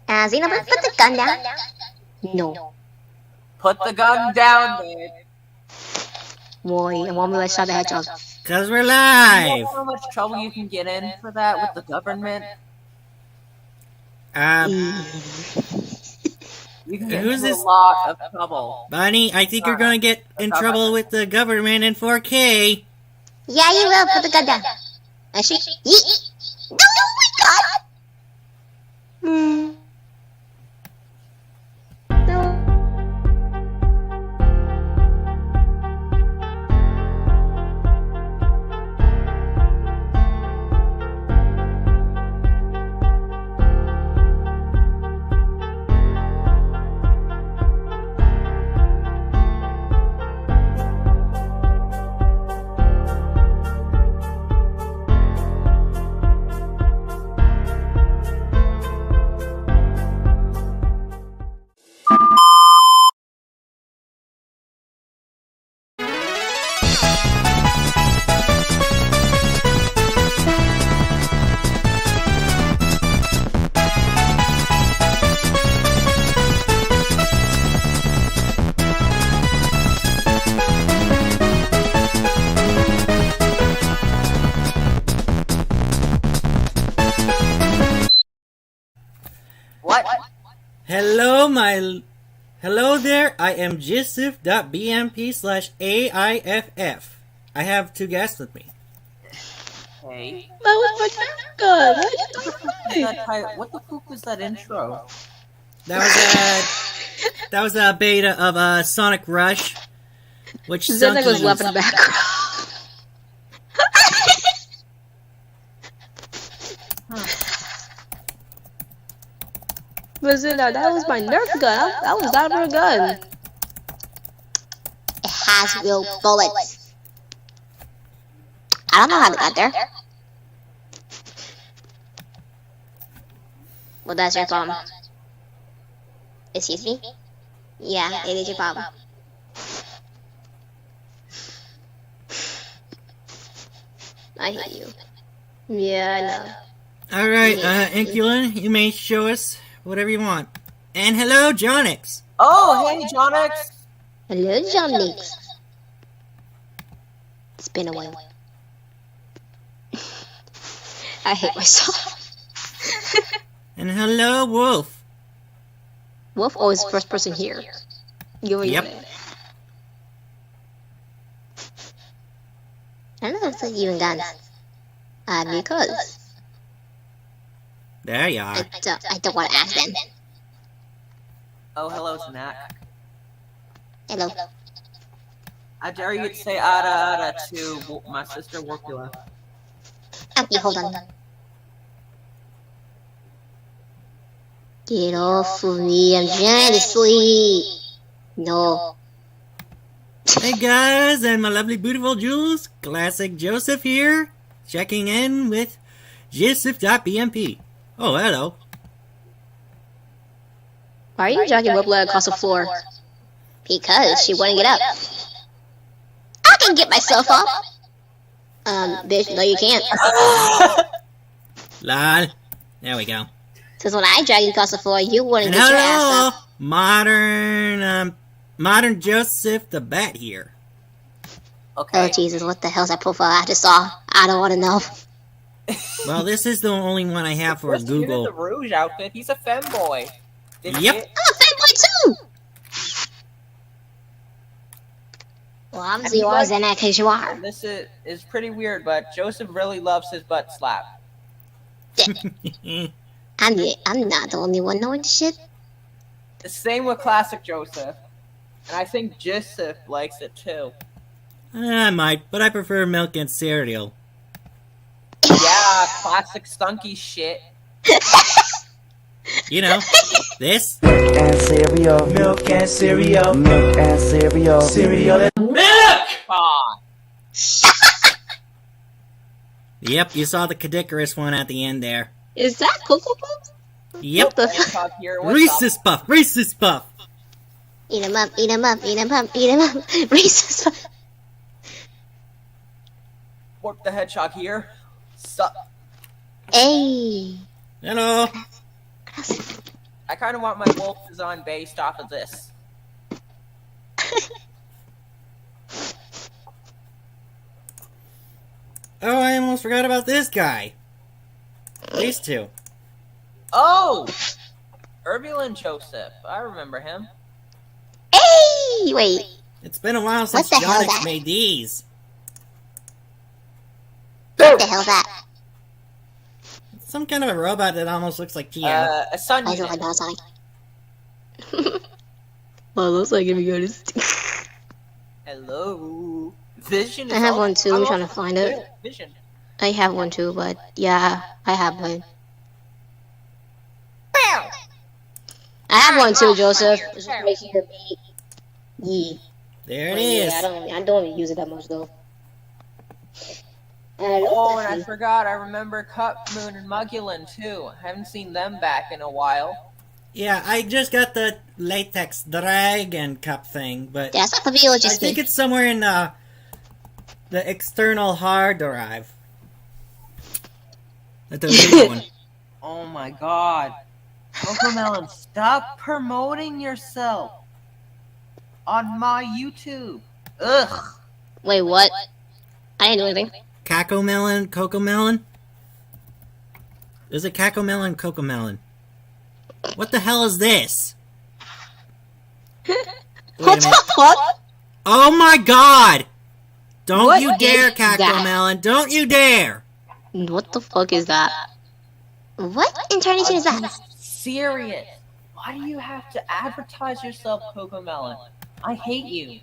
Xenoblade, put the gun down. No. Put the gun down, babe. Boy, I want me to shot the hedgehog. Cause we're You live! know how much trouble you can get in for that with the government? You can get Who's into this? a lot of trouble. Bunny, I think you're gonna get in trouble with the government in 4K. Yeah, you will. Put the gun down. Actually, yeet. No, oh my god. No. What? Hello there, I am jisif.bmp/AIFF. I have two guests with me. Hey. That was my gun. What the fuck was that intro? That was a beta of Sonic Rush, which Zenek was Sunky laughing in the background. That was my Nerf gun. That was not a gun. It has real bullets. I don't know how they got there. Well, that's your problem. Excuse me? Yeah, it is your problem. I hate you. Yeah, I know. Alright, Inculin, you may show us whatever you want. And hello, Jonix! Oh, hey, Jonix! Hello, John Nix. It's been a while. I hate myself. And hello, Wolf! Wolf always first person here. You Yep. I don't know if it's you and guns. Because There you are. I don't want to ask them. Oh, hello, Snack. Hello. I dare you to say ada to my sister Warpula. Okay, hold on. Get off of me, I'm trying to sleep. No. Hey guys, and my lovely beautiful Jules, Classic Joseph here, checking in with jisif.bmp. Oh, hello. Why are you dragging Wobla across the floor? Because she wouldn't get up. I can get myself up. Bitch, no you can't. Lol. There we go. Because when I drag you across the floor, you wouldn't And get your ass hello, up. modern Joseph the Bat here. Okay. Oh Jesus, what the hell's that profile I just saw? I don't want to know. Well, this is the only one I have for First, you did the Google. Rouge outfit. He's a femboy. Yep. I'm a fanboy too! Well, obviously you are in that case you are. This is pretty weird, but Joseph really loves his butt slap. I'm not the only one knowing shit. The same with Classic Joseph. And I think Joseph likes it too. I might, but I prefer milk and cereal. Yeah, classic stunky shit. You know, this. Milk and cereal, milk and cereal, milk and cereal, cereal and Milk! Aw. Yep, you saw the Cadicarus one at the end there. Is that Cocoa Puffs? Yep. What the Hedgehog here, what's Reese's up? Puff, Reese's Puff. Eat 'em up, eat 'em up, eat 'em up, eat 'em up. Racist. Warp the Hedgehog here. Sup? Hey. Hello. I kind of want my wolf design based off of this. Oh, I almost forgot about this guy. These two. Oh! Urbulin Joseph. I remember him. Hey, wait. It's been a while since the hell is Jonix that? made these. What the hell's that? It's some kind of a robot that almost looks like Geo. A sun I don't unit. know, Sonic. Well, looks like if you go to Hello. Vision is I have also- one too, I'm I'm trying to also- find it. Vision. I have one too, but yeah, I have one. I have one too, Joseph. It's just right here. Yeah. There it But is. yeah, I don't even use it that much though. Oh, and I forgot. I remember Cup, Moon, and Mugulin too. I haven't seen them back in a while. Yeah, I just got the latex dragon cup thing, but That's not the village, I just think me. it's somewhere in the external hard drive. That's the big one. Oh my god. Cocomelon, stop promoting yourself on my YouTube. Ugh. Wait, what? I didn't do anything. Cacomelon, Cocomelon? Is it Cacomelon, Cocomelon? What the hell is this? Wait a What minute. the fuck? Oh my god! Don't What you dare, is that? Cacomelon! Don't you dare! What the fuck is that? What incarnation is that? Serious. Why do you have to advertise yourself, Cocomelon? I hate you.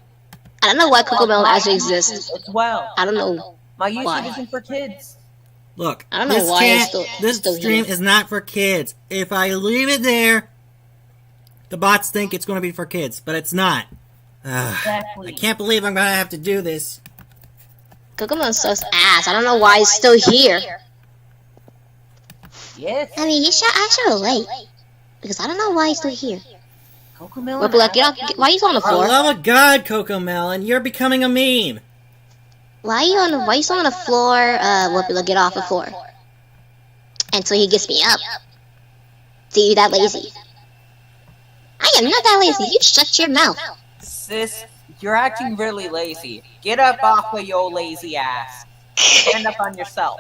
I don't know why Cocomelon actually exists. As well. I don't know. My YouTube Why? isn't for kids. Look, I don't know this why it's this still stream here. is not for kids. If I leave it there, the bots think it's going to be for kids, but it's not. Ugh, Exactly. I can't believe I'm going to have to do this. Cocomelon sucks ass. I don't know why it's still here. Yes. I mean, he's actually late. Because I don't know why he's still here. Cocomelon. What, like, get off, why are you on the For the floor? love of God, Cocomelon, you're becoming a meme. Why are you still on the floor? Whoopie, get off the floor. Until he gets me up. So you that lazy? I am not that lazy. You shut your mouth. Sis, you're acting really lazy. Get up off of your lazy ass. Stand up on yourself.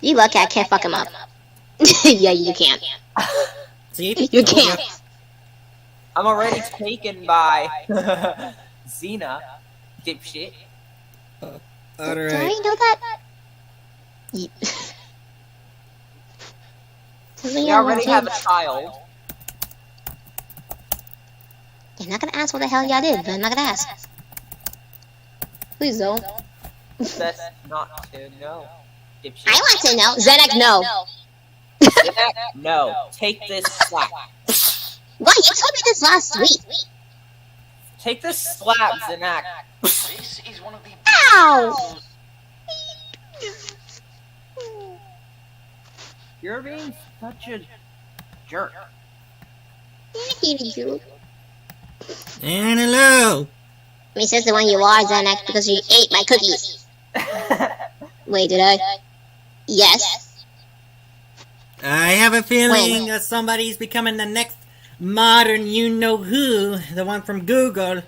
You lucky I can't fuck him up. Yeah, you can't. See? You can't. I'm already taken by Xena, dipshit. Do Alright. I know that? You- Something We I already want have to- a child. You're not gonna ask what the hell y'all did, but I'm not gonna ask. Please don't. Best not to know. Dipshit. I want to know. Zenek, no. No. Take this slap. Why, you told me this last week. Take this slap, Zenak. Ow! You're being such a jerk. I hated you. And hello. I mean, says the one you are, Zenek, because you ate my cookies. Wait, did I? Yes. I have a feeling When? that somebody's becoming the next modern you-know-who, the one from Google.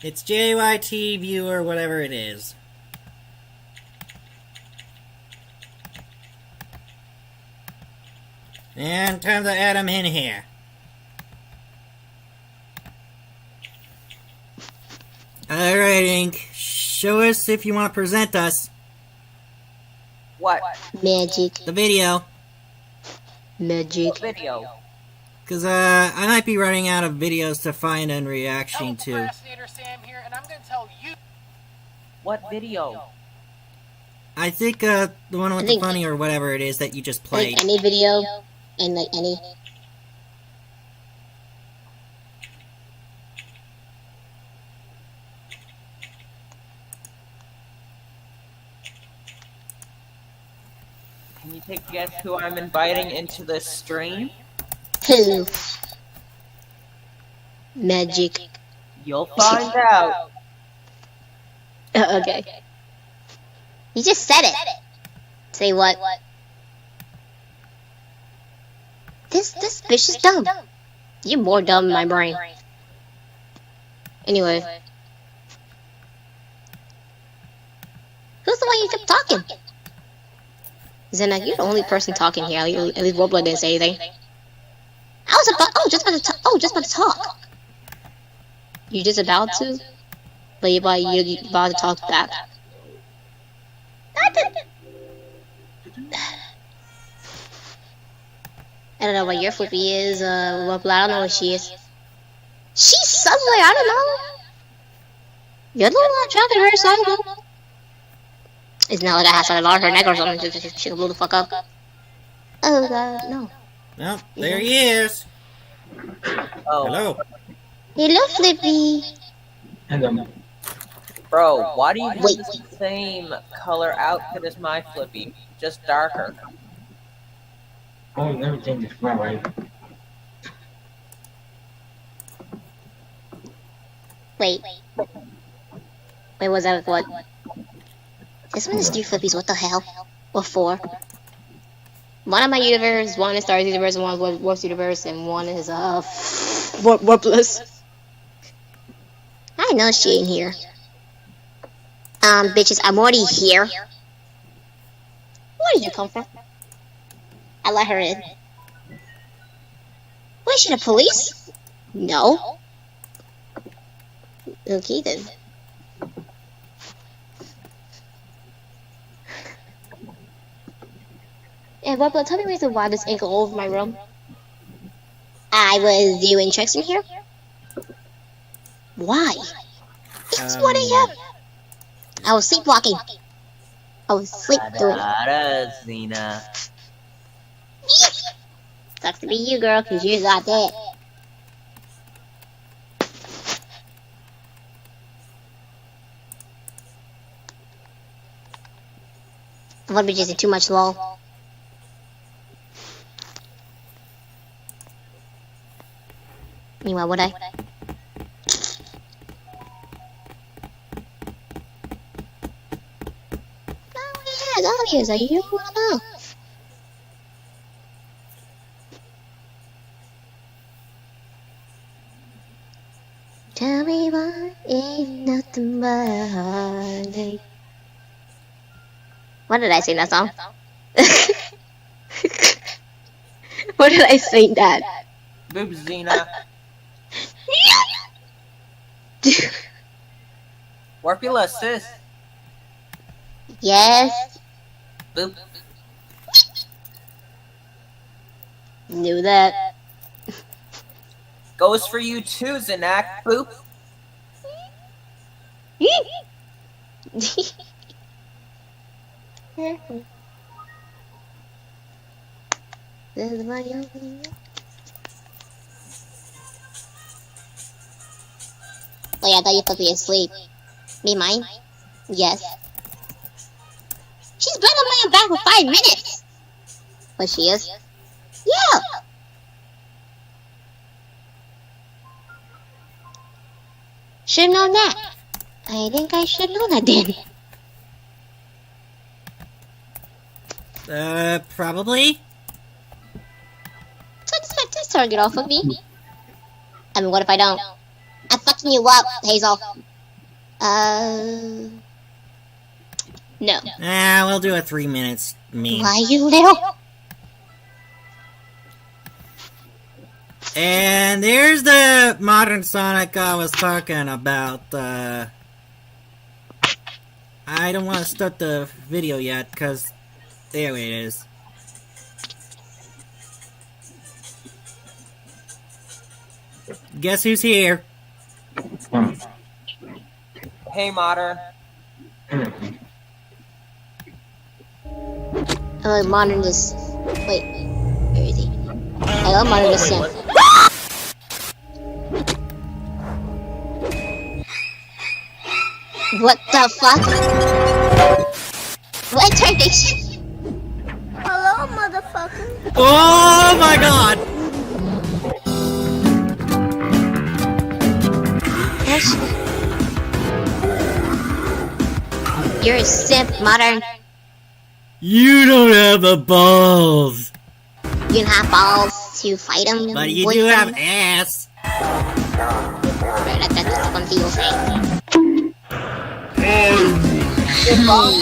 It's JYT Viewer, whatever it is. And time to add him in here. Alright, Ink. Show us if you want to present us What? Magic. the video. Magic. What video? Because, I might be running out of videos to find and reaction to. Procrastinator Sam here, and I'm going to tell you. What video? I think, the one with I the think- funny or whatever it is that you just Like played. any video, and like any. Can you take a guess who I'm inviting into this stream? Who? Magic. You'll find out. Okay. He just said it. Say what? This bitch is dumb. You're more dumb in my brain. Anyway. Who's the one you kept talking? Zena, you're the only person talking here. At least Warbler didn't say anything. I was about, just about to talk. You just about to? But you're about to talk back. I don't know what your flippy is, Warbler, I don't know what she is. She's somewhere, I don't know. You're the one tracking her, so I don't know. It's not like I have something on her neck or something. She can blow the fuck up. Oh god, no. Well, there he is. Oh. Hello. Hello, Flippy. Bro, why do you have Wait. the same color outfit as my Flippy? Just darker. Oh, never change this flat, right? Wait, was that what? This one is 3 Flippies, what the hell? Or 4? One of my universe, one is Star's universe, and one is Warp's universe, and one is, Warpless. I know she ain't here. Bitches, I'm already here. Where did you come from? I let her in. Wait, she the police? No. Okay then. And Webler, tell me the reason why this ink all over my room. I was doing checks in here. Why? It's 1 a.m. I was sleepwalking. I was sleep doing. Zena. Sucks to be you, girl, cause you got that. What bitch is too much lol? Meanwhile, would I? Oh yeah, that is a you wanna. Tell me why ain't nothing but a heartache. Why did I sing that song? Why did I sing that? Boobs, Zena. Warpula, sis. Yes, Boop. knew that. Goes for you too, Zenak. Boop. This is my young. Oh yeah, I thought you put me asleep. Me mine? Yes. She's been on my back for 5 minutes. What she is? Yeah. Should've known that. I think I should know that then. Probably. Just target off of me. I mean, what if I don't? I'm fucking you up, Hazel. No. We'll do a 3 minutes meme. Why, you little? And there's the modern Sonic I was talking about. I don't want to start the video yet, because there it is. Guess who's here? Hey, Modern. Modern is... Wait. Where is he? I love Modern is Sim. What the fuck? What turnation? Hello, motherfucker. Oh my god! You're a simp, modern. You don't have the balls. You don't have balls to fight him. But you do have ass. That's what you'll say. Well.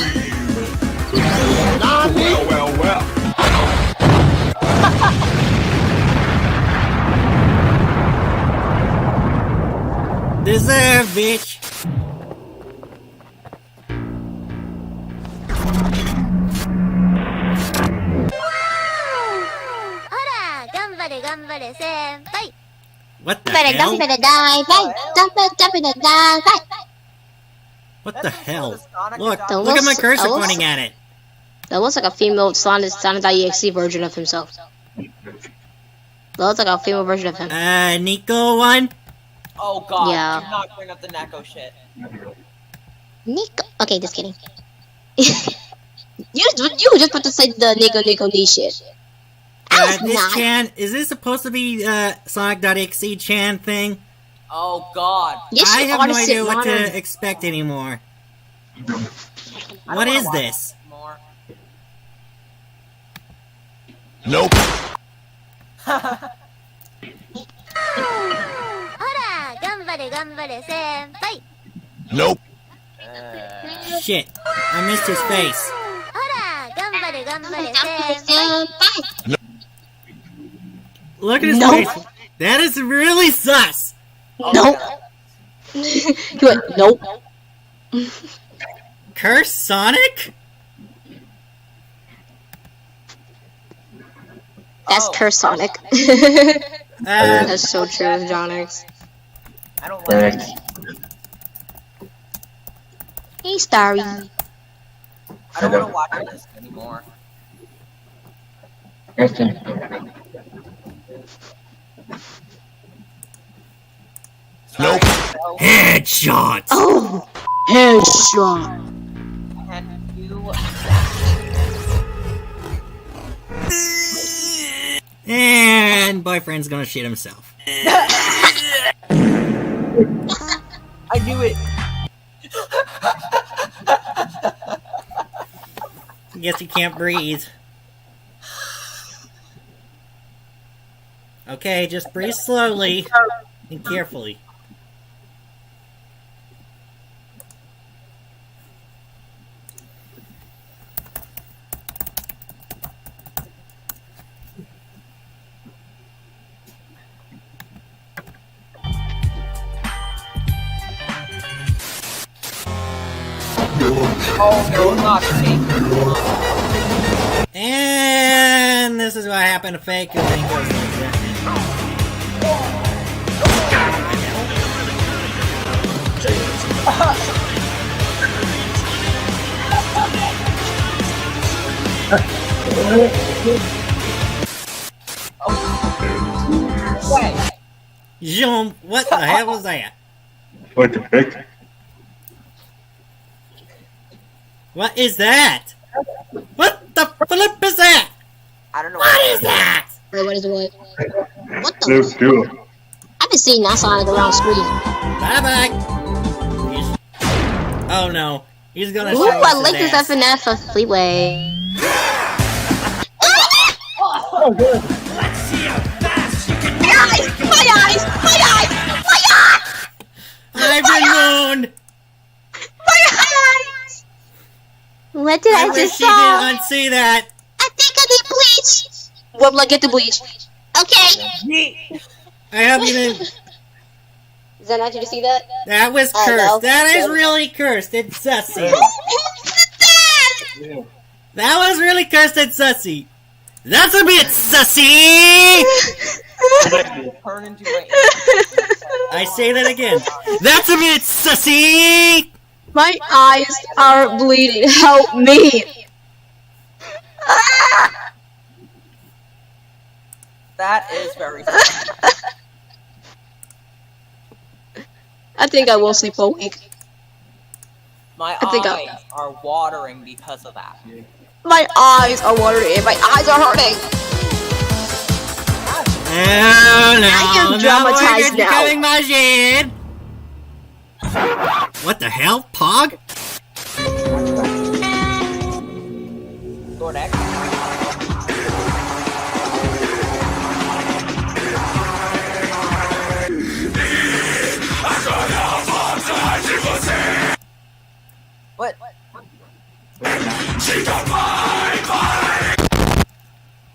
Deserve, bitch. What the Better hell? jump in the dive, right? Jump in the dive, right? What the hell? Sonic Look, the look at my cursor That looks- pointing at it. That looks like a female Sonic.exe version of himself. That looks like a female version of him. Nico one? Oh god, Yeah. do not bring up the Neko shit. Nico. Okay, just kidding. you just put to say the Nico knee shit. I was This not. Chan, is this supposed to be Sonic.exe Chan thing? Oh god. Yes, I you have are no to idea sit what modern. to expect anymore. I don't What wanna is watch this? More. Nope. Nope. Shit, I missed his face. Look at his No. face. That is really sus. Nope. You went, nope. Curse Sonic? That's Oh. Curse Sonic. Uh, That's so true, John X. I don't like it. Hey, Starry. I don't want to watch this anymore. Nope. So, headshot. Oh, headshot. and you... And boyfriend's gonna shit himself. I knew it. Guess you can't breathe. Okay, just breathe slowly and carefully. Oh no, not me. And this is what happened to Fake. And then goes like that. Wait. Zoom. What the hell was that? What the heck? What is that? What the flip is that? I don't know What is that? Wait, what is what? What the? Let's do it. I've been seeing that Sonic around screen. Bye bye. Oh no. He's gonna Ooh, show us I his like this ass. FNF of Fleetway. I've been moaned. What did I I wish just she saw? didn't unsee that. I think I need bleach. What will I get the bleach? Okay. I hope you didn't. Zen, did you see that? That was Oh, cursed. no. That is really cursed and sussy. That was really cursed and sussy. That's a bit sussy. turn into my I say that again. That's a bit sussy. My eyes are bleeding. Help me. That is very funny. I think I will sleep all week. My I think eyes are watering because of that. My eyes are watering and my eyes are hurting. Oh no. I am no, dramatized it's now. becoming my shit. What the hell, Pog? What?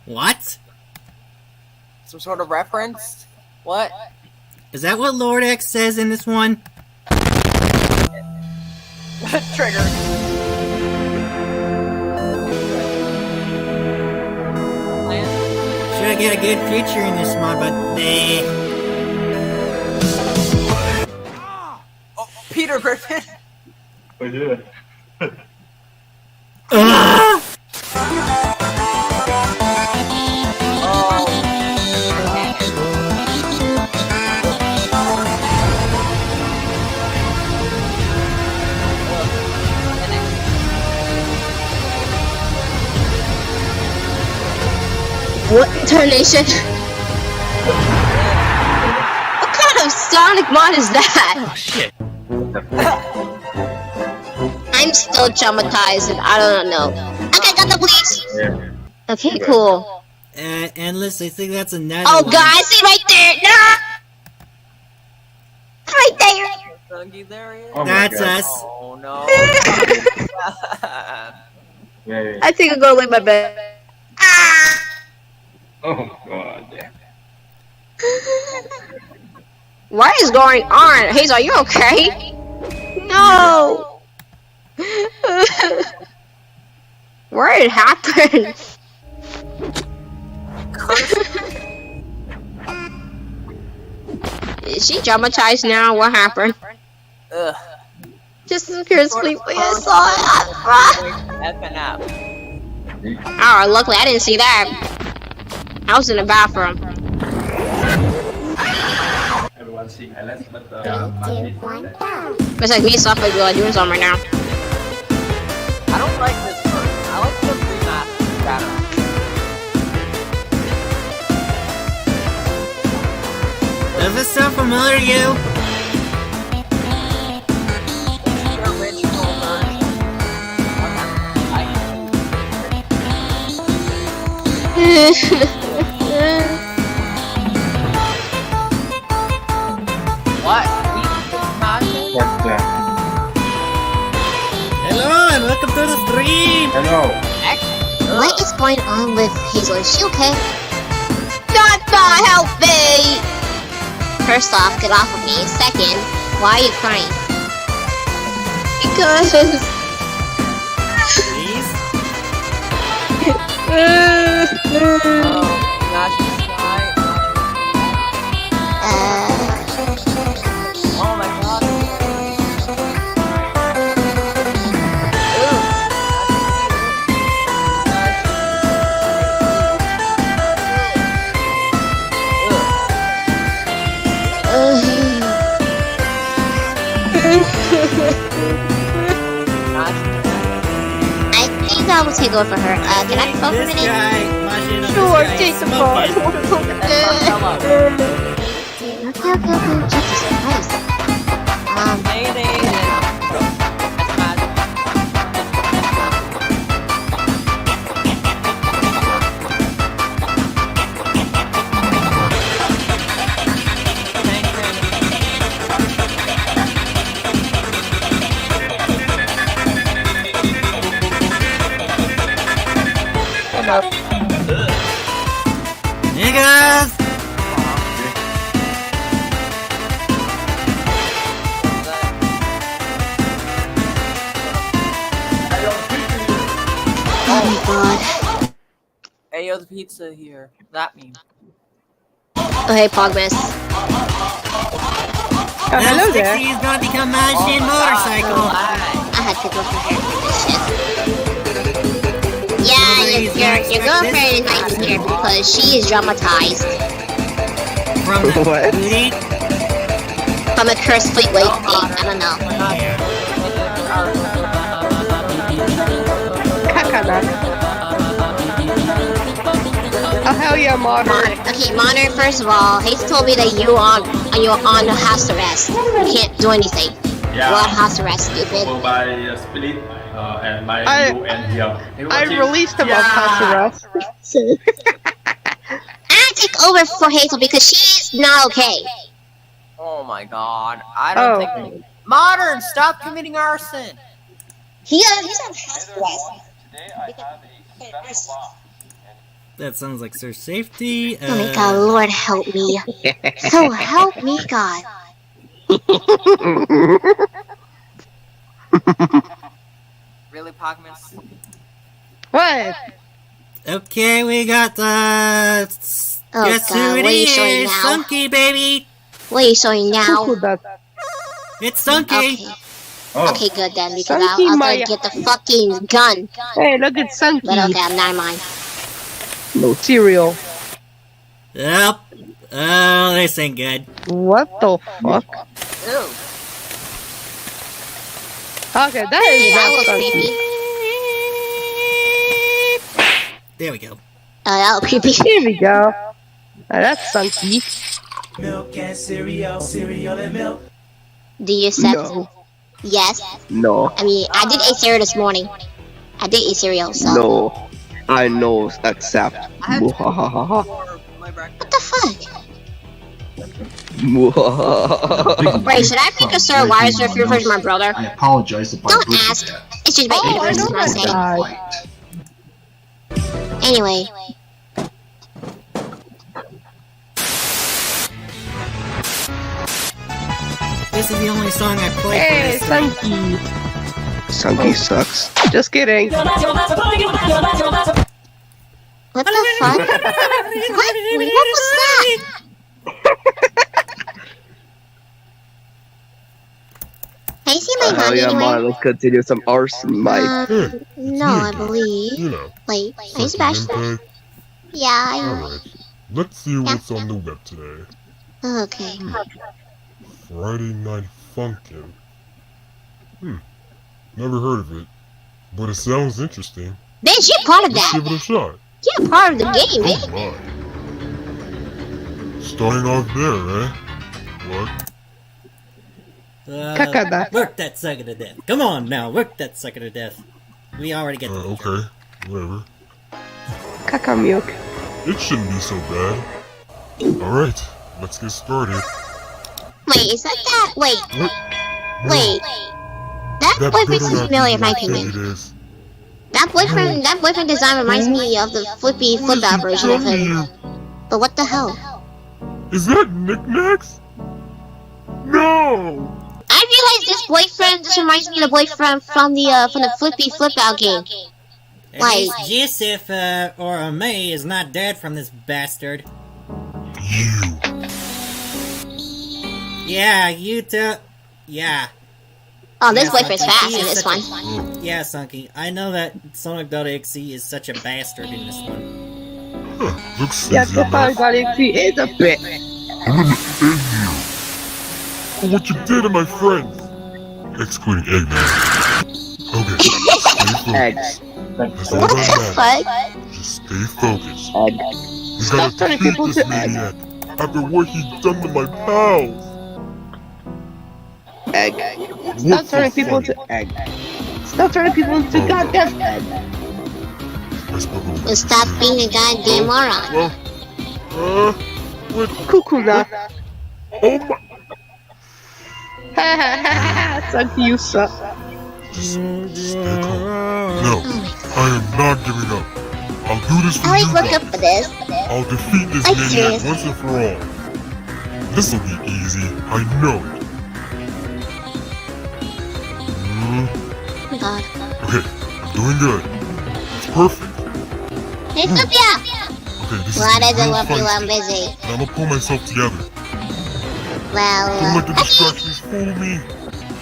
What? Some sort of reference? What? Is that what Lord X says in this one? Trigger. Should I get a good future in this mod, but nah. Oh, Peter Griffin. Oh yeah. Ah! What tarnation? What kind of Sonic mod is that? Oh shit. I'm still traumatized and I don't know. Okay, got the police. Yeah. Okay, cool. Endless, I think that's another Oh one. god, I see right there. No! Right there. Funky, there he is. Oh my That's God. us. Oh no. Yeah. I think I'm gonna leave my bed. Ah! Oh God. Yeah. What is going on? Hazel, are you okay? No! What had happened? Is she traumatized now? What happened? Ugh. Just because please, I saw it. Effing up. Oh, luckily I didn't see that. I was in the bathroom. Everyone seeing Alice, but It's like me suffering while doing something right now. I don't like this version. I like the remaster better. Does this sound familiar to you? The original version. What? What's that? Hello and welcome to the stream! Hello. What is going on with Hazel? Is she okay? Godpa, help me! First off, get off of me. Second, why are you crying? Because... Please? Oh my god. I think I will take over for her. Can I phone for a This minute? guy, Majin, Sure, this guy take the smoking. Okay. Jesus Christ. Hey guys! Oh my god. Hey, yo, the pizza here. That means. Oh, hey, Pogmas. Hello there. He's gonna become Majin Motorcycle. I had to go for her for this shit. Yeah, your girlfriend is not here because she is traumatized From the What? booty. from a cursed Fleetway thing. I don't know. Oh hell yeah, modern. Okay, Modern, first of all, Hayes told me that you're on house arrest. You can't do anything. You're on house arrest, stupid. by Spirit and by I- you and here. I released him off house arrest. I take over for Hazel because she's not okay. Oh my god. I don't Oh. think. Modern, stop committing arson! He's on house arrest. Today I have a special law. That sounds like Sir Safety. Oh my God, Lord help me. So help me, God. Really, Pogmas? What? Okay, we got Oh guess God, who it what are you showing is? now? Sunky, baby. What are you showing now? Cuckoo duck. It's Sunky. Okay. Oh, Okay, good then, because Sunky I'll go Maya. get the fucking gun. Hey, look at Sunky. But okay, never mind. No cereal. Yep. Oh, this ain't good. What the fuck? Ew. Okay, that Hey, is that not was Sunky. creepy. There we go. That was creepy. Here we go. Now that's Sunky. Milk and cereal, cereal and milk. Do you accept? No. Yes. No. I mean, I did eat cereal this morning. I did eat cereal, so. No. I know accept. I had Muhahaha. for my breakfast. What the fuck? Muhahaha. Wait, should I pick a Sir? Why is there fear for my brother? I apologize if I Don't butchered ask. that. It's just my Oh, I ignorance know is what I'm that saying. guy. Anyway. This is the only song I play Hey, for this stream. Sunky. Sunky sucks. Just kidding. What the fuck? What was that? Can you see my Oh gun yeah, anywhere? man, let's continue some arson, Mike. No, I believe. You know, Wait, are you Sebastian? Yeah, I am. alright. Let's see what's on the web today. Okay. Friday Night Funkin'. Never heard of it, but it sounds interesting. Bitch, you're part of Let's that. give it a shot. You're part of the game, bitch. Oh my. Starting off there, eh? What? Kakada. Work that sucker to death. Come on now, work that sucker to death. We already get the Okay. Whatever. Caca milk. It shouldn't be so bad. Alright, let's get started. Wait, is that? Wait, What? wait. That That boyfriend better seems not be familiar, in my what I think opinion. it is. That boyfriend design reminds me of the flippy flip out version of him. But what the hell? Is that knickknacks? No! I realized this boyfriend just reminds me of the boyfriend from the flippy flip out game. At Like- least Joseph or May is not dead from this bastard. You. Yeah, you too. Yeah. Oh, this Yeah, boyfriend's Sunky, fast he in is this such one. a- Yeah, Sunky. I know that Sonic.exe is such a bastard in this one. Huh, looks Yeah, easy the enough. Final Galaxy is a bit. I'm gonna end you. For what you did to my friends. Excluding Eggman. Okay, stay focused. Eggs. That's all What that the matters. fuck? Just stay focused. Egg. We Stop gotta turning defeat people this to maniac after what he done to my pals. Egg. What Stop for turning people fun? to Egg. Stop turning people into Oh. goddamn egg. I spoke over And stop being a goddamn moron. Well, what? Cuckoo nut. Oh my. Ha ha ha ha. Sunky, you suck. Just stay calm. No, I am not giving up. I'll do this for I you always look guys. up for this. I'll defeat this I'm maniac serious. once and for all. This'll be easy. I know it. Oh my god. Okay, I'm doing good. It's perfect. Hey, Sophia! Okay, this Why is does it real love you fight. when I'm busy? Now I'm gonna pull myself together. Don't Well, let the distractions fool me.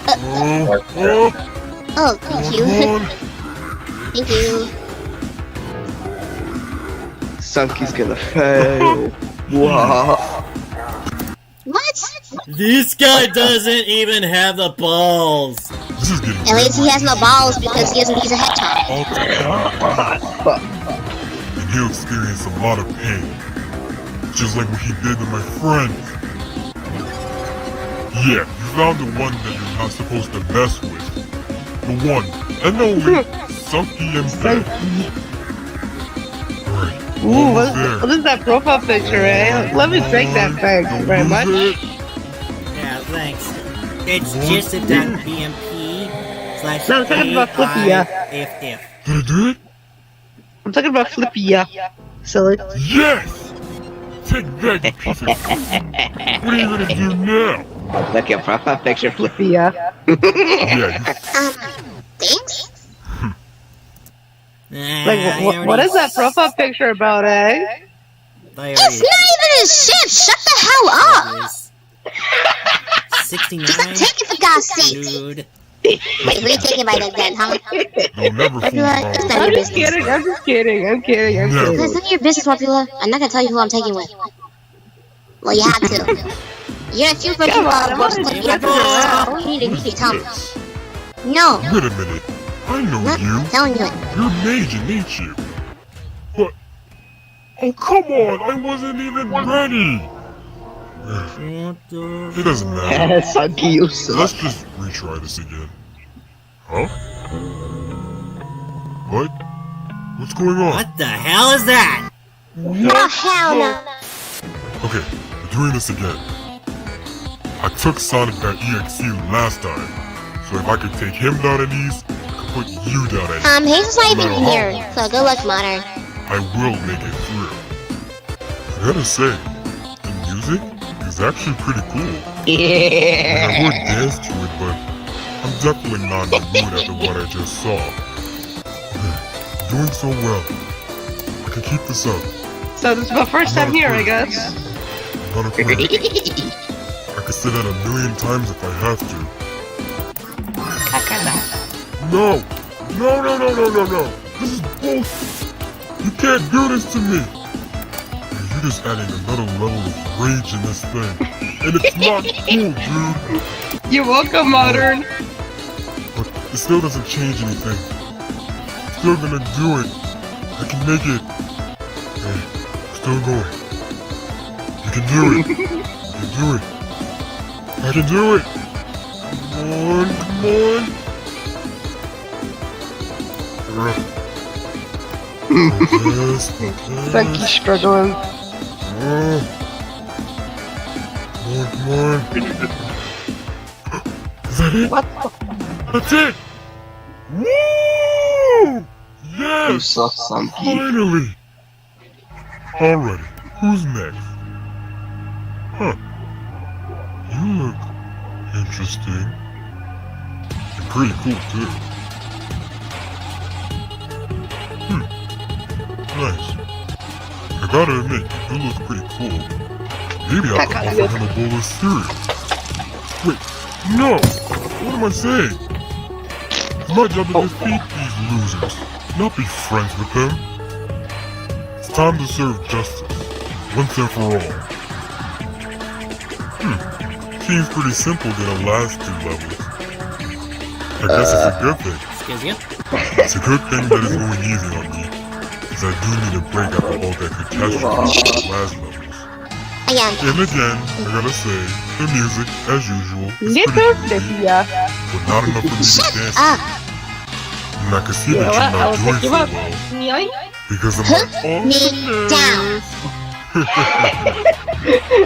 Oh, oh, thank you. come on. Thank you. Sunky's gonna fail. Wow. What? This guy doesn't even have the balls. This is getting At least he has no balls because he doesn't use a hedgehog. all together. And he'll experience a lot of pain. Just like what he did to my friends. Yeah, you found the one that you're not supposed to mess with. The one and only Sunky and Ben. Alright, Ooh, almost there. what is that profile picture, eh? Let me take that, thanks Don't very lose much. it. Yeah, thanks. It's Joseph.bmp. slash No, I'm talking about Flippy, yeah. AIFF. Did I do it? I'm talking about Flippy, yeah. Silly. Yes! Take that, you piece of shit. What are you gonna do now? Like your profile picture, Flippy. Yeah. Yeah, Thanks? Like, what is that profile picture about, eh? It's not even a ship! Shut the hell up! 69. Just like, take it for God's sake! Dude. Wait, who are you taking by that then, huh? Don't never fool Wapula, around it's with not I'm your just business. kidding, I'm just kidding, I'm kidding. It's Never. none of your business, Wapula. I'm not gonna tell you who I'm taking with. Well, you have to. You're a few for Come people on, I'm watch gonna the do video. that. You need to tell me. this? No, Wait a minute. I know I'm not you. telling you it. You're Major, ain't you? But... Oh, come on! I wasn't even ready! It doesn't matter. Sunky, you suck. Let's just retry this again. Huh? What? What's going on? What the hell is that? Oh, hell no. Okay, we're doing this again. I took Sonic.exe last time, so if I could take him down at ease, I could put you down at ease. Hazel's not even No matter how here, long, so good luck, Modern. I will make it through. I gotta say, the music is actually pretty cool. Yeah. I would dance to it, but I'm definitely not in the mood after what I just saw. Doing so well. I can keep this up. So this is my first time here, I guess. I'm not afraid. I could say that 1,000,000 times if I have to. No! No, no, no, no, no, no! This is bullshit! You can't do this to me! You're just adding another level of rage in this thing. And it's not cool, dude! You're welcome, Modern. But it still doesn't change anything. Still gonna do it. I can make it. Hey, still going. You can do it. You can do it. I can do it. Come on, come on. Yes, Sunky's struggling. Come on, come on. Is that it? What? That's it! Woo! You Yes! suck, Sunky. Finally! Alrighty, who's next? Huh. You look interesting. And pretty cool, too. Nice. I gotta admit, you look pretty cool. Maybe I could offer him a bowl of cereal. Wait, no! What am I saying? It's my job to defeat these losers, not be friends with them. It's time to serve justice, once and for all. Seems pretty simple to the last two levels. I guess it's a good thing. Excuse you? It's a good thing that it's going easy on me, because I do need a break after all that catastrophe in the last levels. Again. And again, I gotta say, the music, as usual, is Little pretty good, Flippy, yeah. but not enough for me to dance to. Up. And I can see You know that what? I you're will not doing pick you so up. well, Yoink. because of my Me down.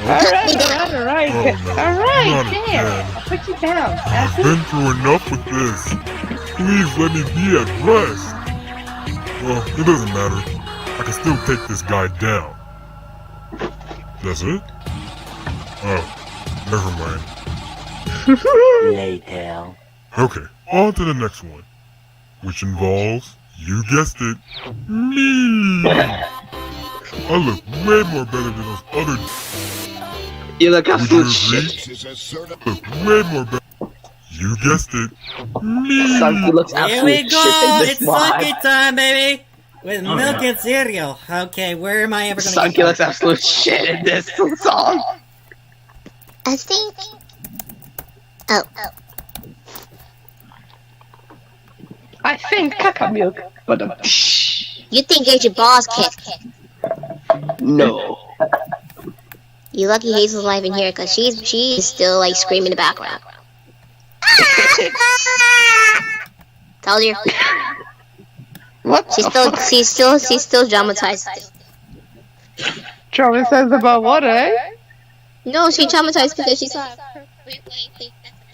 Alright. Oh, no. Alright, Not there. again. I'll put you down. I've been through enough with this. Please let me be at rest. Well, it doesn't matter. I can still take this guy down. That's it? Oh, never mind. Later. Okay, on to the next one. Which involves, you guessed it, me! I look way more better than those other You look Would you absolute agree? shit. Look way more better. You guessed it, me! Sunky looks Here absolute we shit go! in this It's mod. Sunky time, baby! With milk and cereal. Okay, where am I ever gonna Sunky get looks absolute shit in this song. I think. Oh. I think caca milk. But You think you're your boss kicked. no. You lucky Hazel's alive in here, because she's still, like, screaming in the background. Told you. What? She's still traumatized. Charlie says about what, eh? No, she traumatized because she saw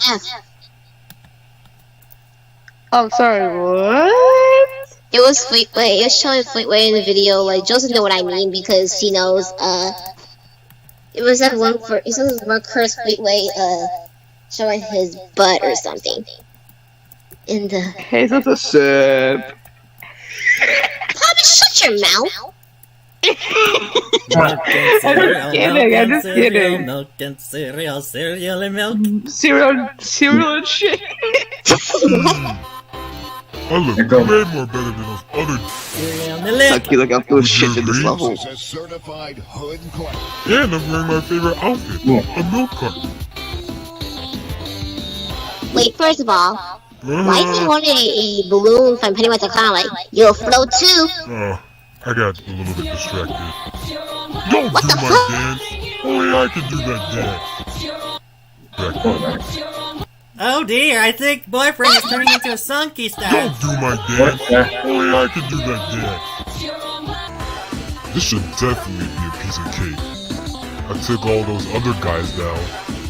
F. I'm sorry, what? It was Fleetway. It was showing Fleetway in the video. Like Joseph know what I mean because she knows. It was that one for. It was one curse Fleetway. Showing his butt or something. In the. Hey, that's a sip. Papa, shut your mouth. Milk and cereal, I'm just kidding, I'm just kidding. milk and cereal, cereal and milk. Cereal and shit. I look way more better than those other Cereal and milk. Lucky, look, I'm doing shit to this level. and I'm wearing my favorite outfit, a milk carton. Wait, first of all, why is he holding a balloon from Pennywise the Clown? Like, you'll float too. I got a little bit distracted. Don't do my dance! Only I can do that dance. Oh dear, I think boyfriend is turning into a sunky star. Don't do my dance! Only I can do that dance. This should definitely be a piece of cake. I took all those other guys down,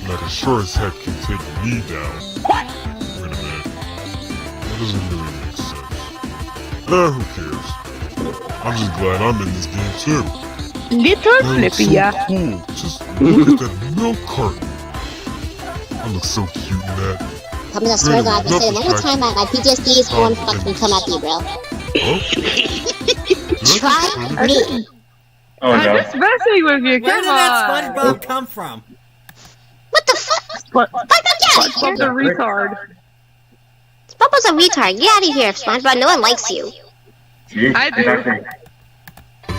and I can sure as heck can take me down. Wait a minute. That doesn't really make sense. Who cares? I'm just glad I'm in this game too. Little That looks Flippy, so yeah. cool. Just look at that milk carton. I look so cute in that. Papa, I swear to God, if I say it one more time, my PTSD is going to fucking come at you, bro. Try me. Oh I'm no. just messing with you, Where come did that on! SpongeBob come from? What the fuck? SpongeBob's a retard. SpongeBob's a retard. Get out of here, SpongeBob. No one likes you. See? I do. Exactly.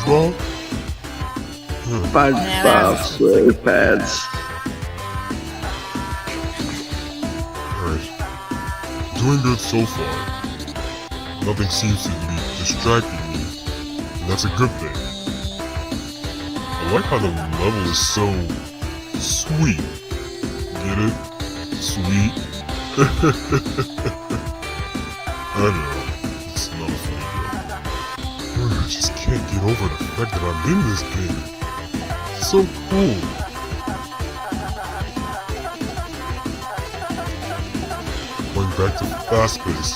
Well, SpongeBob SquarePants. alright. Doing good so far. Nothing seems to be distracting me, and that's a good thing. I like how the level is so sweet. Get it? Sweet. I know, it's not a funny joke. I just can't get over the fact that I'm in this game. It's so cool. Going back to fast pace.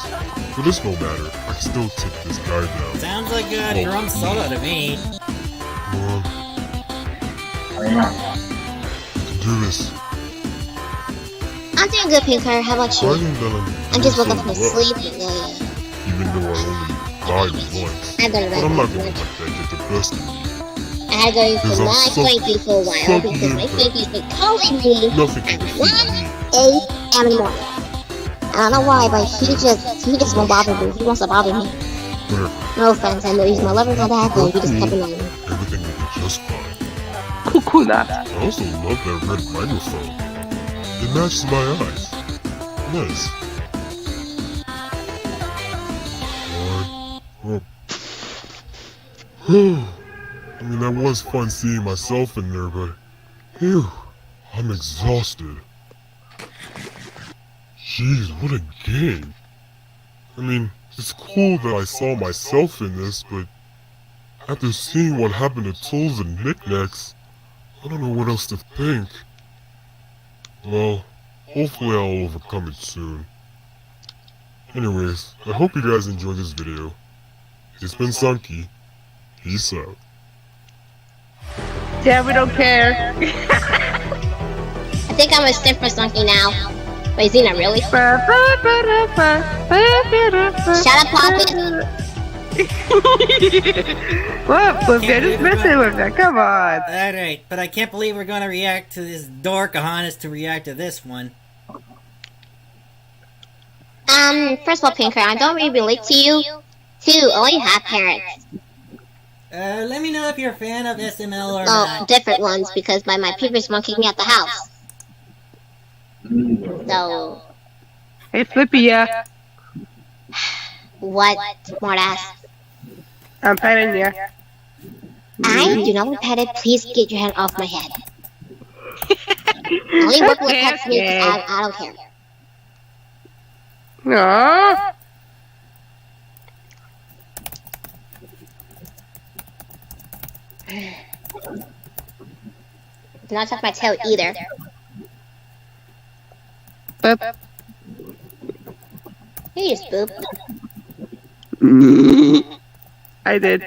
But this no matter. I can still take this guy down. Sounds like a drum solo to me. Come on. You can do this. I'm doing good, Pinker. How about you? Finding that I'm just woke up so from well, sleep. even though I only died once. I don't But I'm not gonna know. let that get the best of me. I had to go Because for I'm my Swanky for a while sucking because my in Swanky's been calling me Nothing can at defeat 1 me. a.m. in the morning. I don't know why, but he just won't bother me. He wants to bother me. Whatever. No offense, I know he's my lover and all that, but he just kept annoying me. Everything will be just fine. Cuckoo that. I also love that red microphone. It matches my eyes. Nice. I mean, that was fun seeing myself in there, but... Phew, I'm exhausted. Jeez, what a game. I mean, it's cool that I saw myself in this, but... After seeing what happened to Tools and Knickknacks, I don't know what else to think. Well, hopefully I'll overcome it soon. Anyways, I hope you guys enjoyed this video. It's been Sunky. Peace out. Yeah, we don't care. I think I'm gonna stick for Stunky now. Wait, is he not really? Shut up, Poppy. What? But they're just messing with that. Come on. Alright, but I can't believe we're gonna react to this Dorkahonest to react to this one. First of all, Pinker, I don't really relate to you. Two, only half parents. Let me know if you're a fan of SML or Oh, not. different ones, because my previous one kicked me out the house. So, Hey, Flippy, yeah. what, smartass? I'm petting you. I do not want petted. Please get your hand off my head. Only work with pets me because I don't care. Aww. Do not touch my tail either. Boop. Hey, You just boop. I did.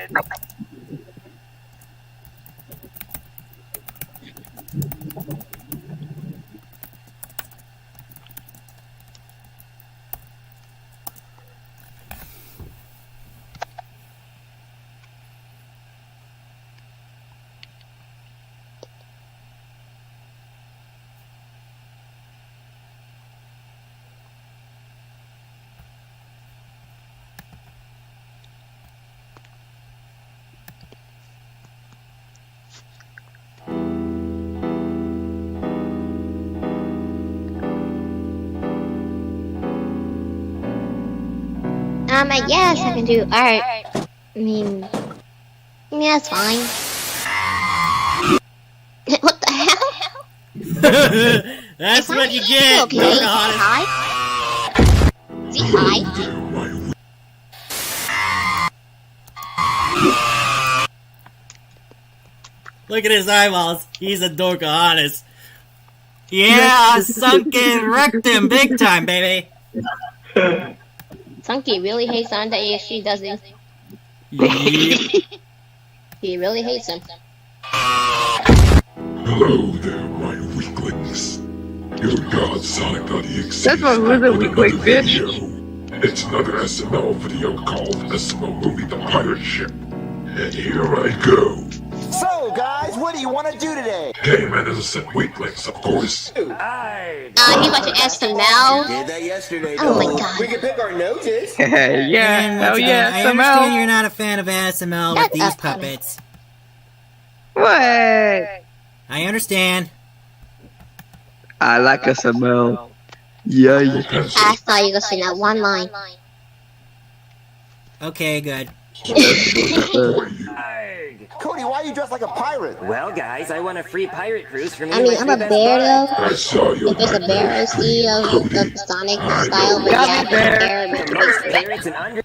I guess I can do art. I mean, yeah, that's fine. What the hell? That's what you get. Okay, is he high? Is he high? Look at his eyeballs. He's a Dorcahonus. Yeah, sunken wrecked him big time, baby. Sunky really hates on that EXG, does he? Yep. He really hates him. Hello there, my weaklings. Your god Sonic.exe. That's what was a weakling, bitch. It's another SML video called SML Movie The Pirate Ship. And here I go. So, guys, what do you want to do today? Game and innocent weaklings, of course. He's watching SML. Did that yesterday, Oh my god. We can pick our noses. Yeah, And hell once yeah, again, I understand SML. you're not a fan of ASML with Shut these up, puppets. What? I understand. I like SML. Yeah. I thought you were gonna say that one line. Okay, good. Cody, why are you dressed like a pirate? Well, guys, I want a free pirate cruise for me. I mean, I'm a bear though. I saw you. If there's a bear OC of Sonic style, but yeah, I'm a bear.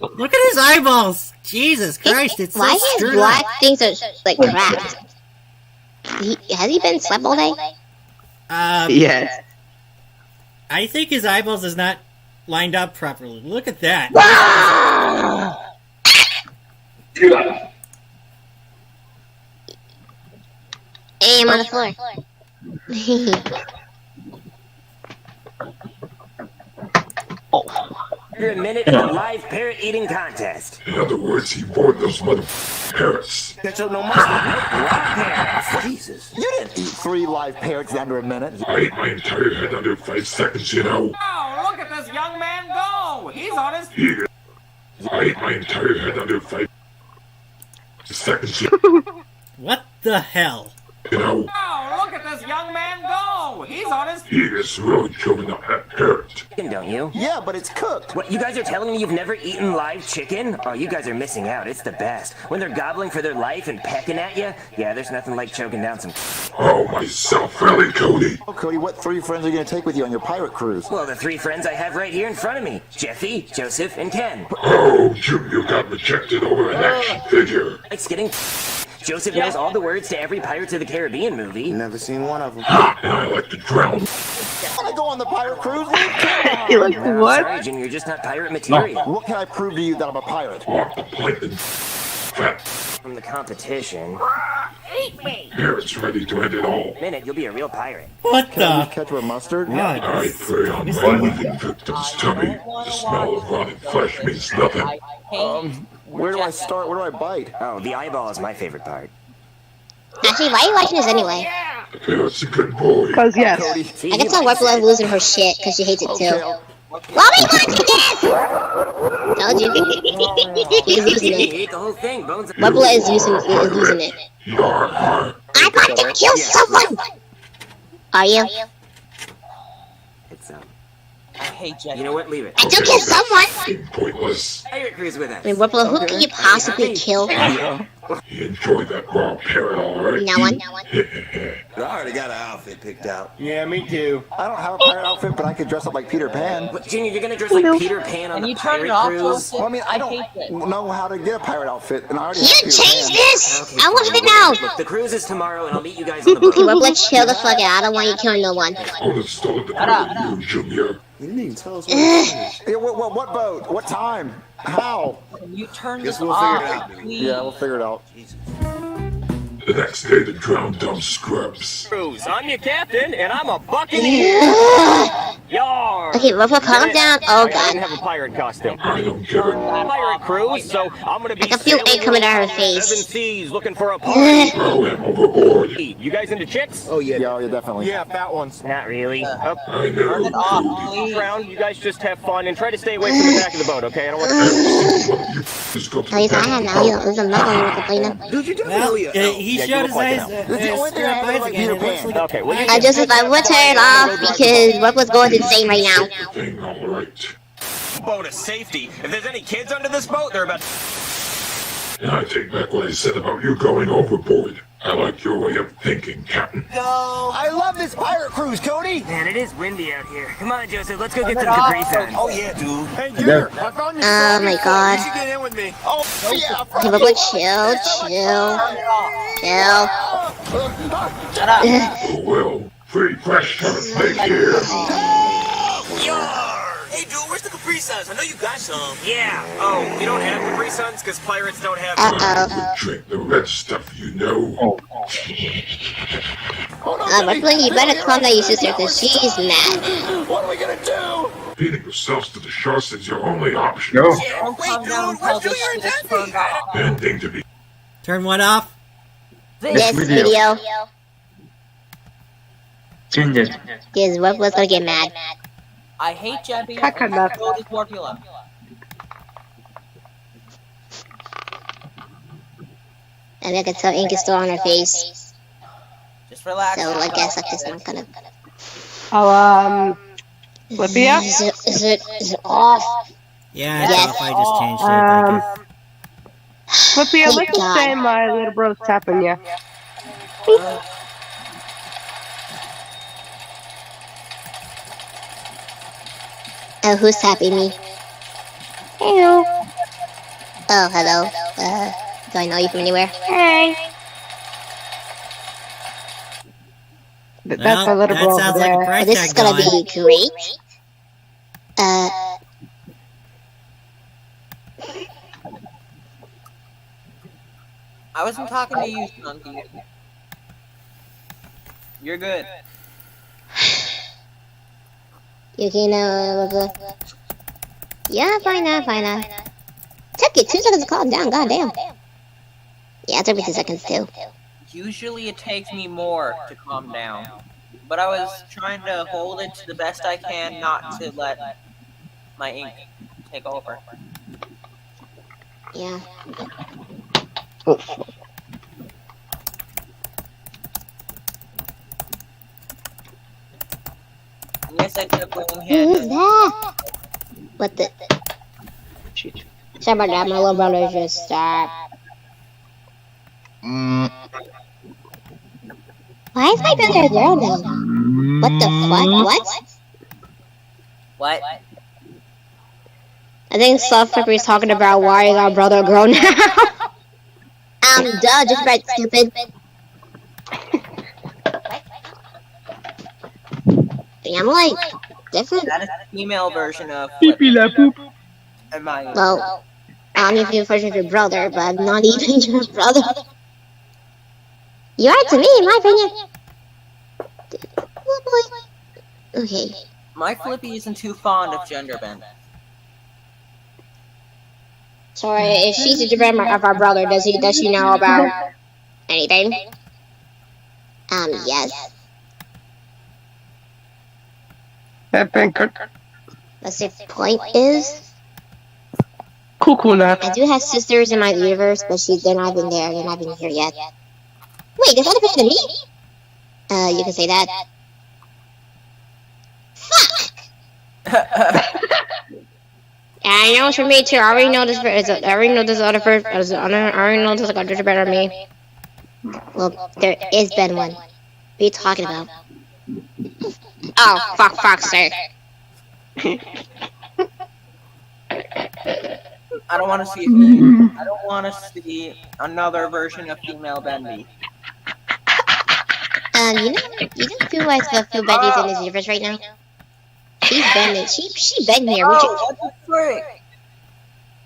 Look at his eyeballs. Jesus Christ, it's so Why his screwed black up. things are like cracked? Has he been slept all day? Yes. I think his eyeballs is not lined up properly. Look at that. Hey, I'm on the floor. Under a minute in a live parrot eating contest. In other words, he bored those mother parrots. Ketchup, no mustard. Parrots. Jesus. You didn't eat 3 live parrots in under a minute. I ate my entire head under 5 seconds, you know. Oh, look at this young man go! He's on his... I ate my entire head under 5 seconds, you know. What the hell? Oh, look at this young man go! He's on his... He is really killing that parrot. Chicken, don't you? Yeah, but it's cooked. What, you guys are telling me you've never eaten live chicken? Oh, you guys are missing out. It's the best. When they're gobbling for their life and pecking at you, yeah, there's nothing like choking down some... Oh, myself, really, Cody? Oh, Cody, what 3 friends are you going to take with you on your pirate cruise? Well, the 3 friends I have right here in front of me. Jeffy, Joseph, and Ken. Oh, Junior got rejected over an action figure. It's getting... Joseph knows all the words to every Pirates of the Caribbean movie. Never seen one of them. And I like to drown. When I go on the pirate cruise, He like No, what? sorry, Junior, you're just not pirate material. what can I prove to you that I'm a pirate? Walk the plank and fat. From the competition. Parrots ready to end it all. Minute, you'll be a real pirate. What Can I use the? ketchup or mustard? God. I prey on my living victim's tummy. The smell of rotting flesh means nothing. Where do I start? Where do I bite? Oh, the eyeball is my favorite part. Actually, why are you watching this anyway? The parrot's a good boy. Cause yes. Cody. See, I can tell Warpla is losing her shit because she hates it too. Okay, Why are you watching this? Told you. He's losing He it. ate the whole thing. Bones. Warpla is losing it. Yar, har. I'm about to kill someone! Are you? It's I hate Jeffy. You know what? Leave it. I do kill someone! Pointless. Pirate cruise with us. I mean, Warpla, who can you possibly kill? You enjoyed that raw parrot, alright? No one. I already got an outfit picked out. Yeah, me too. I don't have a pirate outfit, but I could dress up like Peter Pan. What, Junior, you're gonna dress like Peter Pan on And the you turn it pirate off, cruise? Joseph? Well, I mean, I hate it. don't know how to get a pirate outfit, and I already Can have you Peter change Pan. this? Okay, I want fine. to know. Look, the cruise is tomorrow, and I'll meet you guys on the boat. Okay, Warpla, chill the fuck out. I don't want you killing no one. I'll install the pirate you, Junior. You didn't even tell us what it is. Yeah, what boat? What time? How? Can you turn Guess this we'll off, figure it out, dude. please? Yeah, we'll figure it out. The next day, the drowned dumb scrubs. Cruise, I'm your captain, and I'm a buccaneer. Yar! Okay, Ruffle, calm down. Oh I didn't god. have a pirate costume. I don't get it. Pirate cruise, so I'm gonna be I can feel sailing it coming out of her around the face. 7 seas looking for a party. Throw him overboard. You guys into chicks? Oh yeah, yeah, definitely. Yeah, fat ones. Not really. Oh, I Turn it know. off, please. around, you guys just have fun and try to stay away from the back of the boat, okay? I don't want to. Just go to At least I the have now. I'm not going to complain now. Dude, you Well, definitely. he Yeah, you showed look his like eyes. it That's the only thing I Eyes have like again. Peter It looks Pan. like Okay, well, you I just, if I would turn it off because Ruffle's going insane right now. thing, all right. Boat of safety. If there's any kids under this boat, they're about. And I take back what I said about you going overboard. I like your way of thinking, Captain. I love this pirate cruise, Cody. Man, it is windy out here. Come on, Joseph, let's go get some Capri Suns. Oh yeah, dude. Hey, There. I found your Oh phone. my god. You should get in with me. Oh yeah. Okay, Ruffle, chill. Shut up. Oh well, pretty fresh kind of thing here. Hey, dude, where's the Capri Suns? I know you got some. Yeah. Oh, you don't have Capri Suns because pirates don't have. Uh-oh. Drink the red stuff, you know. Ruffle, you better calm down your sister because she's mad. What are we gonna do? Feeding yourselves to the sharks is your only option. No. Don't calm down until this shit is turned off. Ending to be. Turn what off? This video. video Change it. is Ruffle's gonna get mad. I hate Jebby. Coconut. So does Formula. And I can tell ink is still on her face. Just relax. So I guess I'm just not gonna. Oh, Flippia? Is it off? Yeah, it's Yes. off. I just changed it. Thank you. Flippia, Thank let's just God. say my little bro's tapping you. Oh, who's tapping me? Hello. Oh, hello. Do I know you from anywhere? Hey. That's Well, my little that bro sounds over like a there. price This is tag gonna going. be great. I wasn't talking to you, Snunky. You're good. You can, yeah, fine now. Took you 2 seconds to calm down, goddamn. Yeah, it took me 2 seconds too. Usually it takes me more to calm down. But I was trying to hold it to the best I can, not to let my ink take over. Yeah. Yes, I took going Who's hand. that? What the? Sorry about that, my little brother just stopped. Why is my brother a girl though? What the fuck? What? What? I think Soft Pepper is talking about why is our brother a girl now? Duh, just right, stupid. Yeah, I'm like, different. That is the female version of Am I? Well, I'm your favorite version of your brother, but I'm not even your brother. You are to me, in my opinion. Oh boy. Okay. My Flippy isn't too fond of gender bend. Sorry, if she's a friend of our brother, does she know about anything? Yes. That thing Let's say point is, cuckoo nut. I do have sisters in my universe, but they're not even there. They're not even here yet. Wait, there's other person than me? You can say that. Fuck! I know it's for me too. I already know this. I already know this other person. I already know this other person better than me. Well, there is been one. What are you talking about? Oh, fuck's sake. I don't want to see. I don't want to see another version of female Bendy. You don't feel like the feel Betty's in his universe right now? She's been here. Would you... what the frick?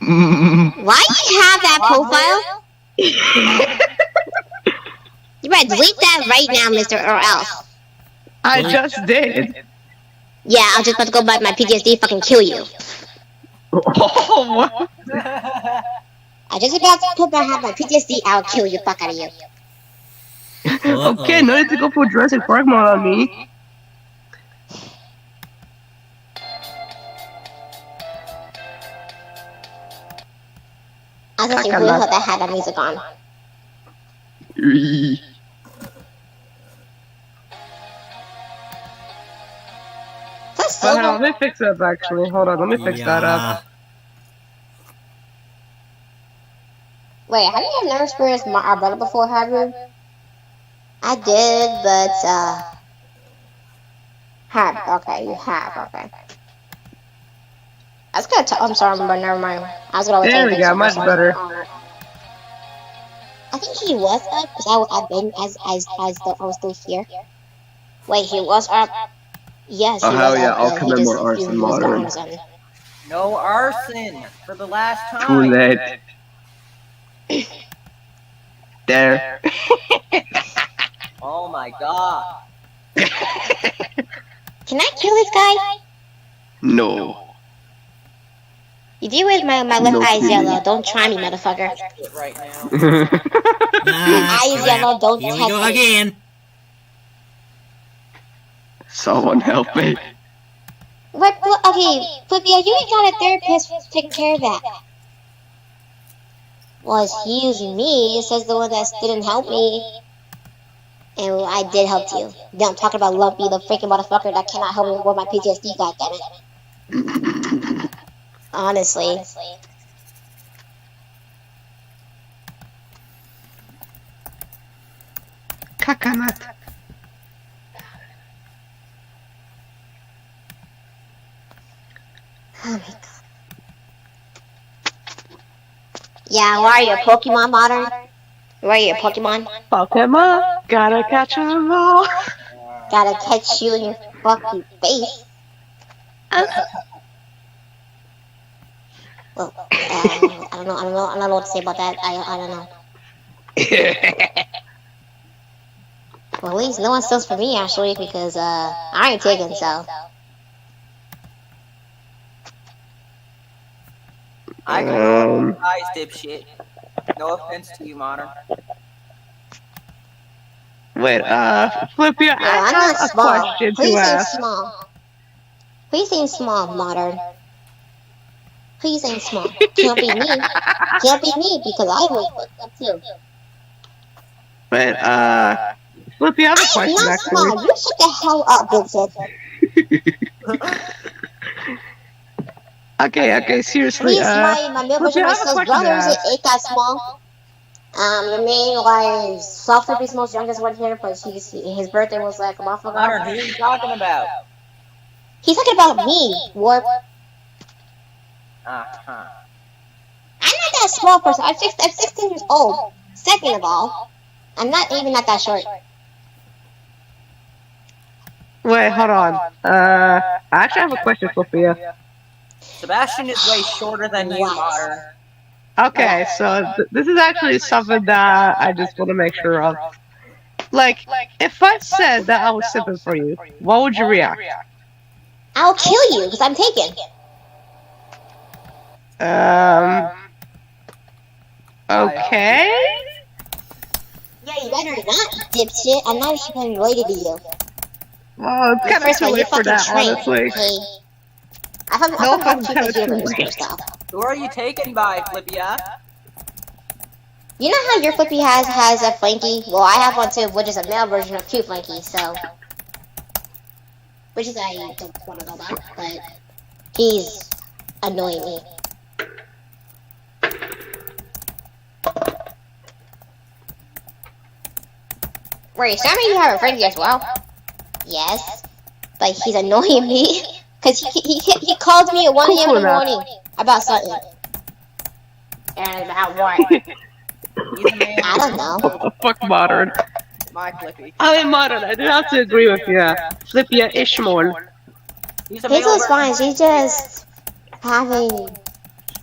Why do you have that profile? You better delete that right now, Mister, or else. I just did. Yeah, I'm just about to go buy my PTSD. Fucking kill you. Oh, what? I just about to put have my PTSD. I'll kill you. Fuck out of you. Okay, no need to go for Jurassic Park mode on me. I was actually really hope that had that music on. Hold on, let me fix that actually. Hold on, let me fix that up. Wait, have you never experienced our brother before, have you? I did, but, okay, you have, okay. I was gonna I'm sorry, but never mind. I was gonna There we go, much better. I think he was up, because I've been, I was still here. Wait, he was up? Yes, he was hell yeah, up, I'll but commit he more just arson was modern. gone or something. No arson for the last time. Too late. There. Oh my god. Can I kill this guy? No. You do with my left eye is yellow. Don't try me, motherfucker. Right now. My eye is yellow. Don't Here we touch go me. again. Someone help me. Wait, okay, Flippy, you ain't got a therapist taking care of that. Well, it's using me. It says the one that didn't help me. And I did help you. Then I'm talking about Lumpy, the freaking motherfucker that cannot help me with my PTSD, goddammit. Honestly. Coconut. Oh my god. Yeah, where are you, Pokemon Modern? Where are you, Pokemon? Pokemon, gotta catch 'em all. Gotta catch you in your fucking face. Well, I don't know what to say about that. I don't know. Well, at least no one steals for me, actually, because, I ain't taken, so. I can eyes, dipshit. No offense to you, Modern. Wait, Flippy, I I'm have not a small. question Please to ain't ask. small. Please ain't small, Modern. Please ain't small. Can't be me. Can't be me, because I was fucked up, too. Wait, Flippy, I have a I am question not actually. small. You shut the hell up, bitch. Okay, seriously, Please, my middle Flippy, version I of have a myself question to brothers ask. ain't that small. The main, like, Soft Flippy's most youngest one here, but his birthday was like a month ago. Modern, who are you talking about? He's talking about me, Warp. Uh-huh. I'm not that small person. I'm 16 years old. Second of all, I'm not even that short. Wait, hold on. I actually have a question, Sophia. Sebastian is way shorter than you, Modern. Okay, so this is actually something that I just want to make sure of. Like, if I said that I was sipping for you, what would you react? I'll kill you because I'm taken. Okay. Yeah, you better not, dipshit. I'm not even related to you. Well, it's kind of First too of all, you're late for fucking that, trained. honestly. Okay. I'm from Cupid's Universe first off. Who are you taken by, Flippia? You know how your Flippy has a flanky? Well, I have one too, which is a male version of Cute Flanky, so. Which is I don't want to know about, but he's annoying me. Wait, so you have a Frankie as well? Yes, but he's annoying me because he called me at 1 a.m. in the morning about something. And about what? I don't know. What the fuck, Modern? My Flippy. I mean, Modern, I do have to agree with you. Flippia Ishmael. He's a male Hazel's fine. version. She's just having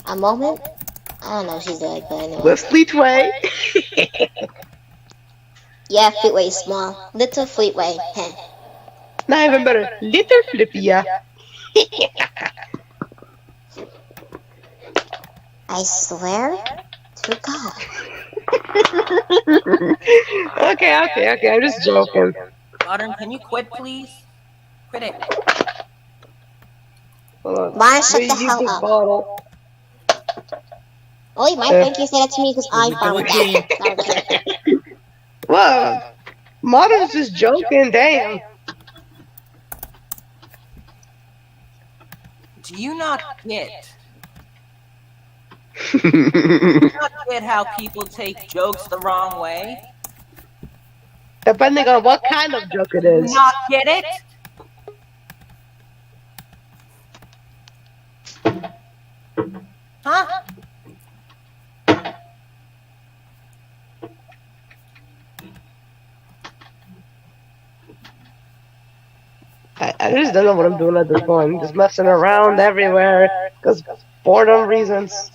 a moment. I don't know what she's doing, but anyway. With Fleetway. Yeah, Fleetway is small. Little Fleetway. Heh. Not even better. Little Flippy, yeah. I swear to God. Okay. I'm just joking. Modern, can you quit, please? Quit it. Hold on. Why shut We the use hell this up? bottle. Oh, my friend can say that to me because I'm we fine go with again. that. Well, Modern's just joking, damn. Do you not get? Do you not get how people take jokes the wrong way? Depending on what kind of joke it Do you is. not get it? Huh? I just don't know what I'm doing at this point. Just messing around everywhere. Because boredom reasons.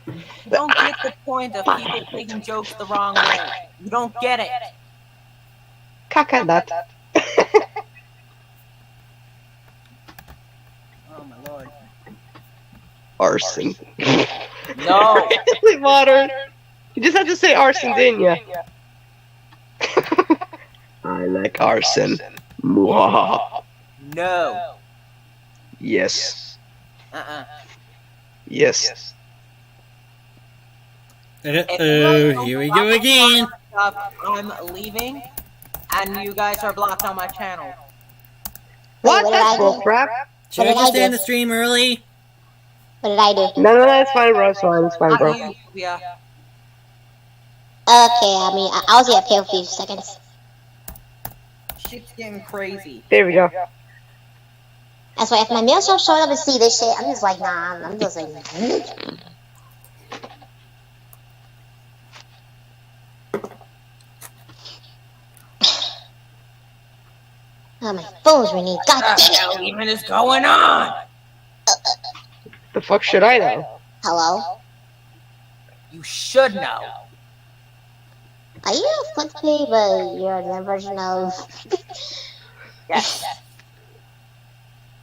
You don't get the point of people taking jokes the wrong way. You don't get it. Caca that. Oh my lord. Arson. No. Really, Modern? You just had to say arson, didn't you? I like arson. Mwahaha. No. Yes. Uh Yes. oh, here we go again. I'm leaving, and you guys are blocked on my channel. What? What did I That's do? bull crap. Should I just end the stream early? What did I do? No, it's fine, bro. It's fine, Not bro. you, yeah. Okay, I mean, I was gonna pay for a few seconds. Shit's getting crazy. There we go. That's why if my mail shop showed up and see this shit, I'm just like, nah, I'm just like, oh, my phone's ringing. God What the damn it! hell even is going on? The fuck should I know? Hello? You should know. Are you a FlickPay, but you're the version of... Yes.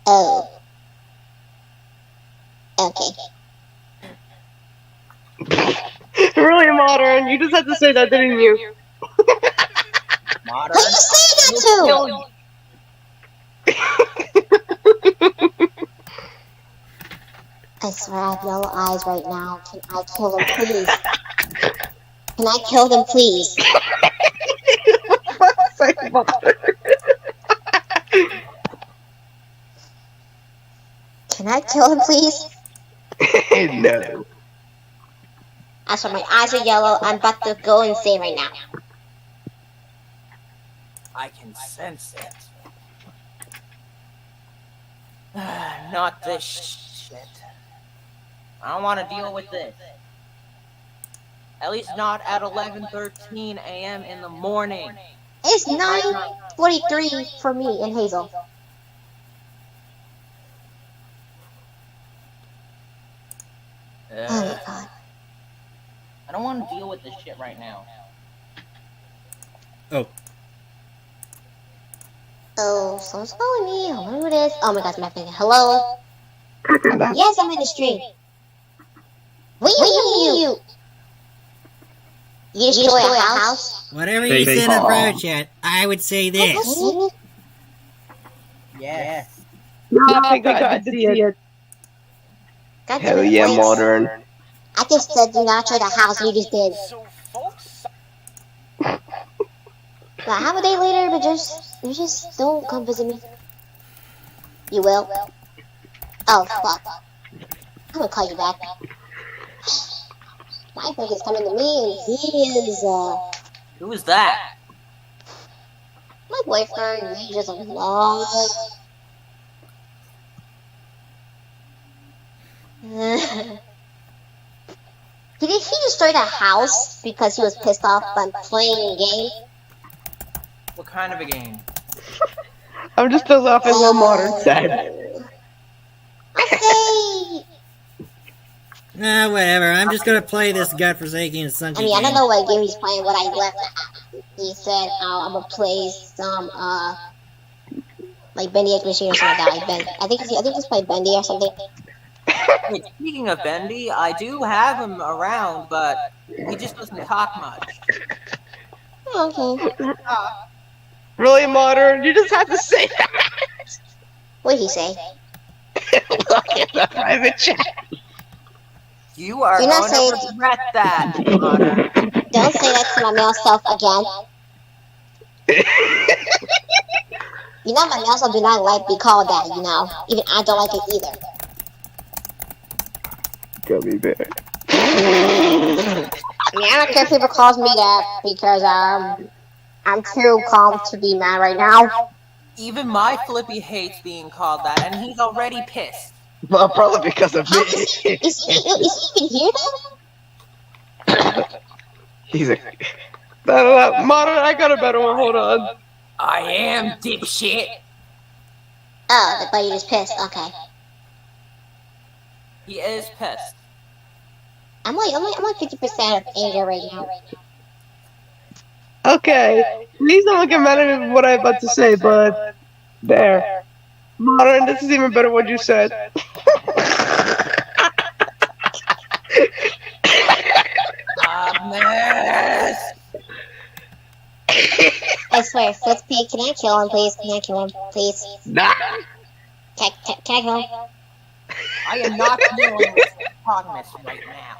Oh. Okay. Really, Modern. You just had to say that, didn't you? Modern. Who you saying that to? I swear I have yellow eyes right now. Can I kill them, please? Can I kill them, please? Can I kill him, please? No. I swear my eyes are yellow. I'm about to go insane right now. I can sense it. Not this shit. I don't want to deal with this. At least not at 11:13 a.m. in the morning. It's 9:43 for me and Hazel. Oh my god. I don't want to deal with this shit right now. Oh. Oh, someone's calling me. I wonder who it is. Oh my gosh, my finger. Hello? Yes, I'm in the stream. What do you mean? You destroy a house? Whatever you said in the private chat, I would say this. Yes. Oh my god, I did see it. God Hell damn it, yeah, please. Modern. I just said do not destroy the house. You just did. So, folks, Well, have a day later, but you just don't come visit me. You will? Oh, fuck. I'm gonna call you back. My friend is coming to me, and he is, Who is that? my boyfriend. We just love. He destroyed a house because he was pissed off by playing a game. What kind of a game? I'm just still laughing while Modern said. Okay. Whatever. I'm just gonna play this godforsaken sunky I mean, I don't game. know what game he's playing. What I left, he said, "I'm gonna play some like Bendy X Machine or something like that." Like Ben, I think he's playing Bendy or something. Wait, speaking of Bendy, I do have him around, but he just doesn't talk much. Okay. Really, Modern? You just have to say that. What did he say? Look at the private chat. You are You're not going saying- to regret that, Modern. Don't say that to my male self again. You know, my male self do not like be called that. You know, even I don't like it either. Gummy bear. I mean, I don't care if people calls me that because I'm too calm to be mad right now. Even my Flippy hates being called that, and he's already pissed. Well, probably because of me. Is he even here then? He's a. Modern, I got a better one. Hold on. I am, dipshit. Oh, I thought you just pissed. Okay. He is pissed. I'm like 50% of anger right now. Okay. Please don't get mad at me for what I'm about to say, but there. Modern, this is even better what you said. Madness! I swear, Flippy, can I kill him, please? Can I kill him, please? Nah. Can I kill him? I am not dealing with Thomas right now.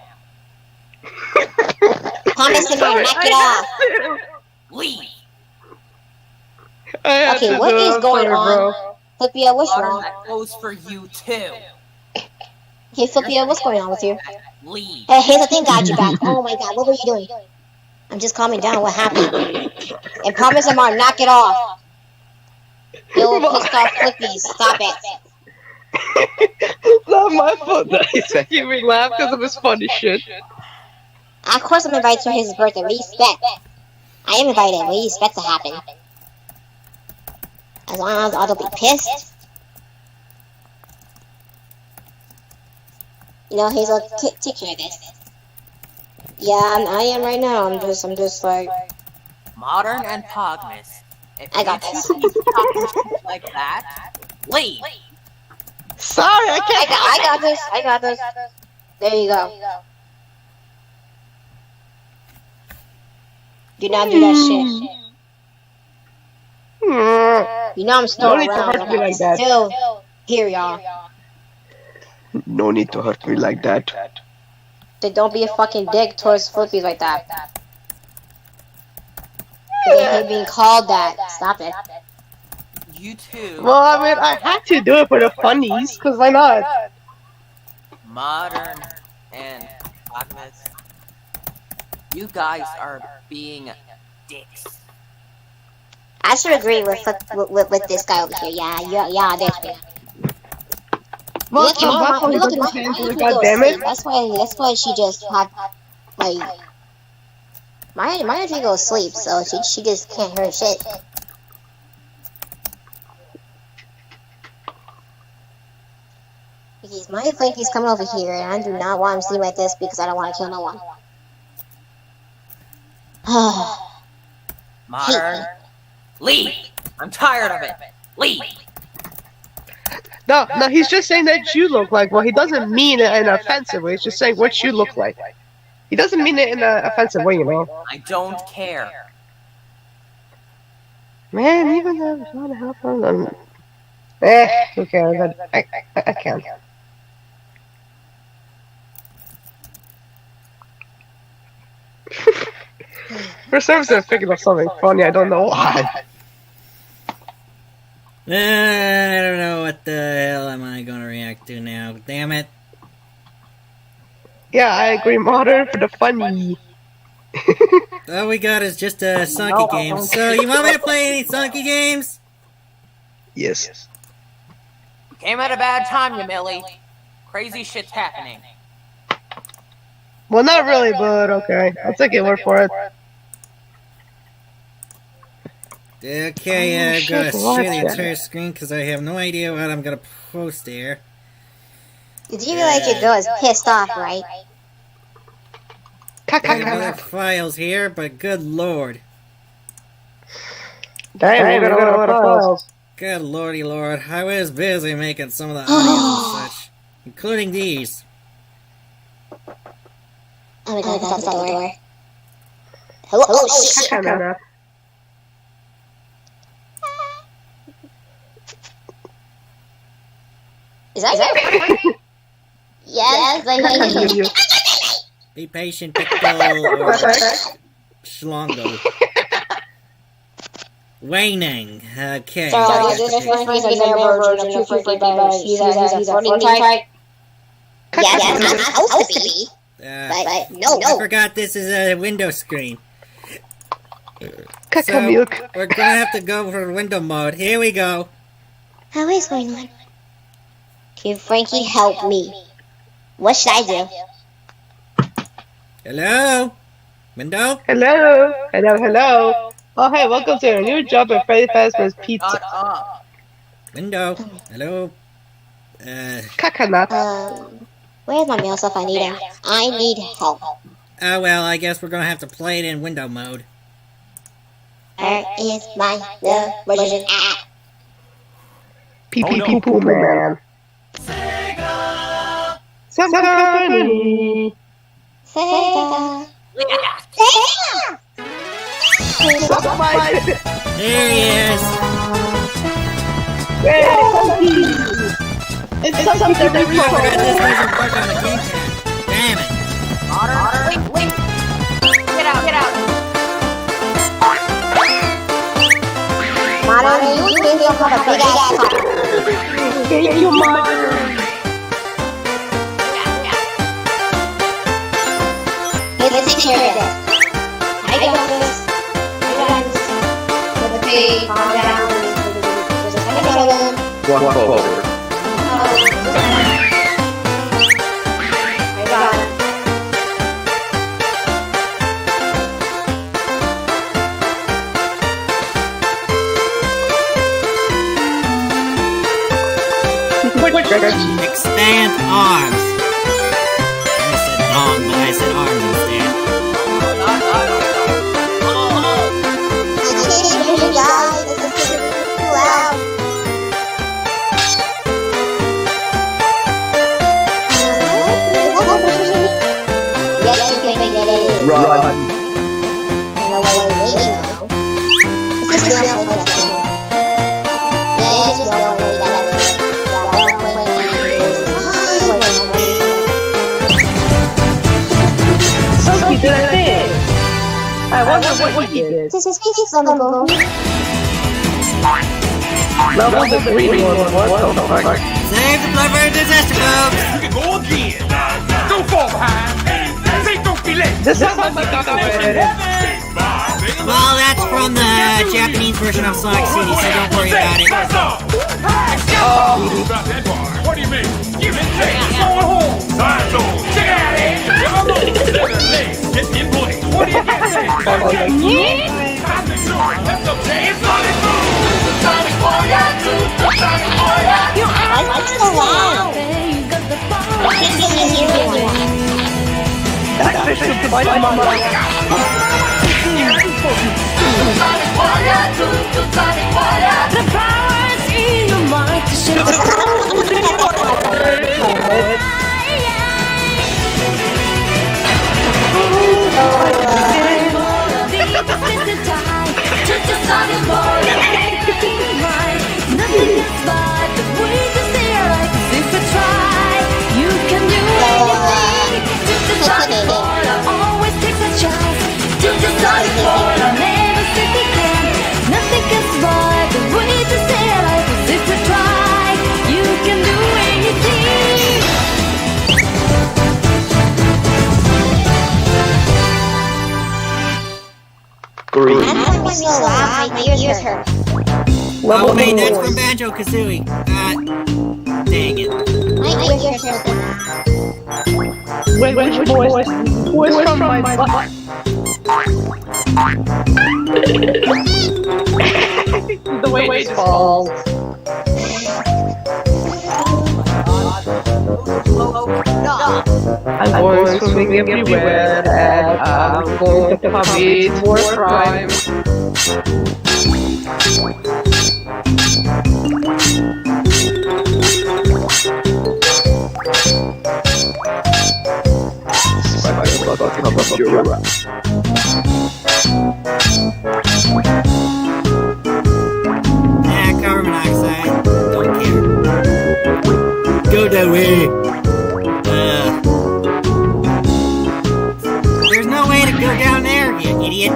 Thomas and I, knock it off. Leave! Okay, what is going on? Flippia, what's wrong? That goes for you too. Hey, Flippia, what's going on with you? Leave. Hey, here's the thing, got you back. Oh my god, what were you doing? I'm just calming down. What happened? And Thomas and Mark, knock it off. Yo, pissed off Flippies, stop it. It's not my fault that he's making me laugh because of his funny shit. Of course I'm invited to his birthday. What do you expect? I am invited. What do you expect to happen? As long as I don't be pissed. You know, Hazel, take care of this. Yeah, I am right now. I'm just like... Modern and Pogmas. If I got you this. two keep talking like that, leave! Sorry, I can't. I got this. I got this. There you go. Do not do that shit. You know I'm still Don't need to around. hurt me like that. Still here, y'all. No need to hurt me like that. Then don't be a fucking dick towards Flippies like that. They hate being called that. Stop it. You two, Well, I mean, I had to do it for the funnies, because why not? Modern and Pogmas, you guys are being dicks. I should agree with this guy over here. Yeah, that's me. Well, Look, Mom, look at my God damn it. That's why she just had like my energy goes sleep, so she just can't hear shit. Because my think he's coming over here, and I do not want him to seem like this because I don't want to kill no one. Modern, leave! I'm tired of it. Leave! No, he's just saying that you look like. Well, he doesn't mean it in an offensive way. He's just saying what you look like. He doesn't mean it in an offensive way, you know. I don't care. Man, even though it's not helpful, who cares? I can't. For some reason, I'm thinking of something funny. I don't know why. I don't know what the hell am I gonna react to now. Damn it. Yeah, I agree. Modern for the funny. All we got is just a Sunky game. So you want me to play any Sunky games? Yes. Came at a bad time, you Millie. Crazy shit's happening. Well, not really, but okay. I'll take your word for it. Okay, I've got to shit, share the watch entire it. screen because I have no idea what I'm gonna post there. Did you realize your girl is pissed off, right? I have other files here, but good lord. Damn, you got a lot of files. Good lordy lord, I was busy making some of the audio and such, including these. Oh my god, that's outside the door. Hello? Oh shit! Is that you? Yes, I hear you. Be patient, Pickle, or Schlongo. Waning. Okay. So, this is a rare version of 250 bucks. He's a floating type. Yes, I'm supposed to be. But no. I forgot this is a window screen. So, Milk. we're gonna have to go for window mode. Here we go. How is going on? Can Frankie help me? What should I do? Hello? Window? Hello. Oh, hey, welcome to a new job at Freddy Fazbear's Pizza. Window? Hello? Coconut. Where's my mail stuff? I need help. Oh, well, I guess we're gonna have to play it in window mode. Where is my version at? Poo man. Somebody. Sega. There he is! It's something to I forgot this doesn't work on the gamepad. Damn it! Wait. Get out. Modern, you think you'll have a big ass car. Thank you, Mother. Hey, let's take care of this. I got this. With the pig, calm down. There's a second problem. Walk forward. I got it. Extend arms! I said long, but I said arms instead. I can't hear you guys. This is too loud. Yes, you can get it. Run. I know what we're waiting though. This is real question. Yes, just go away. He did a thing. I wonder what he did. This is fixable. That was the green one. What the fuck? Save the blood for a disaster, folks! You can go again. Don't fall behind. Take those billets. This is something Well, that's from the Japanese version of Sonic City, so don't worry about it. About that bar. What do you mean? Give it going home. Time zone. Check it out, eh? Get in place. What do you got to say? Let's go, Jay. It's Sonic Boom. The Sonic Warrior. The Sonic Warrior. What's so loud? I can't hear anyone. That fish is biting my mouth. Sonic Warrior. The Sonic Warrior. The power is in your mind. Green. That's so loud. My ears hurt. Oh, wait, that's from Banjo-Kazooie. Dang it. My ears hurt. Wait, which voice? Voice from my butt. the way it falls. I'm going swimming everywhere, and I'm going to commit more crime. Carbon monoxide. Don't care. Go that way. There's no way to go down there, you idiot.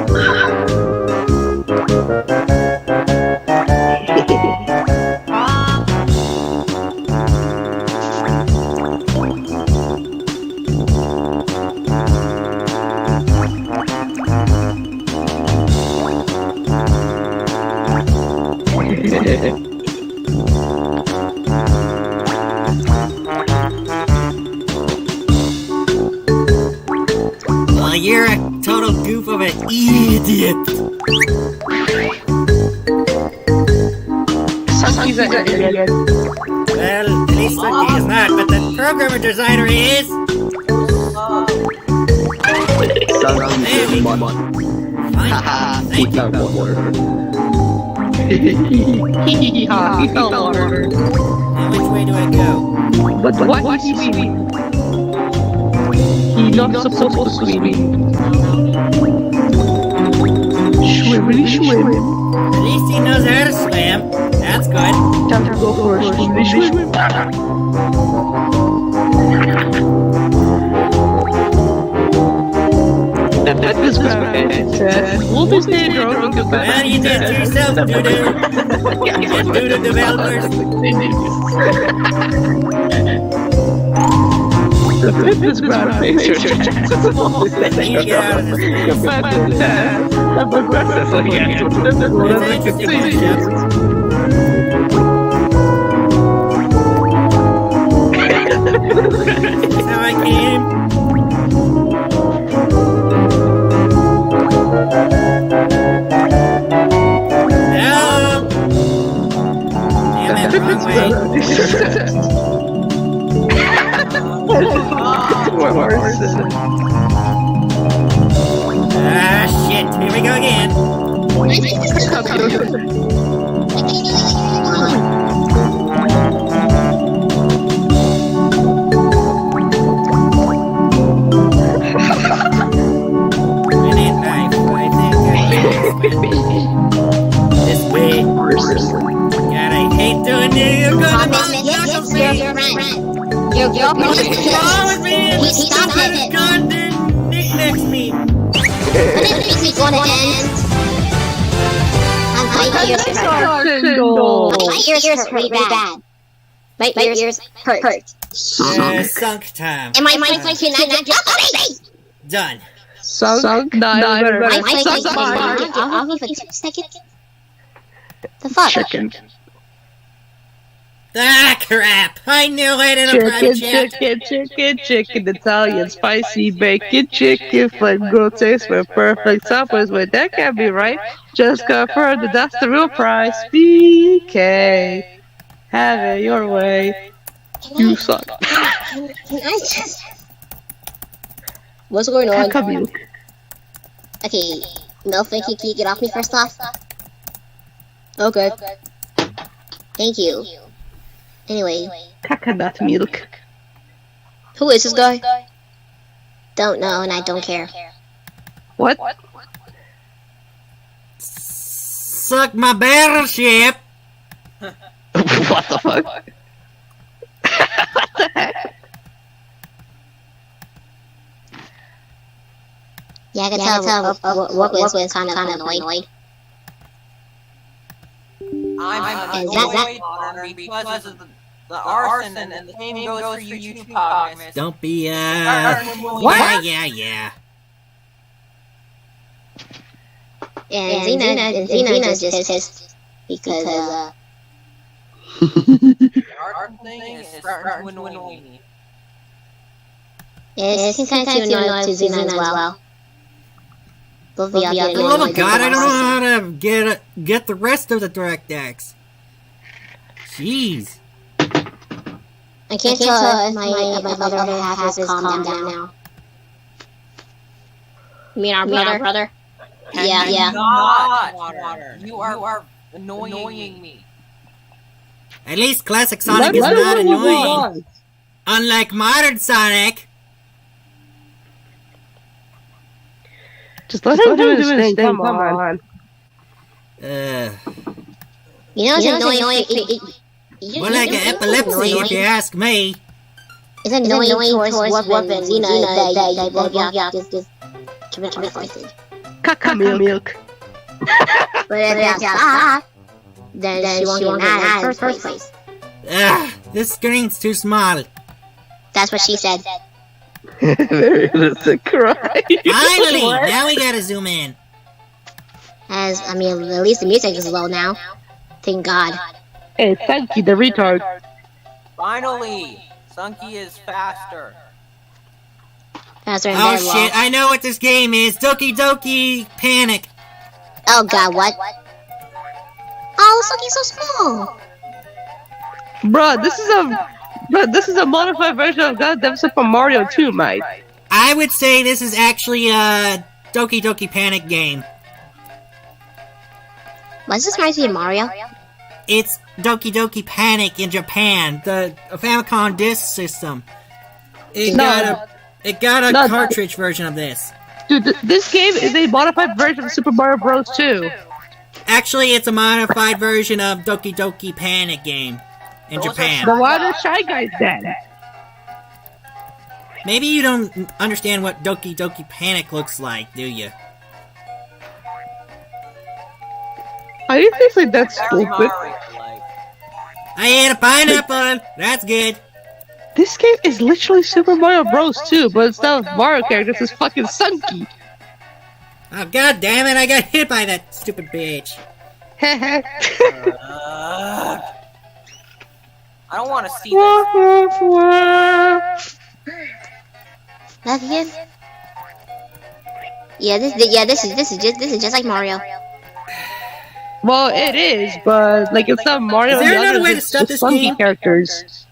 Well, you're a total goof of an idiot. Sunky's an idiot. Well, at least Suki is not, but the programmer designer is. Haha, he found water. He fell water. Now which way do I go? But what is he? He's not supposed to swim. Swim. At least he knows how to swim. That's good. Time to go for a swim. That is bad. We'll be staying drunk. Well, you did it to yourself, doo-doo. Doo-doo developers. The fitness gratification. You get out of this place. I'm aggressively That's how I came. No! Damn it, wrong way. Ah, shit. Here we go again. This way. God, I hate doing this. You're gonna Yes, you're right. You're What's wrong with me? He's Stop it. God, Nick next me. When is this gonna end? My ears hurt. My ears hurt really bad. My ears hurt. Sunk time. And my PlayStation 9 Done. Sunk? My Diver. PlayStation 9 off me for 2 seconds. The fuck? Chicken. Ah, crap. I knew it in a private chat. Chicken, Italian, spicy bacon, chicken, flame grilled taste with perfect suppers. Wait, that can't be right. Just confirm that that's the real price. BK. Have it your way. You suck. Can I just... What's going on? Okay, Milfin, can you get off me first off? Okay. Thank you. Anyway. Coconut milk. Who is this guy? Don't know, and I don't care. What? Suck my battleship. What the fuck? What the heck? Yeah, I can tell what was kind of annoyed. I'm annoyed because of the arson, and the same goes for you too, Cogmus. Don't be, What? Yeah. And Xena just pissed because The arson thing is starting to annoy me. it's kind of annoying to Xena as well. Both of y'all For get the love of God, I don't know know. how to get the rest of the DirectX. Jeez. I can't tell if my other half is calmed down now. You mean our brother? Yeah. Not water. You are annoying me. At least Classic Sonic is not annoying. Unlike modern Sonic. Just let him do his thing, come on. You know it's annoying. More like an epilepsy, if you ask me. It's annoying towards Warp and Xena that both y'all just voices. Caca milk. But if y'all stop, then she won't get mad in the first place. This screen's too small. That's what she said. Very innocent cry. Finally! Now we gotta zoom in. At least the music is low now. Thank God. Hey, thank you, the retard. Finally! Sunky is faster. Faster and Oh better shit, I know what this game is. Doki Doki Panic. Oh God, what? Oh, Sunky's so small. Bruh, this is a modified version of goddamn Super Mario 2, mate. I would say this is actually a Doki Doki Panic game. Was this Mario Mario? It's Doki Doki Panic in Japan, the Famicom disc system. It got a cartridge version of this. Dude, this game is a modified version of Super Mario Bros. 2. Actually, it's a modified version of Doki Doki Panic game in Japan. Then why are the Shy Guys dead? Maybe you don't understand what Doki Doki Panic looks like, do you? Are you seriously that stupid? I ate a pineapple! That's good. This game is literally Super Mario Bros. 2, but instead of Mario characters, it's fucking Sunky. Oh god damn it, I got hit by that stupid bitch. I don't want to see this. That's good. This is just like Mario. Well, it is, but like it's not Mario. Is there and the another way to others, stop it's this Sunky game? characters.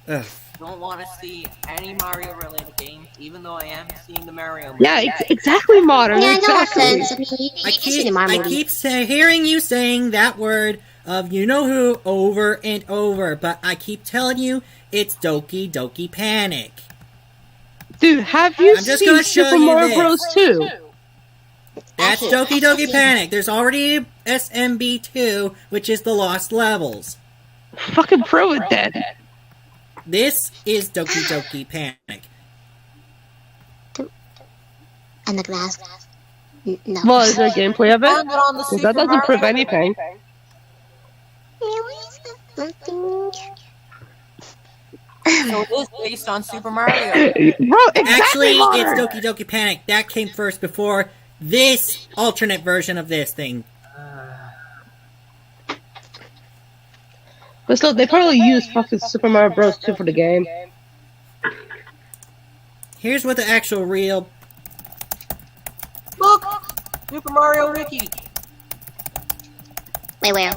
Ugh. Don't want to see any Mario related games, even though I am seeing the Mario movie. Yeah, exactly, modern. Yeah, exactly. no offense. I keep hearing you saying that word of you know who over and over, but I keep telling you it's Doki Doki Panic. Dude, have you I'm just seen gonna show Super you Mario this. Bros. 2? That's Doki Doki Panic. There's already SMB2, which is the Lost Levels. Fucking prove it then. This is Doki Doki Panic. And the glass. No. Well, is there gameplay of it? Found it on the 'Cause that doesn't prove anything. So it is based on Super Mario. Bro, exactly, Actually, modern. it's Doki Doki Panic. That came first before this alternate version of this thing. But still, they probably used fucking Super Mario Bros. 2 for the game. Here's what the actual real... Look! Super Mario Wiki! Wait, where?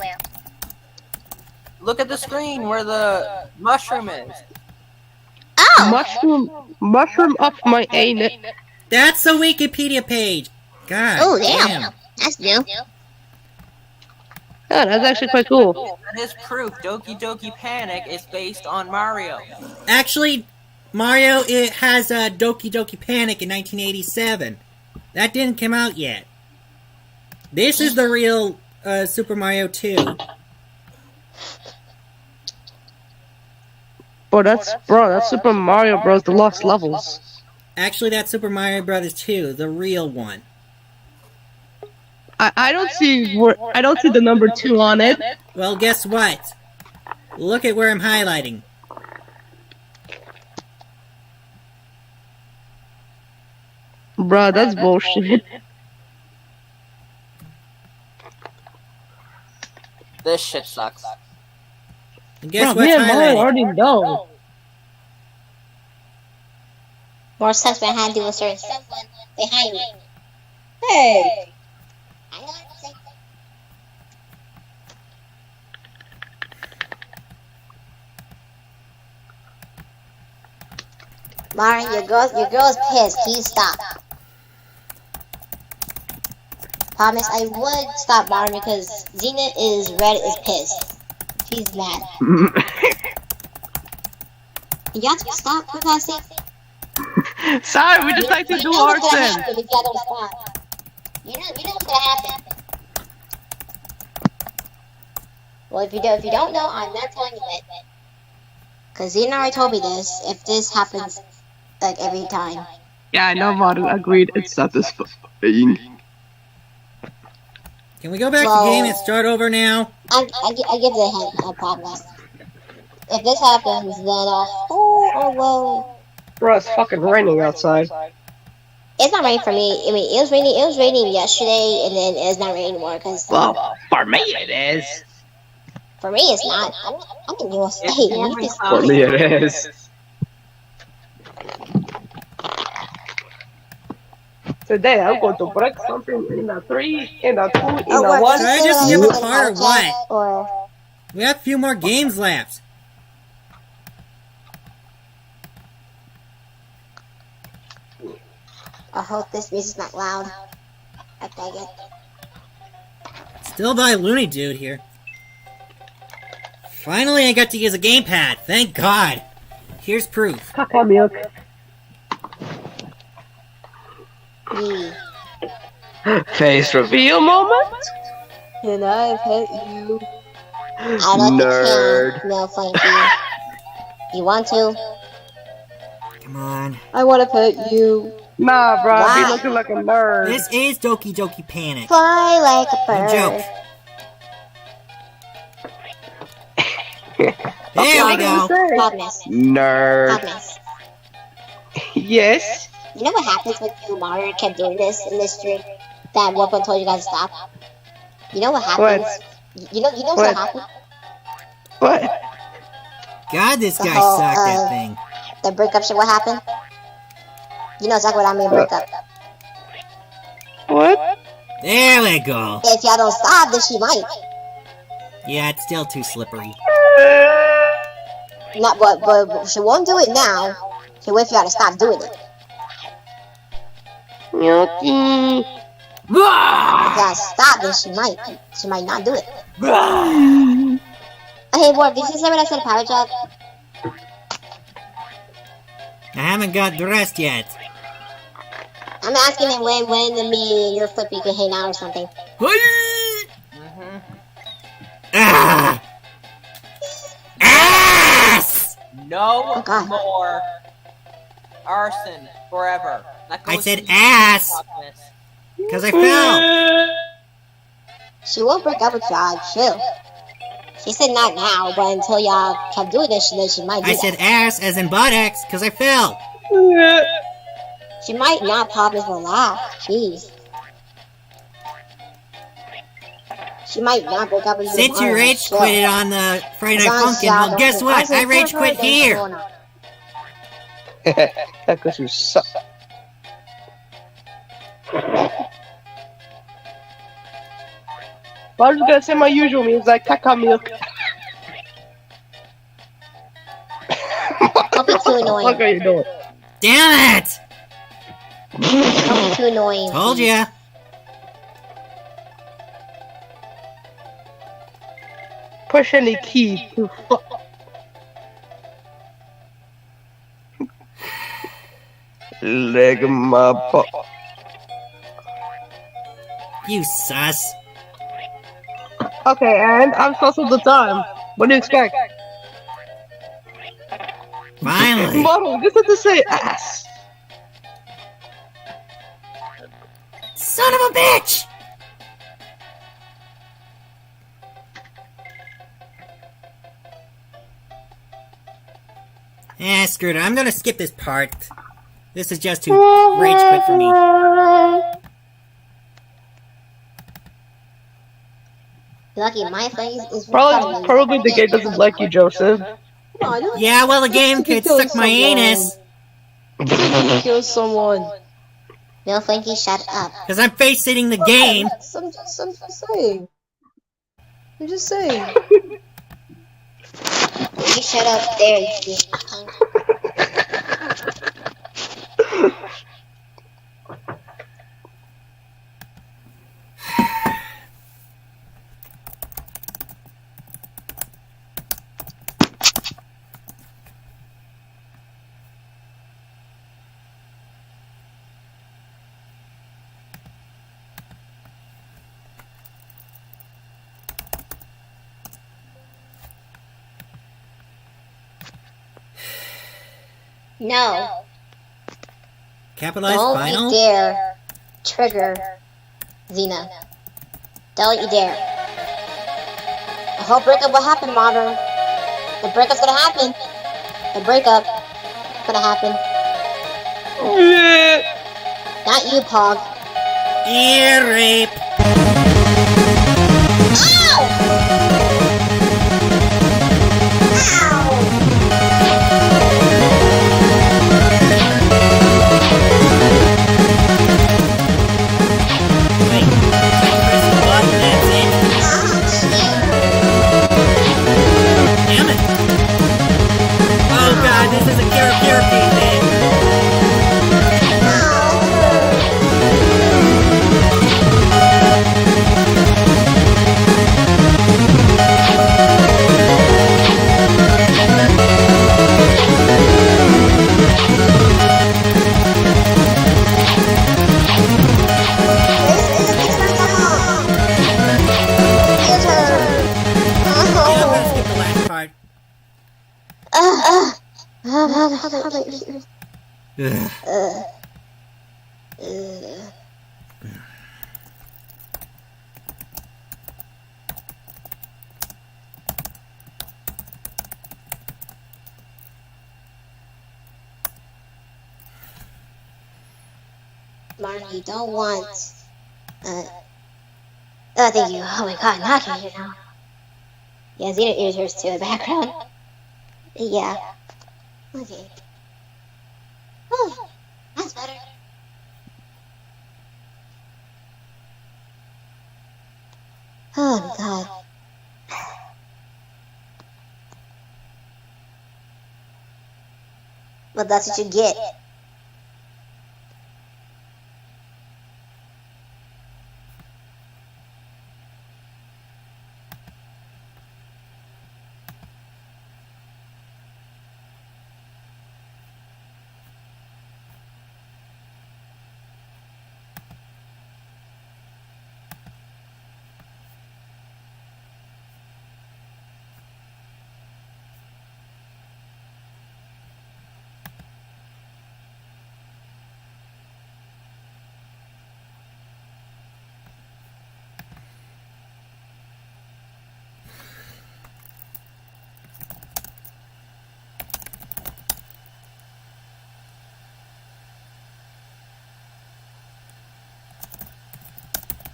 Look at the screen where the mushroom is. Oh! Mushroom up my anus. That's a Wikipedia page! God Oh, damn. That's new. Yeah, that's actually quite cool. That is proof Doki Doki Panic is based on Mario. Actually, Mario it has a Doki Doki Panic in 1987. That didn't come out yet. This is the real Super Mario 2. That's Super Mario Bros. The Lost Levels. Actually, that's Super Mario Brothers 2, the real one. I don't see the number 2 on it. Well, guess what? Look at where I'm highlighting. Bruh, that's bullshit. This shit sucks. And guess Bro, what's me and Mario highlighted? already know. More steps behind do a certain step when they hide me. Hey! I know what I'm saying. Mario, your girl's pissed. Can you stop? Promise, I would stop Mario because Xena is pissed. She's mad. You have to stop, for God's sake. Sorry, we just like to do our what's gonna thing. happen if y'all don't stop. You know what's gonna happen. Well, if you don't know, I'm not telling you it. Cause Xena already told me this. If this happens, like every time. Yeah, I know, Martin agreed. It's satisfying. Can we go back to the game and start over now? I give it a hint. I promise. If this happens, then oh whoa. Bro, it's fucking raining outside. It's not raining for me. I mean, it was raining yesterday, and then it's not raining anymore. Cause well, for me it is. For me, it's not. I'm in your state. For me it is. Today I'm going to break something in a 3, in a 2, in a 1. Should I just give a part or what? Or We have a few more games left. I hope this music's not loud. I beg it. Still by Looney Dude here. Finally, I got to use a gamepad. Thank God. Here's proof. Caca milk. Face reveal moment. Can I pet you? I don't Nerd. think you can. No, thank you. You want to? Come on. I want to pet you. Nah, bro, Why? be looking like a nerd. This is Doki Doki Panic. Fly like a bird. No joke. There we go. Sadness. Nerd. Sadness. Yes. You know what happens when you and Mario kept doing this in this stream? That Warpo told you guys to stop? You know what happens? You know what's gonna happen? What? God, this The guy whole, sucked that thing. The breakup shit, what happened? You know exactly what I mean, breakup. What? There we go. If y'all don't stop, then she might. Yeah, it's still too slippery. Not, but she won't do it now. She'll wait for y'all to stop doing it. Yucky. If y'all stop, then she might. She might not do it. Hey, boy, did you say what I said, Power Job? I haven't got dressed yet. I'm asking him when me and your Flippy can hang out or something. Ah! Ass! No more arson forever. That I goes said to ass! darkness. Because I fell. She won't break up with y'all, chill. She said not now, but until y'all kept doing this, then she might do I that. said ass as in buttocks, because I fell. She might not pop as a laugh. Jeez. She might not break up with you. Since you tomorrow, rage chill. quitted on the Friday As Night long as Funkin', y'all well, don't guess do what? I arson rage forever, quit then here. she'll not. That's because you suck. Well, I was gonna say my usual means like caca milk. Don't be too annoying. What are you doing? Damn it! Don't be too annoying. Told please. ya. Push any key to fuck. Leg my butt. You sus. Okay, and I'm close to the time. What do you expect? Finally. Model, just have to say ass. Son of a bitch! Screw it. I'm gonna skip this part. This is just too rage quit for me. Lucky, my face is Probably the game doesn't like you, Joseph. Yeah, well, the game could suck my anus. Kill someone. No, Frankie, shut up. Because I'm face-sitting the game. I'm just saying. I'm just saying. You shut up there, you punk. No. Capitalized Don't final? you dare trigger Xena. Don't you dare. The whole breakup will happen, Modern. The breakup's gonna happen. The breakup gonna happen. Not you, Pog. Ear rape. Oh god, this is a karaoke thing. Yeah, I'm gonna skip the last part. Ugh. Marnie, you don't want. Oh, thank you. Oh my god, not can you now. Yeah, Xena ears hers too in the background. Yeah. Okay. Oh, that's better. Oh god. Well, that's what you get.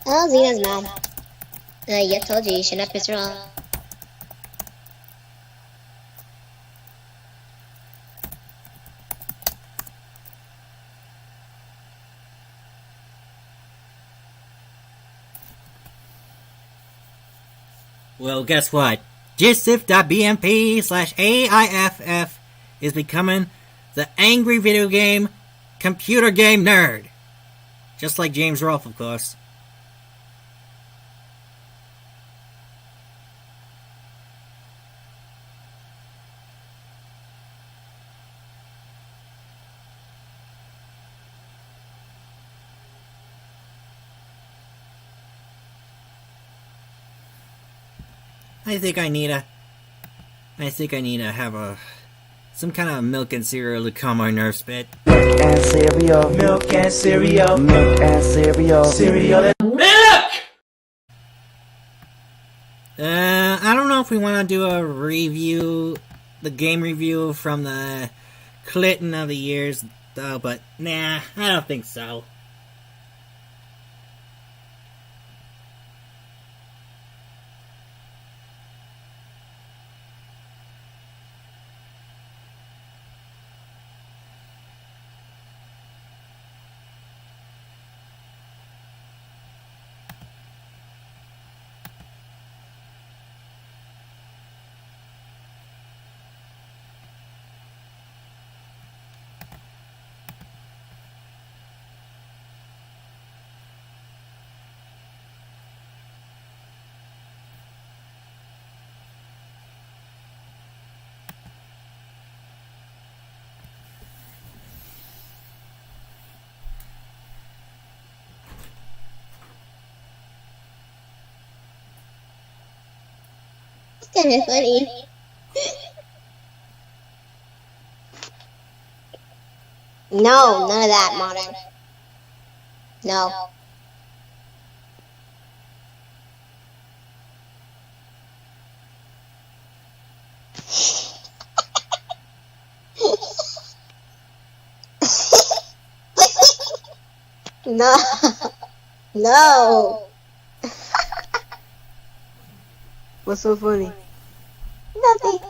Oh, Xena's mad. Yeah, told you should not piss her off. Well, guess what? GISIF.bmp/AIFF is becoming the angry video game computer game nerd. Just like James Rolfe, of course. I think I need to have some kind of milk and cereal to calm my nerves a bit. Milk and cereal, milk and cereal, milk and cereal, cereal. I don't know if we want to do a review, the game review from the Clinton of the years, though, but nah, I don't think so. It's kind of funny. No, none of that, modern. No. No. No. What's so funny? Nothing.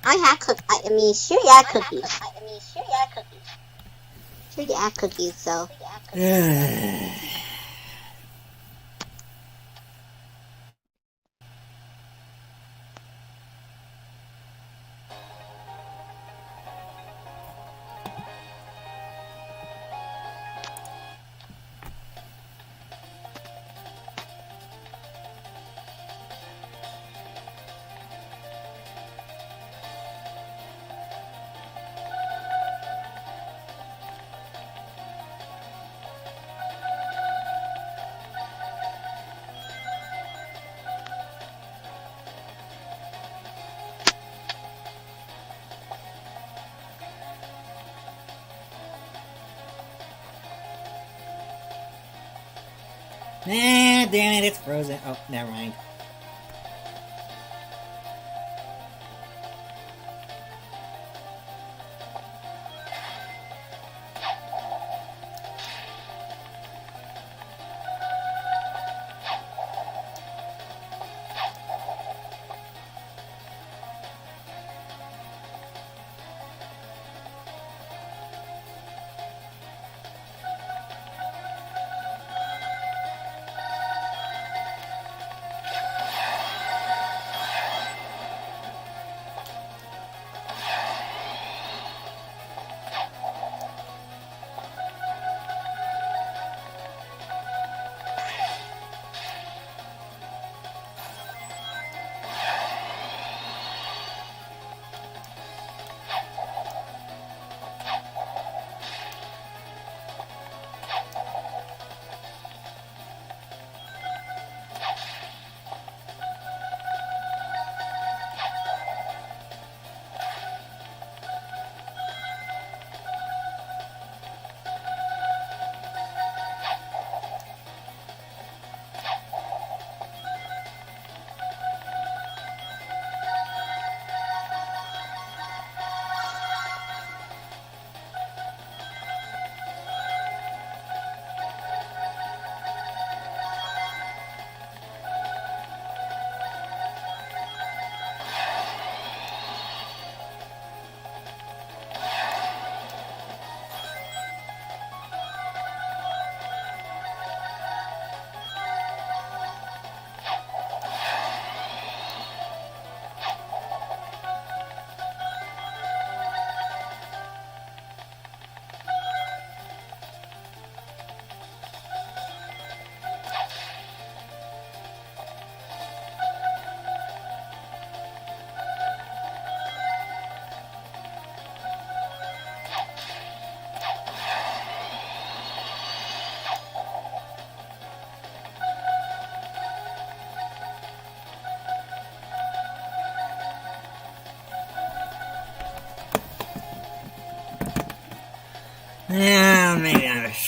I had I mean, sure you had cookies. Sure you had cookies, so. Ah, damn it, it's frozen. Oh, never mind.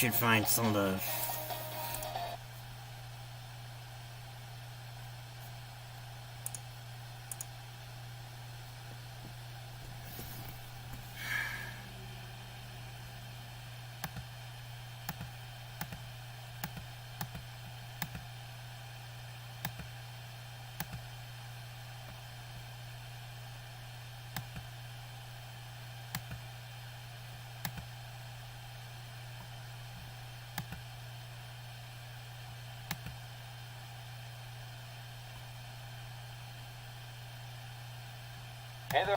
should find some of the... Hey there.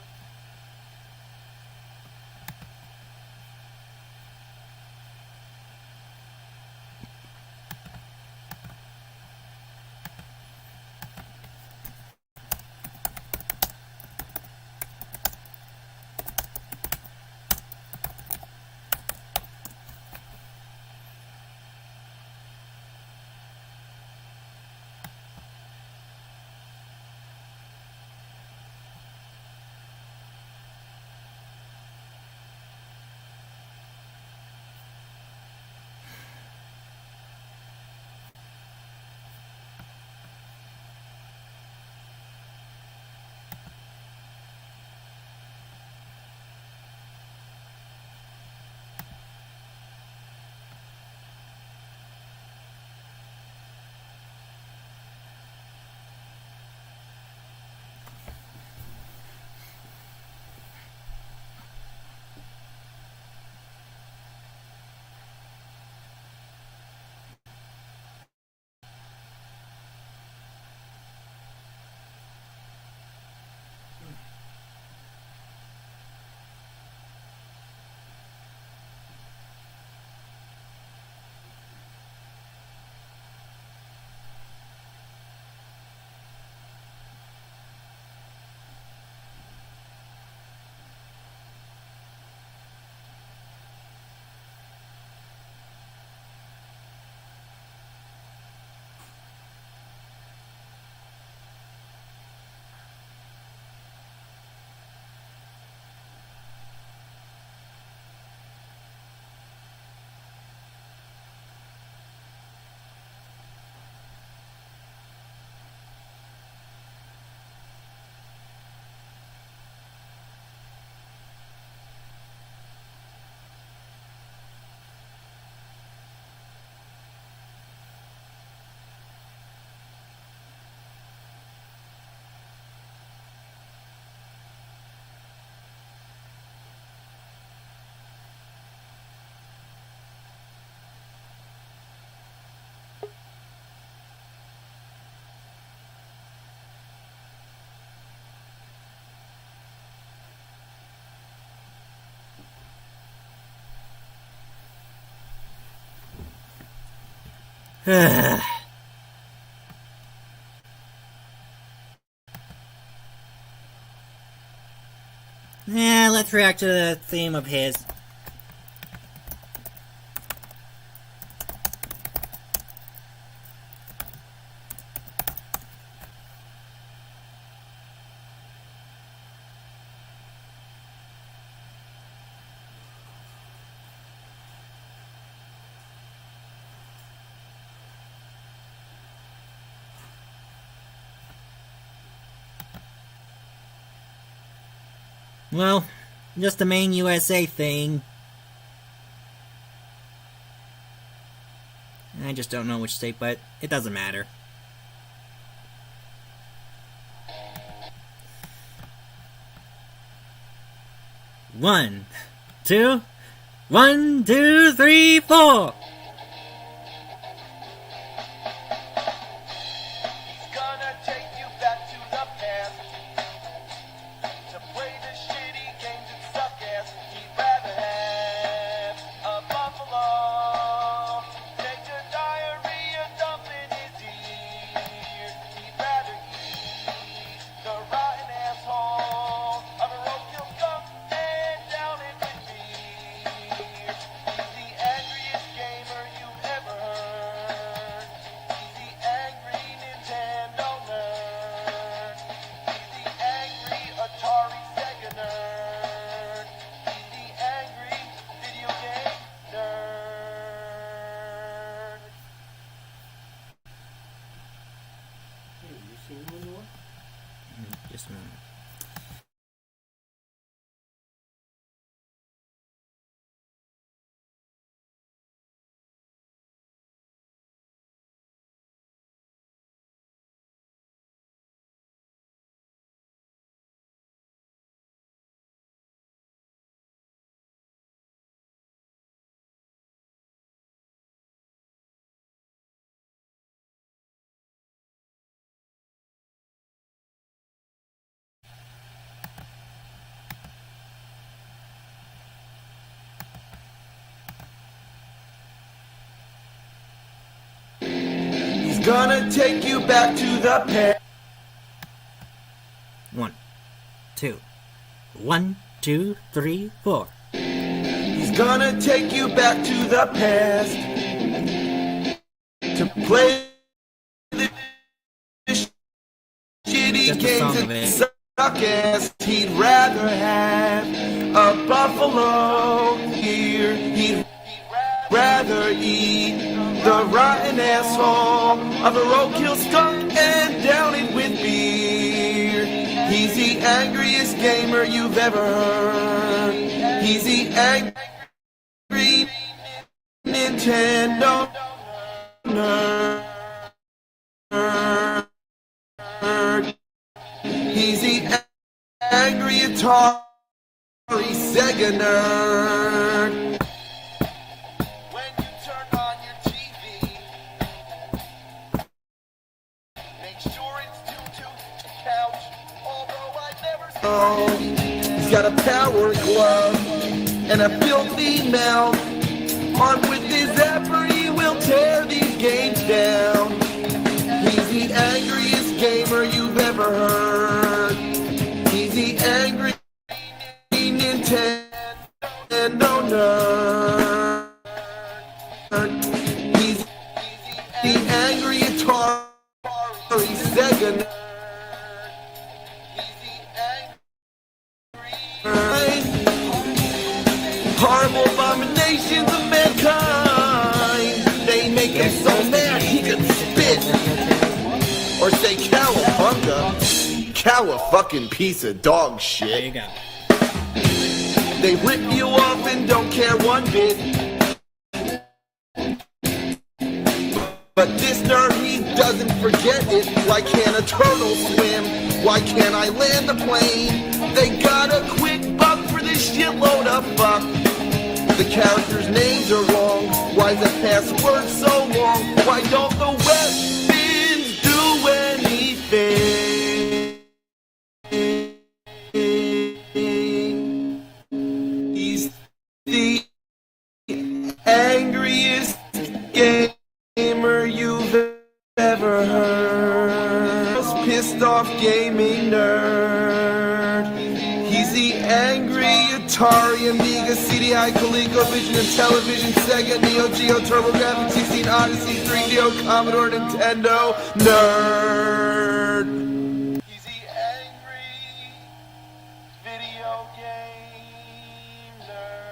Yeah, let's react to the theme of his. Well, just the main USA thing. I just don't know which state, but it doesn't matter. One, two, 1, 2, 3, 4. Just a moment. He's gonna take you back to the past. 1, 2. 1, 2, 3, 4. He's gonna take you back to the past to play the shitty games that suck ass. He'd rather have a buffalo here. He'd rather eat the rotten asshole of a roadkill skunk and down it with beer. He's the angriest gamer you've ever heard. He's the angry Nintendo nerd. He's the angry Atari Sega nerd. When you turn on your TV, make sure it's tuned to the couch. Although I never. He's got a power glove and a filthy mouth. On with his zapper, he will tear these games down. He's the angriest gamer you've ever heard. He's the angry Nintendo nerd. He's the angry Atari Sega nerd. Horrible abominations of mankind. They make him so mad he can spit or say cowabunga. Cow a fucking piece of dog shit. There you go. They rip you off and don't care one bit. But this nerd, he doesn't forget it. Why can't a turtle swim? Why can't I land the plane? They got a quick buck for this shitload of fuck. The characters' names are wrong. Why's the password so long? Why don't the weapons do anything? He's the angriest gamer you've ever heard. Most pissed off gaming nerd. He's the angry Atari, Amiga, CDI, ColecoVision, and Television, Sega, Neo Geo, TurboGrafx, 16, Odyssey, 3DO, Commodore, Nintendo nerd. He's the angry video game nerd.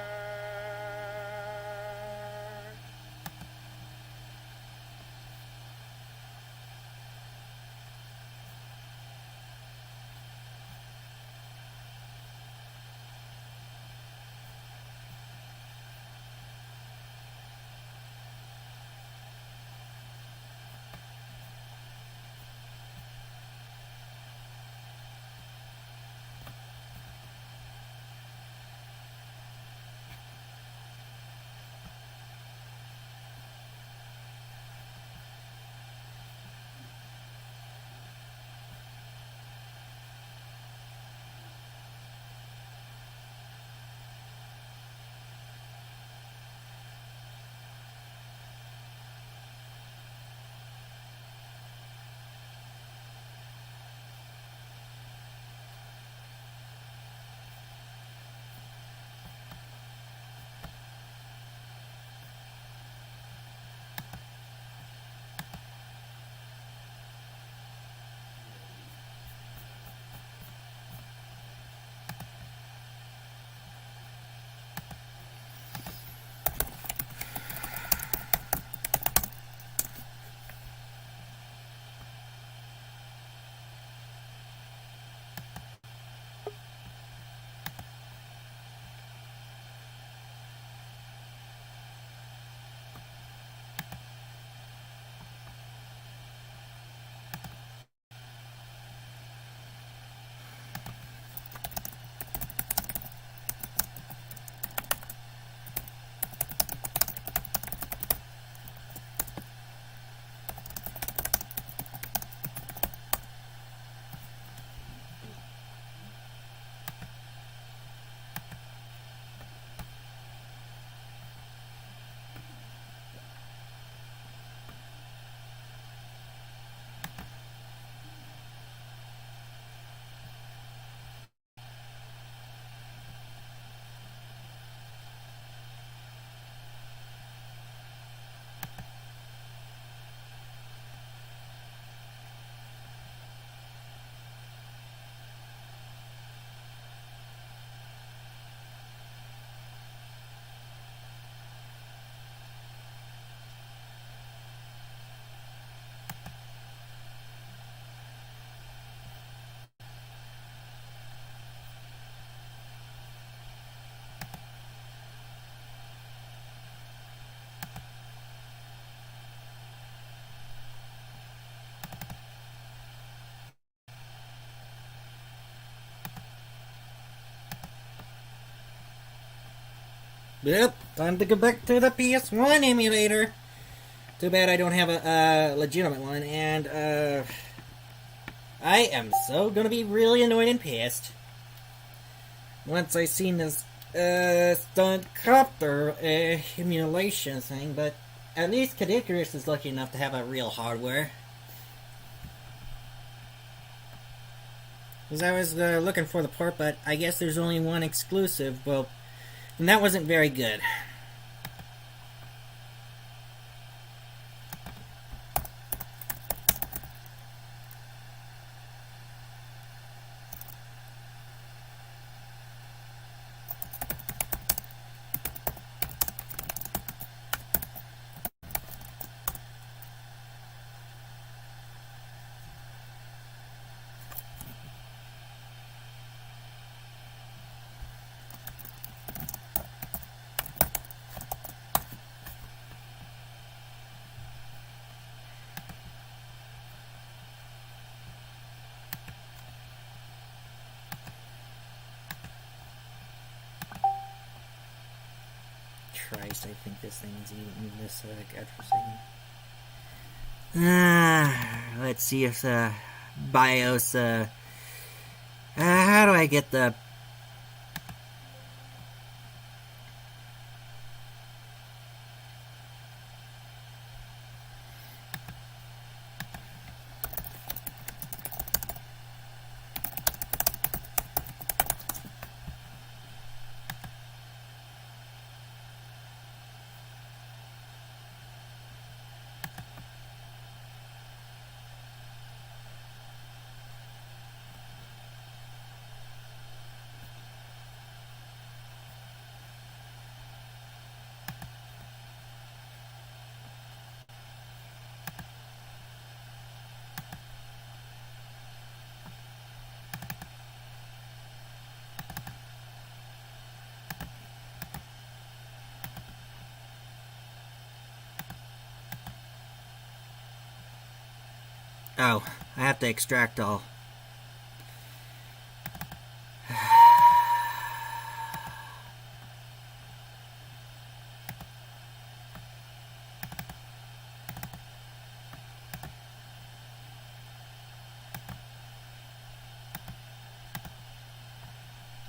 Yep, time to go back to the PS1 emulator. Too bad I don't have a legitimate one, and I am so gonna be really annoyed and pissed once I seen this stunt copter emulation thing, but at least Kid Icarus is lucky enough to have a real hardware. Because I was looking for the port, but I guess there's only one exclusive, well, and that wasn't very good. Christ, I think this thing is eating this godforsaken. Let's see if the BIOS, how do I get the... Oh, I have to extract all.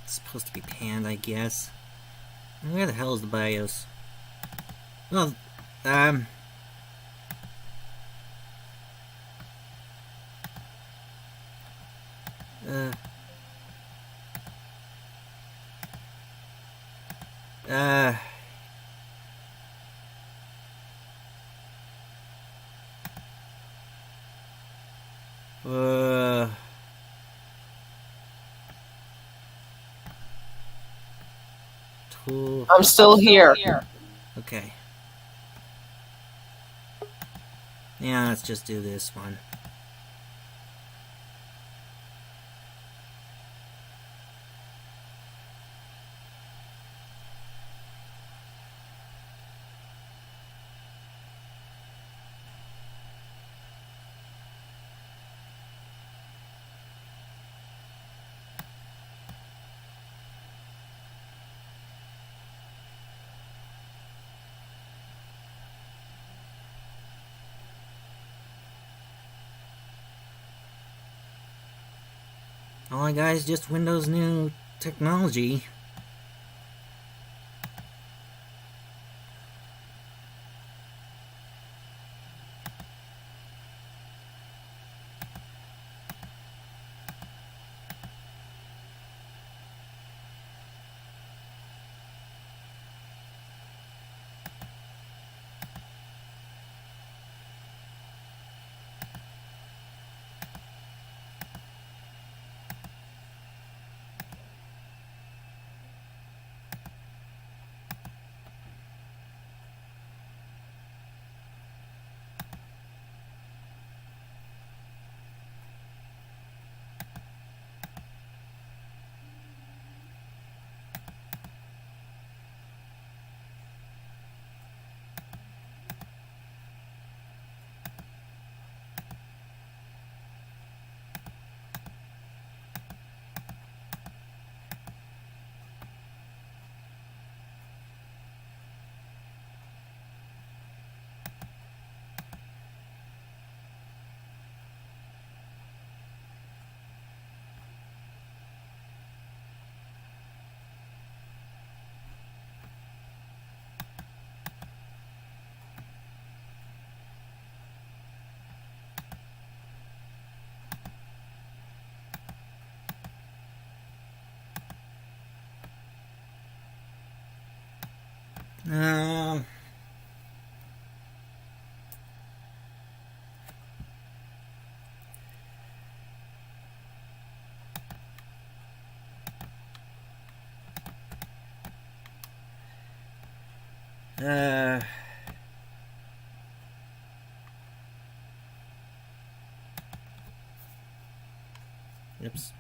It's supposed to be panned, I guess. Where the hell is the BIOS? Well, tool. I'm still here. Okay. Yeah, let's just do this one. Oh my god, it's just Windows new technology. Um. Uh. Oops.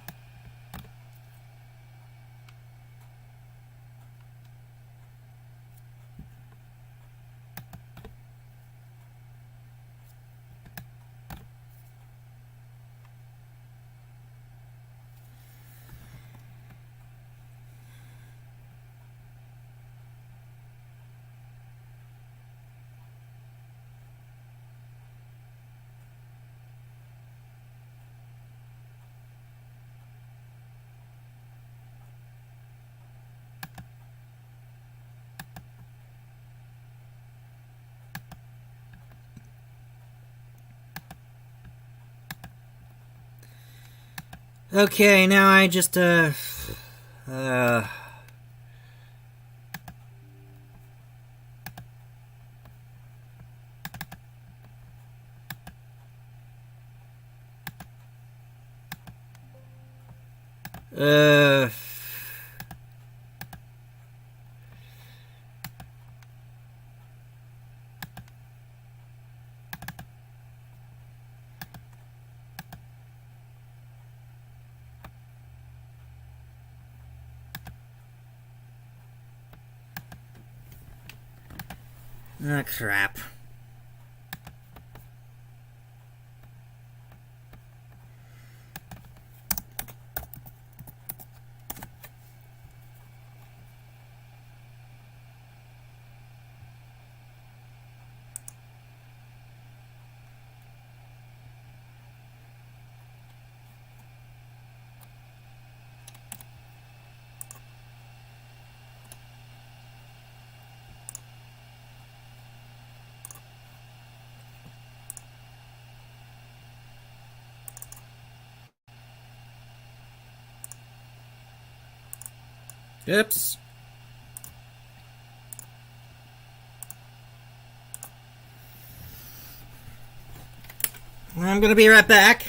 Okay, now I just, uh... Uh... Ah, crap. Oops. I'm gonna be right back.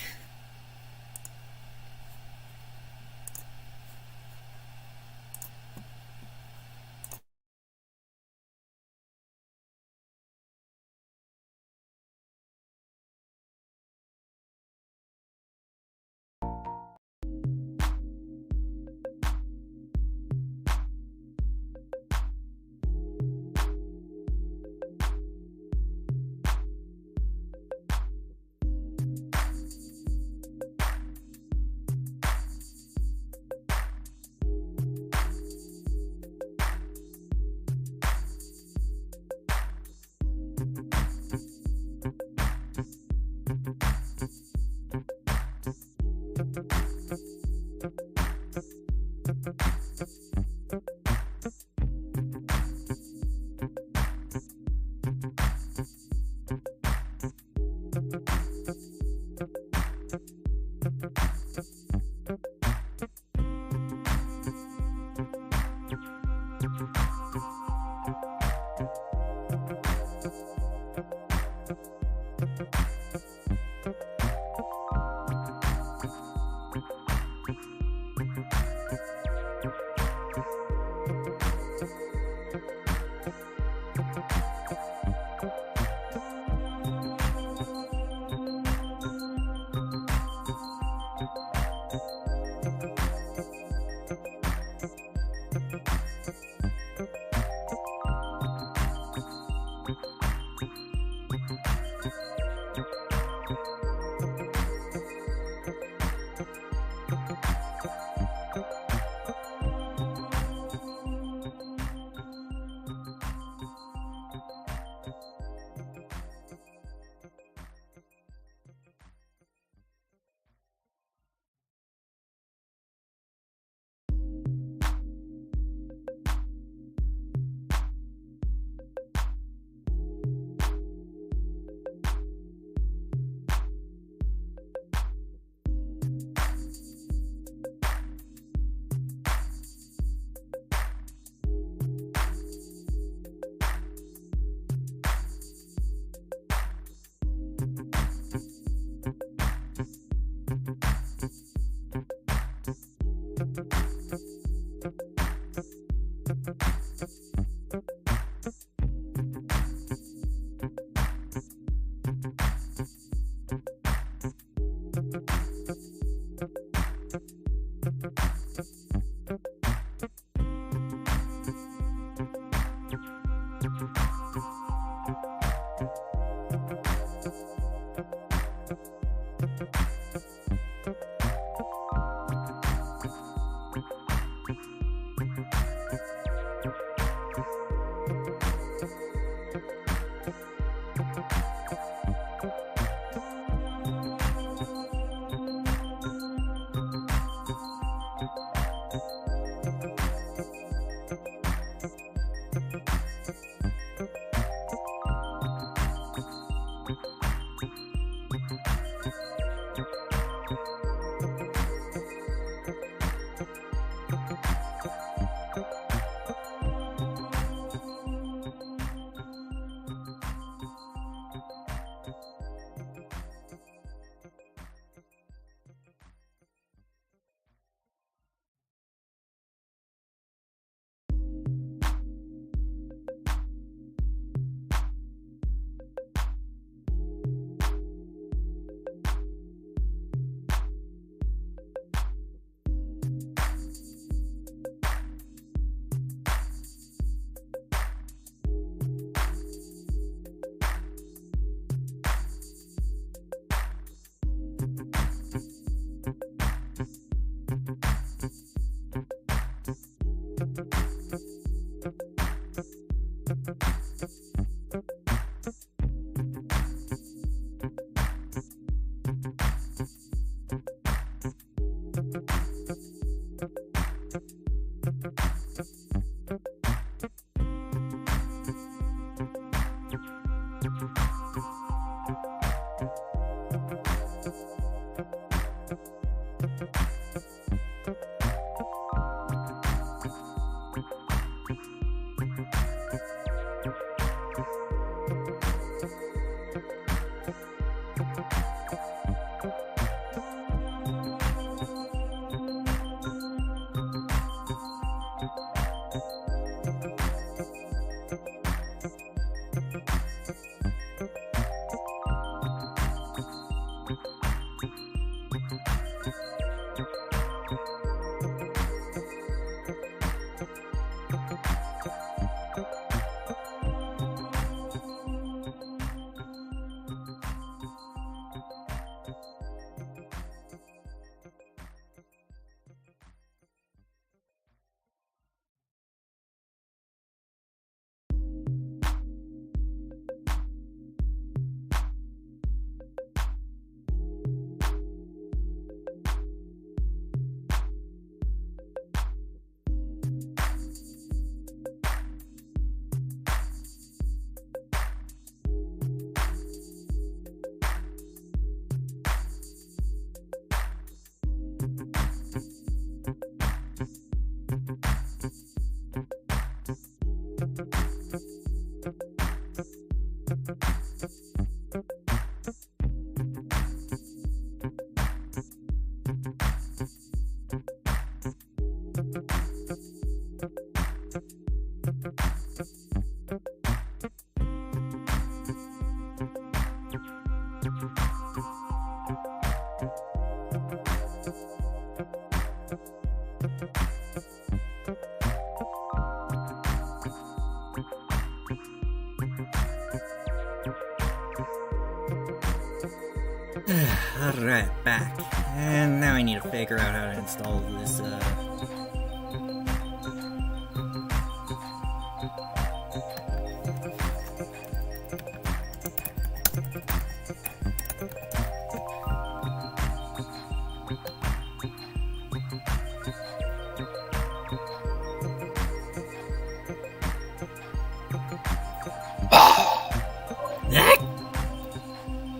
Alright, back. And now I need to figure out how to install this,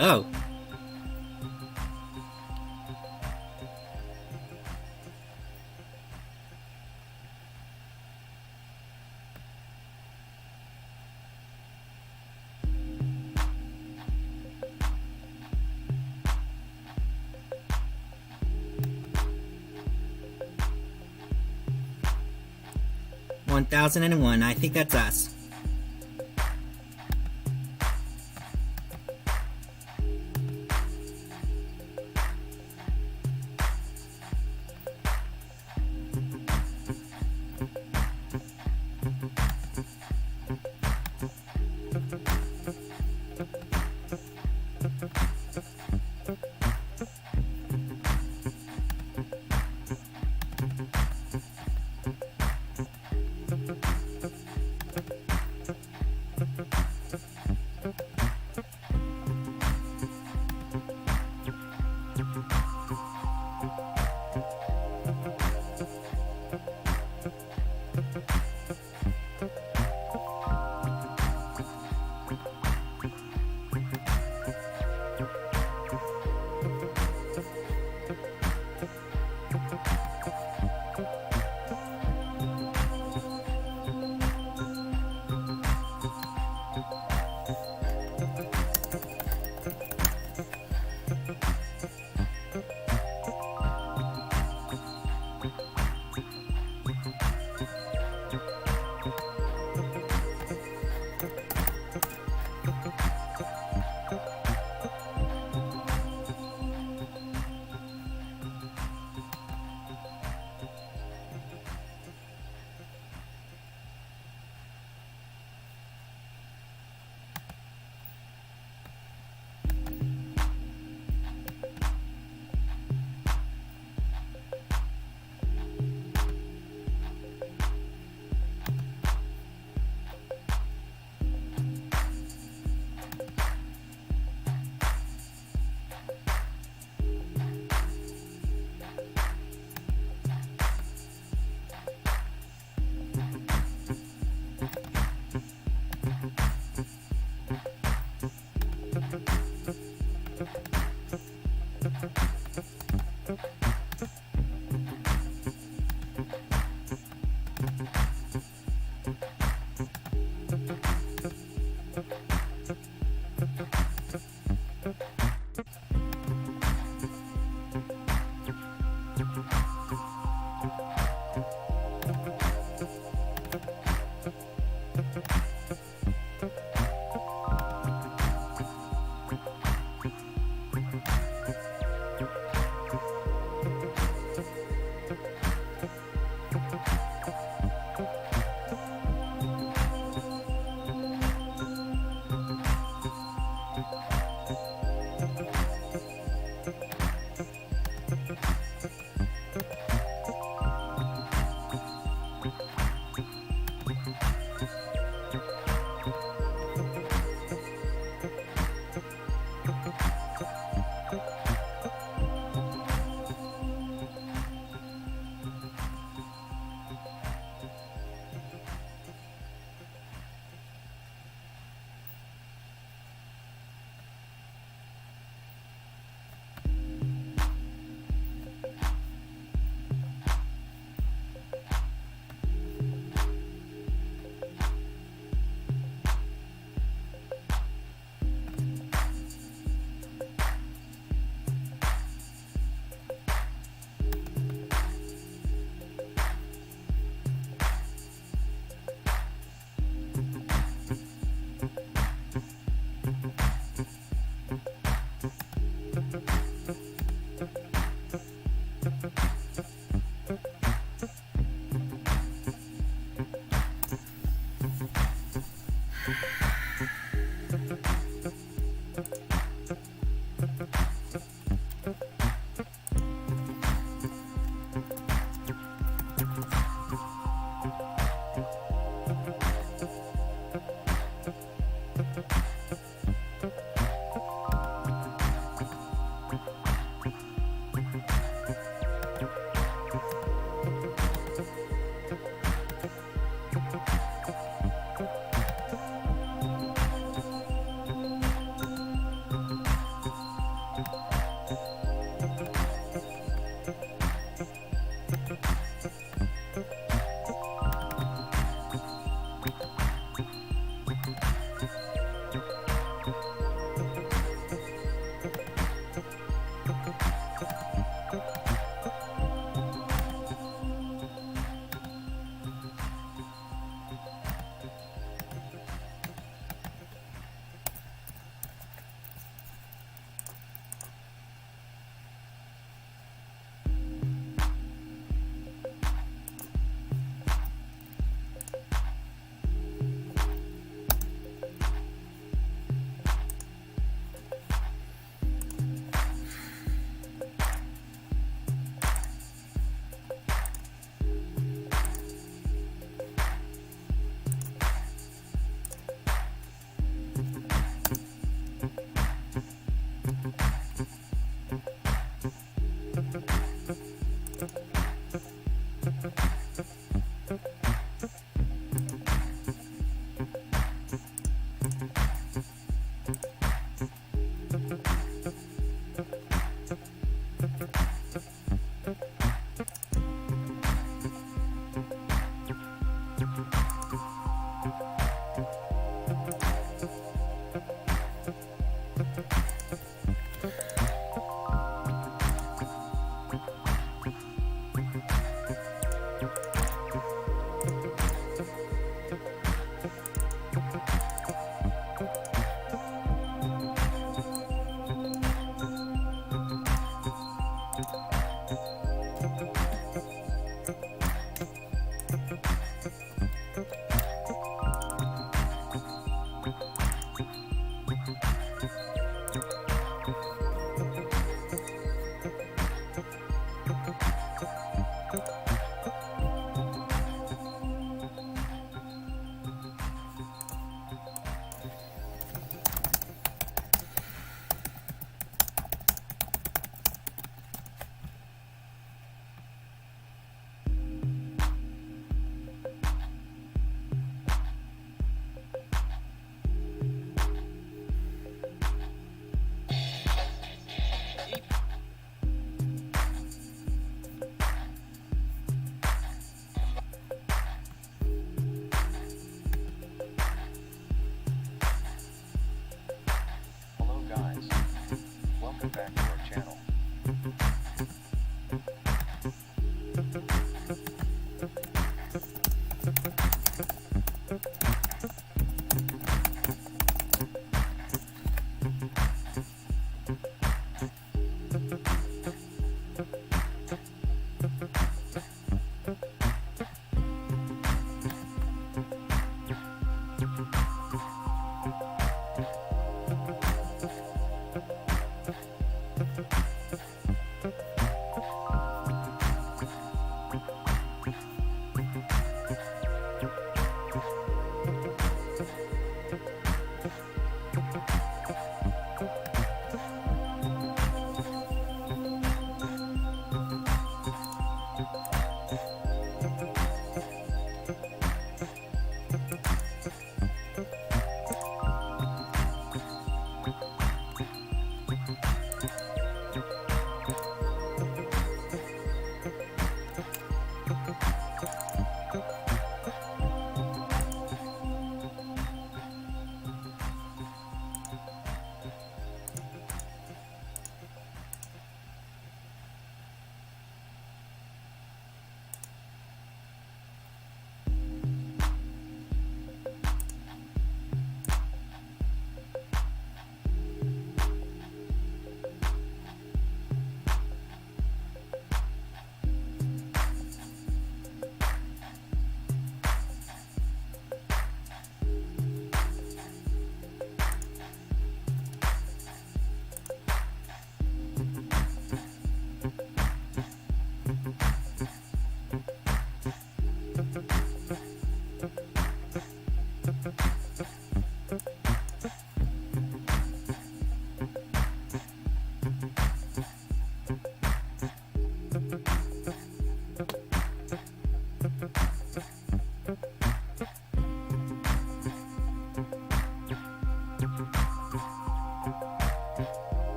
Oh. $1,001. I think that's us.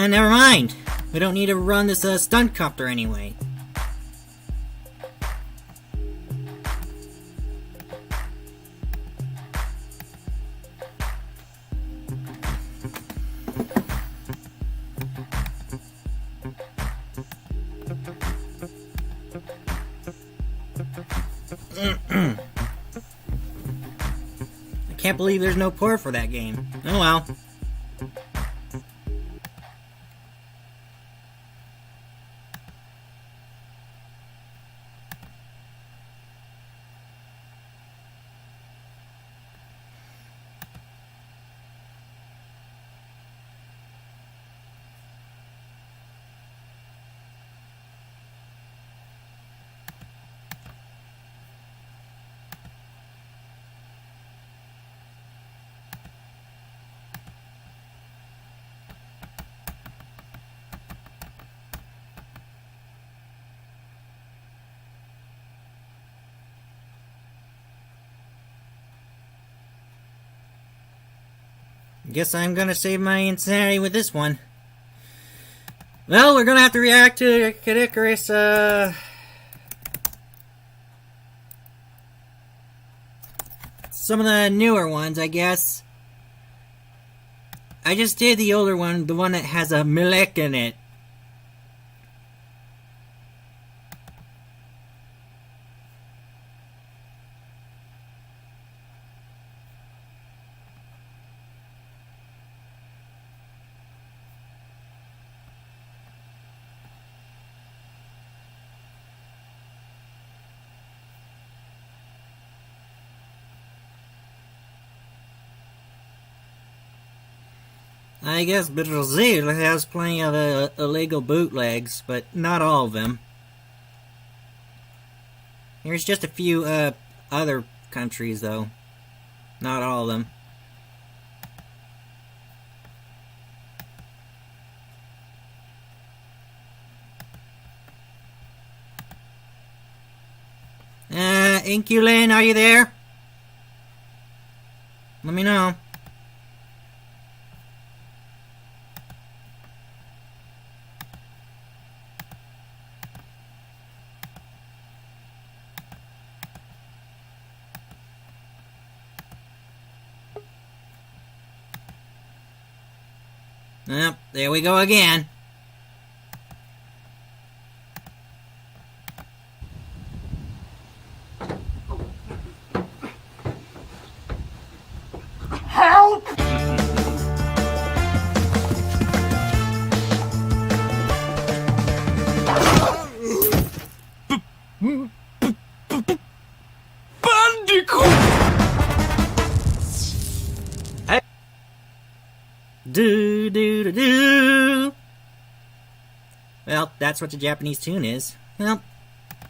Never mind. We don't need to run this stunt copter anyway. I can't believe there's no port for that game. Oh well. Guess I'm gonna save my insanity with this one. Well, we're gonna have to react to Kid Icarus, some of the newer ones, I guess. I just did the older one, the one that has a Milek in it. I guess Brazil has plenty of illegal bootlegs, but not all of them. There's just a few other countries, though. Not all of them. Inculin, are you there? Let me know. Yep, there we go again. Help! Do do do do. Well, that's what the Japanese tune is. Well,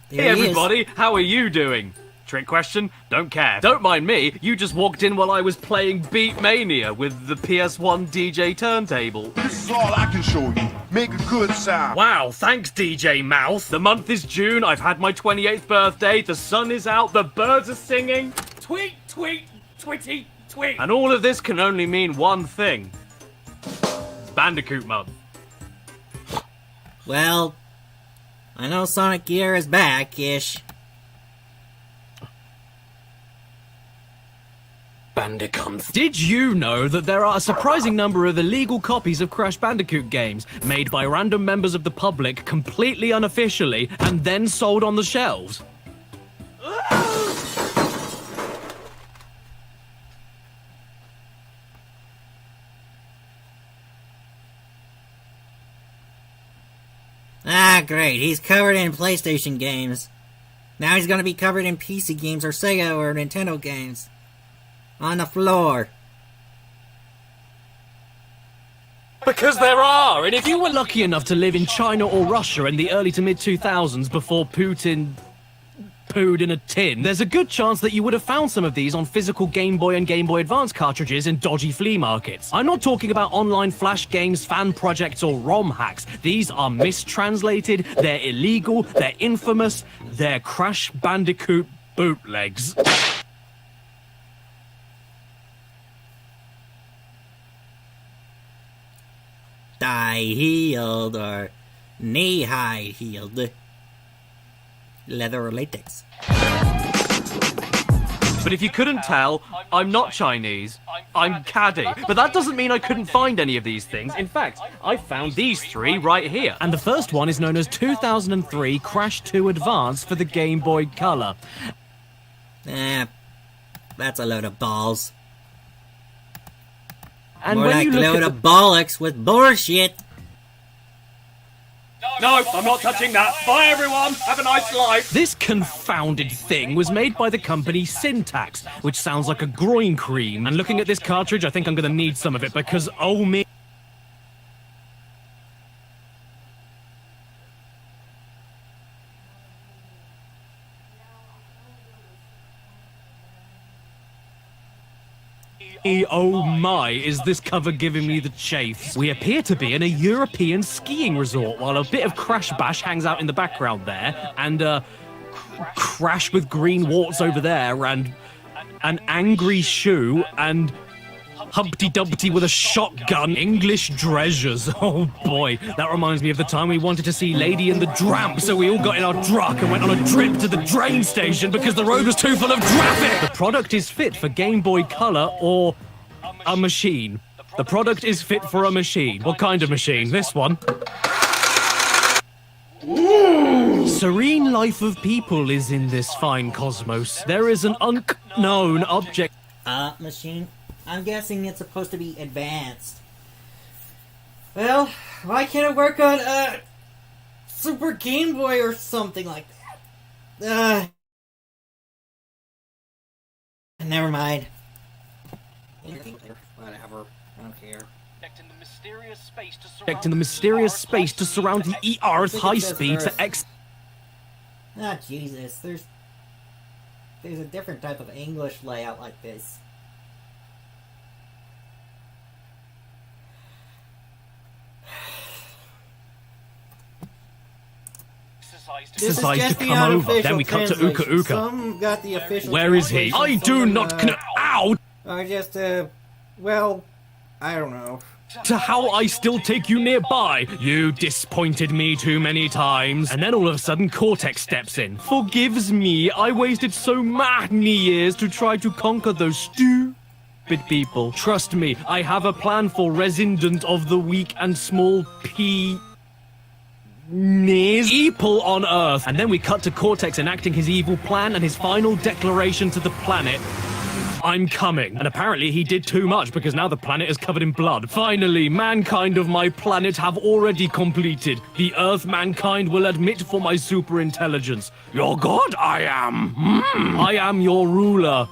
there Hey he everybody, is. how are you doing? Trick question? Don't care. Don't mind me, you just walked in while I was playing Beat Mania with the PS1 DJ turntable. This is all I can show you. Make a good sound. Wow, thanks DJ Mouth. The month is June, I've had my 28th birthday, the sun is out, the birds are singing. Tweet, tweet, twitty, tweet. And all of this can only mean one thing. Bandicoot month. Well, I know Sonic Gear is back-ish. Bandicons. Did you know that there are a surprising number of illegal copies of Crash Bandicoot games made by random members of the public completely unofficially and then sold on the shelves? Ah, great. He's covered in PlayStation games. Now he's gonna be covered in PC games or Sega or Nintendo games. On the floor. Because there are, and if you were lucky enough to live in China or Russia in the early to mid-2000s before Putin pooed in a tin, there's a good chance that you would have found some of these on physical Game Boy and Game Boy Advance cartridges in dodgy flea markets. I'm not talking about online flash games, fan projects, or ROM hacks. These are mistranslated, they're illegal, they're infamous, they're Crash Bandicoot bootlegs. Thigh-heeled or knee-high heeled. Leather or latex. But if you couldn't tell, I'm not Chinese. I'm Caddy. But that doesn't mean I couldn't find any of these things. In fact, I found these three right here. And the first one is known as 2003 Crash 2 Advance for the Game Boy Color. That's a load of balls. And more when like you a look load at of bollocks with bullshit. No, I'm not touching that. Bye, everyone. Have a nice life. This confounded thing was made by the company Syntax, which sounds like a groin cream. And looking at this cartridge, I think I'm going to need some of it because, oh me. Oh my, is this cover giving me the chafes? We appear to be in a European skiing resort, while a bit of Crash Bash hangs out in the background there, and Crash with green warts over there, and an angry shoe, and Humpty Dumpty with a shotgun. English treasures. Oh boy, that reminds me of the time we wanted to see Lady and the Tramp, so we all got in our truck and went on a trip to the train station because the road was too full of traffic. The product is fit for Game Boy Color or a machine. The product is fit for a machine. What kind of machine? This one. Serene life of people is in this fine cosmos. There is an unknown object. Machine? I'm guessing it's supposed to be advanced. Well, why can't it work on, Super Game Boy or something like that? Never mind. Whatever. I don't care. Detecting the mysterious space to surround the Earth high speed to X. Ah, Jesus. There's a different type of English layout like this. This is to come over. Then we cut to Uka Uka. Some got the official. Where is he? I do not out. Well, I don't know. To how I still take you nearby. You disappointed me too many times. And then all of a sudden Cortex steps in. Forgives me. I wasted so many years to try to conquer those stupid people. Trust me, I have a plan for resident of the weak and small people on Earth. And then we cut to Cortex enacting his evil plan and his final declaration to the planet. I'm coming. And apparently he did too much because now the planet is covered in blood. Finally, mankind of my planet have already completed. The Earth mankind will admit for my super intelligence. Your god I am. I am your ruler.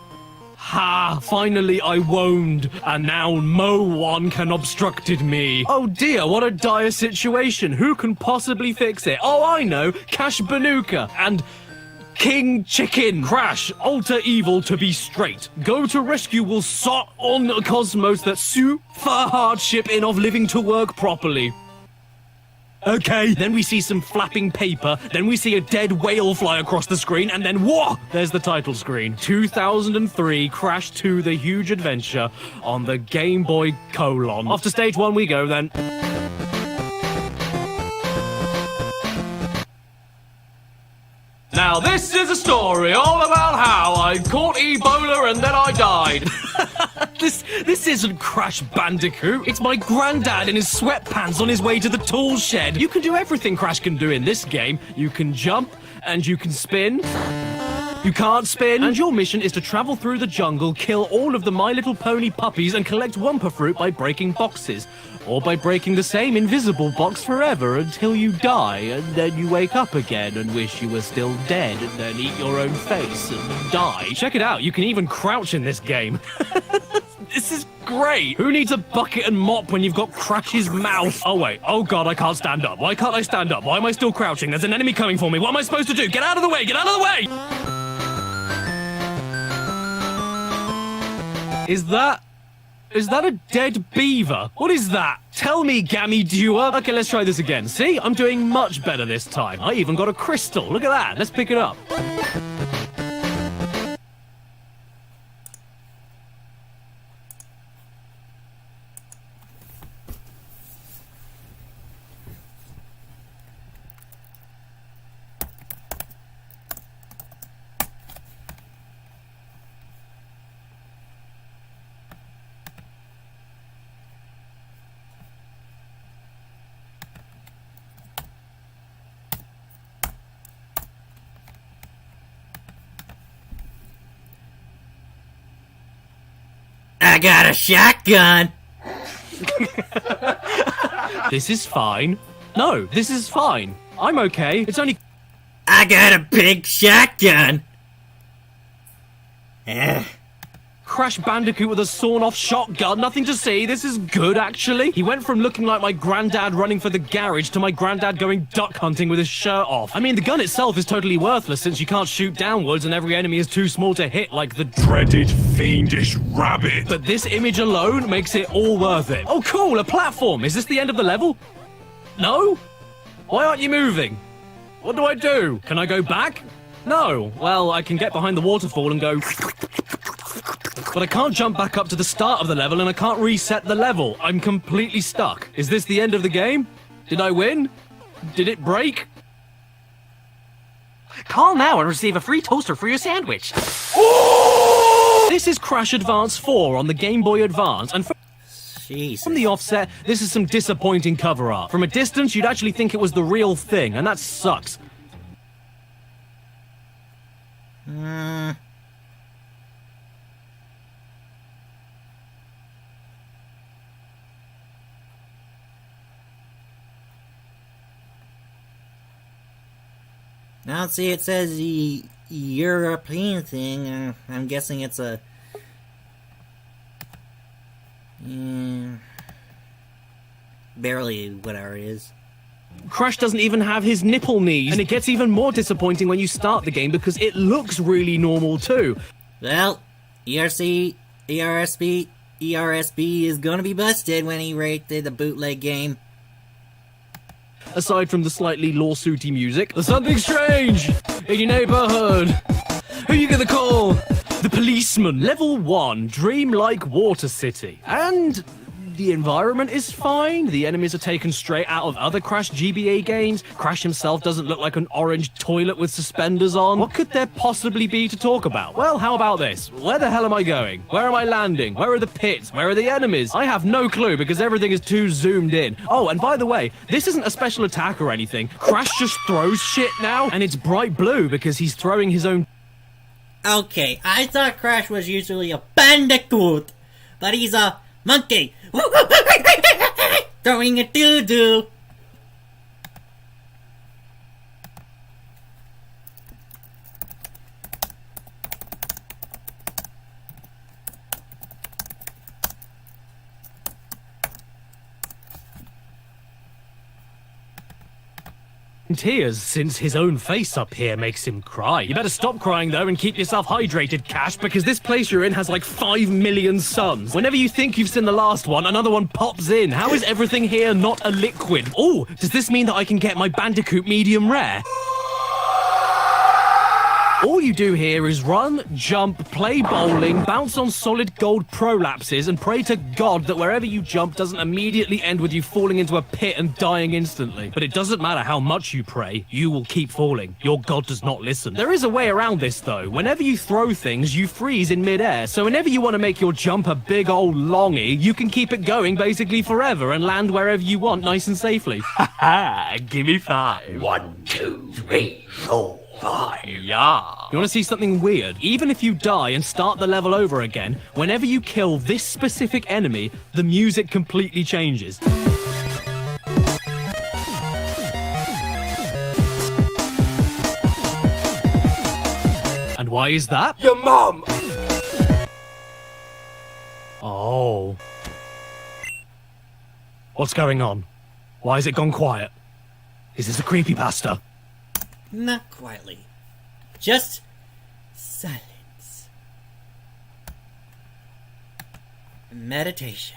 Ha! Finally I won't, and now no one can obstructed me. Oh dear, what a dire situation. Who can possibly fix it? Oh, I know. Cash Banuka and King Chicken. Crash, alter evil to be straight. Go to rescue will sort on a cosmos that super hardship in of living to work properly. Okay, then we see some flapping paper, then we see a dead whale fly across the screen, and then whoa! There's the title screen. 2003, Crash 2, The Huge Adventure on the Game Boy Colon. Off to stage 1 we go then. Now this is a story all about how I caught Ebola and then I died. This isn't Crash Bandicoot. It's my granddad in his sweatpants on his way to the tool shed. You can do everything Crash can do in this game. You can jump and you can spin. You can't spin. And your mission is to travel through the jungle, kill all of the My Little Pony puppies and collect Wumpa fruit by breaking boxes. Or by breaking the same invisible box forever until you die, and then you wake up again and wish you were still dead, and then eat your own face and die. Check it out, you can even crouch in this game. This is great. Who needs a bucket and mop when you've got Crash's mouth? Oh wait, oh god, I can't stand up. Why can't I stand up? Why am I still crouching? There's an enemy coming for me. What am I supposed to do? Get out of the way, get out of the way! Is that a dead beaver? What is that? Tell me, Gammy Dewar. Okay, let's try this again. See? I'm doing much better this time. I even got a crystal. Look at that. Let's pick it up. I got a shotgun! This is fine. No, this is fine. I'm okay. It's only... I got a big shotgun! Crash Bandicoot with a sawn-off shotgun. Nothing to see. This is good, actually. He went from looking like my granddad running for the garage to my granddad going duck hunting with his shirt off. I mean, the gun itself is totally worthless since you can't shoot downwards and every enemy is too small to hit, like the dreaded fiendish rabbit. But this image alone makes it all worth it. Oh, cool, a platform. Is this the end of the level? No? Why aren't you moving? What do I do? Can I go back? No. Well, I can get behind the waterfall and go... But I can't jump back up to the start of the level and I can't reset the level. I'm completely stuck. Is this the end of the game? Did I win? Did it break? Call now and receive a free toaster for your sandwich. This is Crash Advance 4 on the Game Boy Advance, and from the offset, this is some disappointing cover art. From a distance, you'd actually think it was the real thing, and that sucks. Now, see, it says the European thing. I'm guessing it's a... barely whatever it is. Crash doesn't even have his nipple knees, and it gets even more disappointing when you start the game because it looks really normal too. Well, ERSB is gonna be busted when he rated the bootleg game. Aside from the slightly lawsuity music, there's something strange in your neighborhood. Who you gonna call? The policeman. Level 1, dreamlike water city. And the environment is fine. The enemies are taken straight out of other Crash GBA games. Crash himself doesn't look like an orange toilet with suspenders on. What could there possibly be to talk about? Well, how about this? Where the hell am I going? Where am I landing? Where are the pits? Where are the enemies? I have no clue because everything is too zoomed in. Oh, and by the way, this isn't a special attack or anything. Crash just throws shit now, and it's bright blue because he's throwing his own... Okay, I thought Crash was usually a bandicoot, but he's a monkey. Throwing a doo-doo. tears since his own face up here makes him cry. You better stop crying though and keep yourself hydrated, Cash, because this place you're in has like 5 million suns. Whenever you think you've seen the last one, another one pops in. How is everything here not a liquid? Oh, does this mean that I can get my Bandicoot medium rare? All you do here is run, jump, play bowling, bounce on solid gold prolapses, and pray to God that wherever you jump doesn't immediately end with you falling into a pit and dying instantly. But it doesn't matter how much you pray, you will keep falling. Your God does not listen. There is a way around this though. Whenever you throw things, you freeze in midair. So whenever you want to make your jump a big old longy, you can keep it going basically forever and land wherever you want nice and safely. Haha, give me 5. 1, 2, 3, 4. 5. Yeah. You want to see something weird? Even if you die and start the level over again, whenever you kill this specific enemy, the music completely changes. And why is that? Your mom! Oh. What's going on? Why has it gone quiet? Is this a creepypasta? Not quietly. Just silence. Meditation.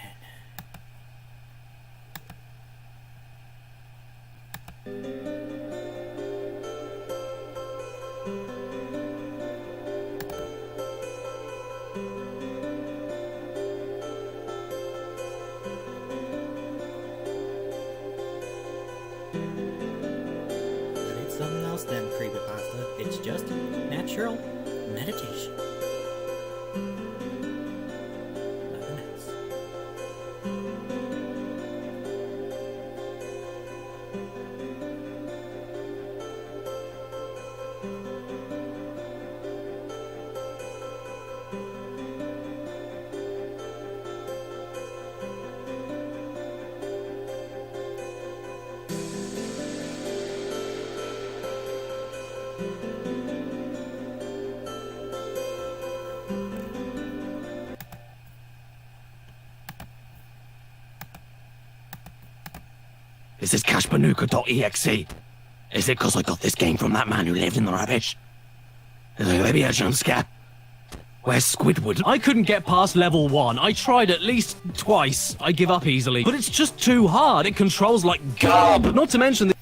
Something else than creepypasta. It's just natural meditation. Nothing else. Is this cashbanuka.exe? Is it because I got this game from that man who lived in the rubbish? Is it maybe a jump scare? Where's Squidward? I couldn't get past level 1. I tried at least twice. I give up easily. But it's just too hard. It controls like garb. Not to mention the...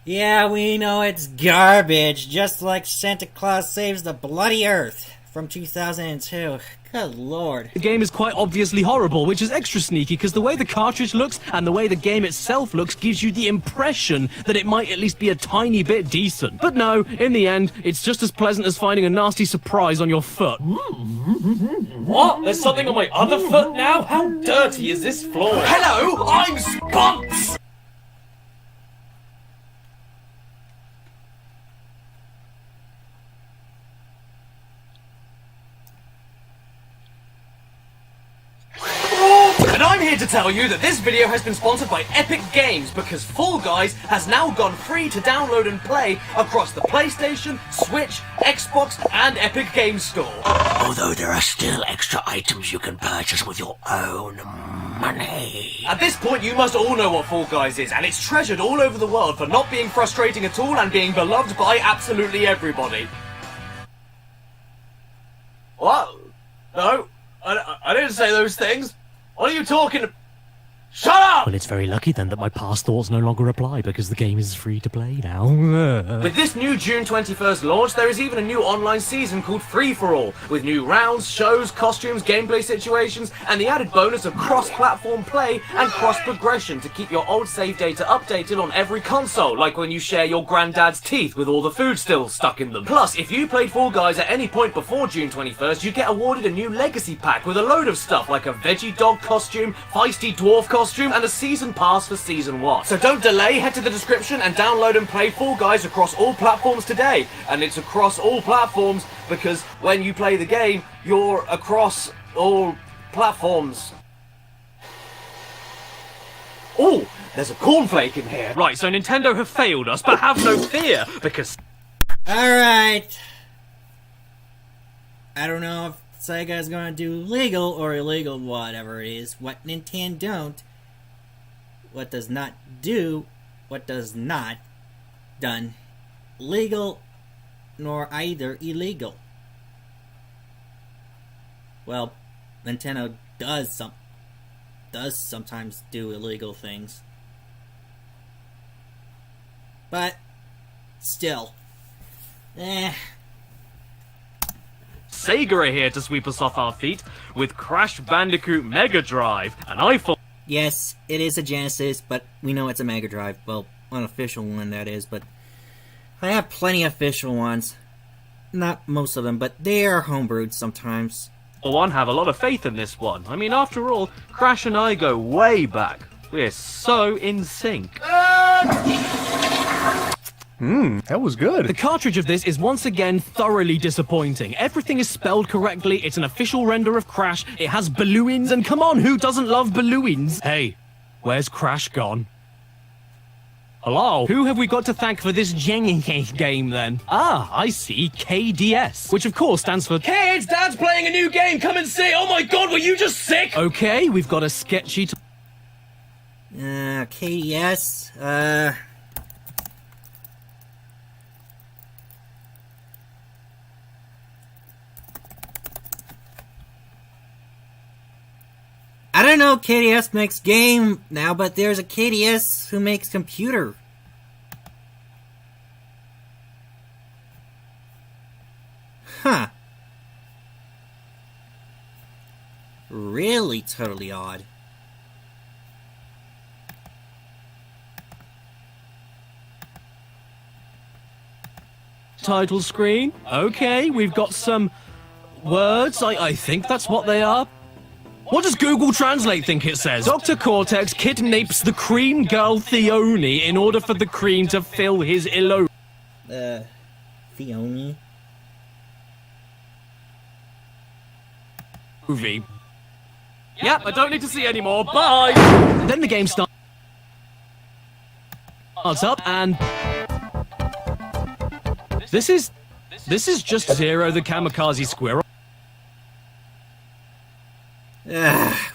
Yeah, we know it's garbage, just like Santa Claus Saves the Bloody Earth from 2002. Good lord. The game is quite obviously horrible, which is extra sneaky because the way the cartridge looks and the way the game itself looks gives you the impression that it might at least be a tiny bit decent. But no, in the end, it's just as pleasant as finding a nasty surprise on your foot. What? There's something on my other foot now? How dirty is this floor? Hello, I'm Spunks! And I'm here to tell you that this video has been sponsored by Epic Games because Fall Guys has now gone free to download and play across the PlayStation, Switch, Xbox, and Epic Games Store. Although there are still extra items you can purchase with your own money. At this point, you must all know what Fall Guys is, and it's treasured all over the world for not being frustrating at all and being beloved by absolutely everybody. What? No, I didn't say those things. What are you talking about? Shut up! Well, it's very lucky then that my past thoughts no longer apply because the game is free to play now. With this new June 21st launch, there is even a new online season called Free For All, with new rounds, shows, costumes, gameplay situations, and the added bonus of cross-platform play and cross-progression to keep your old save data updated on every console, like when you share your granddad's teeth with all the food still stuck in them. Plus, if you played Fall Guys at any point before June 21st, you get awarded a new legacy pack with a load of stuff like a veggie dog costume, feisty dwarf costume, and a season pass for season 1. So don't delay, head to the description and download and play Fall Guys across all platforms today. And it's across all platforms because when you play the game, you're across all platforms. Oh, there's a cornflake in here. Right, so Nintendo have failed us, but have no fear, because... Alright. I don't know if Sega's gonna do legal or illegal, whatever it is. What Nintendo don't. What does not do. What does not done. Legal nor either illegal. Well, Nintendo does sometimes do illegal things. But still. Sega are here to sweep us off our feet with Crash Bandicoot Mega Drive, and I thought... Yes, it is a Genesis, but we know it's a Mega Drive. Well, unofficial one, that is, but I have plenty of official ones. Not most of them, but they are homebrewed sometimes. For one, have a lot of faith in this one. I mean, after all, Crash and I go way back. We're so in sync. That was good. The cartridge of this is once again thoroughly disappointing. Everything is spelled correctly, it's an official render of Crash, it has balloons, and come on, who doesn't love balloons? Hey, where's Crash gone? Hello? Who have we got to thank for this game then? Ah, I see, KDS, which of course stands for Kids, Dad's playing a new game, come and see! Oh my god, were you just sick? Okay, we've got a sketchy... KDS, I don't know KDS makes game now, but there's a KDS who makes computer. Huh. Really totally odd. Title screen. Okay, we've got some words. I think that's what they are. What does Google Translate think it says? Dr. Cortex kidnaps the cream girl Theone in order for the cream to fill his ilo... Theone? Movie. Yep, I don't need to see any more. Bye! Then the game starts up and... This is just Zero the Kamikaze Squirrel.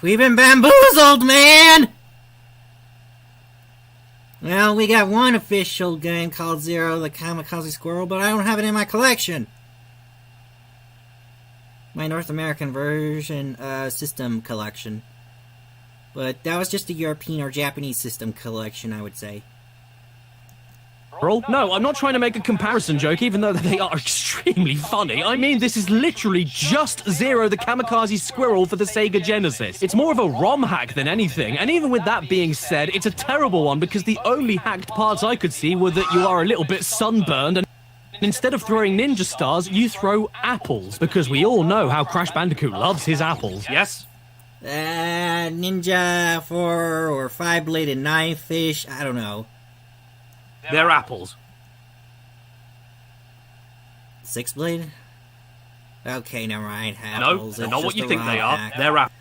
We've been bamboozled, man! Well, we got one official game called Zero the Kamikaze Squirrel, but I don't have it in my collection. My North American version system collection. But that was just a European or Japanese system collection, I would say. No, I'm not trying to make a comparison joke, even though they are extremely funny. I mean, this is literally just Zero the Kamikaze Squirrel for the Sega Genesis. It's more of a ROM hack than anything, and even with that being said, it's a terrible one because the only hacked parts I could see were that you are a little bit sunburned and instead of throwing ninja stars, you throw apples, because we all know how Crash Bandicoot loves his apples, yes? Ninja 4 or 5-bladed knife-ish, I don't know. They're apples. 6-blade? Okay, never mind. No, Apples. they're It's not what just you a think raw they are. hack. They're apples.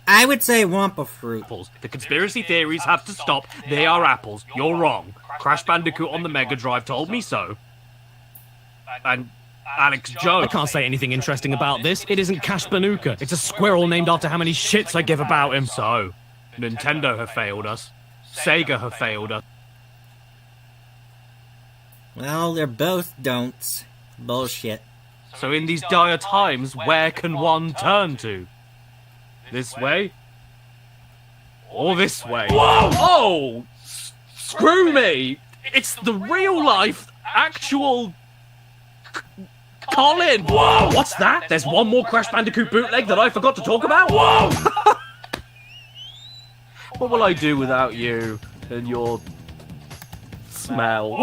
I would say Wampa Fruit. The conspiracy theories have to stop. They are apples. You're wrong. Crash Bandicoot on the Mega Drive told me so. And Alex Jones. I can't say anything interesting about this. It isn't Cash Banuka. It's a squirrel named after how many shits I give about him. So, Nintendo have failed us. Sega have failed us. Well, they're both don'ts. Bullshit. So in these dire times, where can one turn to? This way? Or this way? Whoa! Oh! Screw me! It's the real life, actual... Colin! Whoa! What's that? There's one more Crash Bandicoot bootleg that I forgot to talk about? Whoa! What will I do without you and your... smell?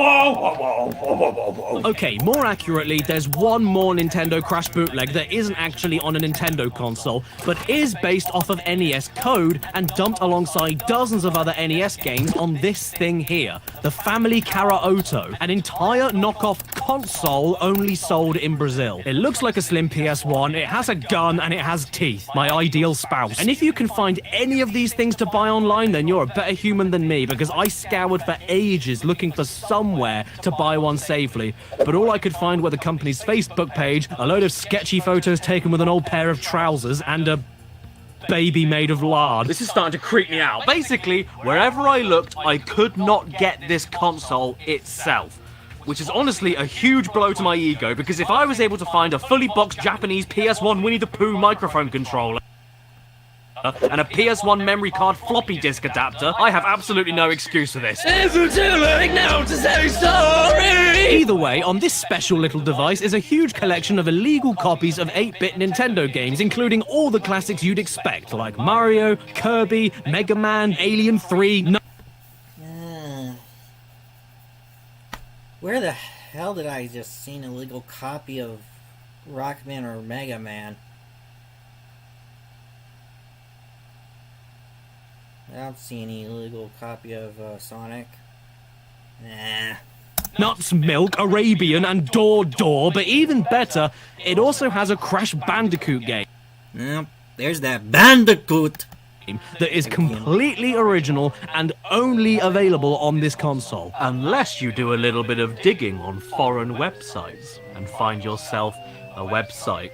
Okay, more accurately, there's one more Nintendo Crash bootleg that isn't actually on a Nintendo console, but is based off of NES code and dumped alongside dozens of other NES games on this thing here, the Family Karaoto, an entire knockoff console only sold in Brazil. It looks like a slim PS1, it has a gun, and it has teeth, my ideal spouse. And if you can find any of these things to buy online, then you're a better human than me, because I scoured for ages looking for somewhere to buy one safely, but all I could find were the company's Facebook page, a load of sketchy photos taken with an old pair of trousers, and a baby made of lard. This is starting to creep me out. Basically, wherever I looked, I could not get this console itself. Which is honestly a huge blow to my ego, because if I was able to find a fully boxed Japanese PS1 Winnie the Pooh microphone controller, and a PS1 memory card floppy disk adapter, I have absolutely no excuse for this. Isn't too late now to say sorry! Either way, on this special little device is a huge collection of illegal copies of 8-bit Nintendo games, including all the classics you'd expect, like Mario, Kirby, Mega Man, Alien 3... Where the hell did I just see an illegal copy of Rockman or Mega Man? I don't see any illegal copy of Sonic. Nah. Nuts, Milk, Arabian, and Door, but even better, it also has a Crash Bandicoot game. Well, there's that Bandicoot! That is completely original and only available on this console. Unless you do a little bit of digging on foreign websites and find yourself a website.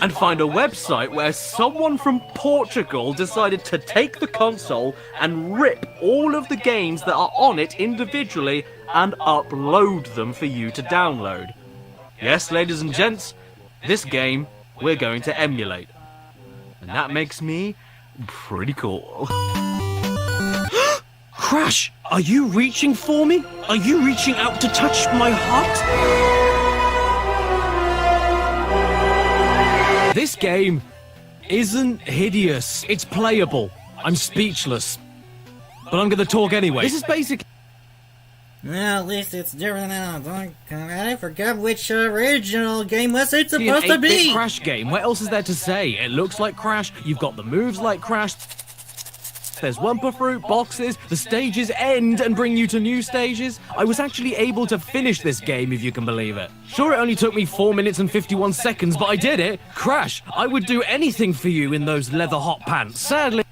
And find a website where someone from Portugal decided to take the console and rip all of the games that are on it individually and upload them for you to download. Yes, ladies and gents, this game we're going to emulate. And that makes me pretty cool. Crash, are you reaching for me? Are you reaching out to touch my heart? This game isn't hideous. It's playable. I'm speechless. But I'm gonna talk anyway. This is basic. Well, at least it's different now. I forgot which original game was it supposed to be. Crash game. What else is there to say? It looks like Crash. You've got the moves like Crash. There's Wumpa Fruit, boxes, the stages end and bring you to new stages. I was actually able to finish this game, if you can believe it. Sure, it only took me 4 minutes and 51 seconds, but I did it. Crash, I would do anything for you in those leather hot pants. Sadly...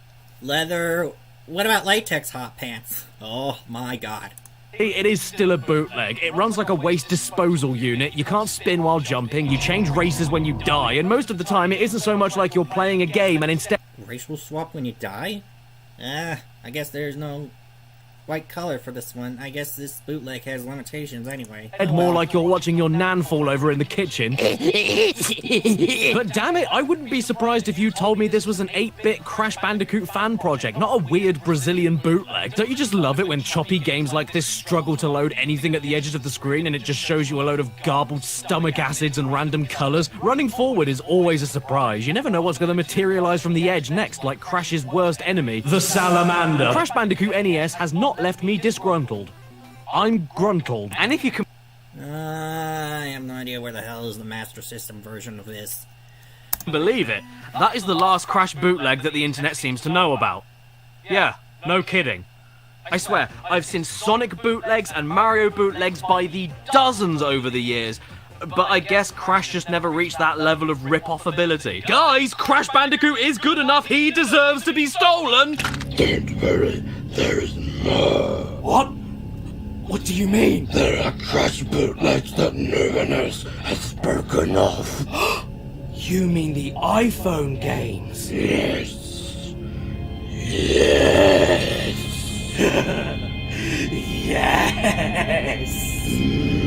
Leather... What about latex hot pants? Oh my god. It is still a bootleg. It runs like a waste disposal unit. You can't spin while jumping, you change races when you die, and most of the time it isn't so much like you're playing a game and instead... Race will swap when you die? I guess there's no white color for this one. I guess this bootleg has limitations anyway. More like you're watching your nan fall over in the kitchen. But damn it, I wouldn't be surprised if you told me this was an 8-bit Crash Bandicoot fan project, not a weird Brazilian bootleg. Don't you just love it when choppy games like this struggle to load anything at the edges of the screen and it just shows you a load of garbled stomach acids and random colors? Running forward is always a surprise. You never know what's going to materialize from the edge next, like Crash's worst enemy, the Salamander. Crash Bandicoot NES has not left me disgruntled. I'm gruntled. And if you can... I have no idea where the hell is the Master System version of this. Believe it, that is the last Crash bootleg that the internet seems to know about. Yeah, no kidding. I swear, I've seen Sonic bootlegs and Mario bootlegs by the dozens over the years, but I guess Crash just never reached that level of rip-off ability. Guys, Crash Bandicoot is good enough, he deserves to be stolen! Don't worry, there is more. What? What do you mean? There are Crash bootlegs that no one else has spoken of. You mean the iPhone games? Yes. Yes. Yes!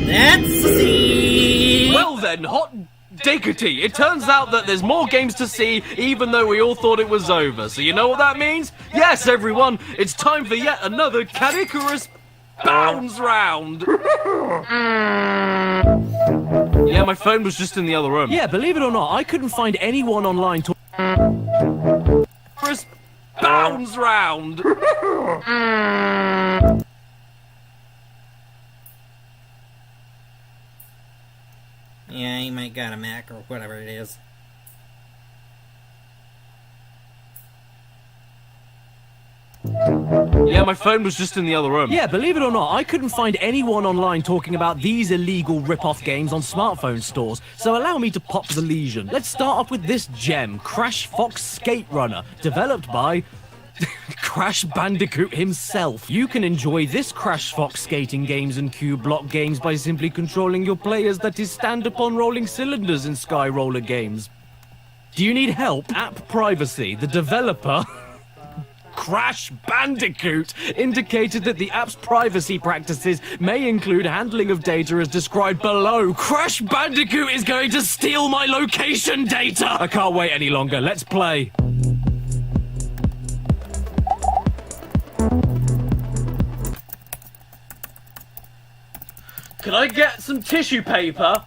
That's the... Well then, hot diggity, it turns out that there's more games to see, even though we all thought it was over. So you know what that means? Yes, everyone, it's time for yet another Canicarus Bounds Round! Yeah, my phone was just in the other room. Yeah, believe it or not, I couldn't find anyone online to... Bounds Round! Yeah, he might got a Mac or whatever it is. Yeah, my phone was just in the other room. Yeah, believe it or not, I couldn't find anyone online talking about these illegal rip-off games on smartphone stores, so allow me to pop the lesion. Let's start off with this gem, Crash Fox Skate Runner, developed by... Crash Bandicoot himself. You can enjoy this Crash Fox skating games and cube block games by simply controlling your players that is stand upon rolling cylinders in Sky Roller games. Do you need help? App Privacy, the developer... Crash Bandicoot indicated that the app's privacy practices may include handling of data as described below. Crash Bandicoot is going to steal my location data! I can't wait any longer. Let's play. Can I get some tissue paper?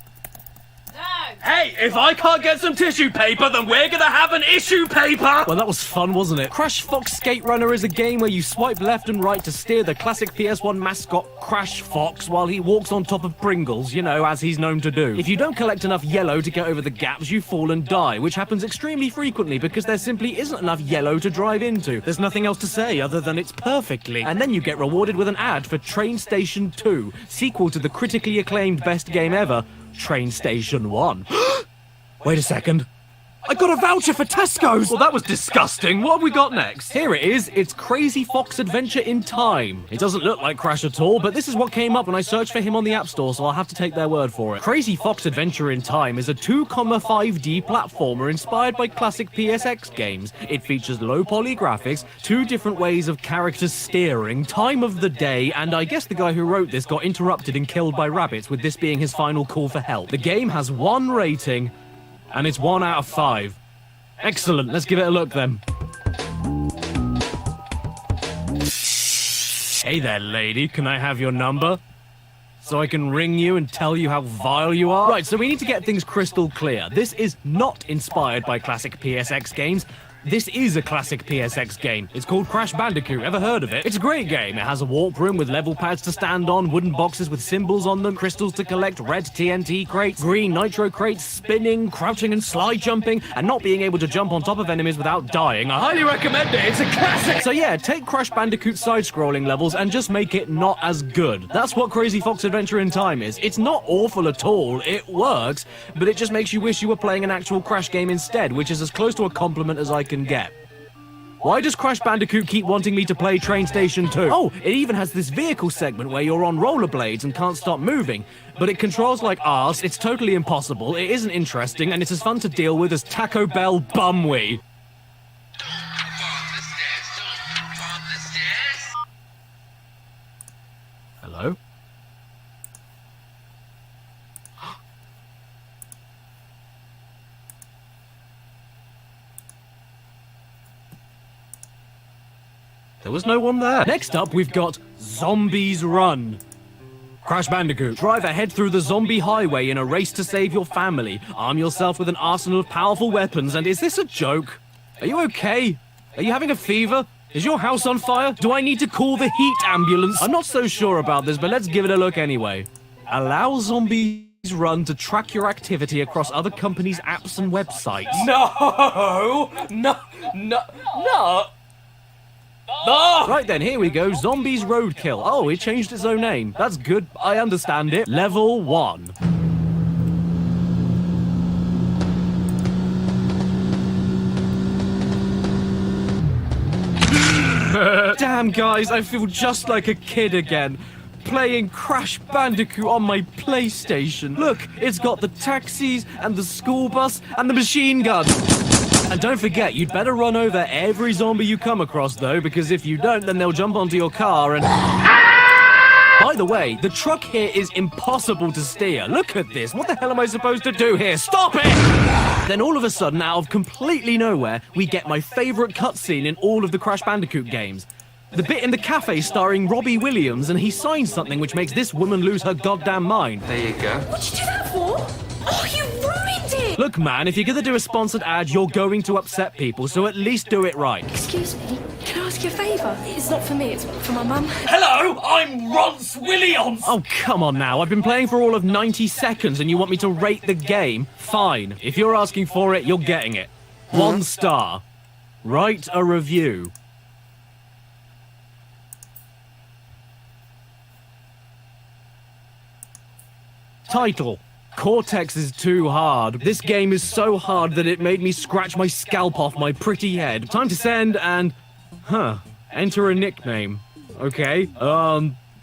Hey, if I can't get some tissue paper, then we're gonna have an issue paper! Well, that was fun, wasn't it? Crash Fox Skate Runner is a game where you swipe left and right to steer the classic PS1 mascot Crash Fox while he walks on top of Pringles, you know, as he's known to do. If you don't collect enough yellow to get over the gaps, you fall and die, which happens extremely frequently because there simply isn't enough yellow to drive into. There's nothing else to say other than it's perfectly. And then you get rewarded with an ad for Train Station 2, sequel to the critically acclaimed best game ever, Train Station 1. Wait a second. I got a voucher for Tesco's! Well, that was disgusting. What have we got next? Here it is. It's Crazy Fox Adventure in Time. It doesn't look like Crash at all, but this is what came up when I searched for him on the App Store, so I'll have to take their word for it. Crazy Fox Adventure in Time is a 2,5D platformer inspired by classic PSX games. It features low-poly graphics, 2 different ways of character steering, time of the day, and I guess the guy who wrote this got interrupted and killed by rabbits, with this being his final call for help. The game has 1 rating, and it's 1 out of 5. Excellent, let's give it a look then. Hey there, lady, can I have your number? So I can ring you and tell you how vile you are? Right, so we need to get things crystal clear. This is not inspired by classic PSX games. This is a classic PSX game. It's called Crash Bandicoot. Ever heard of it? It's a great game. It has a warp room with level pads to stand on, wooden boxes with symbols on them, crystals to collect, red TNT crates, green nitro crates, spinning, crouching and slide jumping, and not being able to jump on top of enemies without dying. I highly recommend it. It's a classic! So yeah, take Crash Bandicoot side-scrolling levels and just make it not as good. That's what Crazy Fox Adventure in Time is. It's not awful at all. It works, but it just makes you wish you were playing an actual Crash game instead, which is as close to a compliment as I can get. Why does Crash Bandicoot keep wanting me to play Train Station 2? Oh, it even has this vehicle segment where you're on rollerblades and can't stop moving. But it controls like arse, it's totally impossible, it isn't interesting, and it's as fun to deal with as Taco Bell Bumwee. There was no one there. Next up, we've got Zombies Run. Crash Bandicoot, drive ahead through the zombie highway in a race to save your family. Arm yourself with an arsenal of powerful weapons, and is this a joke? Are you okay? Are you having a fever? Is your house on fire? Do I need to call the heat ambulance? I'm not so sure about this, but let's give it a look anyway. Allow Zombies Run to track your activity across other companies' apps and websites. No! No! Right then, here we go. Zombies Roadkill. Oh, it changed its own name. That's good. I understand it. Level 1. Damn, guys, I feel just like a kid again. Playing Crash Bandicoot on my PlayStation. Look, it's got the taxis and the school bus and the machine gun. And don't forget, you'd better run over every zombie you come across, though, because if you don't, then they'll jump onto your car and... By the way, the truck here is impossible to steer. Look at this. What the hell am I supposed to do here? Stop it! Then all of a sudden, out of completely nowhere, we get my favorite cutscene in all of the Crash Bandicoot games. The bit in the cafe starring Robbie Williams, and he signs something which makes this woman lose her goddamn mind. There you go. What'd you do that for? Oh, you ruined it! Look, man, if you're gonna do a sponsored ad, you're going to upset people, so at least do it right. Excuse me, can I ask you a favour? It's not for me, it's for my mum. Hello, I'm Ronce Williams! Oh, come on now. I've been playing for all of 90 seconds and you want me to rate the game? Fine. If you're asking for it, you're getting it. 1 star. Write a review. Title. Cortex is too hard. This game is so hard that it made me scratch my scalp off my pretty head. Time to send and... Enter a nickname. Okay.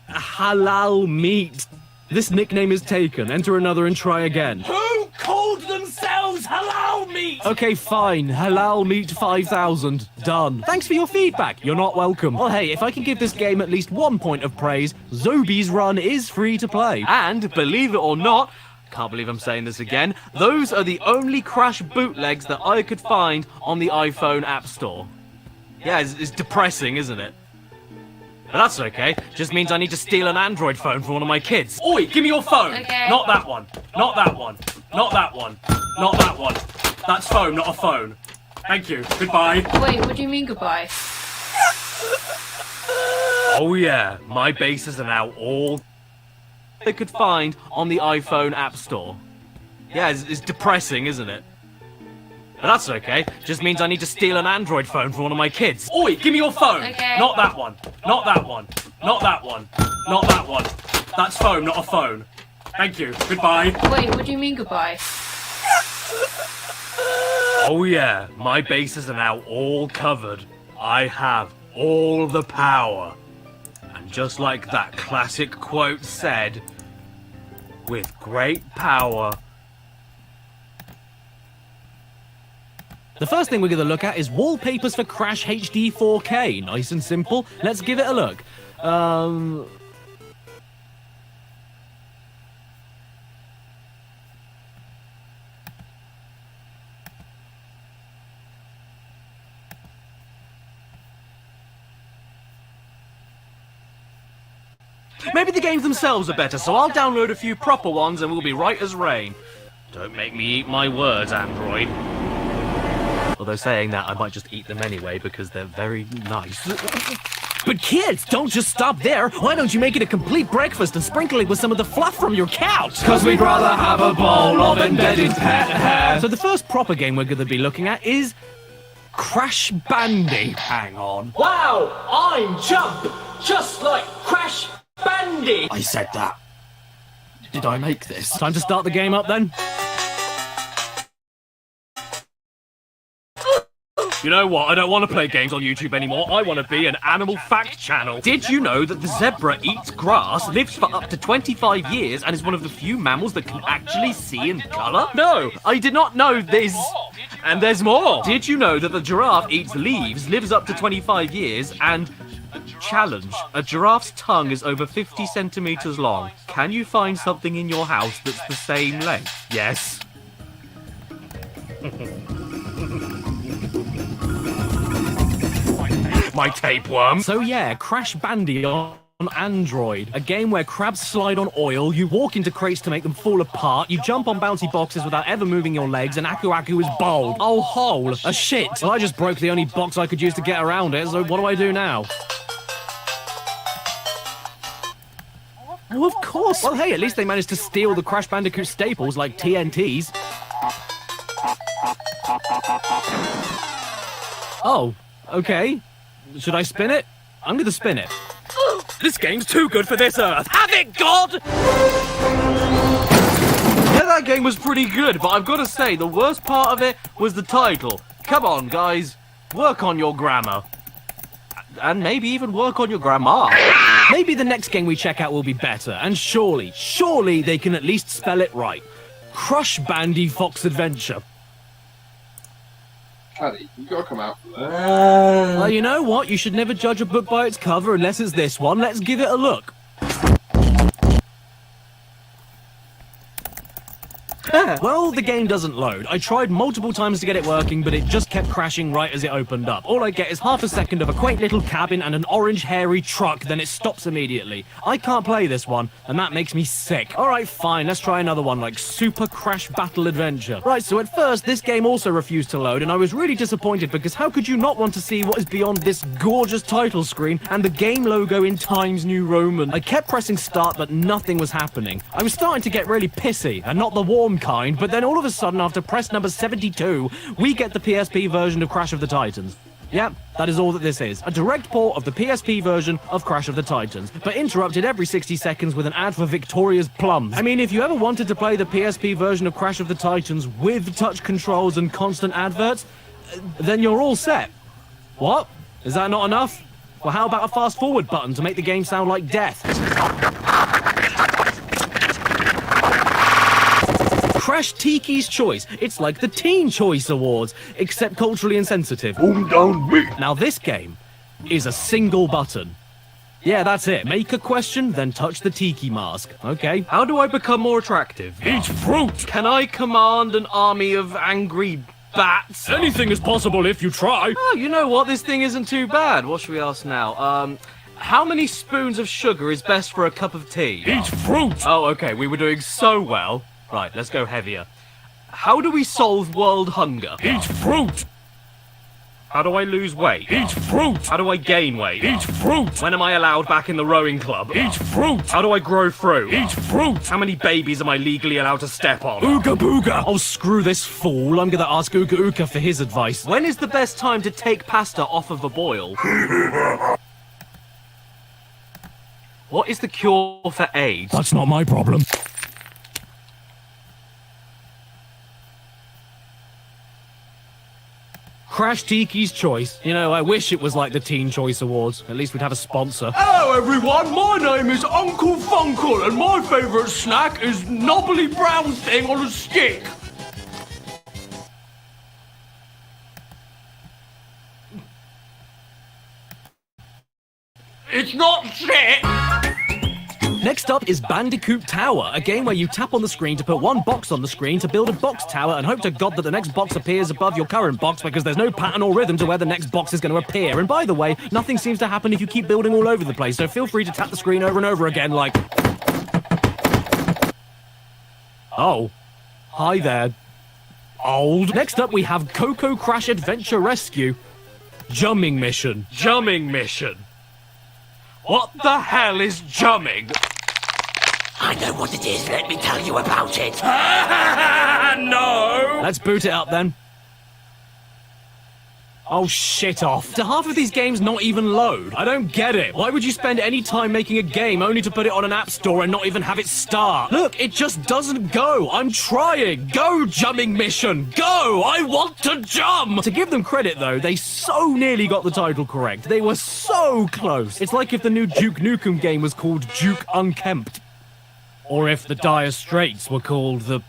Halal Meat. This nickname is taken. Enter another and try again. Who called themselves Halal Meat? Okay, fine. Halal Meat 5000. Done. Thanks for your feedback. You're not welcome. Well, hey, if I can give this game at least 1 point of praise, Zombies Run is free to play. And, believe it or not, can't believe I'm saying this again, those are the only Crash bootlegs that I could find on the iPhone App Store. Yeah, it's depressing, isn't it? But that's okay. Just means I need to steal an Android phone from one of my kids. Oi, give me your phone! Okay. Not that one. Not that one. Not that one. Not that one. That's phone, not a phone. Thank you. Goodbye. Wait, what do you mean goodbye? Oh yeah, my bases are now all they could find on the iPhone App Store. Yeah, it's depressing, isn't it? But that's okay. Just means I need to steal an Android phone from one of my kids. Oi, give me your phone! Okay. Not that one. Not that one. Not that one. Not that one. That's phone, not a phone. Thank you. Goodbye. Wait, what do you mean goodbye? Oh yeah, my bases are now all covered. I have all the power. And just like that classic quote said, with great power... The first thing we're going to look at is wallpapers for Crash HD 4K. Nice and simple. Let's give it a look. Maybe the games themselves are better, so I'll download a few proper ones and we'll be right as rain. Don't make me eat my words, Android. Although saying that, I might just eat them anyway because they're very nice. But kids, don't just stop there. Why don't you make it a complete breakfast and sprinkle it with some of the fluff from your couch? 'Cause we'd rather have a bowl of embedded pet hair. So the first proper game we're going to be looking at is Crash Bandy. Hang on. Wow, I'm Jump, just like Crash Bandy. I said that. Did I make this? Time to start the game up then. You know what? I don't want to play games on YouTube anymore. I want to be an animal fact channel. Did you know that the zebra eats grass, lives for up to 25 years, and is one of the few mammals that can actually see in colour? No, I did not know this. And there's more. Did you know that the giraffe eats leaves, lives up to 25 years, and... Challenge. A giraffe's tongue is over 50 centimeters long. Can you find something in your house that's the same length? Yes. my tapeworm. So yeah, Crash Bandy on Android. A game where crabs slide on oil, you walk into crates to make them fall apart, you jump on bouncy boxes without ever moving your legs, and Aku Aku is bold. Oh, hole. A shit. Well, I just broke the only box I could use to get around it, so what do I do now? Oh, of course. Well, hey, at least they managed to steal the Crash Bandicoot staples like TNTs. Oh, okay. Should I spin it? I'm gonna spin it. This game's too good for this Earth. Have it, God! Yeah, that game was pretty good, but I've got to say, the worst part of it was the title. Come on, guys. Work on your grammar. And maybe even work on your grammar. Maybe the next game we check out will be better, and surely they can at least spell it right. Crush Bandy Fox Adventure. Caddy, you gotta come out for that. Well, you know what? You should never judge a book by its cover unless it's this one. Let's give it a look. Well, the game doesn't load. I tried multiple times to get it working, but it just kept crashing right as it opened up. All I get is half a second of a quaint little cabin and an orange hairy truck, then it stops immediately. I can't play this one, and that makes me sick. Alright, fine, let's try another one, like Super Crash Battle Adventure. Right, so at first, this game also refused to load, and I was really disappointed because how could you not want to see what is beyond this gorgeous title screen and the game logo in Times New Roman? I kept pressing start, but nothing was happening. I was starting to get really pissy, and not the warm kind, but then all of a sudden, after press number 72, we get the PSP version of Crash of the Titans. Yep, that is all that this is. A direct port of the PSP version of Crash of the Titans, but interrupted every 60 seconds with an ad for Victoria's Plums. I mean, if you ever wanted to play the PSP version of Crash of the Titans with touch controls and constant adverts, then you're all set. What? Is that not enough? Well, how about a fast forward button to make the game sound like death? Crash Tiki's Choice. It's like the Teen Choice Awards, except culturally insensitive. Now this game is a single button. Yeah, that's it. Make a question, then touch the Tiki mask. Okay. How do I become more attractive? Eat fruit! Can I command an army of angry bats? Anything is possible if you try. Oh, you know what? This thing isn't too bad. What should we ask now? How many spoons of sugar is best for a cup of tea? Eat fruit! Oh, okay. We were doing so well. Right, let's go heavier. How do we solve world hunger? Eat fruit! How do I lose weight? Eat fruit! How do I gain weight? Eat fruit! When am I allowed back in the rowing club? Eat fruit! How do I grow fruit? Eat fruit! How many babies am I legally allowed to step on? Ooga booga! Oh, screw this fool. I'm gonna ask Ooga Ooga for his advice. When is the best time to take pasta off of a boil? What is the cure for AIDS? That's not my problem. Crash Tiki's Choice. You know, I wish it was like the Teen Choice Awards. At least we'd have a sponsor. Hello everyone, my name is Uncle Funkle and my favourite snack is knobbly brown thing on a stick. It's not shit! Next up is Bandicoot Tower, a game where you tap on the screen to put one box on the screen to build a box tower and hope to God that the next box appears above your current box because there's no pattern or rhythm to where the next box is going to appear. And by the way, nothing seems to happen if you keep building all over the place, so feel free to tap the screen over and over again like... Oh. Hi there. Old. Next up we have Coco Crash Adventure Rescue. Jumming Mission. Jumming Mission. What the hell is jumming? I know what it is, let me tell you about it. No! Let's boot it up then. Oh, shit off. Do half of these games not even load? I don't get it. Why would you spend any time making a game only to put it on an app store and not even have it start? Look, it just doesn't go. I'm trying. Go, Jumming Mission. Go! I want to jump! To give them credit, though, they so nearly got the title correct. They were so close. It's like if the new Duke Nukem game was called Duke Unkempt. Or if the Dire Straits were called the...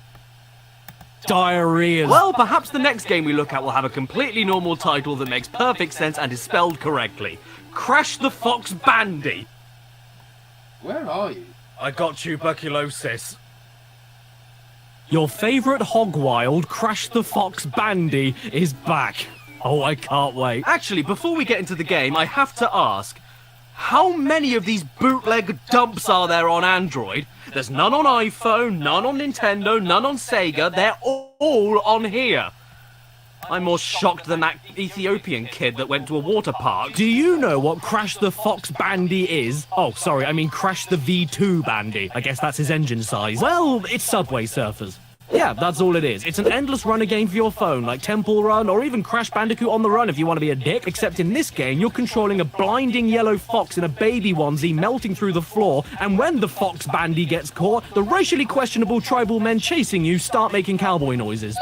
Diarrhea. Well, perhaps the next game we look at will have a completely normal title that makes perfect sense and is spelled correctly. Crash the Fox Bandy. Where are you? I got tuberculosis. Your favourite hog wild, Crash the Fox Bandy, is back. Oh, I can't wait. Actually, before we get into the game, I have to ask, how many of these bootleg dumps are there on Android? There's none on iPhone, none on Nintendo, none on Sega. They're all on here. I'm more shocked than that Ethiopian kid that went to a water park. Do you know what Crash the Fox Bandy is? Oh, sorry, I mean Crash the V2 Bandy. I guess that's his engine size. Well, it's Subway Surfers. Yeah, that's all it is. It's an endless runner game for your phone, like Temple Run or even Crash Bandicoot on the Run if you want to be a dick. Except in this game, you're controlling a blinding yellow fox in a baby onesie melting through the floor, and when the fox bandy gets caught, the racially questionable tribal men chasing you start making cowboy noises.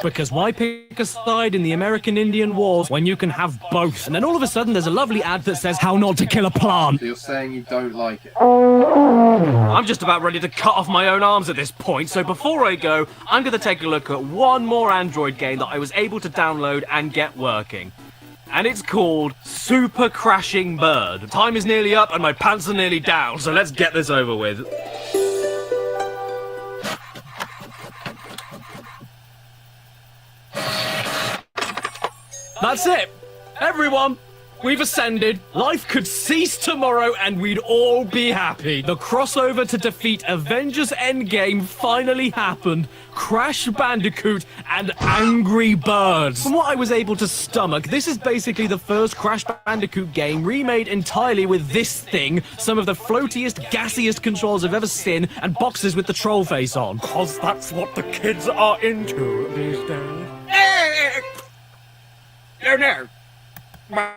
Because why pick a side in the American Indian Wars when you can have both? And then all of a sudden there's a lovely ad that says how not to kill a plant. So you're saying you don't like it? I'm just about ready to cut off my own arms at this point, so before I go, I'm going to take a look at one more Android game that I was able to download and get working. And it's called Super Crashing Bird. Time is nearly up and my pants are nearly down, so let's get this over with. That's it! Everyone, we've ascended. Life could cease tomorrow and we'd all be happy. The crossover to defeat Avengers Endgame finally happened. Crash Bandicoot and Angry Birds. From what I was able to stomach, this is basically the first Crash Bandicoot game remade entirely with this thing, some of the floatiest, gassiest controls I've ever seen, and boxes with the troll face on. 'Cause that's what the kids are into these days. No. My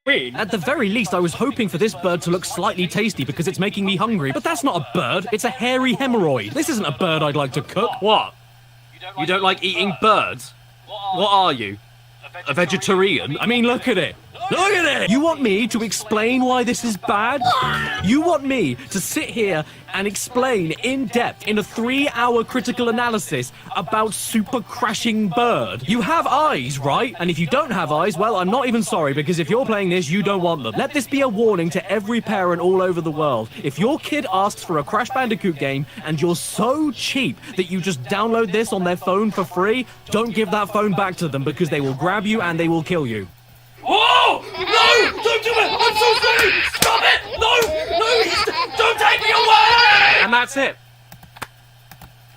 queen. At the very least, I was hoping for this bird to look slightly tasty because it's making me hungry, but that's not a bird, it's a hairy hemorrhoid. This isn't a bird I'd like to cook. What? You don't like eating birds? What are you? A vegetarian? I mean, look at it. Look at it! You want me to explain why this is bad? You want me to sit here and explain in depth in a 3-hour critical analysis about Super Crashing Bird? You have eyes, right? And if you don't have eyes, well, I'm not even sorry, because if you're playing this, you don't want them. Let this be a warning to every parent all over the world. If your kid asks for a Crash Bandicoot game and you're so cheap that you just download this on their phone for free, don't give that phone back to them, because they will grab you and they will kill you. Oh! No! Don't do it! I'm so sorry! Stop it! No! Don't take me away! And that's it.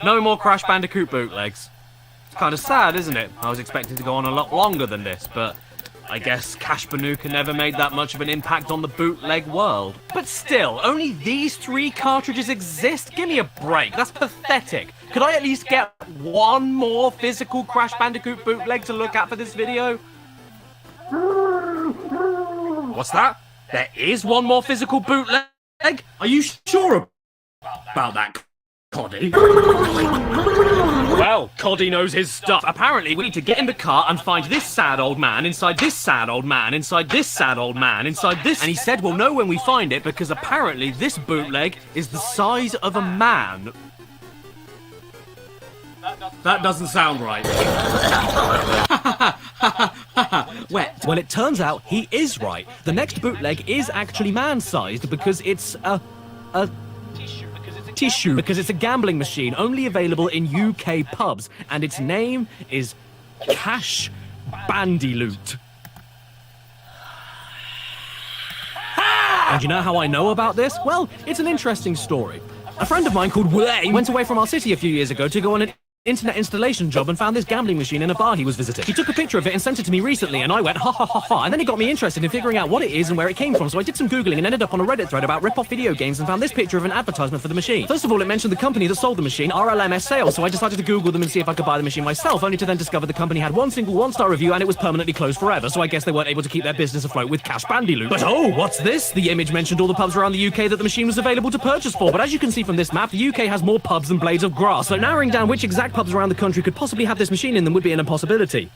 No more Crash Bandicoot bootlegs. It's kind of sad, isn't it? I was expecting to go on a lot longer than this, but I guess Cash Banuka never made that much of an impact on the bootleg world. But still, only these 3 cartridges exist? Give me a break. That's pathetic. Could I at least get one more physical Crash Bandicoot bootleg to look at for this video? What's that? There is one more physical bootleg? Are you sure about that, Coddy? Well, Coddy knows his stuff. Apparently, we need to get in the car and find this sad old man inside this sad old man inside this sad old man inside this. And he said we'll know when we find it because apparently this bootleg is the size of a man. That doesn't sound right. Wet. Well, it turns out he is right. The next bootleg is actually man-sized because it's a tissue. Because it's a gambling machine only available in UK pubs, and its name is Cash Bandiloot. And you know how I know about this? Well, it's an interesting story. A friend of mine called Wayne went away from our city a few years ago to go on an internet installation job and found this gambling machine in a bar he was visiting. He took a picture of it and sent it to me recently, and I went ha ha ha ha, and then it got me interested in figuring out what it is and where it came from, so I did some googling and ended up on a Reddit thread about rip-off video games and found this picture of an advertisement for the machine. First of all, it mentioned the company that sold the machine, RLMS Sales, so I decided to Google them and see if I could buy the machine myself, only to then discover the company had one single one-star review and it was permanently closed forever, so I guess they weren't able to keep their business afloat with Cash Bandiloot. But oh, what's this? The image mentioned all the pubs around the UK that the machine was available to purchase for, but as you can see from this map, the UK has more pubs than blades of grass, so narrowing down which exact pubs around the country could possibly have this machine in them would be an impossibility.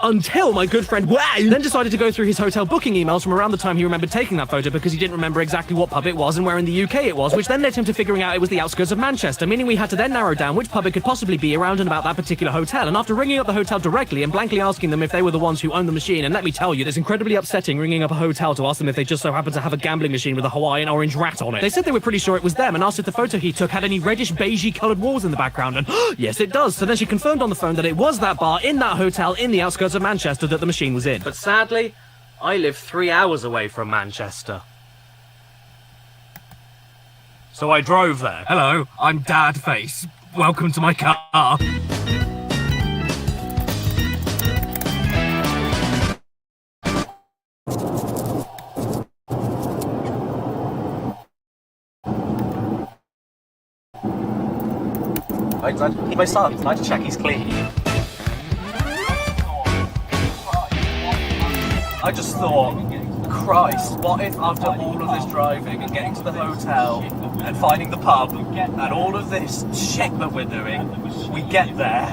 Until my good friend then decided to go through his hotel booking emails from around the time he remembered taking that photo because he didn't remember exactly what pub it was and where in the UK it was, which then led him to figuring out it was the outskirts of Manchester, meaning we had to then narrow down which pub it could possibly be around and about that particular hotel. And after ringing up the hotel directly and blankly asking them if they were the ones who owned the machine, and let me tell you, it's incredibly upsetting ringing up a hotel to ask them if they just so happen to have a gambling machine with a Hawaiian orange rat on it. They said they were pretty sure it was them and asked if the photo he took had any reddish beigey coloured walls in the background, and yes it does. So then she confirmed on the phone that it was that bar in that hotel in the outskirts of Manchester that the machine was in. But sadly, I live 3 hours away from Manchester. So I drove there. Hello, I'm Dad Face. Welcome to my car. My son, I had to check he's clean. I just thought, Christ, what if after all of this driving and getting to the hotel and finding the pub and all of this shit that we're doing, we get there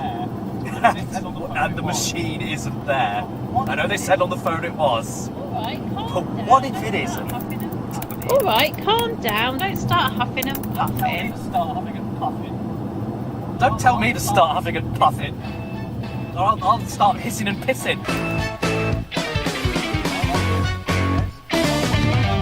and the machine isn't there. I know they said on the phone it was, but what if it isn't? Alright, calm down. Don't start huffing and puffing. Don't tell me to start huffing and puffing, or I'll start hissing and pissing.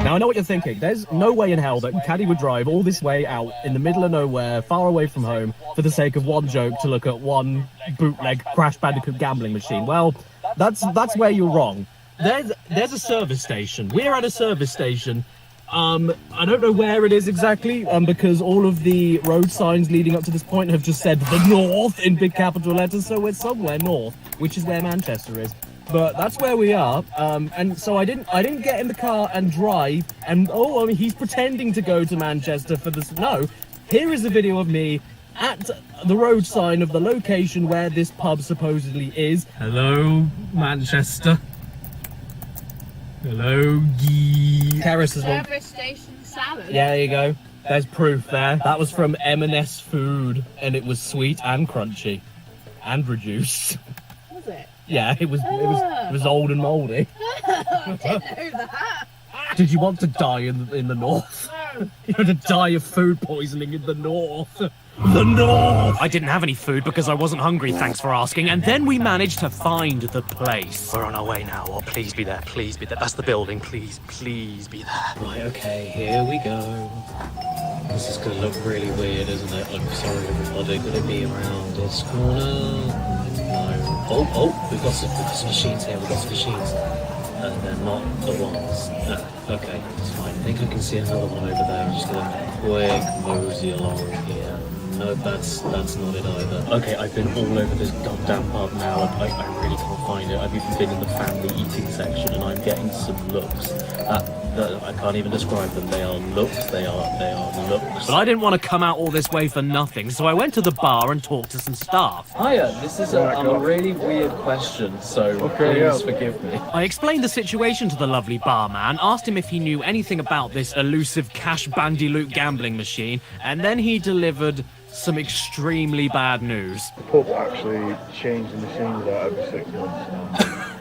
Now, I know what you're thinking. There's no way in hell that Caddy would drive all this way out in the middle of nowhere, far away from home, for the sake of one joke to look at one bootleg Crash Bandicoot gambling machine. Well, that's where you're wrong. There's a service station. We're at a service station. I don't know where it is exactly, because all of the road signs leading up to this point have just said the North in big capital letters, so we're somewhere north, which is where Manchester is. But that's where we are, and so I didn't get in the car and drive, and he's pretending to go to Manchester for this. No, here is a video of me at the road sign of the location where this pub supposedly is. Hello, Manchester. Hello, Terrace as well. Service station salad. Yeah, there you go. There's proof there. That was from M&S Food, and it was sweet and crunchy, and reduced. Was it? Yeah, it was old and mouldy. I didn't know that. Did you want to die in the north? No. You had to die of food poisoning in the north. The north! I didn't have any food because I wasn't hungry, thanks for asking, and then we managed to find the place. We're on our way now. Oh, please be there, please be there. That's the building, please be there. Right, okay, here we go. This is gonna look really weird, isn't it? I'm sorry, everybody. Could it be around this corner? No. Oh, we've got some machines here, And they're not the ones. Okay, it's fine. I think I can see another one over there. I'm just gonna quick mosey along here. No, that's not it either. Okay, I've been all over this goddamn pub now, and I really can't find it. I've even been in the family eating section, and I'm getting some looks. I can't even describe them. They are looks. They are looks. But I didn't want to come out all this way for nothing, so I went to the bar and talked to some staff. Hiya, this is a really weird question, so please forgive me. I explained the situation to the lovely barman, asked him if he knew anything about this elusive Cash Bandicoot gambling machine, and then he delivered some extremely bad news. The pub actually changed the machines out every 6 months.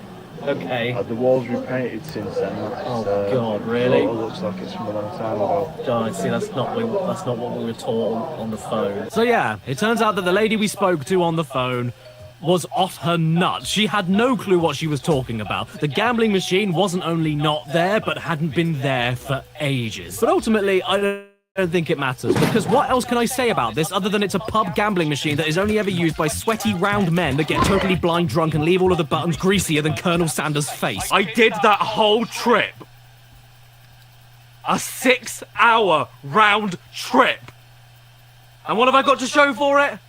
Okay. The walls repainted since then. God, really? It looks like it's from a long time ago. God, see, that's not what we were taught on the phone. So yeah, it turns out that the lady we spoke to on the phone was off her nuts. She had no clue what she was talking about. The gambling machine wasn't only not there, but hadn't been there for ages. But ultimately, I don't think it matters, because what else can I say about this other than it's a pub gambling machine that is only ever used by sweaty round men that get totally blind drunk and leave all of the buttons greasier than Colonel Sanders' face. I did that whole trip. A 6-hour round trip. And what have I got to show for it?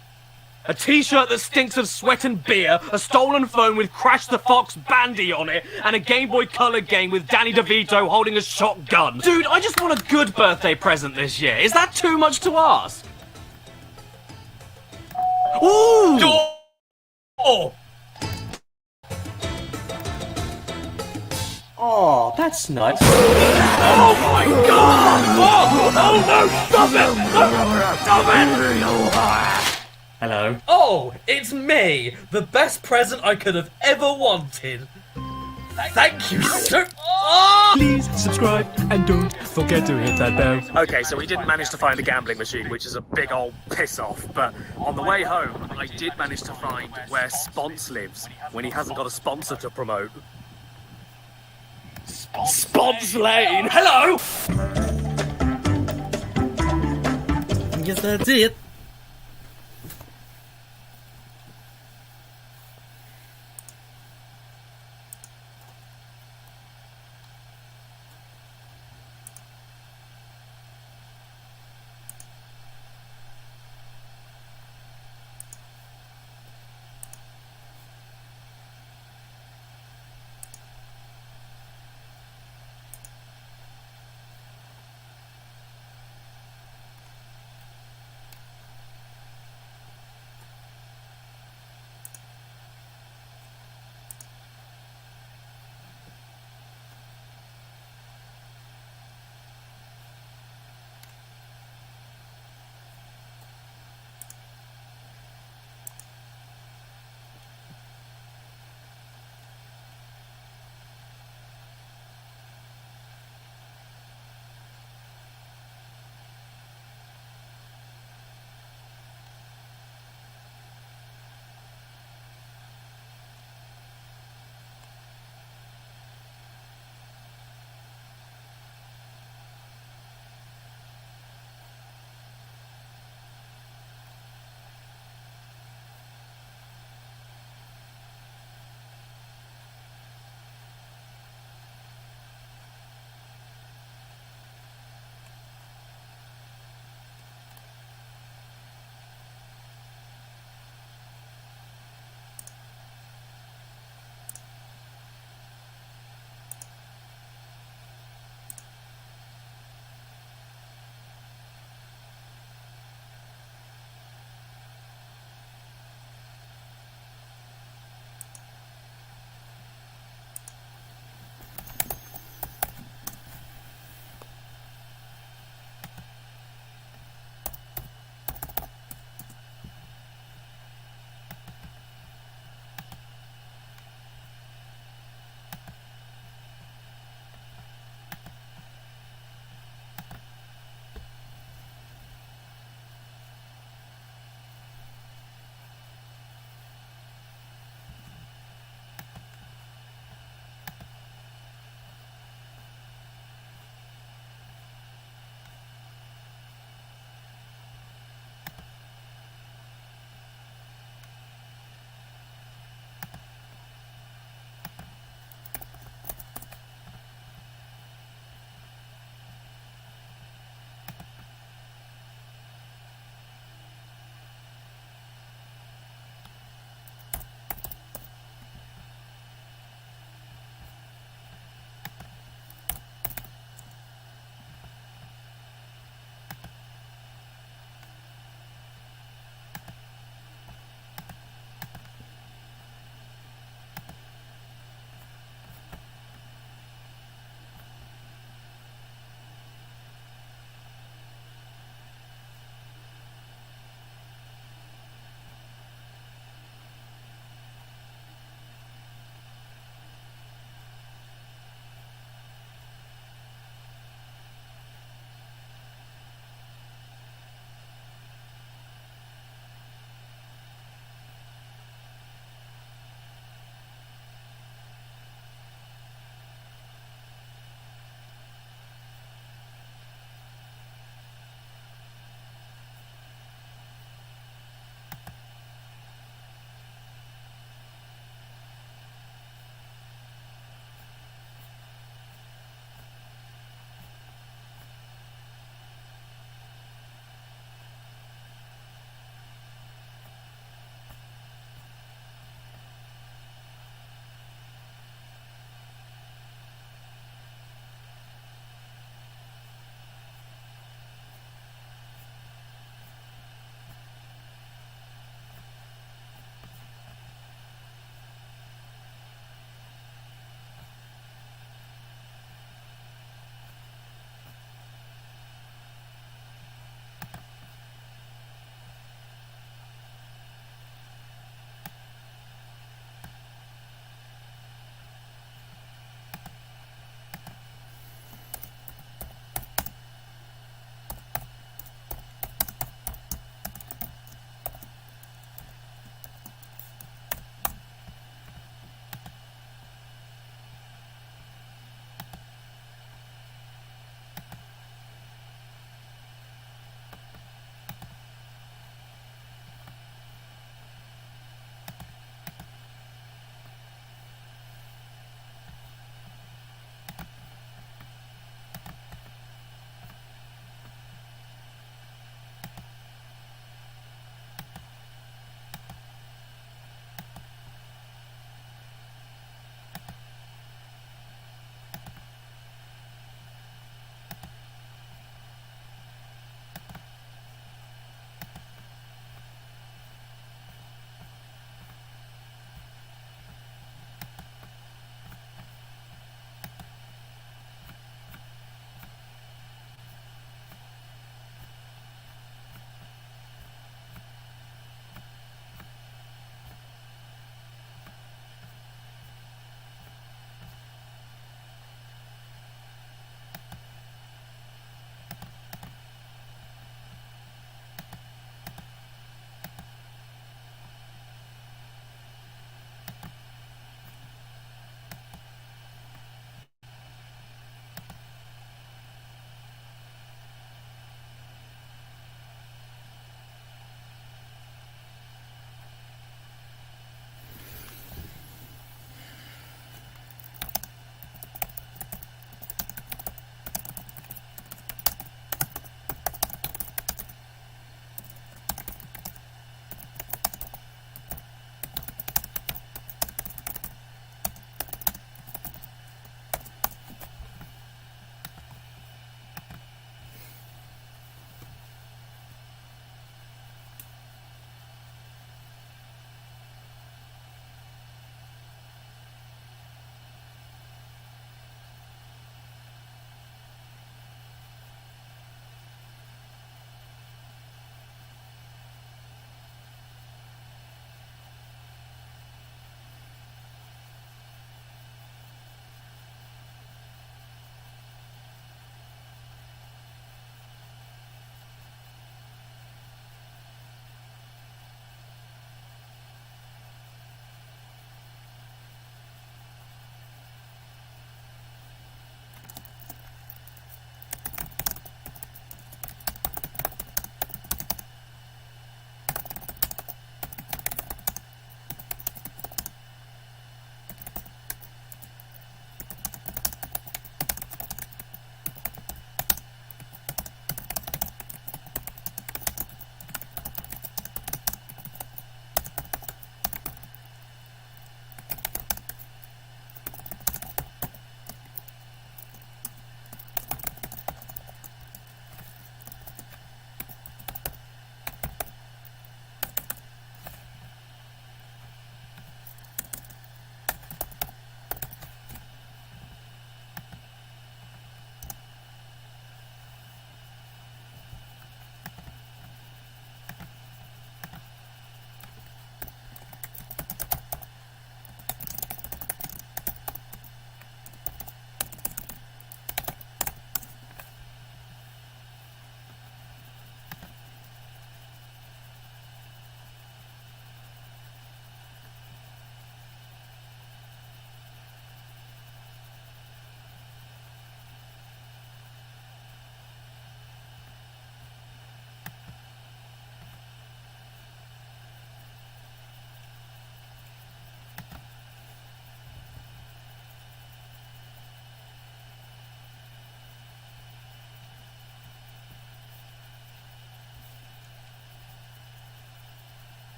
A t-shirt that stinks of sweat and beer, a stolen phone with Crash the Fox Bandy on it, and a Game Boy Color game with Danny DeVito holding a shotgun. Dude, I just want a good birthday present this year. Is that too much to ask? Ooh! Door! Oh, that's nice. Oh my god! Oh no, stop it! Stop it! Hello. Oh, it's me! The best present I could have ever wanted. Thank you so. Oh! Please subscribe and don't forget to hit that bell. Okay, so we didn't manage to find a gambling machine, which is a big old piss off. But on the way home, I did manage to find where Spons lives when he hasn't got a sponsor to promote. Spons Lane. Hello. I guess that's it.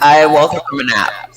I woke up from a nap.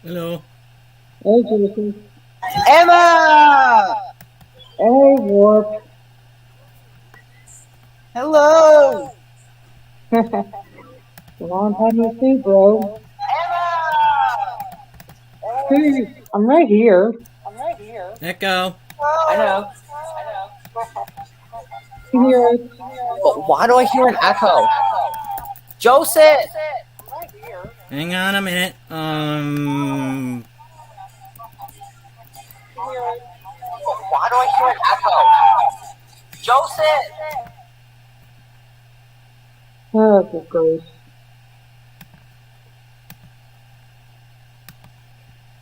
Hello. Hey, Jason. Emma! Hey, Warp. Hello! Long time no see, bro. Hey, I'm right here. Echo. I know. You hear it? But why do I hear an echo? Joseph! Hang on a minute. Why do I hear an echo? Joseph! Oh, good grief.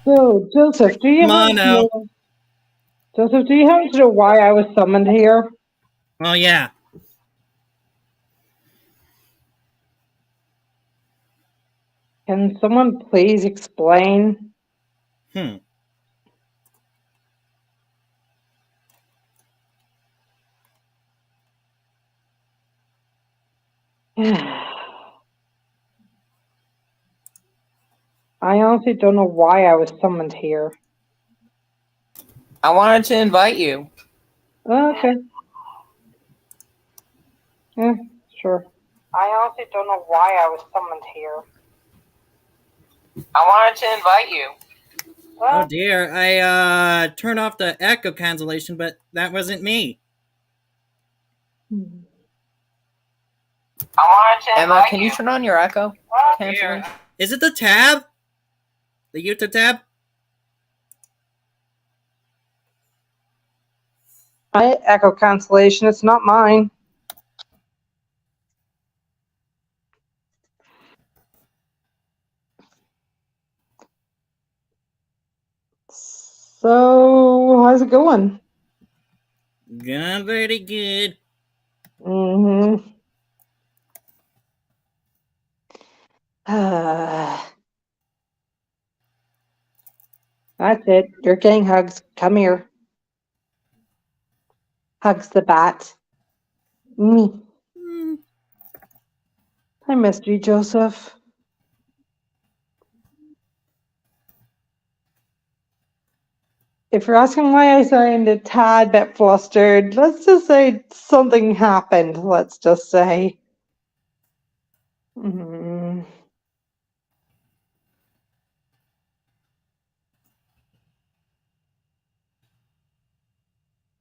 So, Joseph, do you happen to Mono. know? Joseph, do you happen to know why I was summoned here? Oh, yeah. Can someone please explain? I honestly don't know why I was summoned here. I wanted to invite you. Okay. Yeah, sure. I honestly don't know why I was summoned here. I wanted to invite you. Oh dear, I turned off the echo cancellation, but that wasn't me. Emma, can you turn on your echo? Cancellation? Is it the tab? The YouTube tab? I echo cancellation. It's not mine. So, how's it going? Going very good. Mm-hmm. That's it. You're getting hugs. Come here. Hugs the bat. Me. I missed you, Joseph. If you're asking why I sound a tad bit flustered, let's just say something happened. Let's just say. Mm.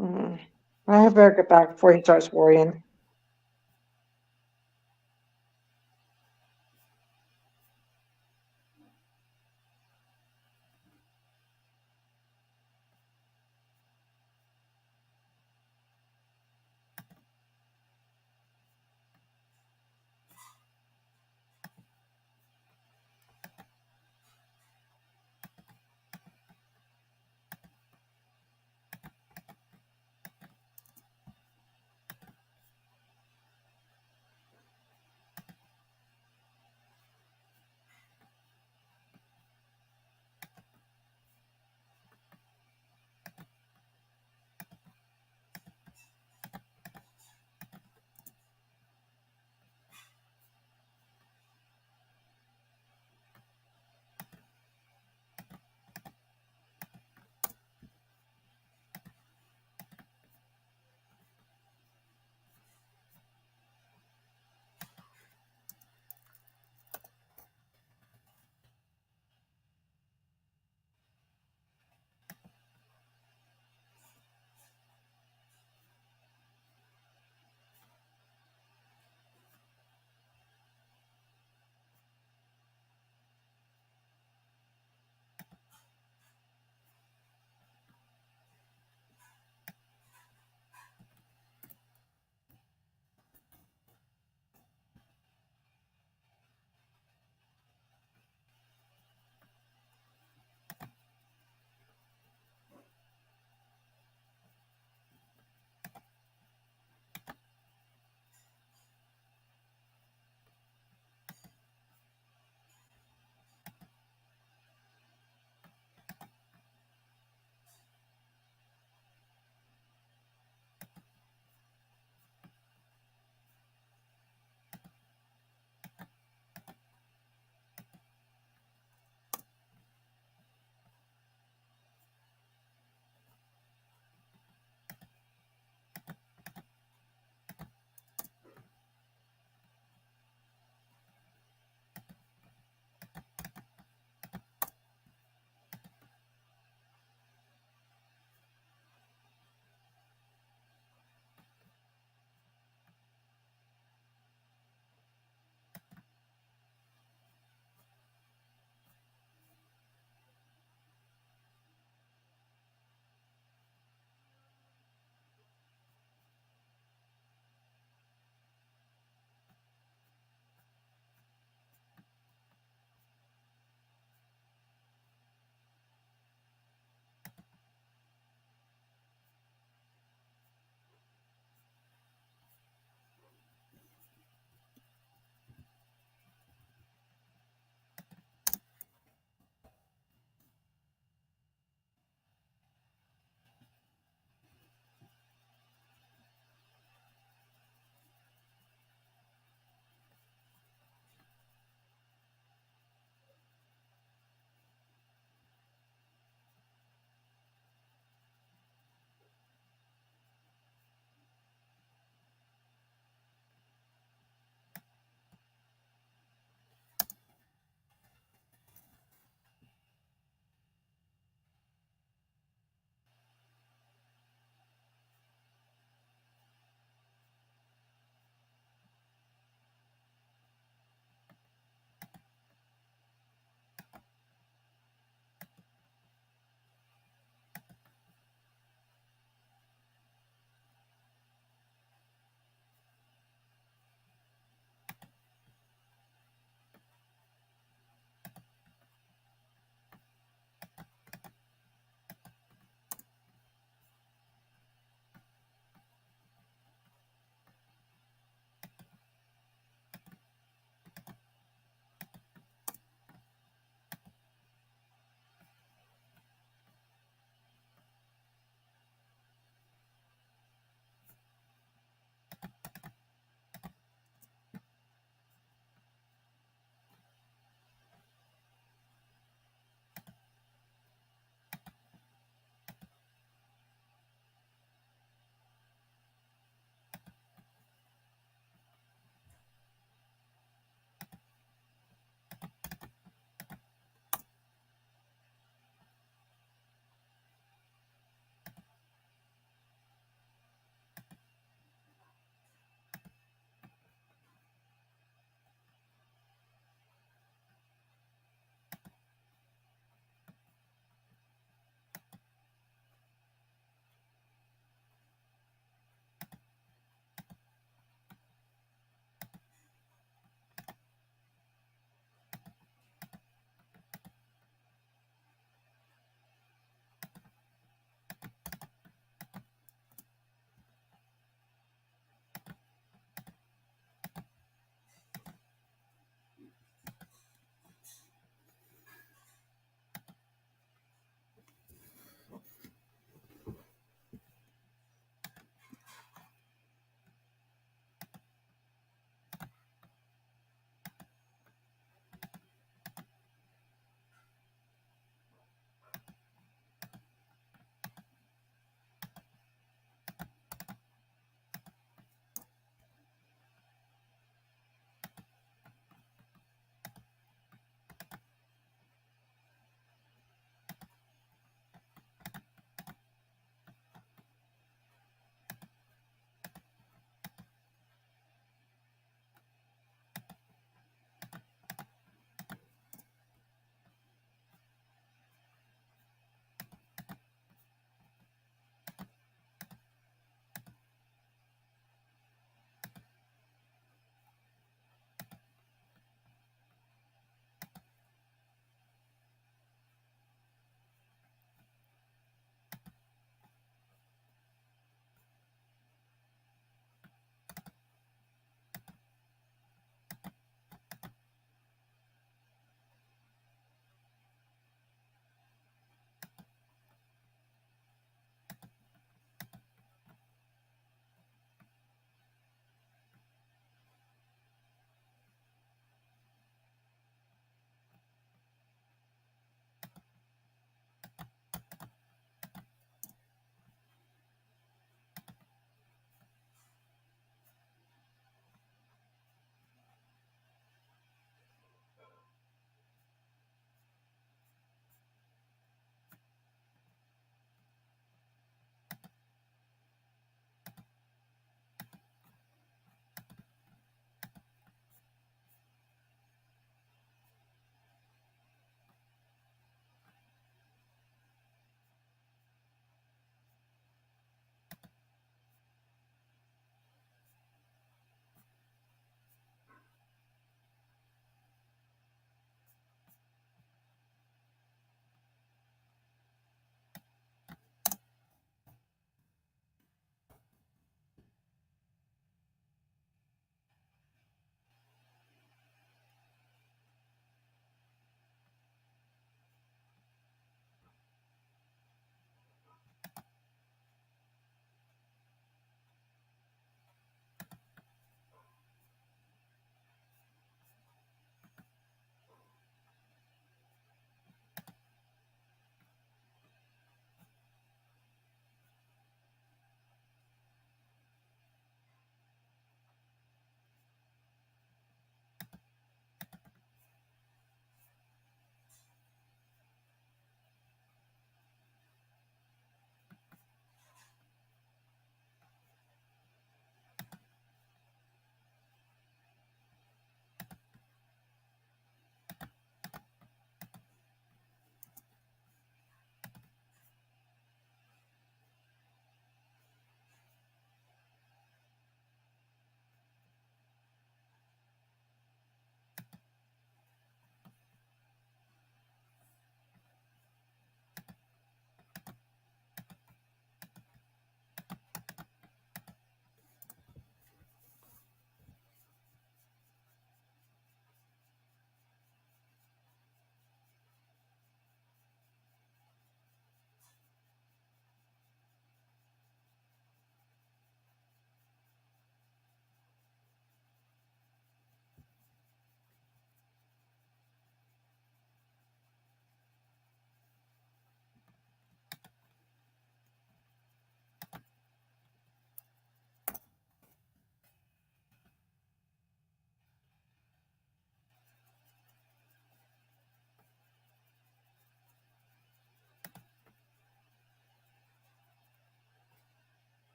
Mm. I better get back before he starts worrying.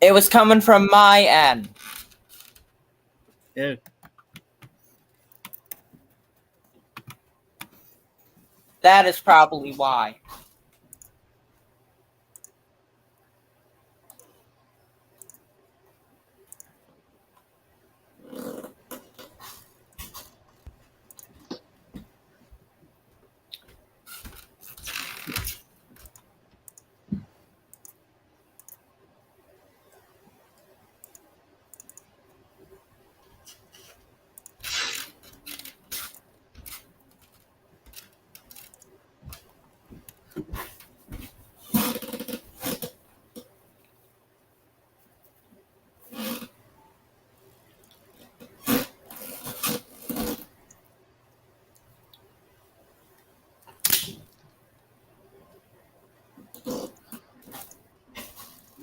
It was coming from my end. Yeah. That is probably why.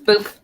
Boop.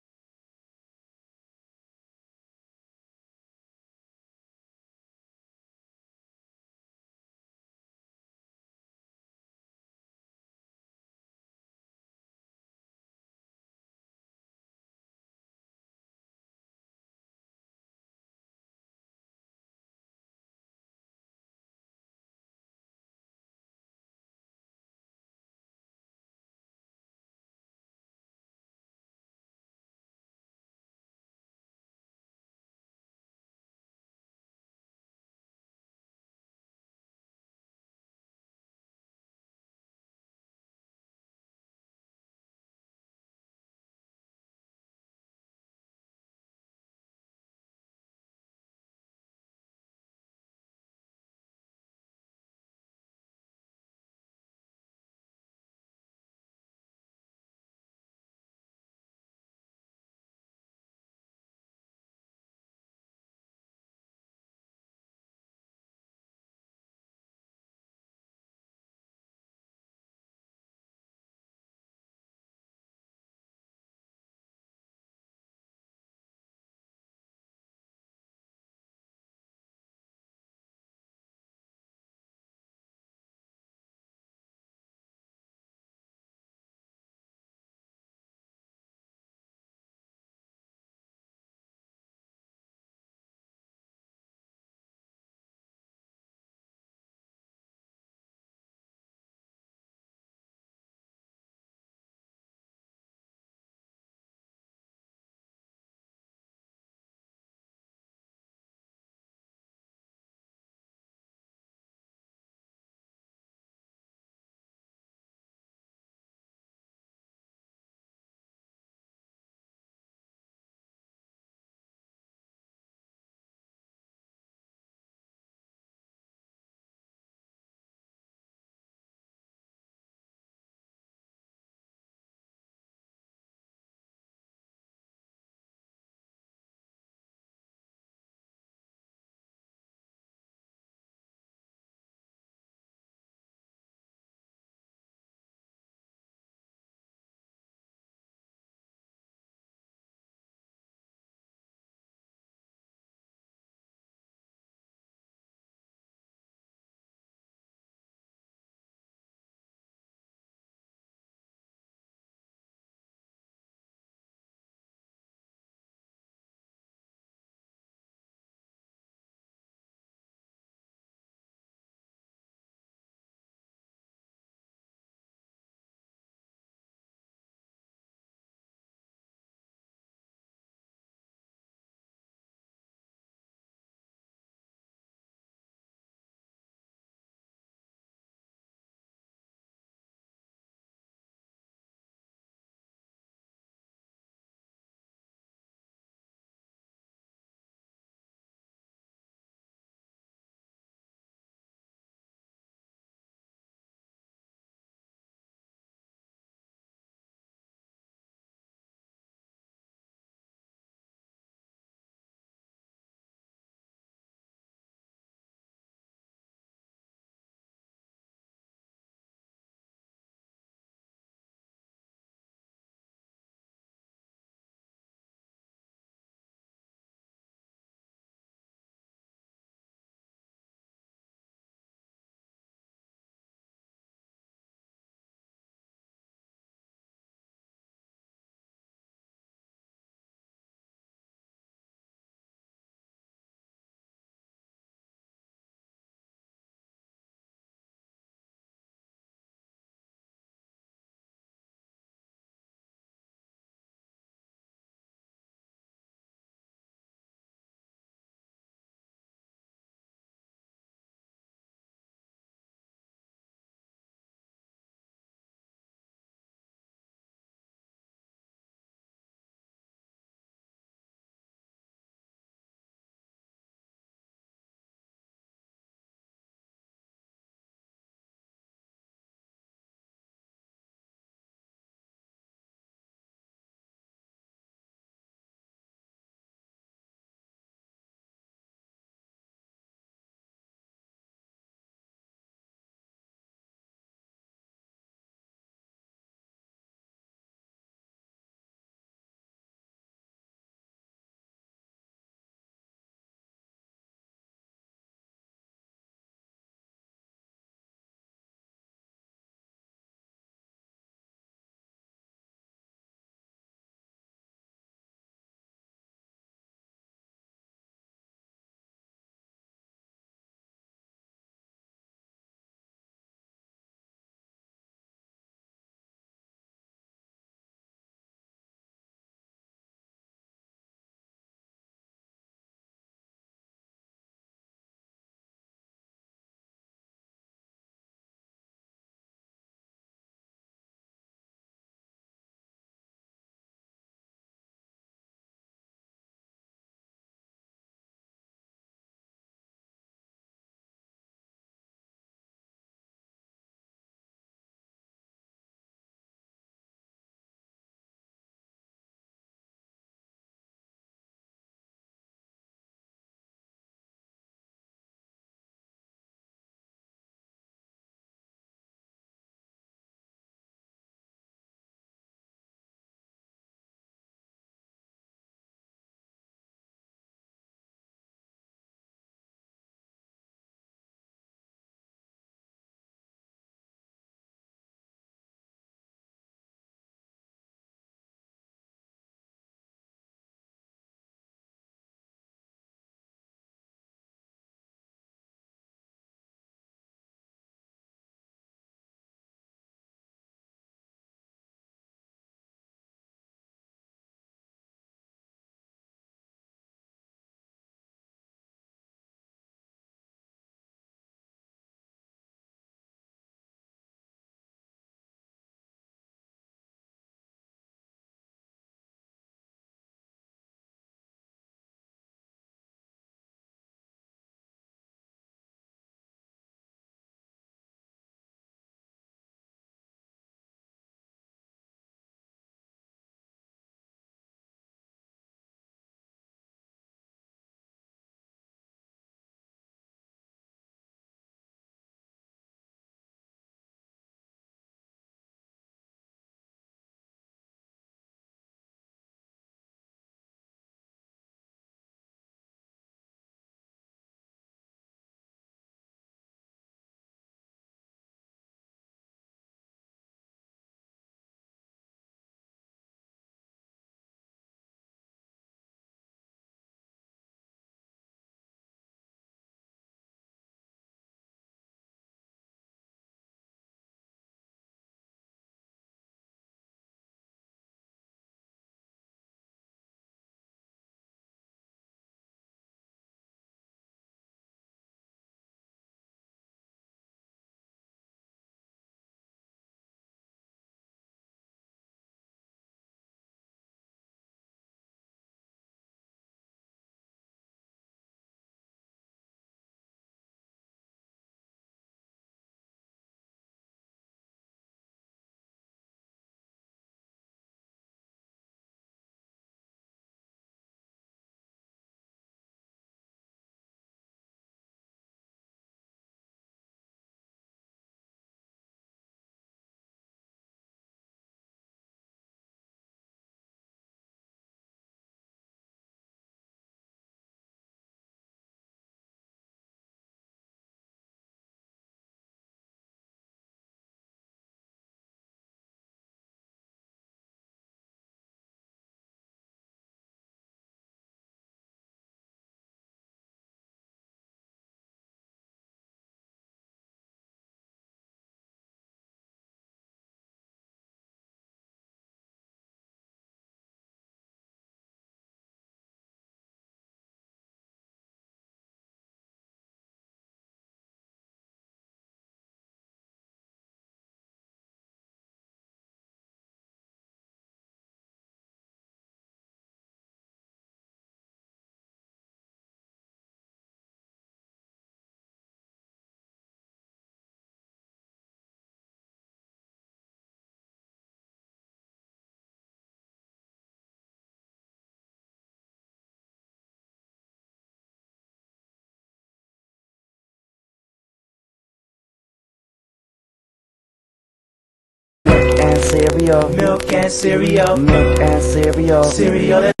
cereal. Milk and cereal. Milk and cereal. Cereal and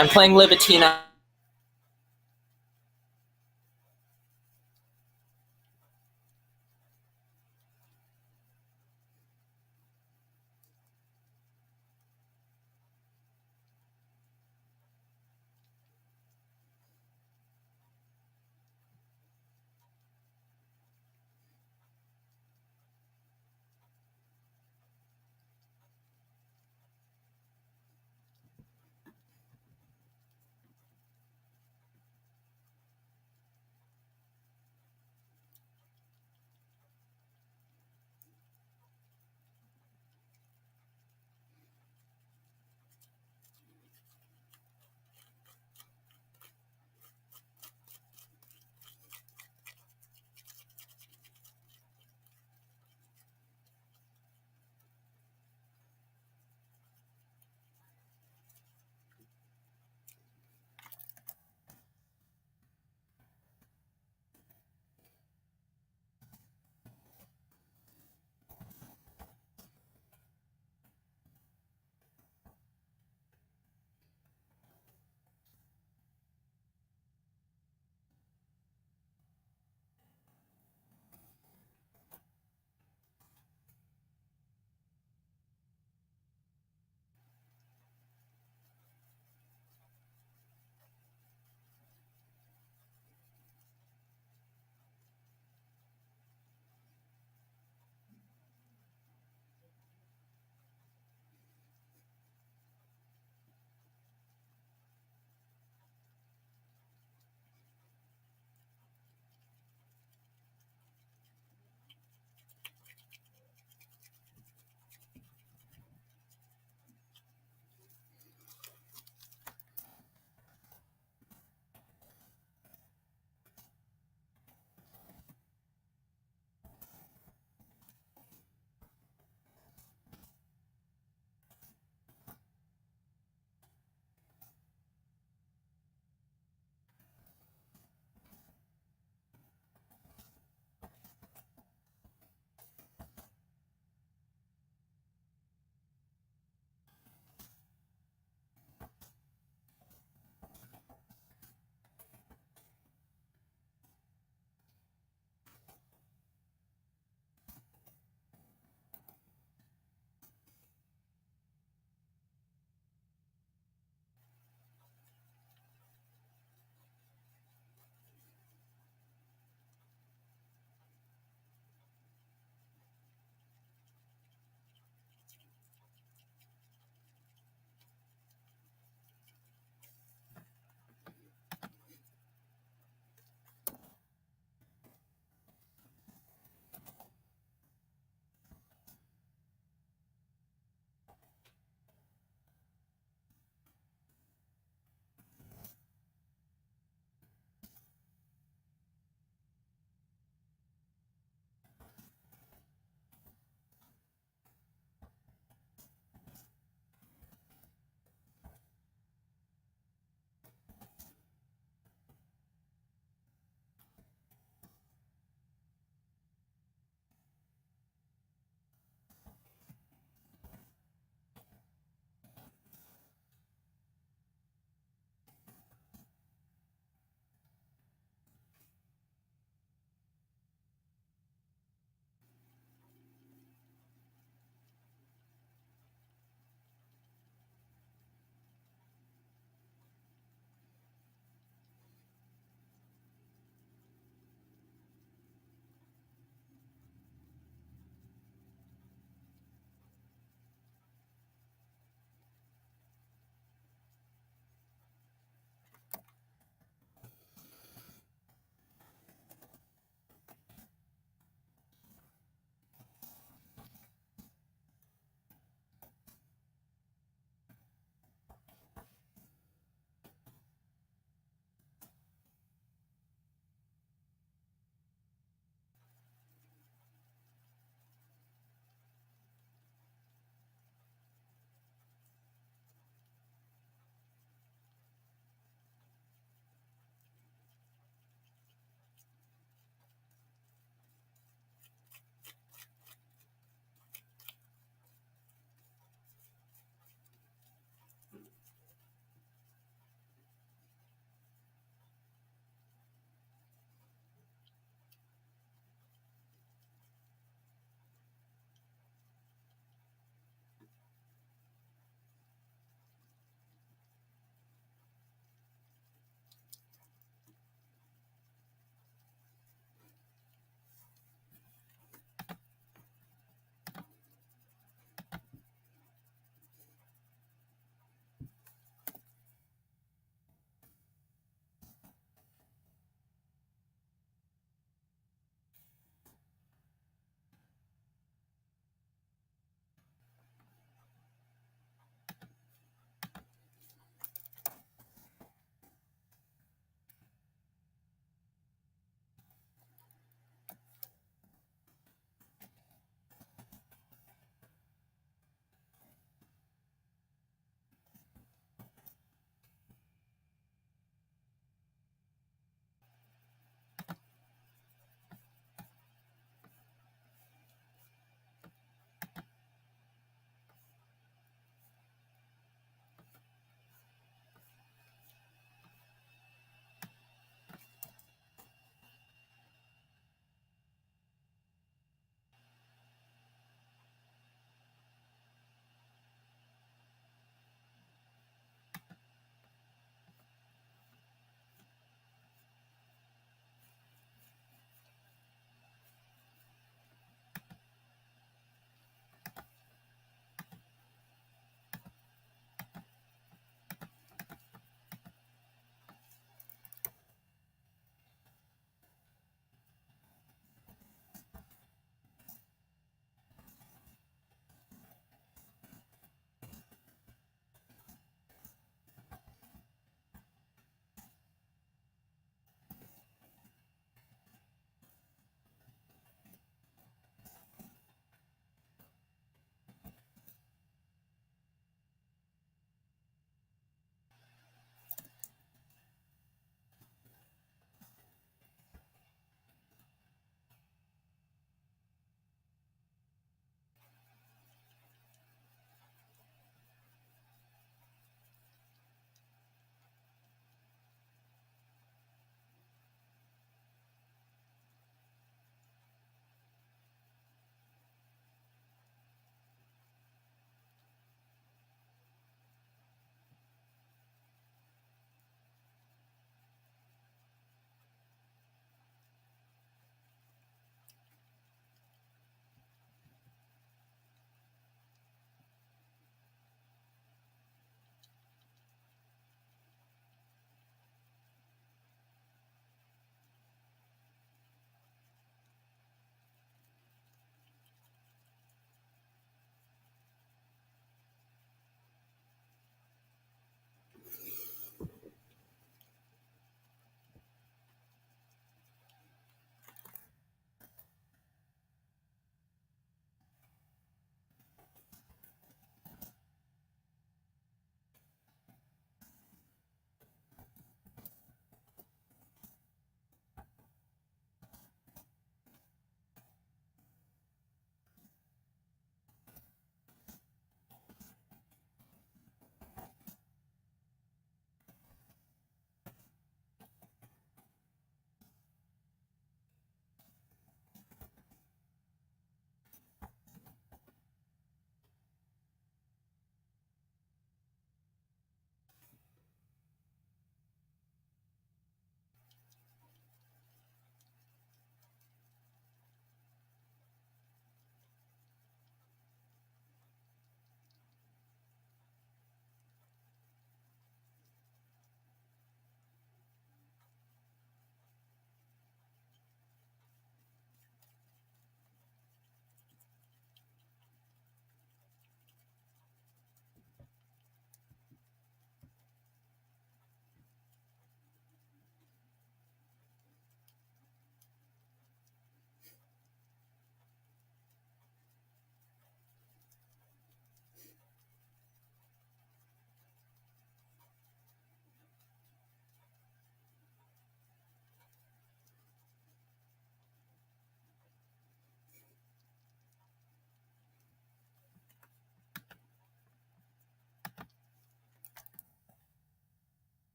I'm playing Libitina.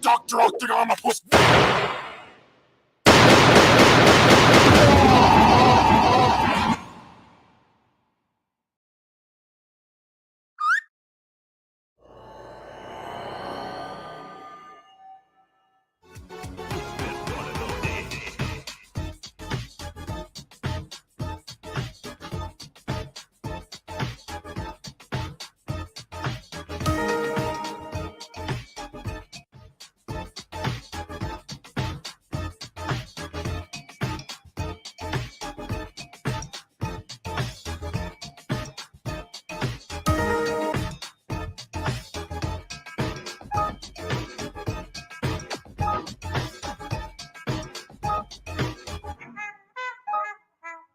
Dr. Octagonopus.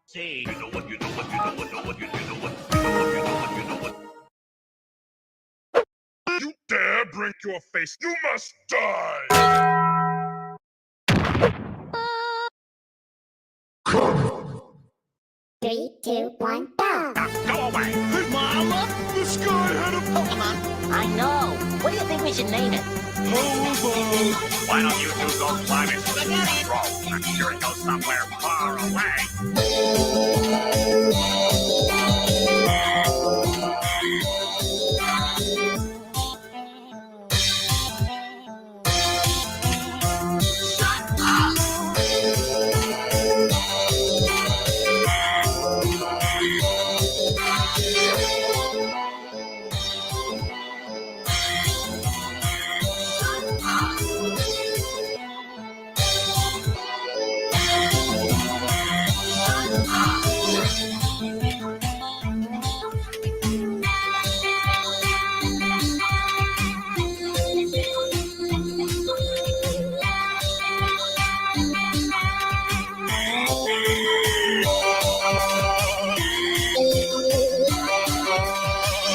Say, you know what, you know what, you know what, know what, you know what, you know what, you know what, you know what. You dare break your face, you must die! 3, 2, 1, go! Go away! Hey, Mama! This guy had a Pokemon? I know. What do you think we should name it? Why don't you two go climb it? Spaghetti! I'm sure it goes somewhere far away.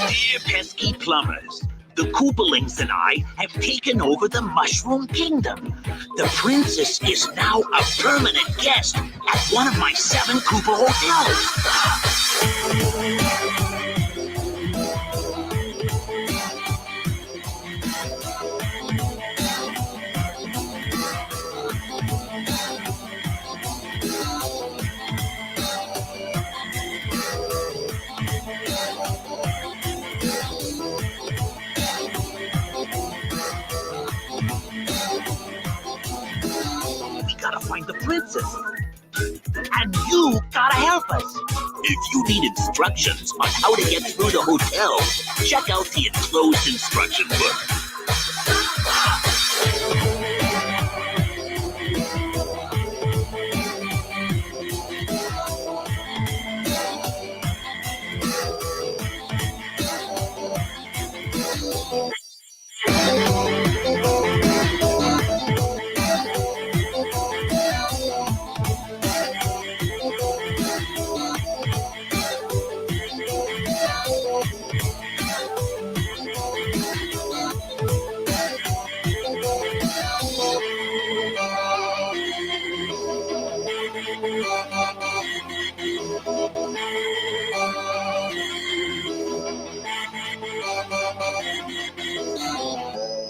Dear pesky plumbers, the Koopalings and I have taken over the Mushroom Kingdom. The princess is now a permanent guest at one of my 7 Koopa hotels. We gotta find the princess. And you gotta help us. If you need instructions on how to get through the hotel, check out the enclosed instruction book.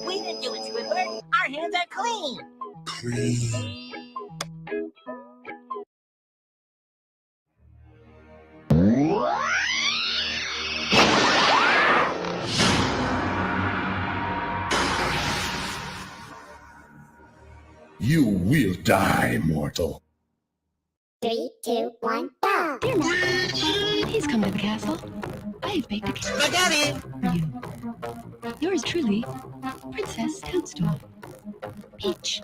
We didn't do it, Squidward. Our hands are clean. You will die, mortal. 3, 2, 1, go! Please come to the castle. I have baked a cake Spaghetti! for you. Yours truly, Princess Toadstool. Peach.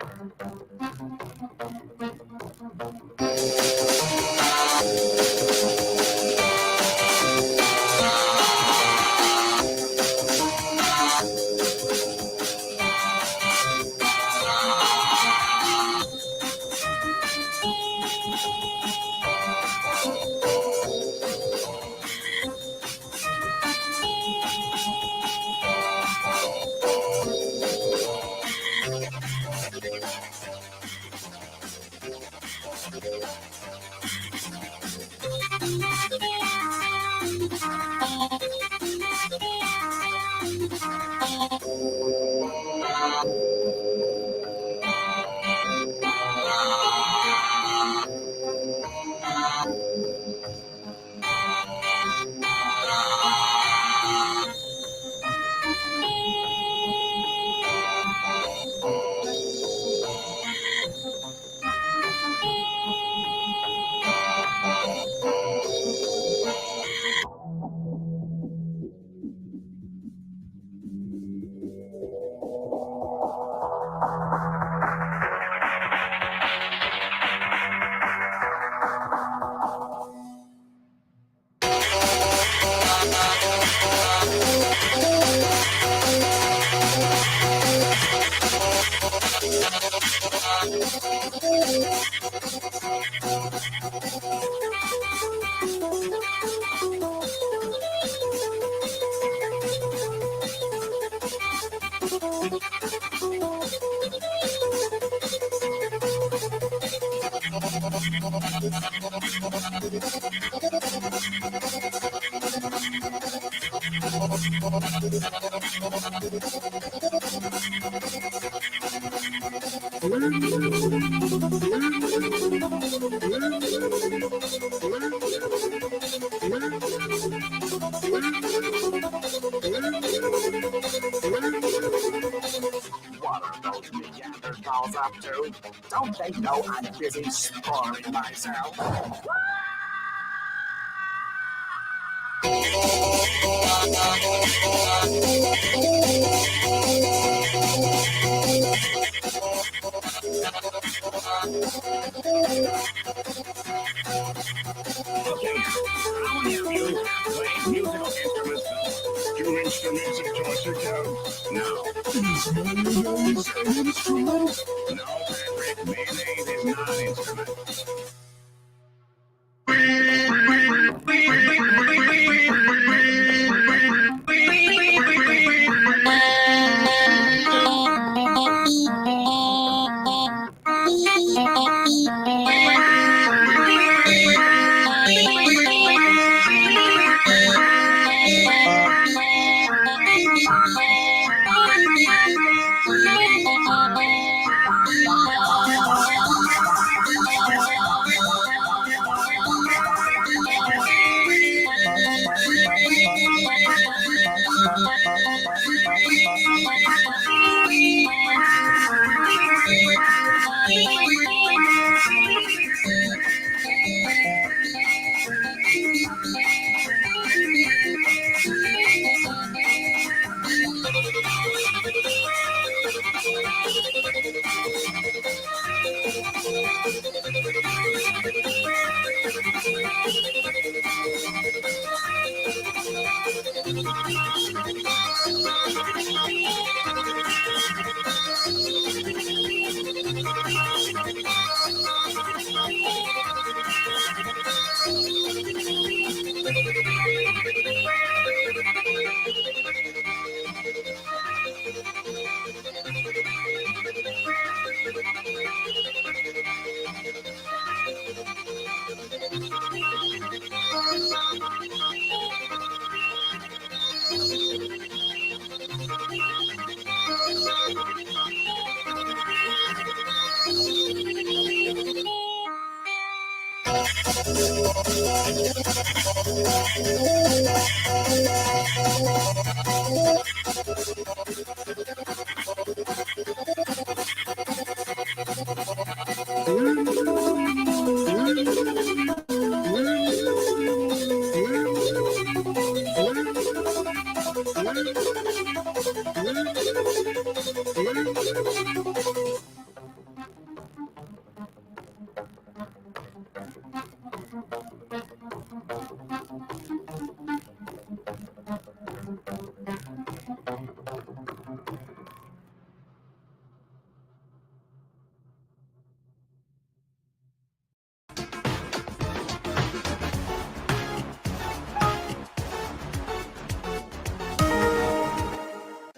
What are those Neanderthals up to? Don't they know I'm busy sparring myself? Musical instruments. Do instruments enjoy your count? No. Is mayonnaise an instrument? No, Patrick, mayonnaise is not an instrument.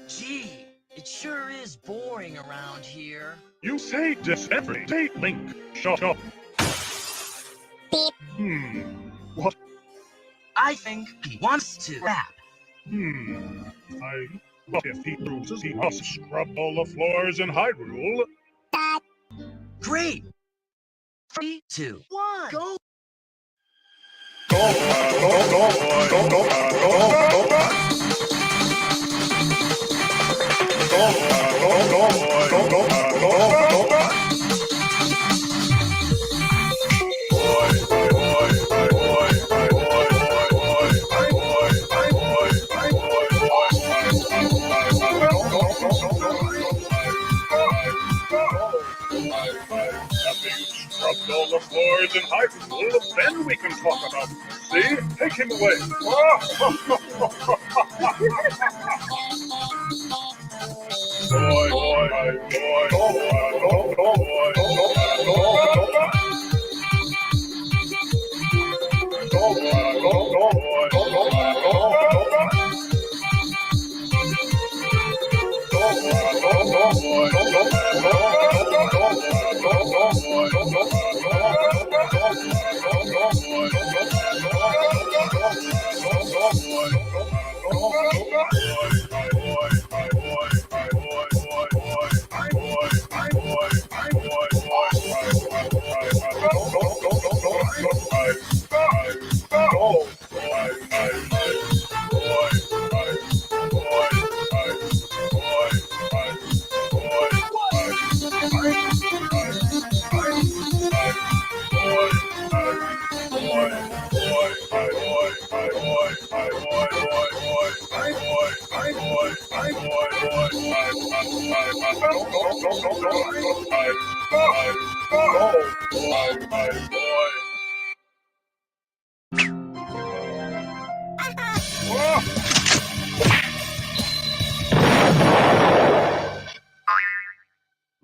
Gee, it sure is boring around here. You say this every day, Link. Shut up. What? I think he wants to rap. What if he proves he must scrub all the floors in Hyrule? Great! 3, 2, 1, go! Scrubbed all the floors in Hyrule, then we can talk about it. See? Take him away.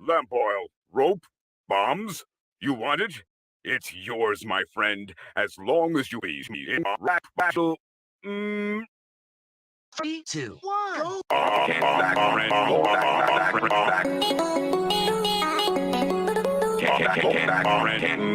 Lamp oil, rope, bombs. You want it? It's yours, my friend, as long as you beat me in a rap battle. 3, 2, 1, go! Get back, friend. Go back, back. Get back, friend.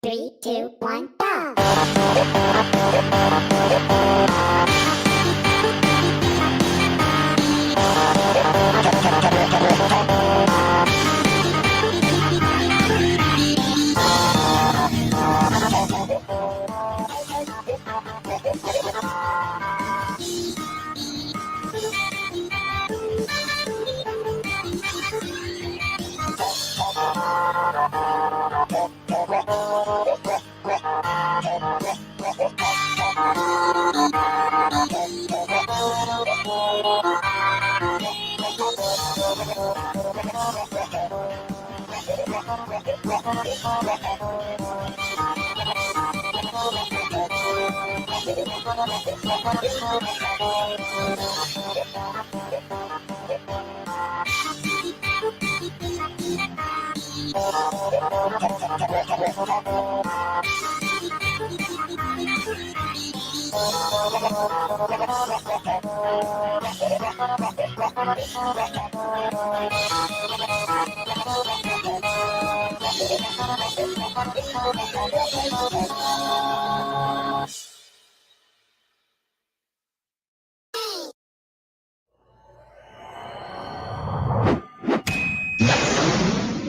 Three, two, one, go!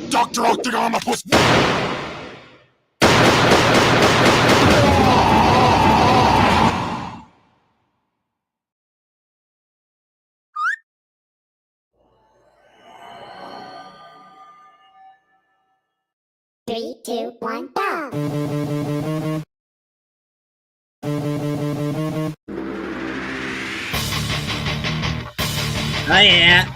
Dr. Octagonopus! Three, two, one, go! Oh yeah.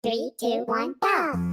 Three, two, one, go!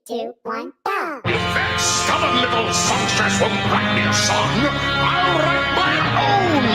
2, 1, go! If that stubborn little songstress won't write me a song, I'll write my own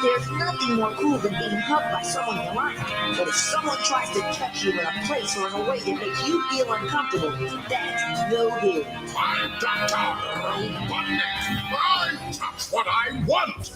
There's nothing more cool than being hugged by someone you like. But if someone tries to touch you in a place or in a way that makes you feel uncomfortable, that's no good. I touch what I want.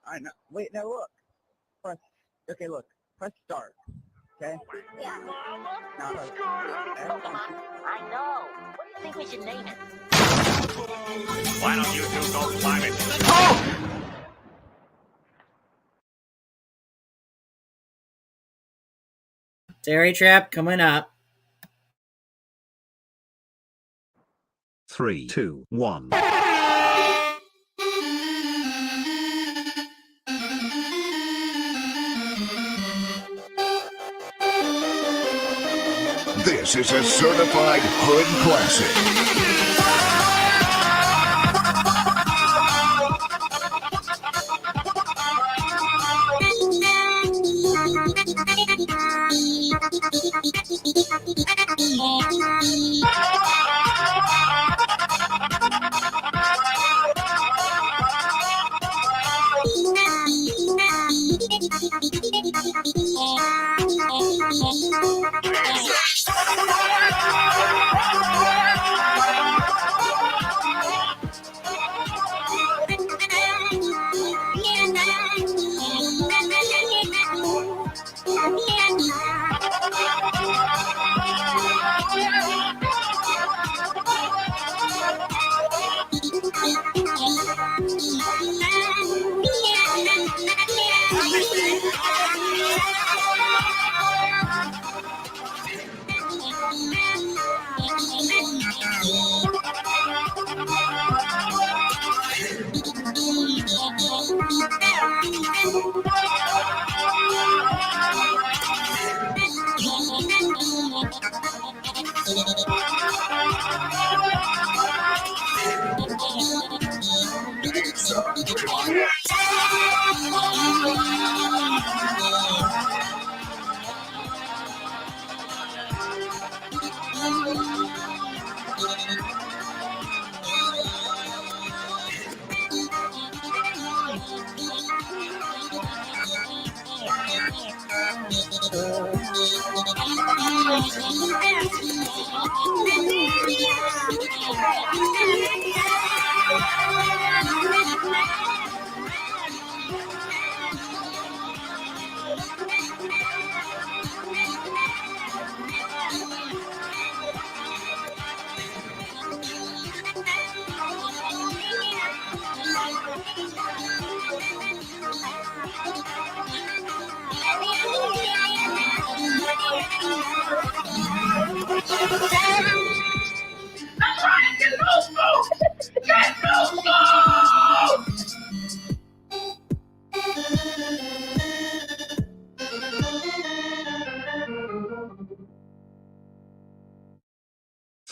I know. Wait, now look. Press. Okay, look. Press start. Okay. Yeah. Now press. I know. What do you think we should name it? Why don't you two go climb it? Terry Trap coming up. 3, 2, 1. This is a certified hood classic.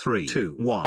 Three, two, one.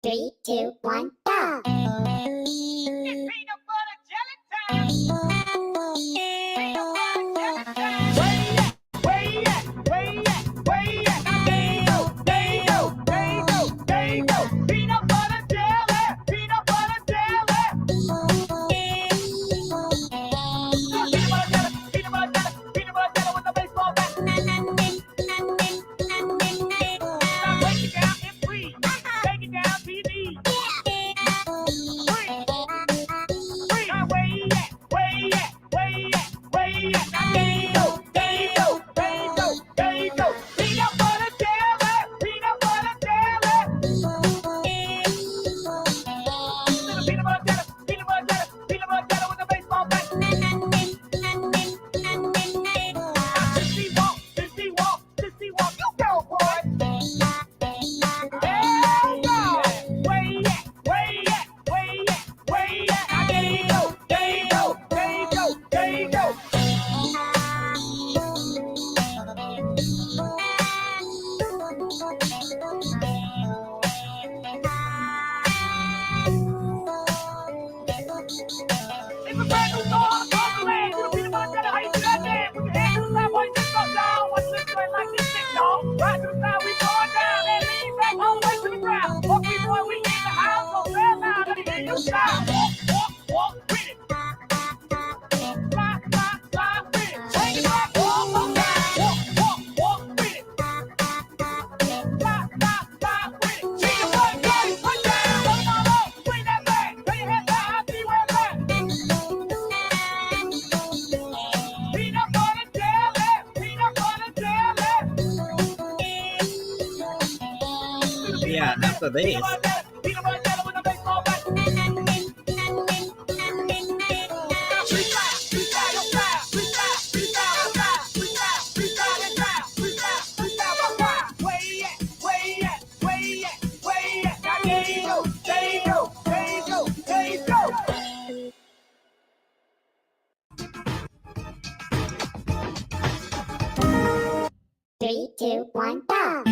3, 2, 1, go! Yeah, not the bass. Three, two, one, go!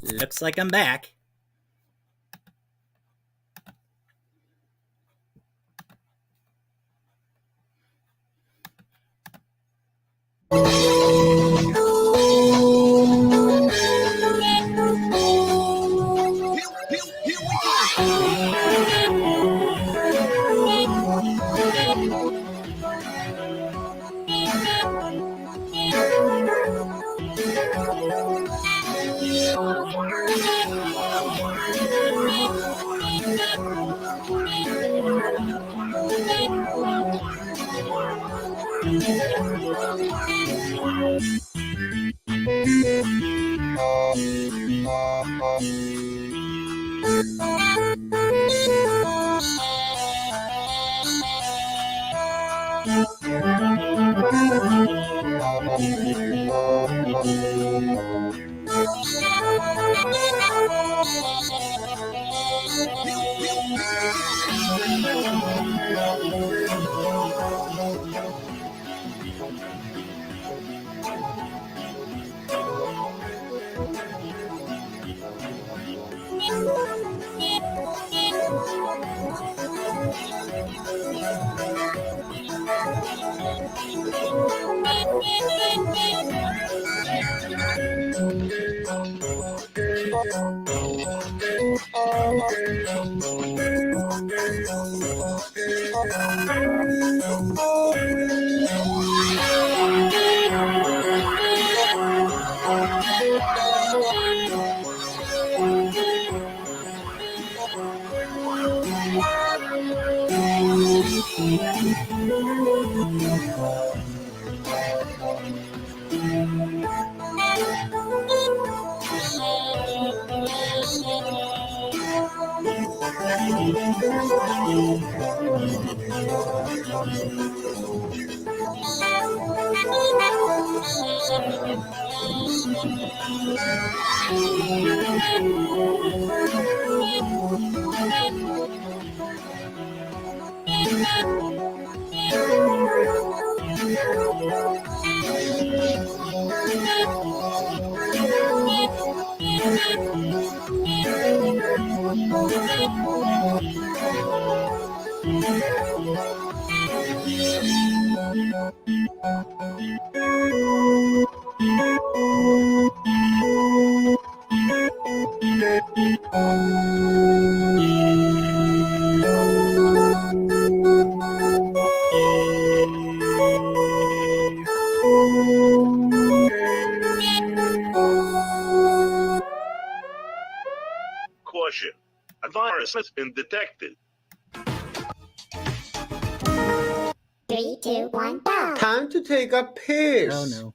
Looks like I'm back. Caution. A virus has been detected. 3, 2, 1, go! Time to take a piss. Oh no.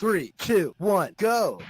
3, 2, 1, go!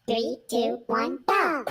Three, two, one, go!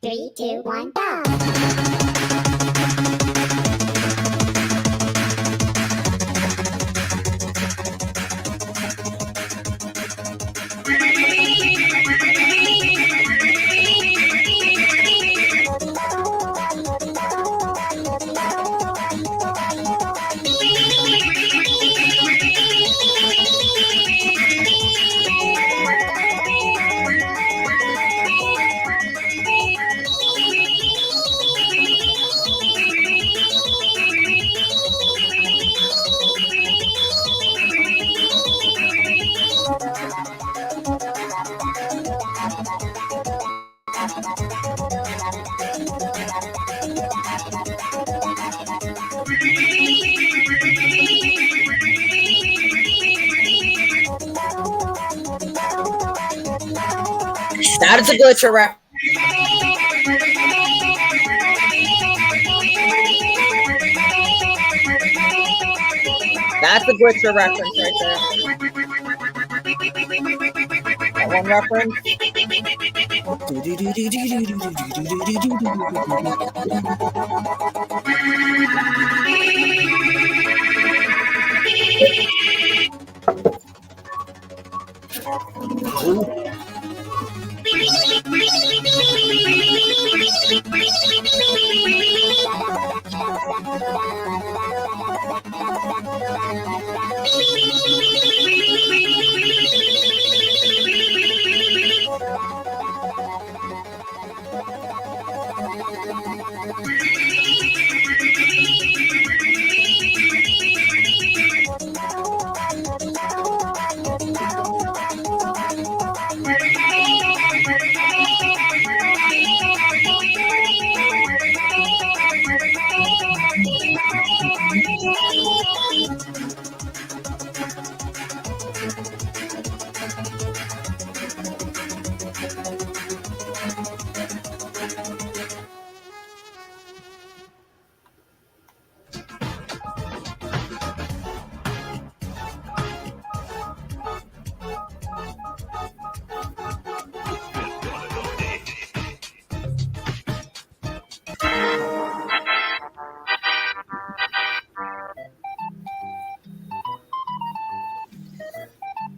Three, two, one, go. That is a glitcher ref. That's a glitcher reference right there. That one reference.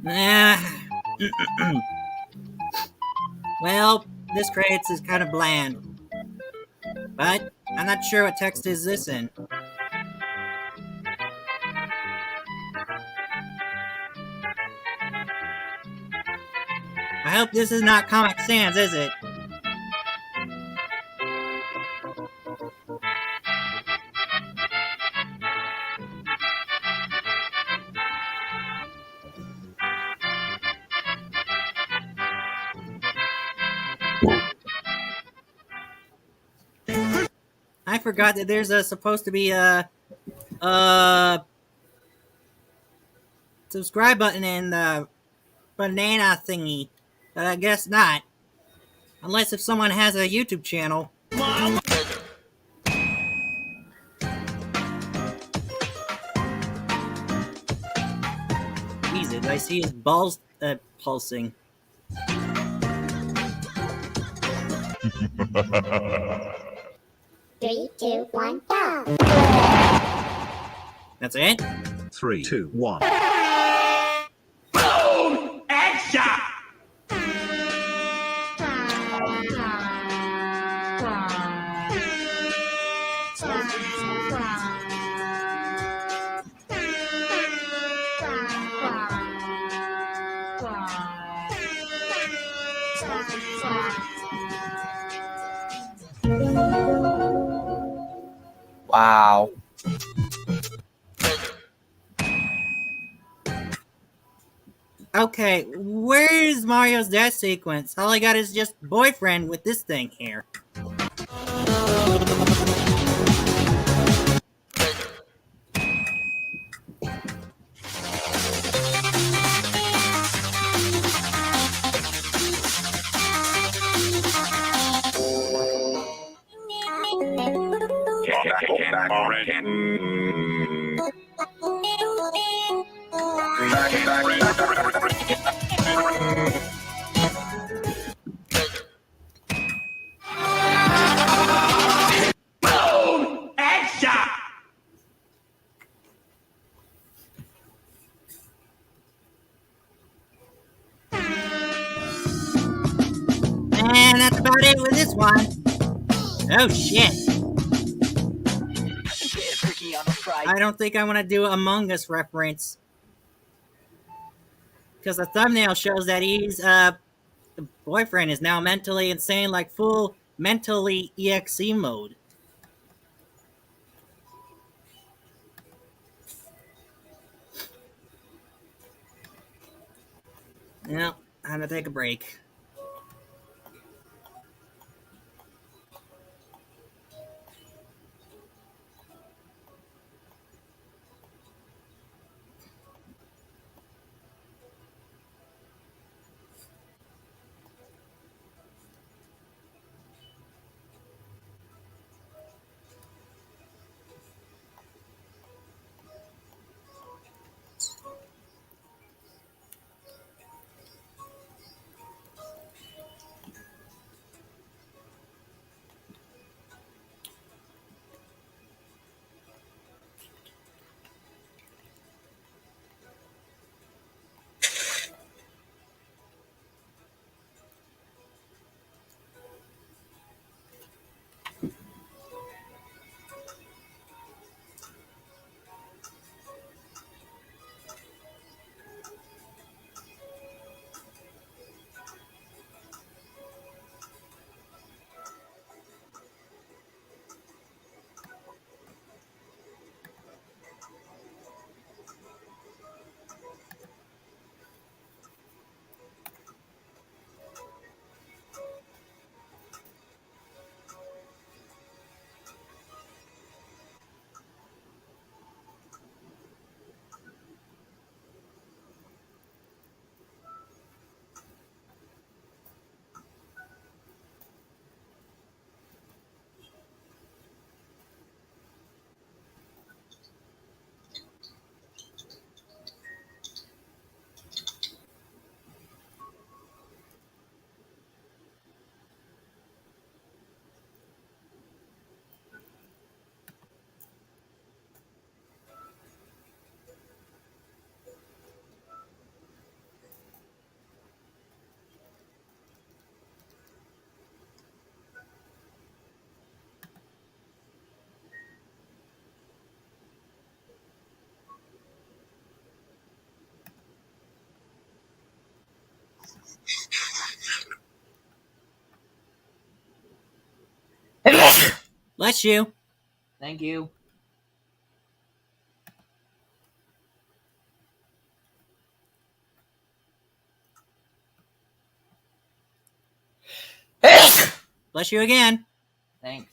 Nah. Well, this crates is kind of bland. But I'm not sure what text is this in. I hope this is not Comic Sans, is it? I forgot that there's supposed to be a subscribe button in the banana thingy, but I guess not. Unless if someone has a YouTube channel. Jesus, I see his balls pulsing. Three, two, one, go. That's it? 3, 2, 1. Boom! Headshot! Wow. Okay, where's Mario's death sequence? All I got is just boyfriend with this thing here. And that's about it with this one. Oh shit. I don't think I want to do Among Us reference. Because the thumbnail shows that the boyfriend is now mentally insane, like full mentally EXE mode. Well, I'm gonna take a break. Bless you. Thank you. Bless you again. Thanks.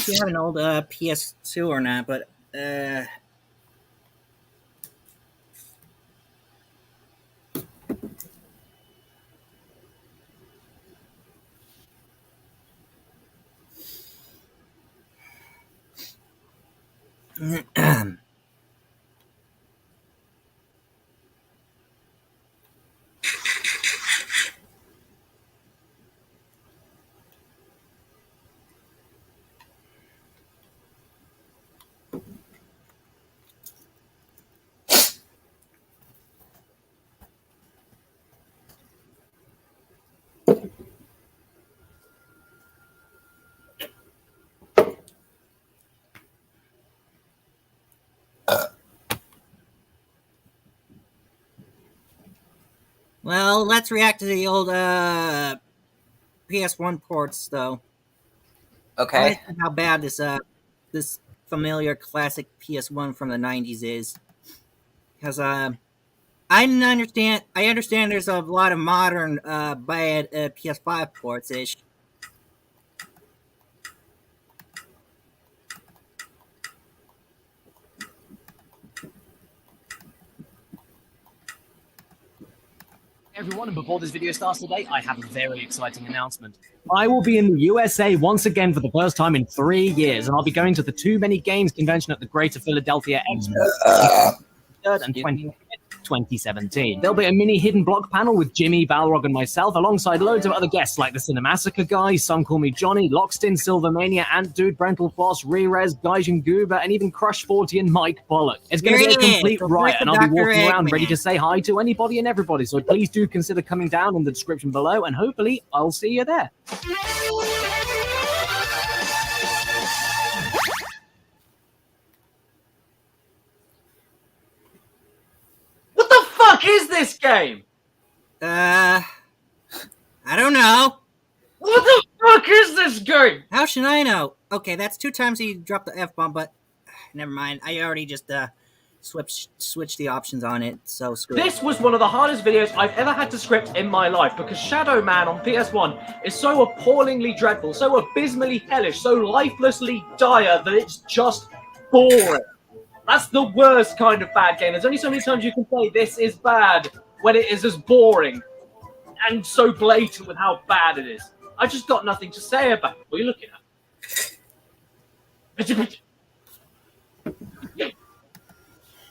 if you have an old PS2 or not, but well, let's react to the old PS1 ports, though. I want Okay. to see how bad this familiar classic PS1 from the '90s is, because I understand there's a lot of modern bad PS5 ports ish. Everyone, and before this video starts today, I have a very exciting announcement. I will be in the USA once again for the first time in 3 years, and I'll be going to the Too Many Games convention at the Greater Philadelphia Expo. 3rd and 25th, 2017. There'll be a mini hidden block panel with Jimmy, Balrog, and myself, alongside loads of other guests like the Cinemassacre guy, Some Call Me Johnny, Lockstin, Silvermania, Ant Dude, Brental Floss, Rerez, Gaijin Goober, and even Crush 40 and Mike Pollock. It's going to be a complete riot, and I'll be walking around ready to say hi to anybody and everybody, so please do consider coming down in the description below, and hopefully I'll see you there. What the fuck is this game? I don't know. What the fuck is this game? How should I know? Okay, that's 2 times he dropped the F-bomb, but never mind. I already just switched the options on it, so screw it. This was one of the hardest videos I've ever had to script in my life because Shadow Man on PS1 is so appallingly dreadful, so abysmally hellish, so lifelessly dire that it's just boring. That's the worst kind of bad game. There's only so many times you can say this is bad when it is as boring and so blatant with how bad it is. I just got nothing to say about it. What are you looking at?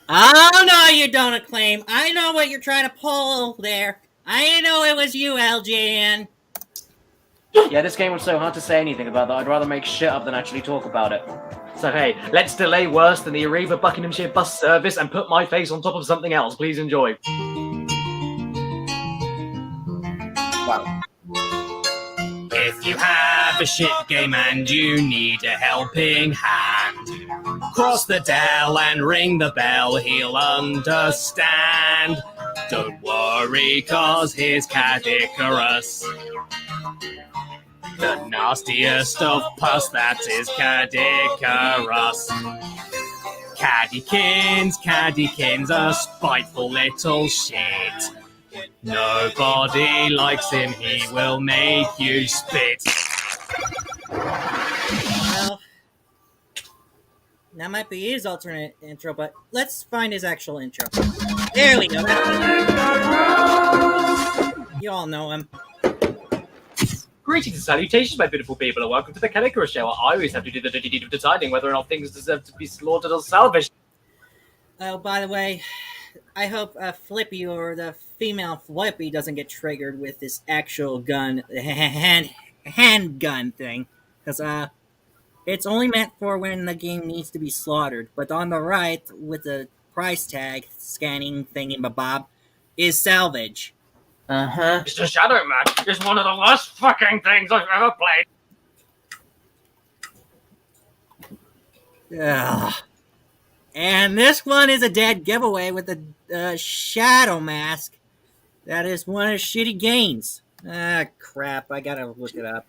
Oh, no, you don't acclaim. I know what you're trying to pull there. I know it was you, LJN. Yeah, this game was so hard to say anything about that I'd rather make shit up than actually talk about it. So hey, let's delay worse than the Arriva Buckinghamshire bus service and put my face on top of something else. Please enjoy. Wow. If you have a shit game and you need a helping hand, cross the Dell and ring the bell, he'll understand. Don't worry, cause here's Cadicarus, the nastiest of pus, that is Cadicarus. Caddykins, a spiteful little shit. Nobody likes him, he will make you spit. Well, that might be his alternate intro, but let's find his actual intro. There we go. You all know him. Greetings and salutations, my beautiful people, and welcome to the Cadicarus Show, where I always have to do the dirty deed of deciding whether or not things deserve to be slaughtered or salvaged. Oh, by the way, I hope Flippy or the female Flippy doesn't get triggered with this actual gun, handgun thing, because it's only meant for when the game needs to be slaughtered. But on the right, with the price tag scanning thingy-mabob, is salvage. Mr. Shadow Man is one of the worst fucking things I've ever played. Ugh. And this one is a dead giveaway with the Shadow Mask. That is one of the shitty games. Ah, crap. I gotta look it up.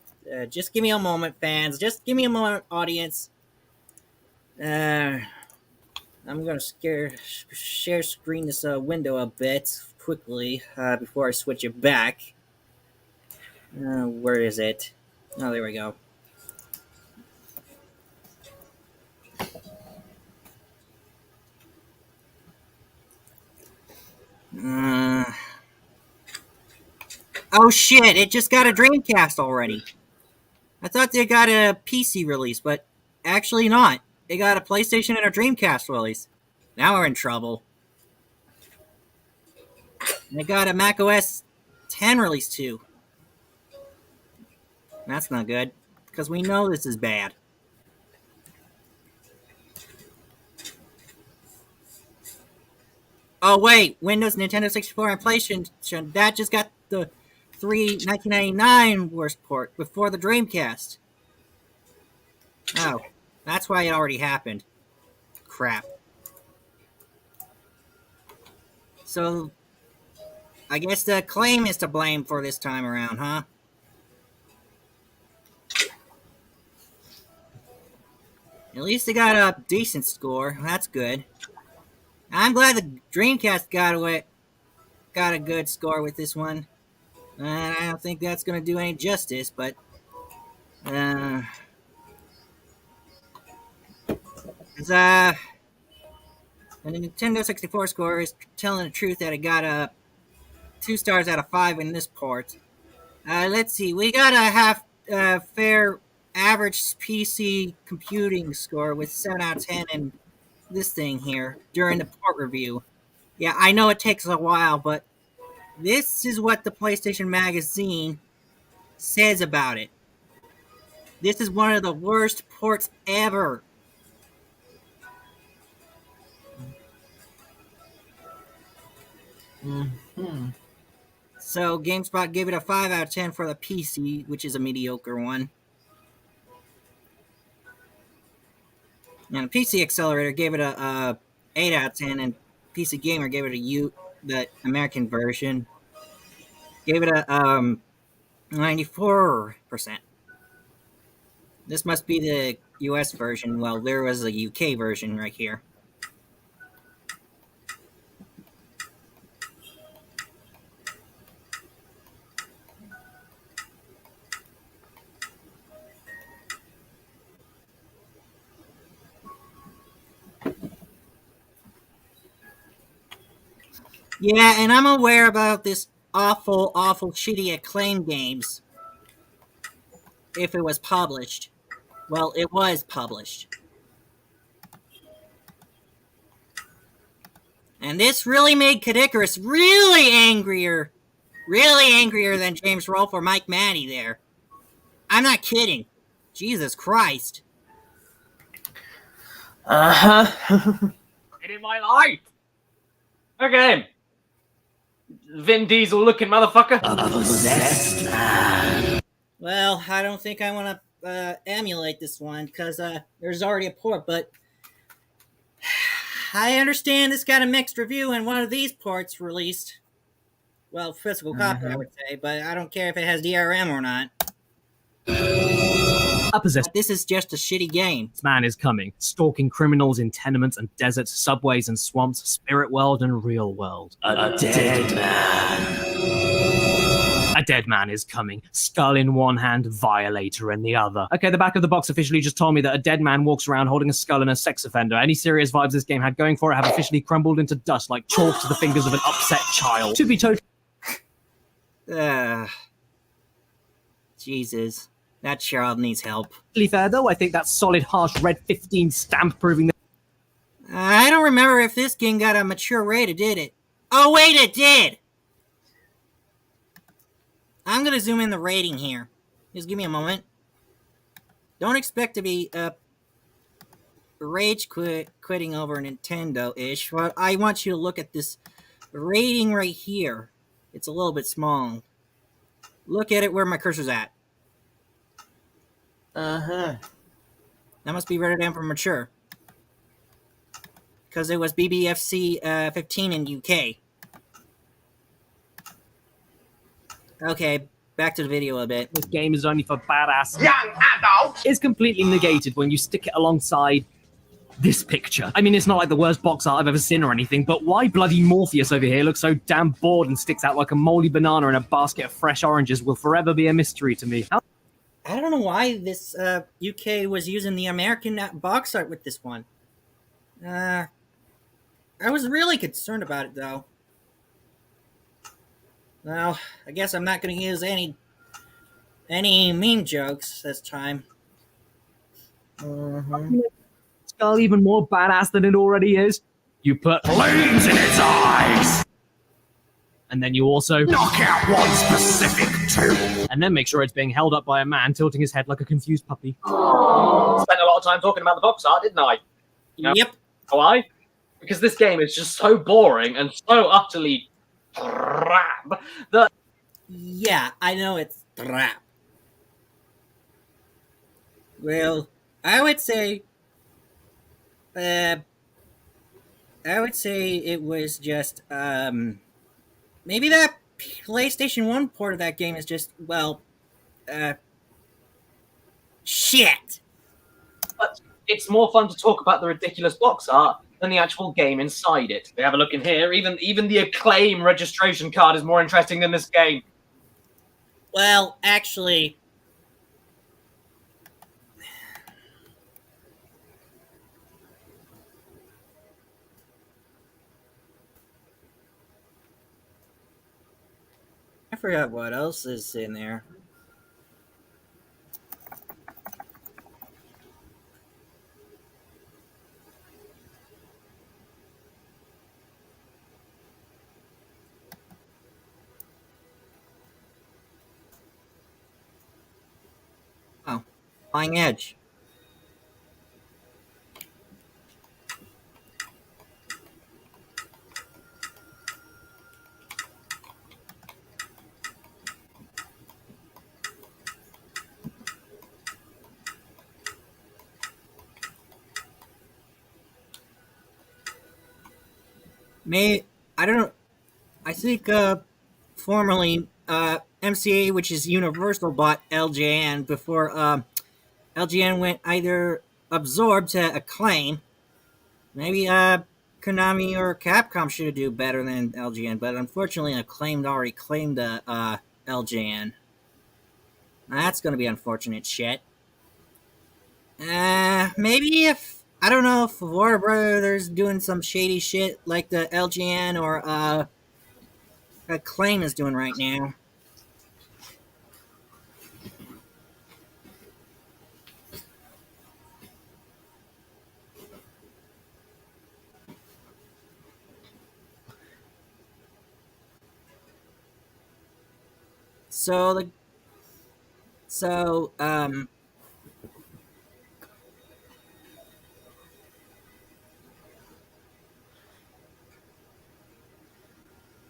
Just give me a moment, fans. Just give me a moment, audience. I'm gonna share screen this window a bit quickly before I switch it back. Where is it? Oh, there we go. Oh shit, it just got a Dreamcast already. I thought they got a PC release, but actually not. They got a PlayStation and a Dreamcast release. Now we're in trouble. And they got a Mac OS 10 release too. That's not good, because we know this is bad. Oh wait, Windows, Nintendo 64, and PlayStation, that just got the 1999 worst port before the Dreamcast. Oh, that's why it already happened. Crap. So, I guess the Acclaim is to blame for this time around, huh? At least they got a decent score. That's good. I'm glad the Dreamcast got a good score with this one. I don't think that's going to do any justice, but the Nintendo 64 score is telling the truth that it got 2 stars out of 5 in this port. Let's see, we got a fair average PC computing score with 7 out of 10 in this thing here during the port review. Yeah, I know it takes a while, but this is what the PlayStation Magazine says about it. This is one of the worst ports ever. So GameSpot gave it a 5 out of 10 for the PC, which is a mediocre one. And the PC Accelerator gave it a 8 out of 10, and PC Gamer gave it the American version, gave it a 94%. This must be the US version. Well, there was a UK version right here. Yeah, and I'm aware about this awful, shitty Acclaim games. If it was published. Well, it was published. And this really made Kid really angrier than James Rolfe or Mike Matty there. I'm not kidding. Jesus Christ. In my life. Okay. Vin Diesel looking motherfucker. Possessed man. Well, I don't think I want to emulate this one because there's already a port, but I understand this got a mixed review and one of these ports released. Well, physical copy, I would say, but I don't care if it has DRM or not. This is just a shitty game. This man is coming, stalking criminals in tenements and deserts, subways and swamps, spirit world and real world. A dead man. A dead man is coming, skull in one hand, violator in the other. Okay, the back of the box officially just told me that a dead man walks around holding a skull and a sex offender. Any serious vibes this game had going for it have officially crumbled into dust like chalk to the fingers of an upset child. To be totally... Jesus. That child needs help. fair, though, I think that solid, harsh red 15 stamp proving that... I don't remember if this game got a mature rating, did it? Oh, wait, it did! I'm gonna zoom in the rating here. Just give me a moment. Don't expect to be rage quitting over Nintendo-ish, but I want you to look at this rating right here. It's a little bit small. Look at it where my cursor's at. That must be rated down for mature. Because it was BBFC 15 in UK. Okay, back to the video a bit. This game is only for badass young adults. Is completely negated when you stick it alongside this picture. I mean, it's not like the worst box art I've ever seen or anything, but why bloody Morpheus over here looks so damn bored and sticks out like a moldy banana in a basket of fresh oranges will forever be a mystery to me. I don't know why this UK was using the American box art with this one. I was really concerned about it, though. Well, I guess I'm not going to use any meme jokes this time. Skull even more badass than it already is. You put flames in its eyes! And then you also knock out one specific tooth! And then make sure it's being held up by a man tilting his head like a confused puppy. Spent a lot of time talking about the box art, didn't I? Yep. Why? Because this game is just so boring and so utterly crap that... Yeah, I know it's crap. Well, I would say it was just, maybe that PlayStation 1 port of that game is just, well, shit. But it's more fun to talk about the ridiculous box art than the actual game inside it. We have a look in here. Even the Acclaim registration card is more interesting than this game. Well, actually... I forgot what else is in there. Oh, Flying Edge. I don't know. I think formerly MCA, which is Universal, bought LJN before LGN went either absorbed to Acclaim. Maybe Konami or Capcom should do better than LGN, but unfortunately Acclaim already claimed LJN. Now, that's going to be unfortunate shit. Maybe if I don't know if Warner Brothers doing some shady shit like the LGN or Acclaim is doing right now.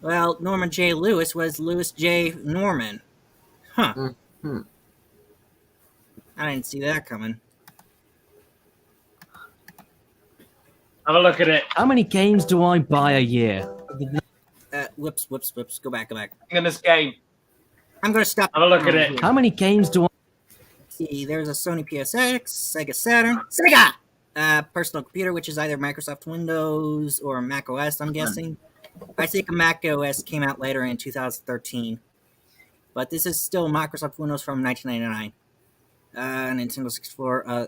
Well, Norman J. Lewis was Lewis J. Norman. Huh. I didn't see that coming. Have a look at it. How many games do I buy a year? Whoops. Go back. In this game. I'm going to stop. Have a look at it. How many games do I... See, there's a Sony PSX, Sega Saturn, Sega! Personal computer, which is either Microsoft Windows or Mac OS, I'm guessing. I think Mac OS came out later in 2013. But this is still Microsoft Windows from 1999. Nintendo 64,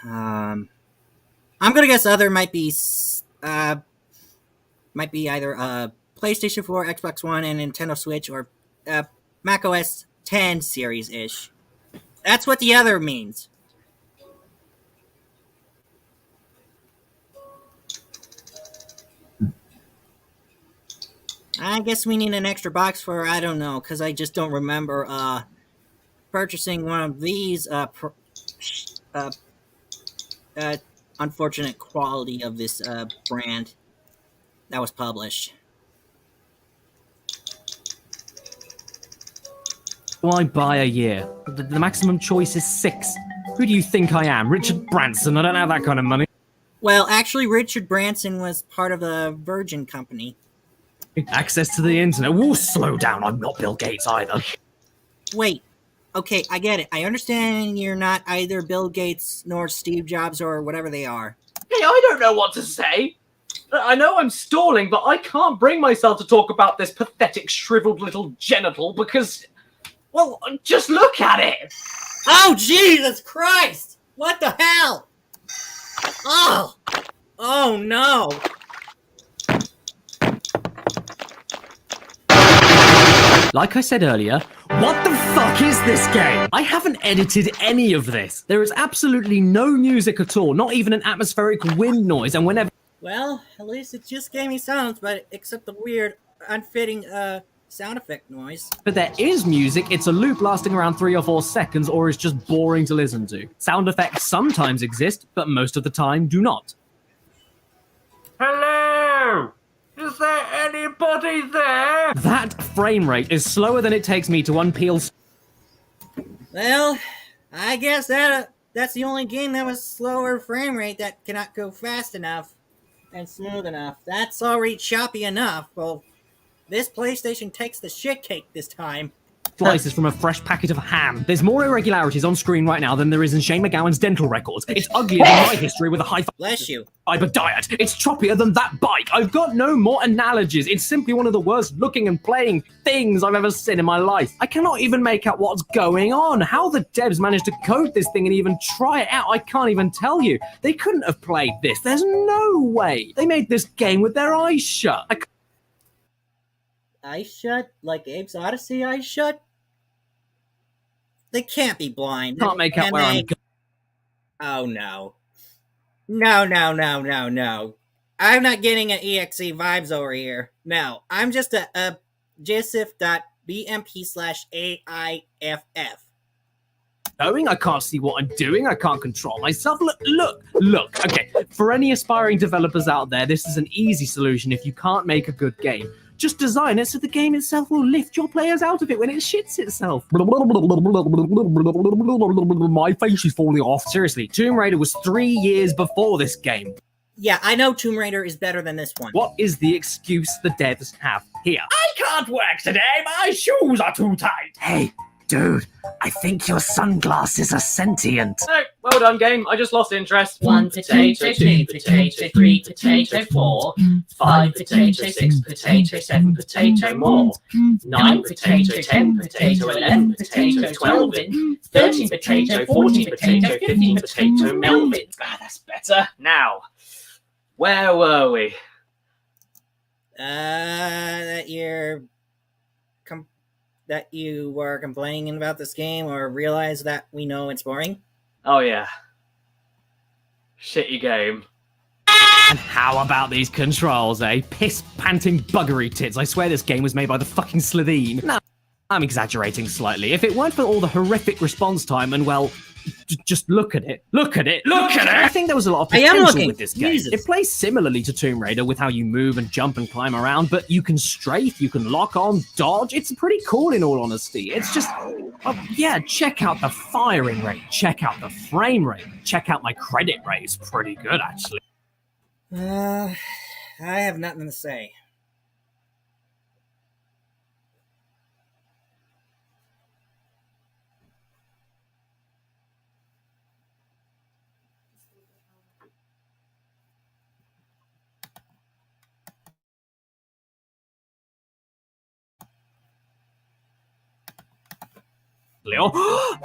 I'm gonna guess other might be either PlayStation 4, Xbox One, and Nintendo Switch, or Mac OS 10 series-ish. That's what the other means. I guess we need an extra box for, I don't know, because I just don't remember purchasing one of these unfortunate quality of this brand that was published. Do I buy a year? The maximum choice is 6. Who do you think I am? Richard Branson? I don't have that kind of money. Well, actually, Richard Branson was part of the Virgin Company. Access to the internet. Whoa, slow down. I'm not Bill Gates either. Wait. Okay, I get it. I understand you're not either Bill Gates nor Steve Jobs or whatever they are. Hey, I don't know what to say. I know I'm stalling, but I can't bring myself to talk about this pathetic, shriveled little genital because, well, just look at it. Oh, Jesus Christ! What the hell? Oh! Oh, no! Like I said earlier, what the fuck is this game? I haven't edited any of this. There is absolutely no music at all, not even an atmospheric wind noise, and whenever— Well, at least it just gave me sounds, but except the weird, unfitting, sound effect noise. But there is music, it's a loop lasting around 3 or 4 seconds or is just boring to listen to. Sound effects sometimes exist, but most of the time do not. Hello? Is there anybody there? That frame rate is slower than it takes me to unpeel— Well, I guess that's the only game that was slower frame rate that cannot go fast enough and smooth enough. That's already choppy enough. Well, this PlayStation takes the shit cake this time. slices from a fresh packet of ham. There's more irregularities on screen right now than there is in Shane McGowan's dental records. It's uglier than my history with a high Bless you. fiber diet. It's choppier than that bike. I've got no more analogies. It's simply one of the worst looking and playing things I've ever seen in my life. I cannot even make out what's going on. How the devs managed to code this thing and even try it out, I can't even tell you. They couldn't have played this. There's no way. They made this game with their eyes shut. Eyes shut? Like Abe's Odyssey eyes shut? They can't be blind. Can't make out where I'm going. Oh no. No. I'm not getting an EXE vibes over here. No, I'm just a jisif.bmp/AIFF. Knowing I can't see what I'm doing, I can't control myself. Look. Okay, for any aspiring developers out there, this is an easy solution if you can't make a good game. Just design it so the game itself will lift your players out of it when it shits itself. My face is falling off. Seriously, Tomb Raider was 3 years before this game. Yeah, I know Tomb Raider is better than this one. What is the excuse the devs have here? I can't work today. My shoes are too tight. Hey, dude, I think your sunglasses are sentient. No, well done, game. I just lost interest. 1 potato, 2 potato, 3 potato, 4, 5 potato, 6 potato, 7 potato more, 9 potato, 10 potato, 11 potato, 12 in, 13 potato, 14 potato, 15 potato, Melvin. Ah, that's better. Now, where were we? That you were complaining about this game or realize that we know it's boring? Oh yeah. Shitty game. And how about these controls, eh? Piss-panting buggery tits. I swear this game was made by the fucking Slitheen. No, I'm exaggerating slightly. If it weren't for all the horrific response time and, well, just look at it. Look at it! I think there was a lot of potential with this game. Jesus. It plays similarly to Tomb Raider with how you move and jump and climb around, but you can strafe, you can lock on, dodge. It's pretty cool in all honesty. It's just, yeah, check out the firing rate, check out the frame rate, check out my credit rate. It's pretty good, actually. I have nothing to say.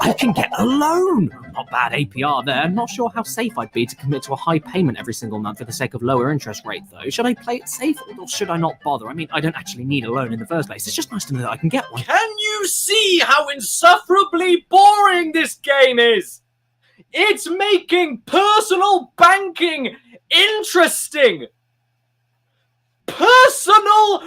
I can get a loan! Not bad APR there. Not sure how safe I'd be to commit to a high payment every single month for the sake of lower interest rate, though. Should I play it safe or should I not bother? I mean, I don't actually need a loan in the first place. It's just nice to know that I can get one. Can you see how insufferably boring this game is? It's making personal banking interesting! Personal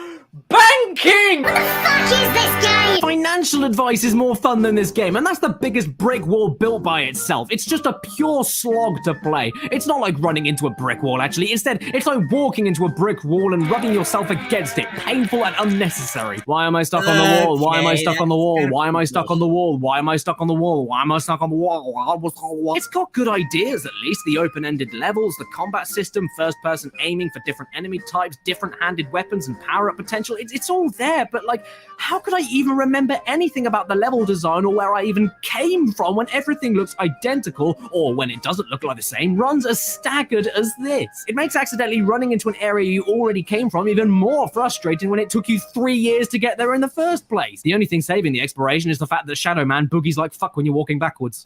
banking! What the fuck is this game? Financial advice is more fun than this game, and that's the biggest brick wall built by itself. It's just a pure slog to play. It's not like running into a brick wall, actually. Instead, it's like walking into a brick wall and rubbing yourself against it. Painful and unnecessary. Why am I stuck on the wall? Why am I stuck on the wall? Why am I stuck on the wall? Why am I stuck on the wall? Why am I stuck on the wall? It's got good ideas, at least. The open-ended levels, the combat system, first-person aiming for different enemy types, different-handed weapons, and power-up potential. It's all there, but, like, how could I even remember anything about the level design or where I even came from when everything looks identical, or when it doesn't look like the same, runs as staggered as this? It makes accidentally running into an area you already came from even more frustrating when it took you 3 years to get there in the first place. The only thing saving the exploration is the fact that Shadow Man boogies like fuck when you're walking backwards.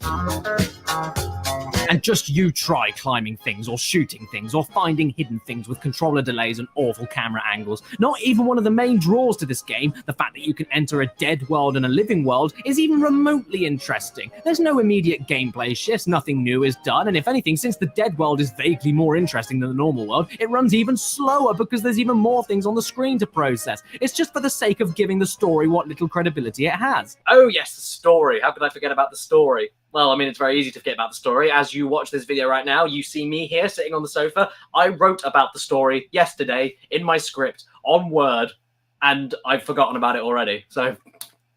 And And just you try climbing things or shooting things or finding hidden things with controller delays and awful camera angles. Not even one of the main draws to this game, the fact that you can enter a dead world and a living world, is even remotely interesting. There's no immediate gameplay shifts, nothing new is done, and if anything, since the dead world is vaguely more interesting than the normal world, it runs even slower because there's even more things on the screen to process. It's just for the sake of giving the story what little credibility it has. Oh yes, the story. How could I forget about the story? Well, I mean, it's very easy to forget about the story. As you watch this video right now, you see me here sitting on the sofa. I wrote about the story yesterday in my script on Word, and I've forgotten about it already. So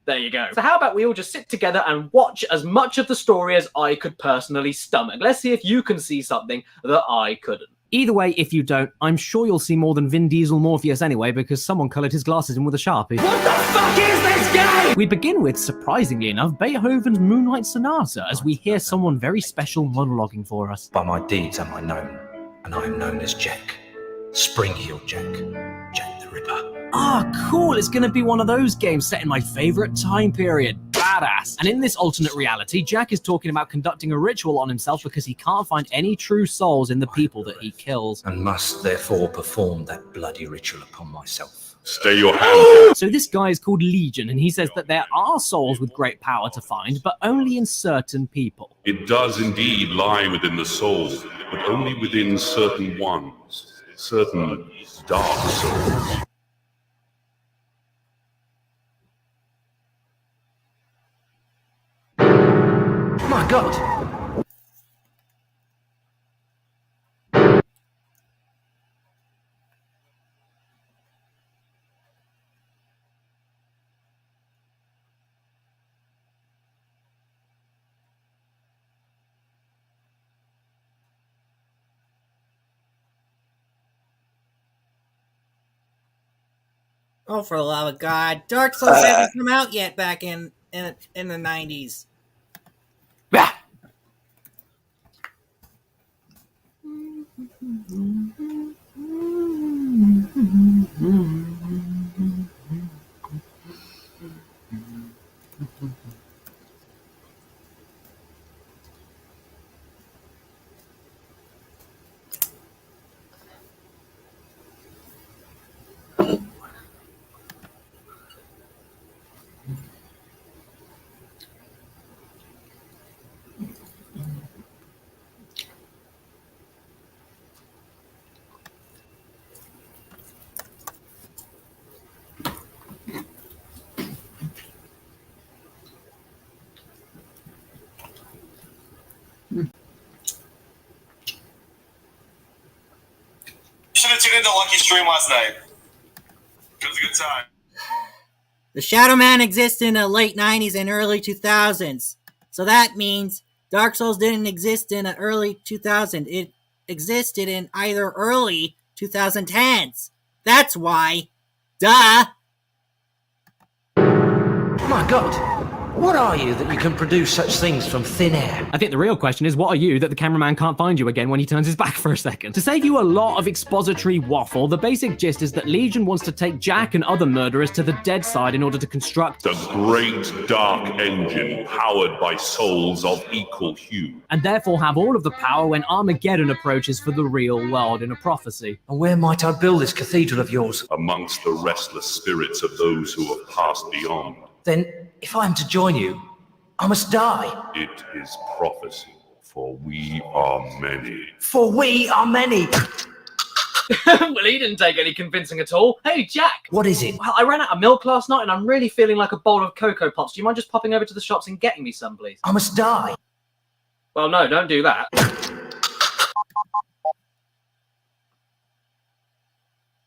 there you go. So how about we all just sit together and watch as much of the story as I could personally stomach. Let's see if you can see something that I couldn't. Either way, if you don't, I'm sure you'll see more than Vin Diesel Morpheus anyway, because someone coloured his glasses in with a Sharpie. What the fuck is this game? We begin with, surprisingly enough, Beethoven's Moonlight Sonata, as we hear someone very special monologuing for us. By my deeds am I known, and I am known as Jack. Spring-heeled Jack. Jack the Ripper. Ah, cool, it's gonna be one of those games set in my favourite time period. Badass. And in this alternate reality, Jack is talking about conducting a ritual on himself because he can't find any true souls in the people that he kills. And must therefore perform that bloody ritual upon myself. Stay your hand. So this guy is called Legion, and he says that there are souls with great power to find, but only in certain people. It does indeed lie within the soul, but only within certain ones, certain dark souls. My God! Oh, for the love of God. Dark Souls hasn't come out yet back in the 90s. Should have tuned into Lucky Stream last night. It was a good time. The Shadow Man exists in the late 90s and early 2000s. So that means Dark Souls didn't exist in the early 2000s. It existed in either early 2010s. That's why. Duh! My God! What are you that you can produce such things from thin air? I think the real question is, what are you that the cameraman can't find you again when he turns his back for a second? To save you a lot of expository waffle, the basic gist is that Legion wants to take Jack and other murderers to the dead side in order to construct the great dark engine powered by souls of equal hue. And therefore have all of the power when Armageddon approaches for the real world in a prophecy. And where might I build this cathedral of yours? Amongst the restless spirits of those who have passed beyond. Then, if I am to join you, I must die. It is prophecy, for we are many. For we are many! Well, he didn't take any convincing at all. Hey, Jack! What is it? Well, I ran out of milk last night and I'm really feeling like a bowl of Cocoa Pops. Do you mind just popping over to the shops and getting me some, please? I must die. Well, no, don't do that.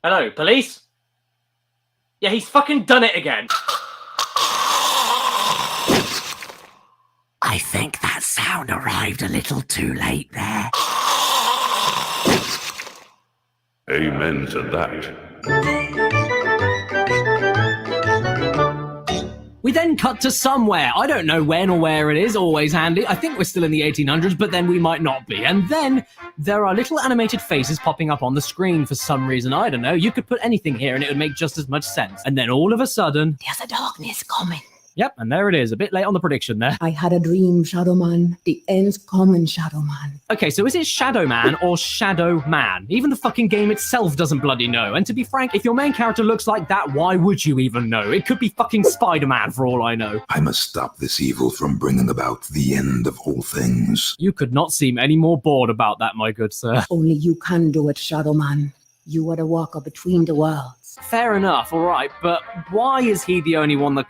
Hello, police? Yeah, he's fucking done it again. I think that sound arrived a little too late there. Amen to that. We then cut to somewhere. I don't know when or where it is, always handy. I think we're still in the 1800s, but then we might not be. And then there are little animated faces popping up on the screen for some reason. I don't know. You could put anything here and it would make just as much sense. And then all of a sudden... There's a darkness coming. Yep, and there it is. A bit late on the prediction there. I had a dream, Shadow Man. The end's coming, Shadow Man. Okay, so is it Shadow Man or Shadow Man? Even the fucking game itself doesn't bloody know. And to be frank, if your main character looks like that, why would you even know? It could be fucking Spider-Man for all I know. I must stop this evil from bringing about the end of all things. You could not seem any more bored about that, my good sir. Only you can do it, Shadow Man. You are the walker between the worlds. Fair enough, alright, but why is he the only one that...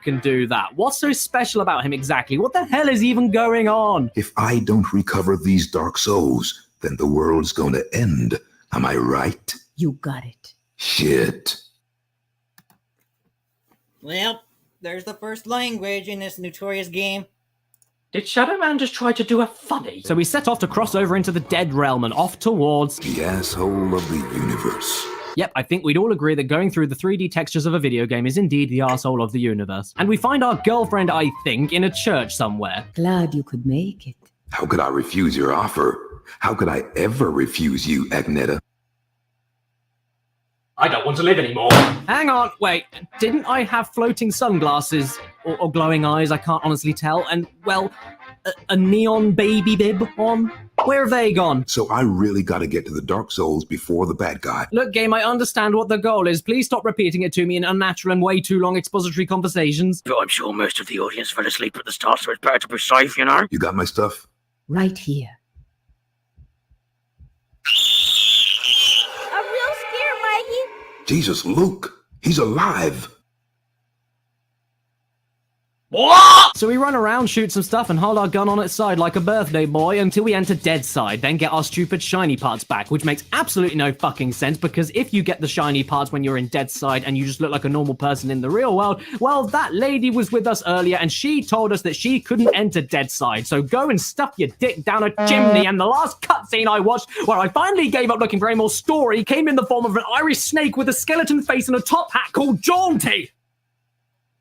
can do that? What's so special about him exactly? What the hell is even going on? If I don't recover these dark souls, then the world's gonna end. Am I right? You got it. Shit. Well, there's the first language in this notorious game. Did Shadow Man just try to do a funny? So we set off to cross over into the Dead Realm and off towards... the asshole of the universe. Yep, I think we'd all agree that going through the 3D textures of a video game is indeed the arsehole of the universe. And we find our girlfriend, I think, in a church somewhere. Glad you could make it. How could I refuse your offer? How could I ever refuse you, Agneta? I don't want to live anymore. Hang on, wait, didn't I have floating sunglasses? Or glowing eyes, I can't honestly tell, and, well, a neon baby bib on? Where have they gone? So I really gotta get to the Dark Souls before the bad guy. Look, game, I understand what the goal is. Please stop repeating it to me in unnatural and way too long expository conversations. But I'm sure most of the audience fell asleep at the start, so it's better to be safe, you know? You got my stuff? Right here. I'm real scared, Mikey. Jesus, Luke! He's alive! What? So we run around, shoot some stuff, and hold our gun on its side like a birthday boy until we enter Dead Side, then get our stupid shiny parts back, which makes absolutely no fucking sense, because if you get the shiny parts when you're in Dead Side and you just look like a normal person in the real world, well, that lady was with us earlier and she told us that she couldn't enter Dead Side, so go and stuff your dick down a chimney. And the last cutscene I watched, where I finally gave up looking for any more story, came in the form of an Irish snake with a skeleton face and a top hat called Jaunty.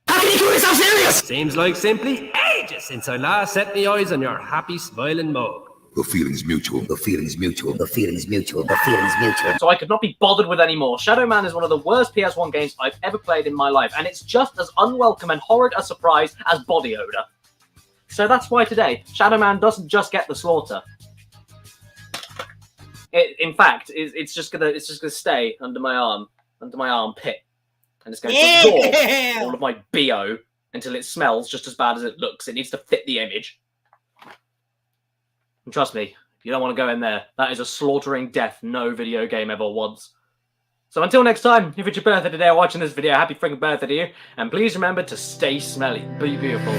How can you do this so serious? Seems like simply ages since I last set my eyes on your happy, smiling mug. The feeling's mutual. The feeling's mutual. The feeling's mutual. The feeling's mutual. So I could not be bothered with anymore. Shadow Man is one of the worst PS1 games I've ever played in my life, and it's just as unwelcome and horrid a surprise as body odor. So that's why today, Shadow Man doesn't just get the slaughter. In fact, it's just gonna stay under my armpit. And it's going to absorb all of my BO until it smells just as bad as it looks. It needs to fit the image. And trust me, you don't want to go in there. That is a slaughtering death no video game ever wants. So until next time, if it's your birthday today or watching this video, happy freaking birthday to you. And please remember to stay smelly. Be beautiful.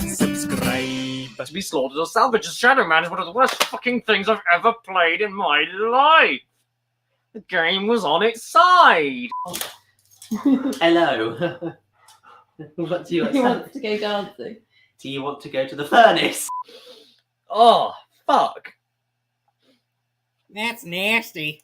Subscribe. To be slaughtered or salvaged as Shadow Man is one of the worst fucking things I've ever played in my life. The game was on its side. Hello. What do you want? He wants to go dancing. Do you want to go to the furnace? Oh, fuck. That's nasty.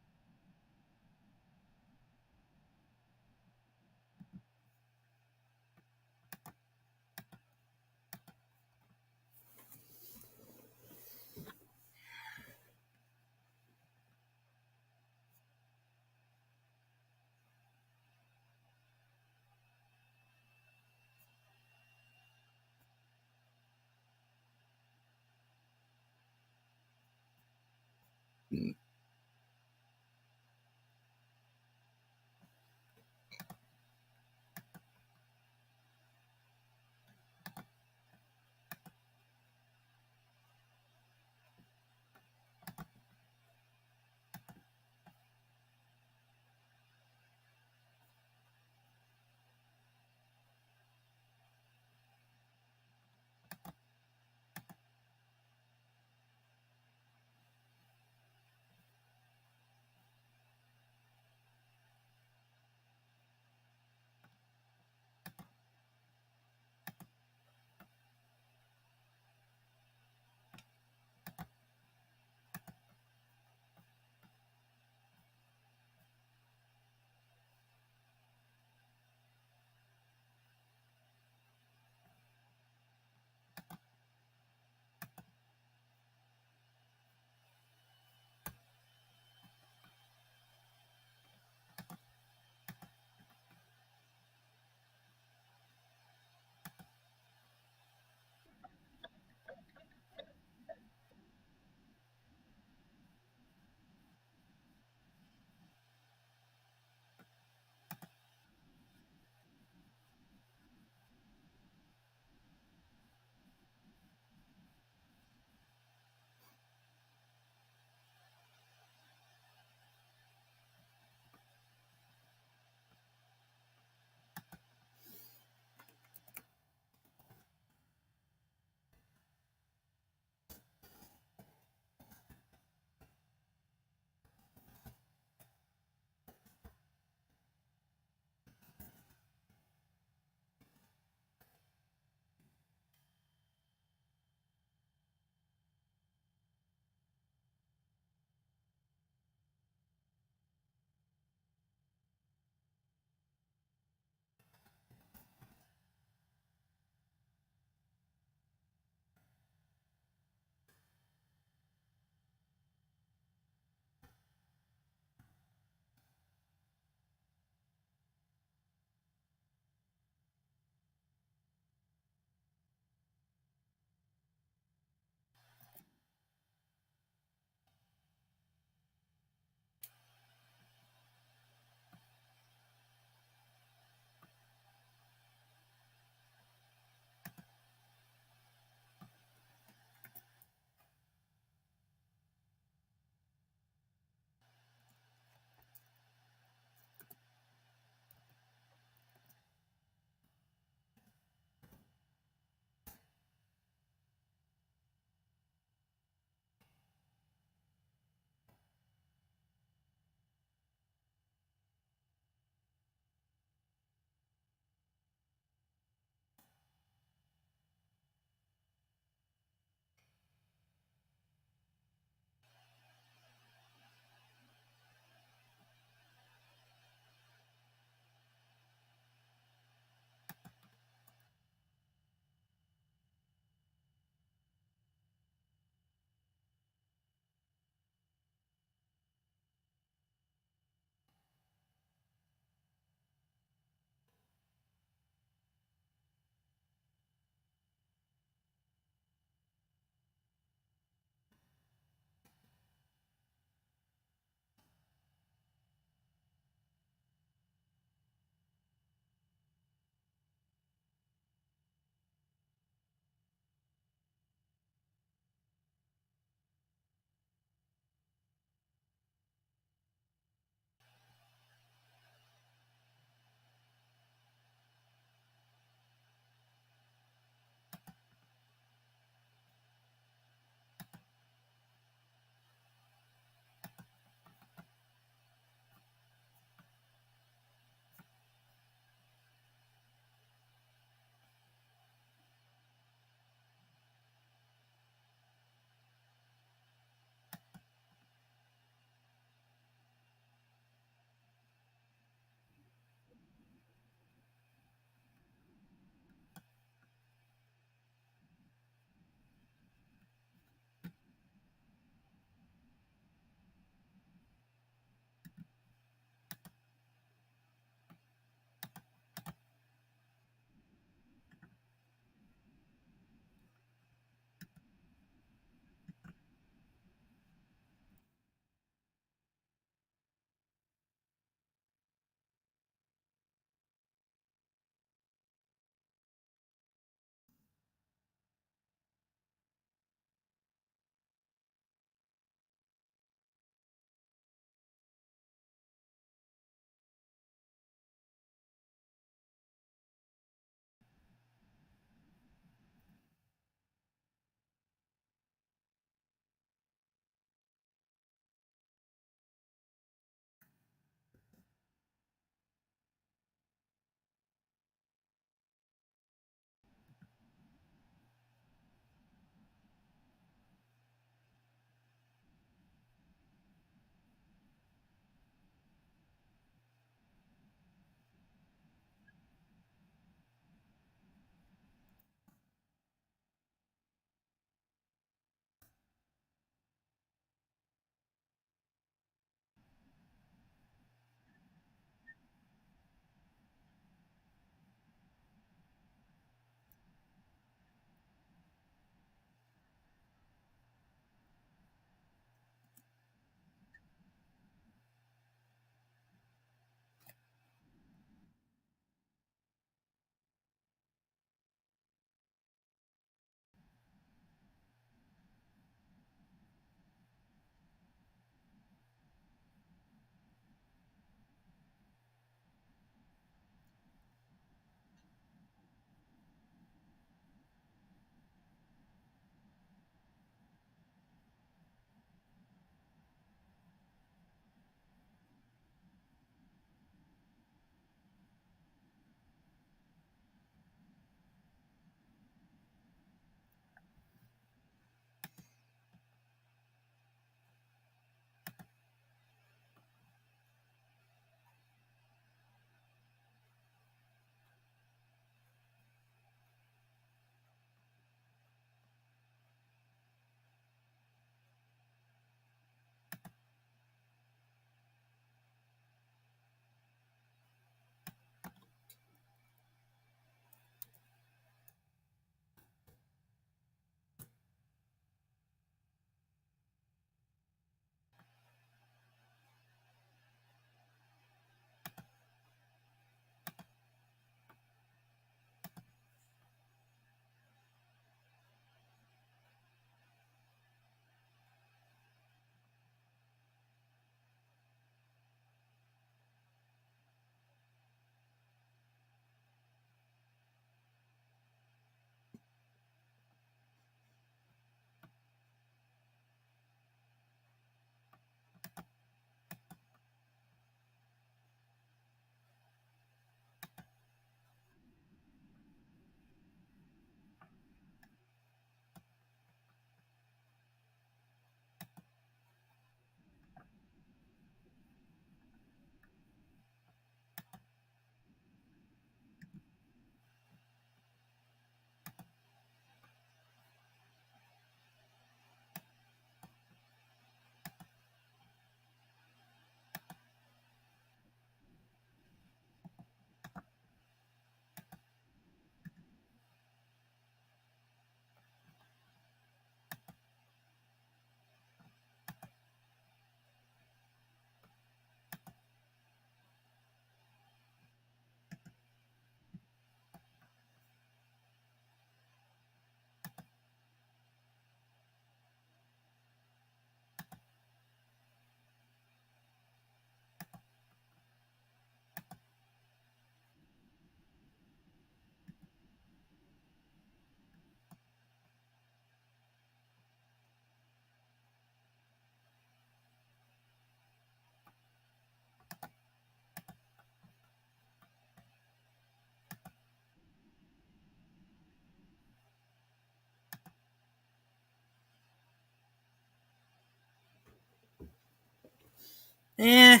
Eh.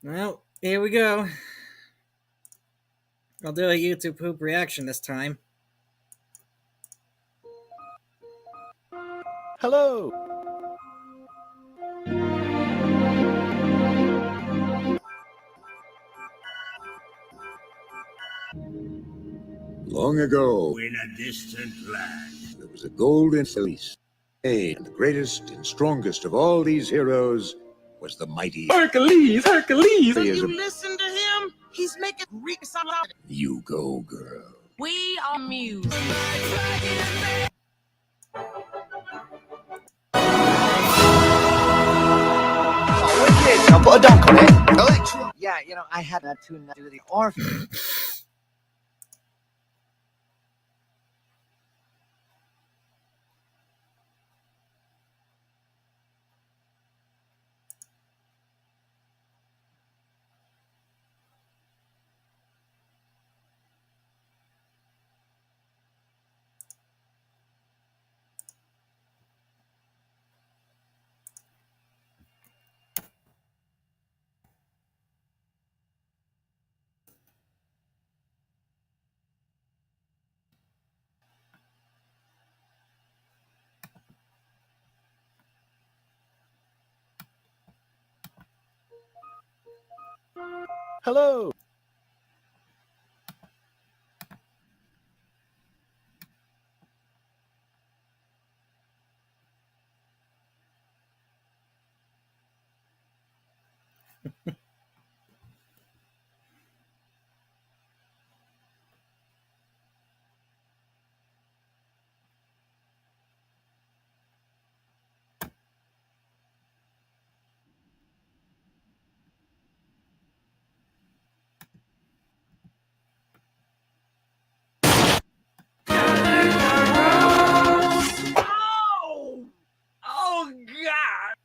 Well, here we go. I'll do a YouTube poop reaction this time. Hello. Long ago, in a distant land, there was a golden fleece. And the greatest and strongest of all these heroes was the mighty Hercules! Hercules! He is a- Listen to him. He's making You go, girl. We are Muse. Wicked! Now put a dunk on it. Yeah, you know, I had that to do the orphan. Hello. Oh! Oh, God!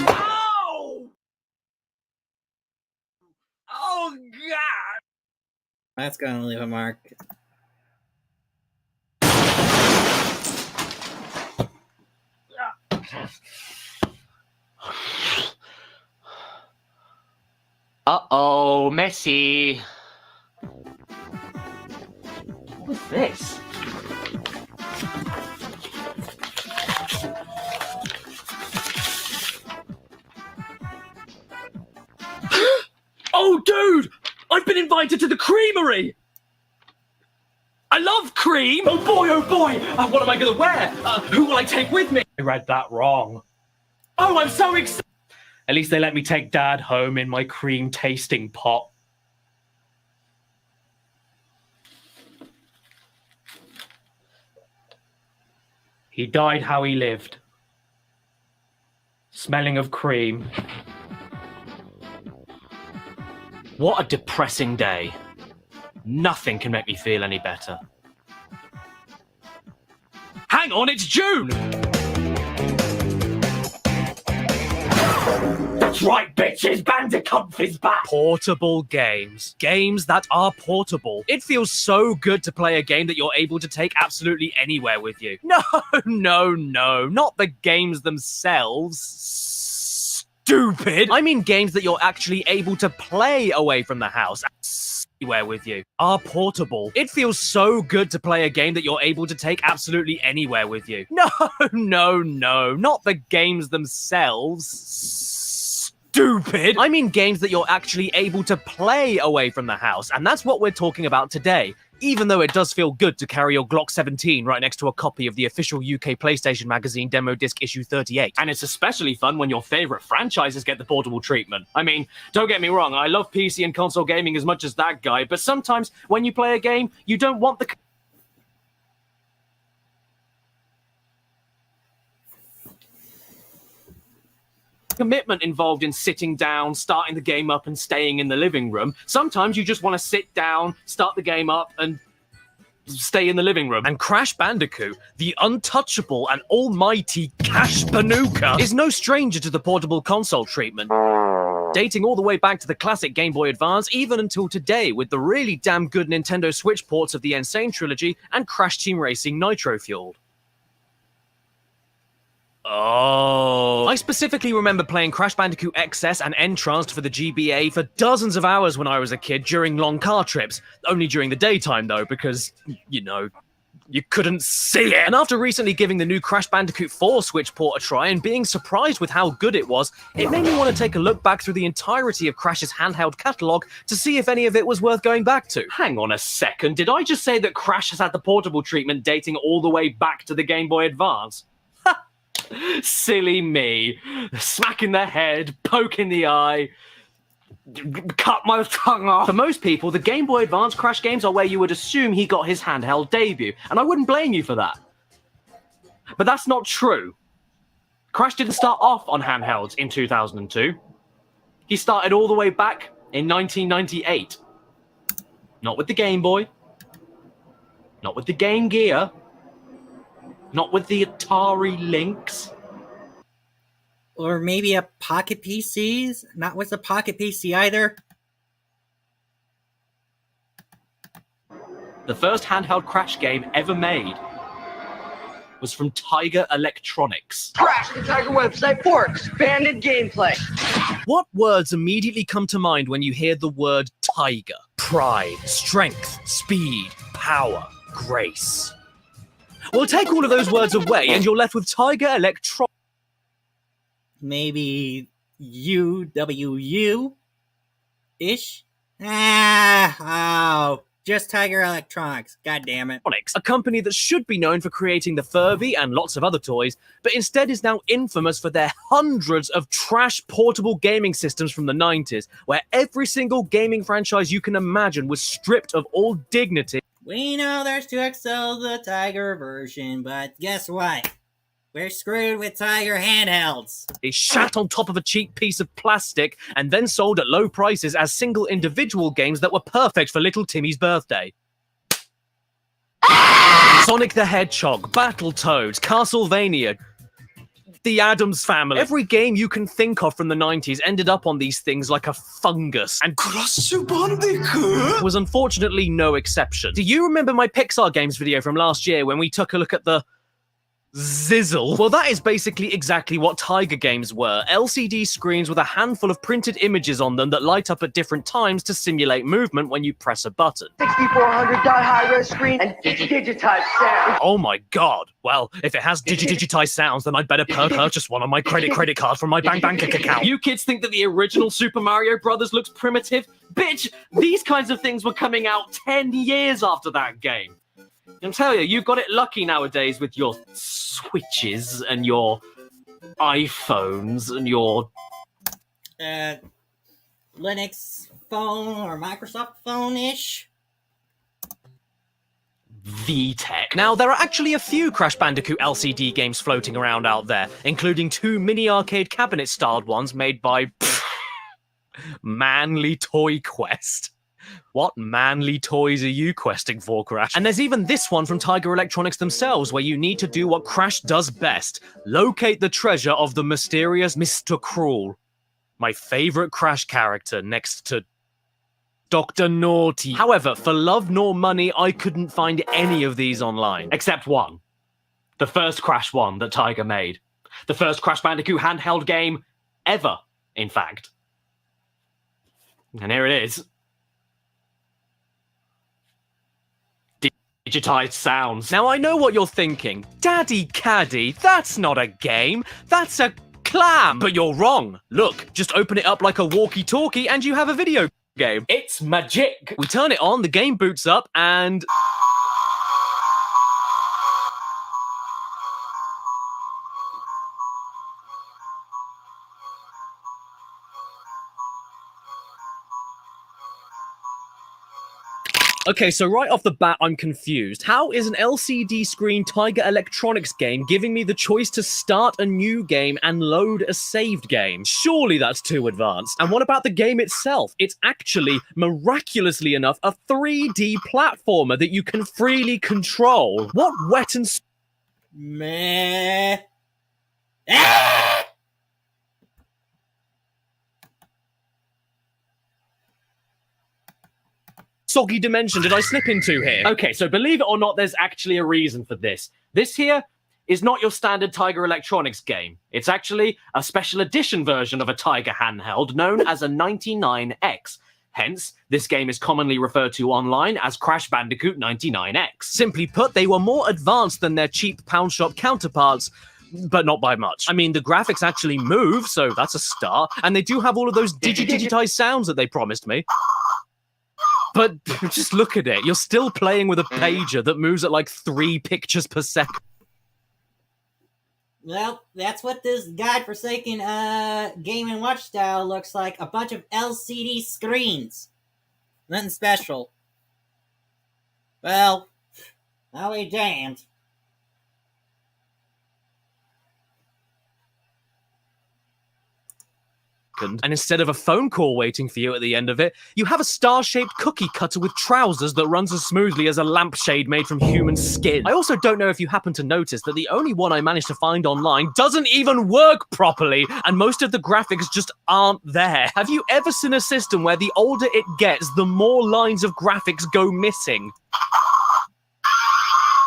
Oh! Oh, God! That's gonna leave a mark. Uh-oh, Messi. What's this? Oh, dude! I've been invited to the creamery! I love cream! Oh boy! What am I gonna wear? Who will I take with me? I read that wrong. Oh, I'm so excited! At least they let me take Dad home in my cream tasting pot. He died how he lived. Smelling of cream. What a depressing day. Nothing can make me feel any better. Hang on, it's June! That's right, bitches! Bandicoot is back! Portable games. Games that are portable. It feels so good to play a game that you're able to take absolutely anywhere with you. No, not the games themselves. Stupid! I mean games that you're actually able to play away from the house. Anywhere with you. Are portable. It feels so good to play a game that you're able to take absolutely anywhere with you. No, not the games themselves. Stupid! I mean games that you're actually able to play away from the house, and that's what we're talking about today. Even though it does feel good to carry your Glock 17 right next to a copy of the official UK PlayStation magazine Demo Disc issue 38. And it's especially fun when your favorite franchises get the portable treatment. I mean, don't get me wrong, I love PC and console gaming as much as that guy, but sometimes when you play a game, you don't want the commitment involved in sitting down, starting the game up, and staying in the living room. Sometimes you just want to sit down, start the game up, and stay in the living room. And Crash Bandicoot, the untouchable and almighty Cash Panuka, is no stranger to the portable console treatment, dating all the way back to the classic Game Boy Advance, even until today, with the really damn good Nintendo Switch ports of the Insane Trilogy and Crash Team Racing Nitro Fueled. Oh. I specifically remember playing Crash Bandicoot XS and Entranced for the GBA for dozens of hours when I was a kid during long car trips. Only during the daytime, though, because, you know, you couldn't see it. And after recently giving the new Crash Bandicoot 4 Switch port a try and being surprised with how good it was, it made me want to take a look back through the entirety of Crash's handheld catalogue to see if any of it was worth going back to. Hang on a second, did I just say that Crash has had the portable treatment dating all the way back to the Game Boy Advance? Silly me. Smack in the head, poke in the eye, cut my tongue off. For most people, the Game Boy Advance Crash games are where you would assume he got his handheld debut, and I wouldn't blame you for that. But that's not true. Crash didn't start off on handhelds in 2002. He started all the way back in 1998. Not with the Game Boy. Not with the Game Gear. Not with the Atari Lynx. Or maybe a Pocket PCs? Not with the Pocket PC either. The first handheld Crash game ever made was from Tiger Electronics. Crash the Tiger website for expanded gameplay. What words immediately come to mind when you hear the word Tiger? Pride, strength, speed, power, grace. Well, take all of those words away and you're left with Tiger Electronics. Maybe UWU-ish? Oh, just Tiger Electronics. God damn it. A company that should be known for creating the Furby and lots of other toys, but instead is now infamous for their hundreds of trash portable gaming systems from the 90s, where every single gaming franchise you can imagine was stripped of all dignity. We know there's 2XL, the Tiger version, but guess what? We're screwed with Tiger handhelds. They shat on top of a cheap piece of plastic and then sold at low prices as single individual games that were perfect for little Timmy's birthday. Sonic the Hedgehog, Battletoads, Castlevania, the Addams Family. Every game you can think of from the 90s ended up on these things like a fungus, and Crash Bandicoot was unfortunately no exception. Do you remember my Pixar Games video from last year when we took a look at the Zizzle? Well, that is basically exactly what Tiger games were. LCD screens with a handful of printed images on them that light up at different times to simulate movement when you press a button. 6400 high-res screen and digitized sound. Oh my god. Well, if it has digitized sounds, then I'd better purchase one on my credit card from my bank account. You kids think that the original Super Mario Brothers looks primitive? Bitch, these kinds of things were coming out 10 years after that game. I'll tell you, you've got it lucky nowadays with your Switches and your iPhones and your Linux phone or Microsoft phone-ish. VTech. Now, there are actually a few Crash Bandicoot LCD games floating around out there, including 2 mini arcade cabinet-styled ones made by Manly Toy Quest. What manly toys are you questing for, Crash? And there's even this one from Tiger Electronics themselves, where you need to do what Crash does best. Locate the treasure of the mysterious Mr. Cruel. My favorite Crash character next to Dr. Naughty. However, for love nor money, I couldn't find any of these online. Except one. The first Crash one that Tiger made. The first Crash Bandicoot handheld game ever, in fact. And here it is. Digitized sounds. Now, I know what you're thinking. Daddy Caddy, that's not a game. That's a clam. But you're wrong. Look, just open it up like a walkie-talkie and you have a video. game. It's magic. We turn it on, the game boots up, and... Okay, so right off the bat, I'm confused. How is an LCD screen Tiger Electronics game giving me the choice to start a new game and load a saved game? Surely that's too advanced. And what about the game itself? It's actually, miraculously enough, a 3D platformer that you can freely control. What wet and... Meh. soggy dimension did I slip into here? Okay, so believe it or not, there's actually a reason for this. This here is not your standard Tiger Electronics game. It's actually a special edition version of a Tiger handheld known as a 99X. Hence, this game is commonly referred to online as Crash Bandicoot 99X. Simply put, they were more advanced than their cheap pound shop counterparts, but not by much. I mean, the graphics actually move, so that's a start, and they do have all of those digitized sounds that they promised me. But just look at it. You're still playing with a pager that moves at like 3 pictures per second. Well, that's what this godforsaken Game & Watch style looks like. A bunch of LCD screens. Nothing special. Well, I'll be damned. And instead of a phone call waiting for you at the end of it, you have a star-shaped cookie cutter with trousers that runs as smoothly as a lampshade made from human skin. I also don't know if you happen to notice that the only one I managed to find online doesn't even work properly, and most of the graphics just aren't there. Have you ever seen a system where the older it gets, the more lines of graphics go missing?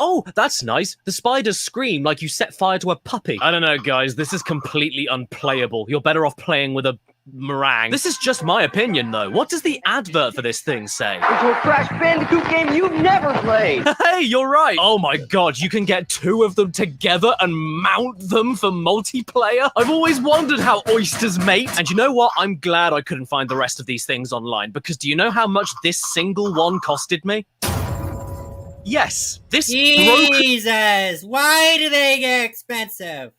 Oh, that's nice. The spiders scream like you set fire to a puppy. I don't know, guys. This is completely unplayable. You're better off playing with a meringue. This is just my opinion, though. What does the advert for this thing say? Into a Crash Bandicoot game you've never played. Hey, you're right. Oh my god, you can get 2 of them together and mount them for multiplayer? I've always wondered how oysters mate. And you know what? I'm glad I couldn't find the rest of these things online, because do you know how much this single one costed me? Yes, this Jesus! Why do they get expensive?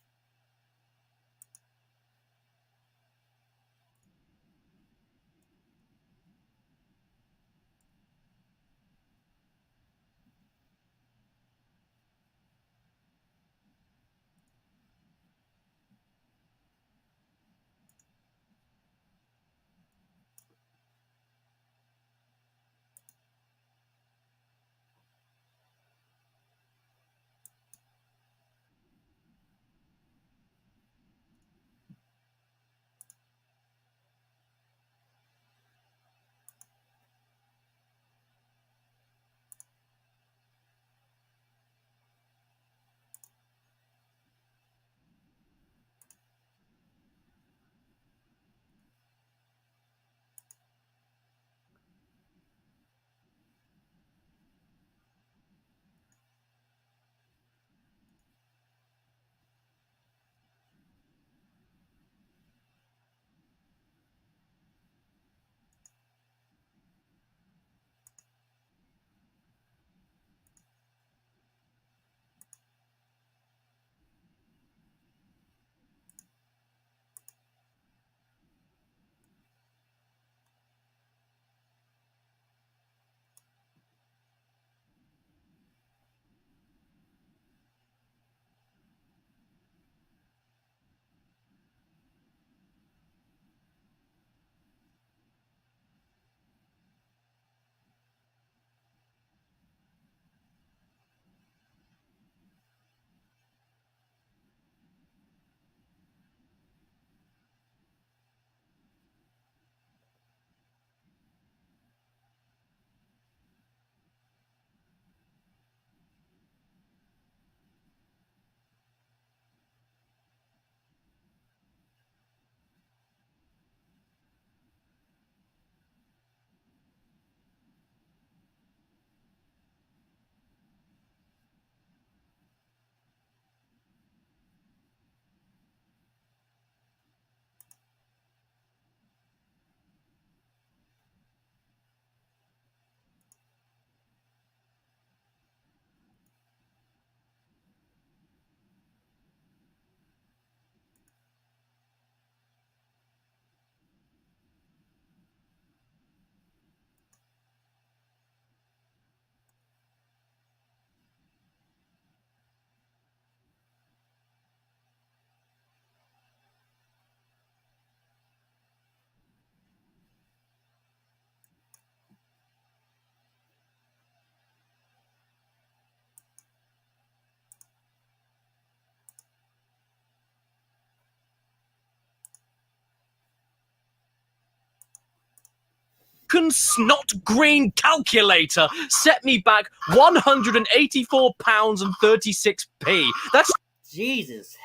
broken snot green calculator set me back £184 and 36p. That's Jesus.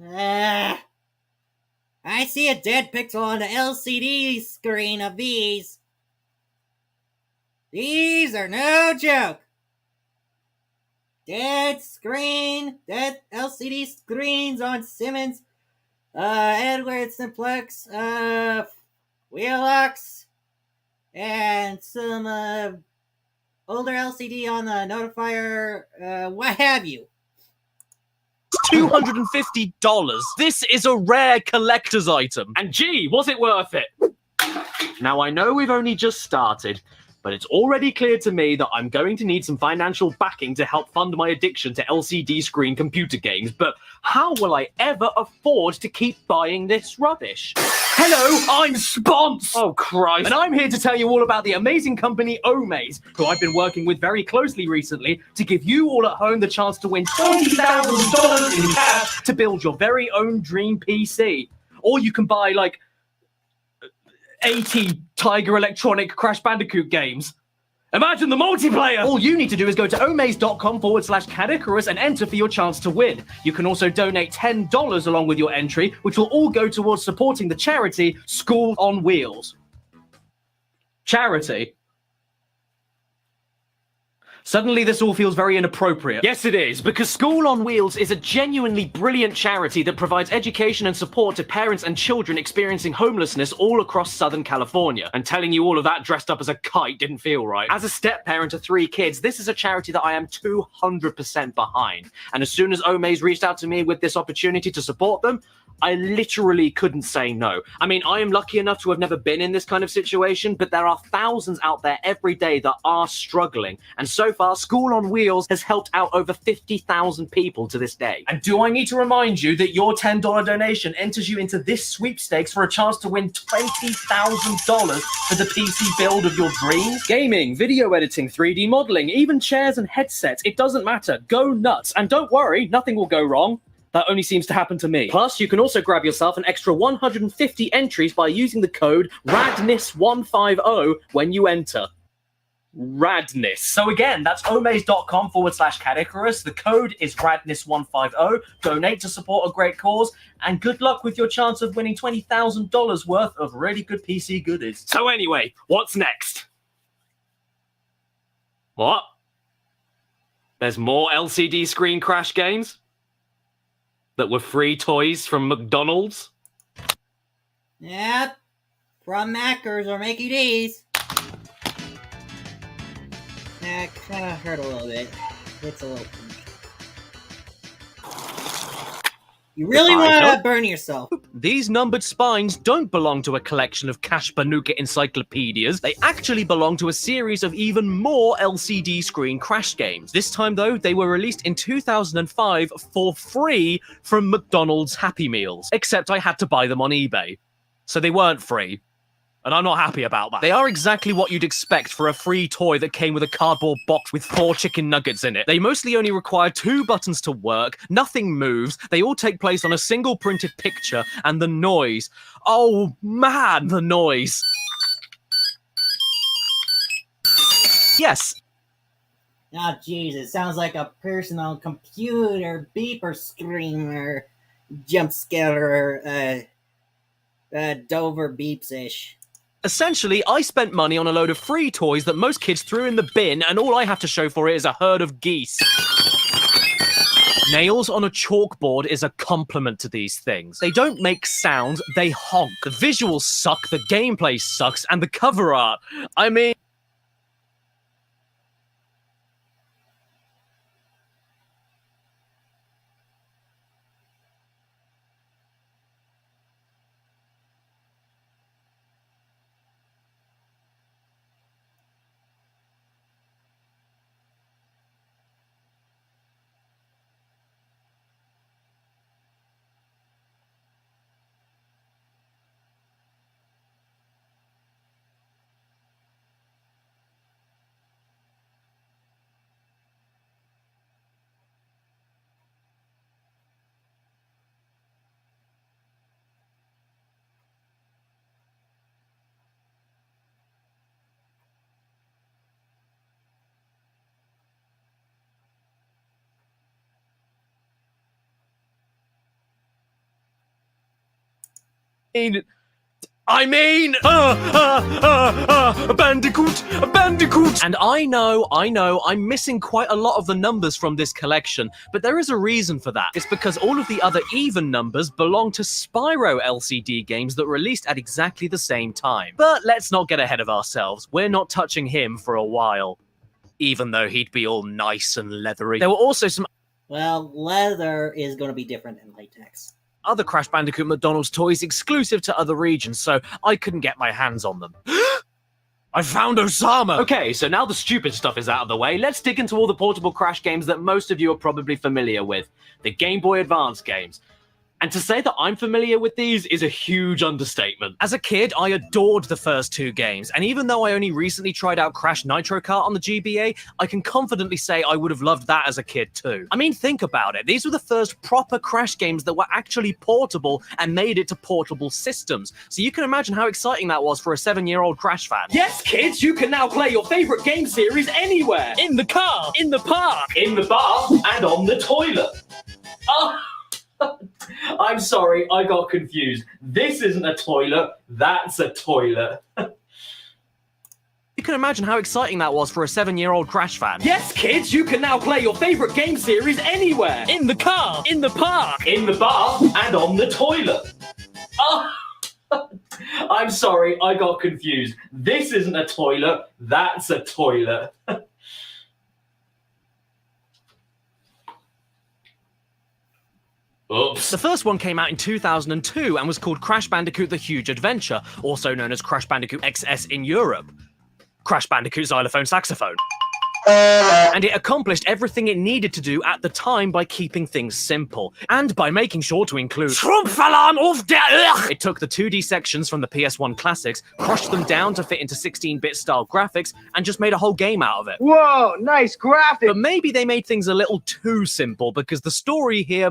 I see a dead pixel on the LCD screen of these. These are no joke. Dead LCD screens on Simmons, Edward Simplex, Wheelox, and some older LCD on the notifier, what have you. $250. This is a rare collector's item. And gee, was it worth it? Now, I know we've only just started, but it's already clear to me that I'm going to need some financial backing to help fund my addiction to LCD screen computer games, but how will I ever afford to keep buying this rubbish? Hello, I'm Spons! Oh, Christ. And I'm here to tell you all about the amazing company Omaze, who I've been working with very closely recently to give you all at home the chance to win $20,000 in cash to build your very own dream PC. Or you can buy, like, 80 Tiger Electronic Crash Bandicoot games. Imagine the multiplayer! All you need to do is go to omaze.com/Cadicarus and enter for your chance to win. You can also donate $10 along with your entry, which will all go towards supporting the charity School on Wheels. Charity? Suddenly this all feels very inappropriate. Yes, it is, because School on Wheels is a genuinely brilliant charity that provides education and support to parents and children experiencing homelessness all across Southern California. And telling you all of that dressed up as a kite didn't feel right. As a step-parent to 3 kids, this is a charity that I am 200% behind. And as soon as Omaze reached out to me with this opportunity to support them, I literally couldn't say no. I mean, I am lucky enough to have never been in this kind of situation, but there are thousands out there every day that are struggling. And so far, School on Wheels has helped out over 50,000 people to this day. And do I need to remind you that your $10 donation enters you into this sweepstakes for a chance to win $20,000 for the PC build of your dreams? Gaming, video editing, 3D modeling, even chairs and headsets, it doesn't matter. Go nuts. And don't worry, nothing will go wrong. That only seems to happen to me. Plus, you can also grab yourself an extra 150 entries by using the code RADNIS150 when you enter. Radness. So again, that's omaze.com/Cadicarus. The code is RADNIS150. Donate to support a great cause, and good luck with your chance of winning $20,000 worth of really good PC goodies. So anyway, what's next? What? There's more LCD screen crash games? That were free toys from McDonald's? Yep. From Mackers or Mickey D's. That kind of hurt a little bit. It's a little... You really want to burn yourself. These numbered spines don't belong to a collection of Cash Banuka encyclopedias. They actually belong to a series of even more LCD screen crash games. This time, though, they were released in 2005 for free from McDonald's Happy Meals. Except I had to buy them on eBay. So they weren't free. And I'm not happy about that. They are exactly what you'd expect for a free toy that came with a cardboard box with 4 chicken nuggets in it. They mostly only require 2 buttons to work, nothing moves, they all take place on a single printed picture, and the noise. Oh man, the noise. Yes. Oh jeez, it sounds like a personal computer beeper screamer, jump scare, Dover beeps-ish. Essentially, I spent money on a load of free toys that most kids threw in the bin, and all I have to show for it is a herd of geese. Nails on a chalkboard is a compliment to these things. They don't make sound, they honk. The visuals suck, the gameplay sucks, and the cover art. I mean... a bandicoot! And I know, I'm missing quite a lot of the numbers from this collection, but there is a reason for that. It's because all of the other even numbers belong to Spyro LCD games that released at exactly the same time. But let's not get ahead of ourselves. We're not touching him for a while. Even though he'd be all nice and leathery. There were also some... Well, leather is going to be different than latex. Other Crash Bandicoot McDonald's toys exclusive to other regions, so I couldn't get my hands on them. I found Osama! Okay, so now the stupid stuff is out of the way, let's dig into all the portable Crash games that most of you are probably familiar with. The Game Boy Advance games. And to say that I'm familiar with these is a huge understatement. As a kid, I adored the first two games, and even though I only recently tried out Crash Nitro Kart on the GBA, I can confidently say I would have loved that as a kid too. I mean, think about it. These were the first proper Crash games that were actually portable and made it to portable systems. So you can imagine how exciting that was for a 7-year-old Crash fan. Yes, kids, you can now play your favorite game series anywhere. In the car, in the park, in the bath, and on the toilet. Oh. I'm sorry, I got confused. This isn't a toilet, that's a toilet. You can imagine how exciting that was for a 7-year-old Crash fan. Yes, kids, you can now play your favorite game series anywhere. In the car, in the park, in the bath, and on the toilet. Oh. I'm sorry, I got confused. This isn't a toilet, that's a toilet. Oops. The first one came out in 2002 and was called Crash Bandicoot The Huge Adventure, also known as Crash Bandicoot XS in Europe. Crash Bandicoot Xylophone Saxophone. And it accomplished everything it needed to do at the time by keeping things simple, and by making sure to include Schrumpfalarm auf der Earth! It took the 2D sections from the PS1 classics, crushed them down to fit into 16-bit style graphics, and just made a whole game out of it. Whoa, nice graphics! But maybe they made things a little too simple, because the story here,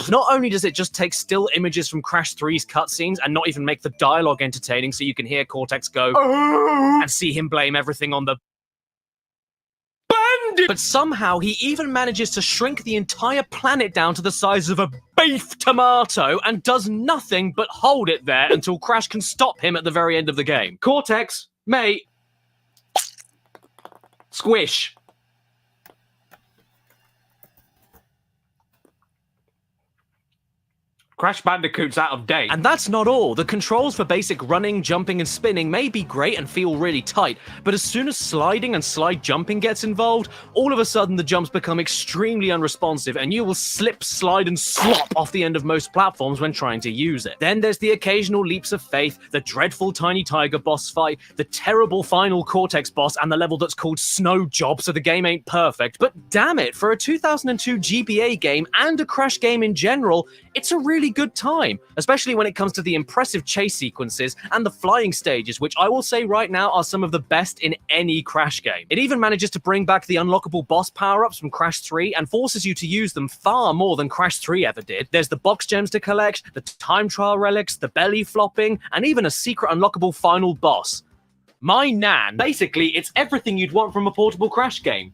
not only does it just take still images from Crash 3's cutscenes and not even make the dialogue entertaining so you can hear Cortex go and see him blame everything on the but somehow he even manages to shrink the entire planet down to the size of a beef tomato and does nothing but hold it there until Crash can stop him at the very end of the game. Cortex, mate. Squish. Crash Bandicoot's out of date. And that's not all. The controls for basic running, jumping, and spinning may be great and feel really tight, but as soon as sliding and slide jumping gets involved, all of a sudden the jumps become extremely unresponsive and you will slip, slide, and slop off the end of most platforms when trying to use it. Then there's the occasional leaps of faith, the dreadful Tiny Tiger boss fight, the terrible final Cortex boss, and the level that's called Snow Job, so the game ain't perfect. But damn it, for a 2002 GBA game and a Crash game in general, it's a really good time, especially when it comes to the impressive chase sequences and the flying stages, which I will say right now are some of the best in any Crash game. It even manages to bring back the unlockable boss power-ups from Crash 3 and forces you to use them far more than Crash 3 ever did. There's the box gems to collect, the time trial relics, the belly flopping, and even a secret unlockable final boss. My nan. Basically, it's everything you'd want from a portable Crash game.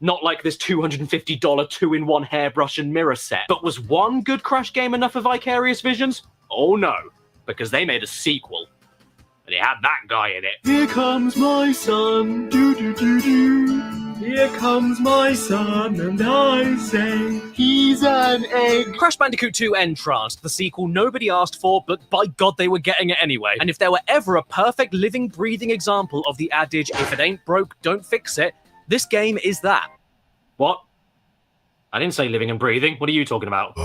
Not like this $250 2-in-1 hairbrush and mirror set. But was one good Crash game enough for Vicarious Visions? Oh no, because they made a sequel. And it had that guy in it. Here comes my son, do-do-do-do. Here comes my son, and I say, he's an egg. Crash Bandicoot 2 Entranced, the sequel nobody asked for, but by God they were getting it anyway. And if there were ever a perfect living, breathing example of the adage, if it ain't broke, don't fix it, this game is that. What? I didn't say living and breathing. What are you talking about?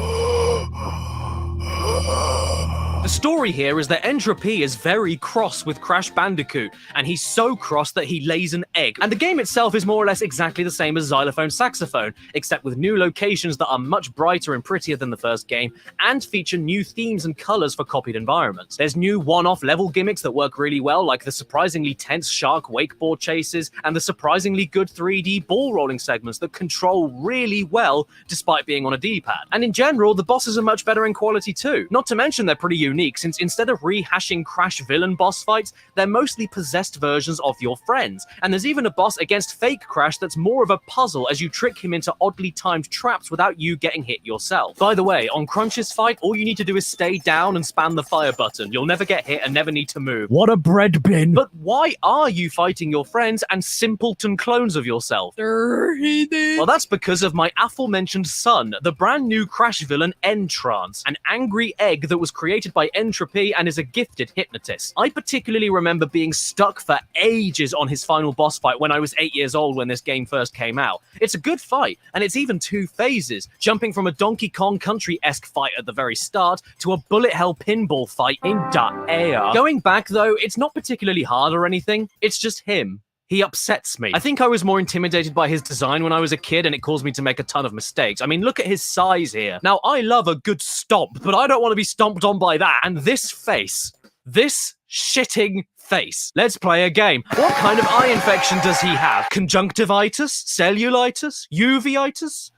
The story here is that Entropy is very cross with Crash Bandicoot, and he's so cross that he lays an egg. And the game itself is more or less exactly the same as Xylophone Saxophone, except with new locations that are much brighter and prettier than the first game, and feature new themes and colors for copied environments. There's new one-off level gimmicks that work really well, like the surprisingly tense shark wakeboard chases, and the surprisingly good 3D ball rolling segments that control really well, despite being on a D-pad. And in general, the bosses are much better in quality too. Not to mention they're pretty unique, since instead of rehashing Crash villain boss fights, they're mostly possessed versions of your friends. And there's even a boss against fake Crash that's more of a puzzle as you trick him into oddly timed traps without you getting hit yourself. By the way, on Crunch's fight, all you need to do is stay down and spam the fire button. You'll never get hit and never need to move. What a bread bin! But why are you fighting your friends and simpleton clones of yourself? Well, that's because of my aforementioned son, the brand new Crash villain Entrance, an angry egg that was created by Entropy and is a gifted hypnotist. I particularly remember being stuck for ages on his final boss fight when I was 8 years old when this game first came out. It's a good fight, and it's even 2 phases, jumping from a Donkey Kong Country-esque fight at the very start to a bullet hell pinball fight in the air. Going back though, it's not particularly hard or anything, it's just him. He upsets me. I think I was more intimidated by his design when I was a kid, and it caused me to make a ton of mistakes. I mean, look at his size here. Now, I love a good stomp, but I don't want to be stomped on by that. And this face, this shitting face. Let's play a game. What kind of eye infection does he have? Conjunctivitis? Cellulitis? Uveitis?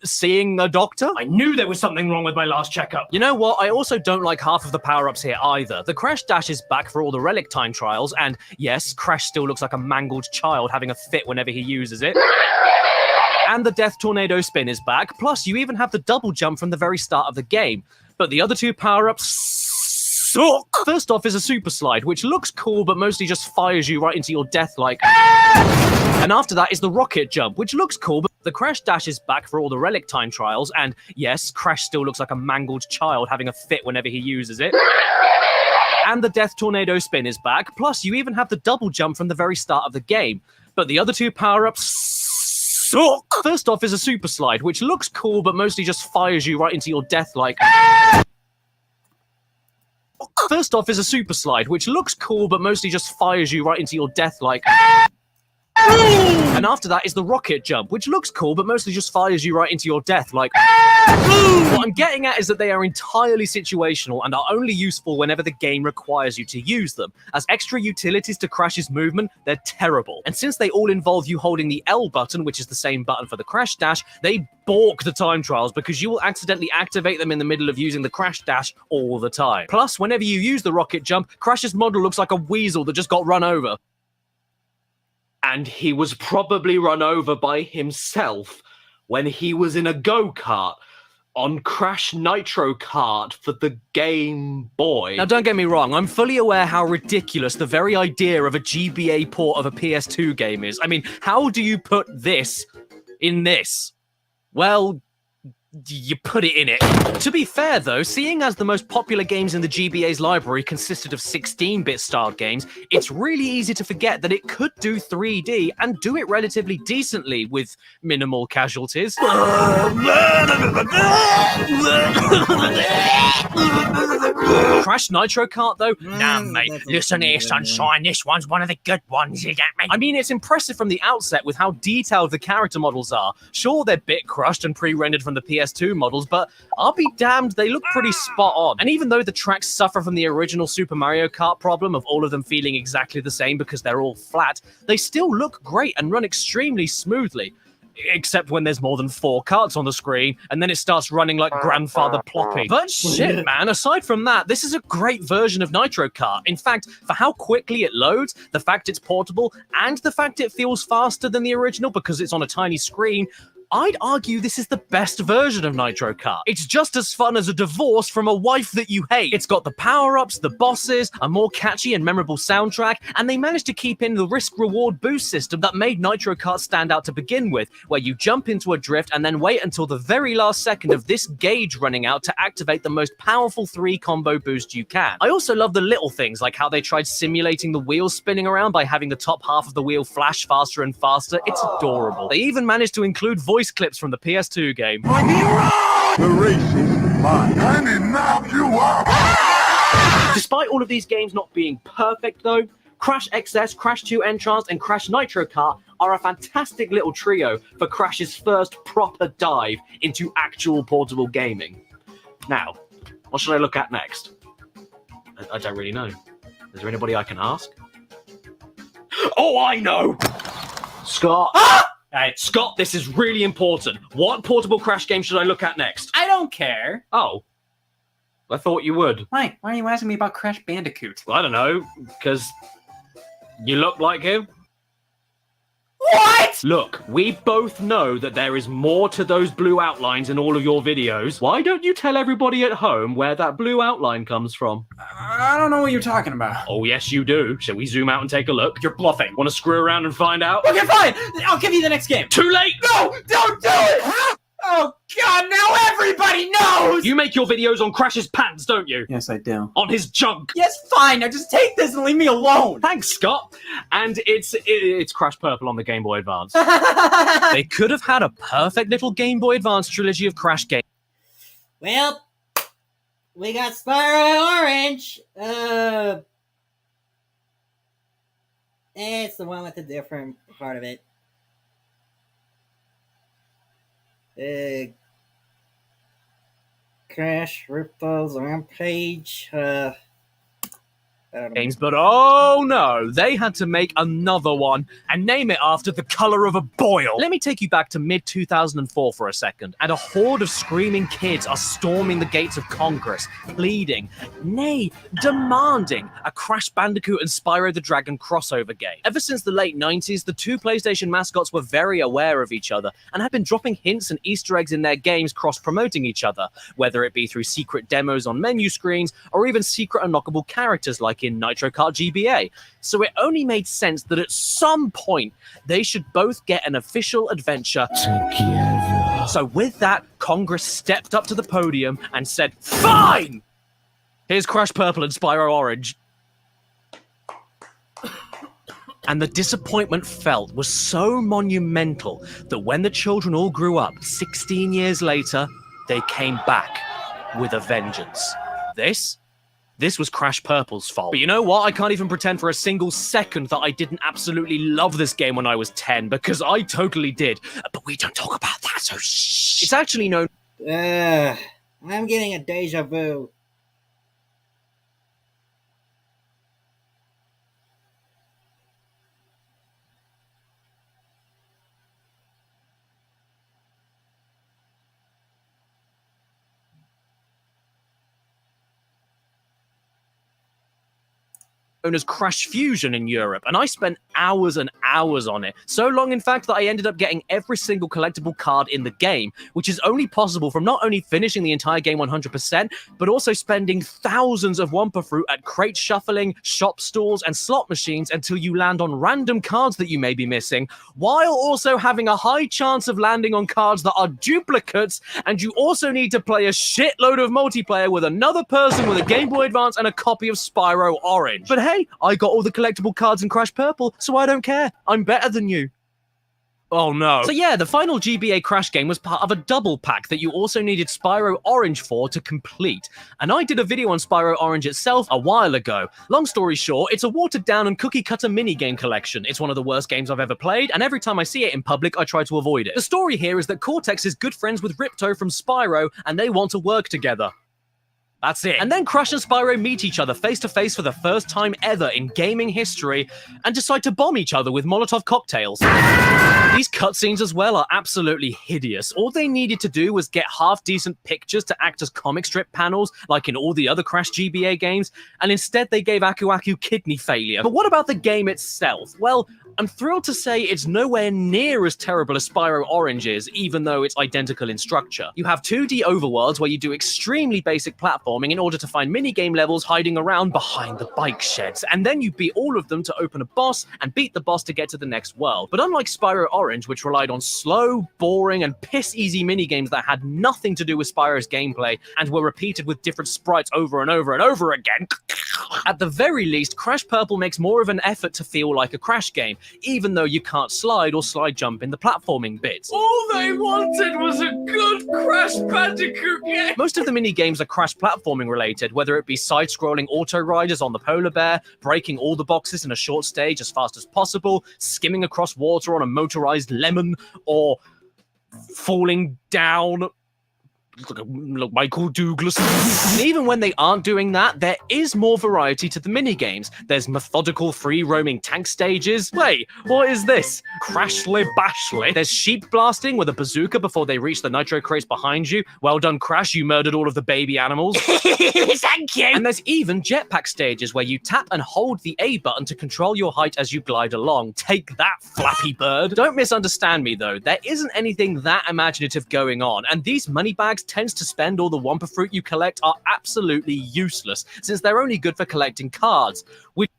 Seeing a doctor? I knew there was something wrong with my last checkup. You know what? I also don't like half of the power-ups here either. The Crash Dash is back for all the Relic Time trials, and yes, Crash still looks like a mangled child having a fit whenever he uses it. And the Death Tornado Spin is back, plus you even have the double jump from the very start of the game. But the other 2 power-ups suck! First off is a Super Slide, which looks cool, but mostly just fires you right into your death like... And after that is the Rocket Jump, which looks cool, but the Crash Dash is back for all the Relic Time trials, and yes, Crash still looks like a mangled child having a fit whenever he uses it. And the Death Tornado Spin is back, plus you even have the double jump from the very start of the game. But the other 2 power-ups suck! First off is a Super Slide, which looks cool, but mostly just fires you right into your death like... First off is a Super Slide, which looks cool, but mostly just fires you right into your death like... And after that is the Rocket Jump, which looks cool, but mostly just fires you right into your death like... What I'm getting at is that they are entirely situational and are only useful whenever the game requires you to use them. As extra utilities to Crash's movement, they're terrible. And since they all involve you holding the L button, which is the same button for the Crash Dash, they balk the time trials because you will accidentally activate them in the middle of using the Crash Dash all the time. Plus, whenever you use the Rocket Jump, Crash's model looks like a weasel that just got run over. And he was probably run over by himself when he was in a go-kart on Crash Nitro Kart for the Game Boy. Now, don't get me wrong, I'm fully aware how ridiculous the very idea of a GBA port of a PS2 game is. I mean, how do you put this in this? Well, you put it in it. To be fair, though, seeing as the most popular games in the GBA's library consisted of 16-bit styled games, it's really easy to forget that it could do 3D and do it relatively decently with minimal casualties. Crash Nitro Kart, though? Nah, mate. Listen here, sunshine. This one's one of the good ones, you get me? I mean, it's impressive from the outset with how detailed the character models are. Sure, they're bit crushed and pre-rendered from the PS2 models, but I'll be damned, they look pretty spot on. And even though the tracks suffer from the original Super Mario Kart problem of all of them feeling exactly the same because they're all flat, they still look great and run extremely smoothly. Except when there's more than 4 carts on the screen, and then it starts running like Grandfather Ploppy. But shit, man, aside from that, this is a great version of Nitro Kart. In fact, for how quickly it loads, the fact it's portable, and the fact it feels faster than the original because it's on a tiny screen, I'd argue this is the best version of Nitro Kart. It's just as fun as a divorce from a wife that you hate. It's got the power-ups, the bosses, a more catchy and memorable soundtrack, and they managed to keep in the risk-reward boost system that made Nitro Kart stand out to begin with, where you jump into a drift and then wait until the very last second of this gauge running out to activate the most powerful 3 combo boost you can. I also love the little things, like how they tried simulating the wheels spinning around by having the top half of the wheel flash faster and faster. It's adorable. They even managed to include voice clips from the PS2 game. The race is mine, and it knocked you out. Despite all of these games not being perfect, though, Crash XS, Crash 2 Entrance, and Crash Nitro Kart are a fantastic little trio for Crash's first proper dive into actual portable gaming. Now, what should I look at next? I don't really know. Is there anybody I can ask? Oh, I know! Scott! Ah! Hey, Scott, this is really important. What portable Crash game should I look at next? I don't care. Oh. I thought you would. Why? Why are you asking me about Crash Bandicoot? I don't know, because you look like him. What? Look, we both know that there is more to those blue outlines in all of your videos. Why don't you tell everybody at home where that blue outline comes from? I don't know what you're talking about. Oh, yes, you do. Shall we zoom out and take a look? You're bluffing. Want to screw around and find out? Okay, fine. I'll give you the next game. Too late! No, don't do it! Oh, God, now everybody knows! You make your videos on Crash's pants, don't you? Yes, I do. On his junk. Yes, fine. Now just take this and leave me alone. Thanks, Scott. And it's Crash Purple on the Game Boy Advance. They could have had a perfect little Game Boy Advance trilogy of Crash games. Well, we got Spyro Orange. It's the one with the different part of it. Crash, Ripples, Rampage, games, but oh no, they had to make another one and name it after the color of a boil. Let me take you back to mid-2004 for a second, and a horde of screaming kids are storming the gates of Congress, pleading, nay, demanding a Crash Bandicoot and Spyro the Dragon crossover game. Ever since the late 90s, the two PlayStation mascots were very aware of each other and had been dropping hints and Easter eggs in their games cross-promoting each other, whether it be through secret demos on menu screens or even secret unlockable characters like in Nitro Kart GBA. So it only made sense that at some point they should both get an official adventure together. So with that, Congress stepped up to the podium and said, fine! Here's Crash Purple and Spyro Orange. And the disappointment felt was so monumental that when the children all grew up, 16 years later, they came back with a vengeance. This was Crash Purple's fault. But you know what? I can't even pretend for a single second that I didn't absolutely love this game when I was 10, because I totally did. But we don't talk about that, so shh. It's actually known... I'm getting a deja vu. known as Crash Fusion in Europe, and I spent hours and hours on it. So long, in fact, that I ended up getting every single collectible card in the game, which is only possible from not only finishing the entire game 100%, but also spending thousands of Wumpa Fruit at crate shuffling, shop stalls, and slot machines until you land on random cards that you may be missing, while also having a high chance of landing on cards that are duplicates, and you also need to play a shitload of multiplayer with another person with a Game Boy Advance and a copy of Spyro Orange. But hey, I got all the collectible cards in Crash Purple, so I don't care. I'm better than you. Oh no. So yeah, the final GBA Crash game was part of a double pack that you also needed Spyro Orange for to complete. And I did a video on Spyro Orange itself a while ago. Long story short, it's a watered down and cookie cutter minigame collection. It's one of the worst games I've ever played, and every time I see it in public, I try to avoid it. The story here is that Cortex is good friends with Ripto from Spyro, and they want to work together. That's it. And then Crash and Spyro meet each other face to face for the first time ever in gaming history and decide to bomb each other with Molotov cocktails. These cutscenes as well are absolutely hideous. All they needed to do was get half-decent pictures to act as comic strip panels, like in all the other Crash GBA games, and instead they gave Aku Aku kidney failure. But what about the game itself? Well, I'm thrilled to say it's nowhere near as terrible as Spyro Orange is, even though it's identical in structure. You have 2D overworlds where you do extremely basic platforming in order to find minigame levels hiding around behind the bike sheds, and then you beat all of them to open a boss and beat the boss to get to the next world. But unlike Spyro Orange, which relied on slow, boring, and piss-easy minigames that had nothing to do with Spyro's gameplay and were repeated with different sprites over and over and over again, at the very least, Crash Purple makes more of an effort to feel like a Crash game, even though you can't slide or slide jump in the platforming bits. All they wanted was a good Crash Bandicoot game! Most of the mini-games are Crash platforming related, whether it be side-scrolling auto riders on the polar bear, breaking all the boxes in a short stage as fast as possible, skimming across water on a motorized lemon, or falling down Look, Michael Douglas. And even when they aren't doing that, there is more variety to the minigames. There's methodical free-roaming tank stages. Wait, what is this? Crashly Bashly. There's sheep blasting with a bazooka before they reach the nitro crates behind you. Well done, Crash, you murdered all of the baby animals. Thank you. And there's even jetpack stages where you tap and hold the A button to control your height as you glide along. Take that, Flappy Bird. Don't misunderstand me, though. There isn't anything that imaginative going on, and these money bags tends to spend all the Wumpa fruit you collect are absolutely useless, since they're only good for collecting cards, which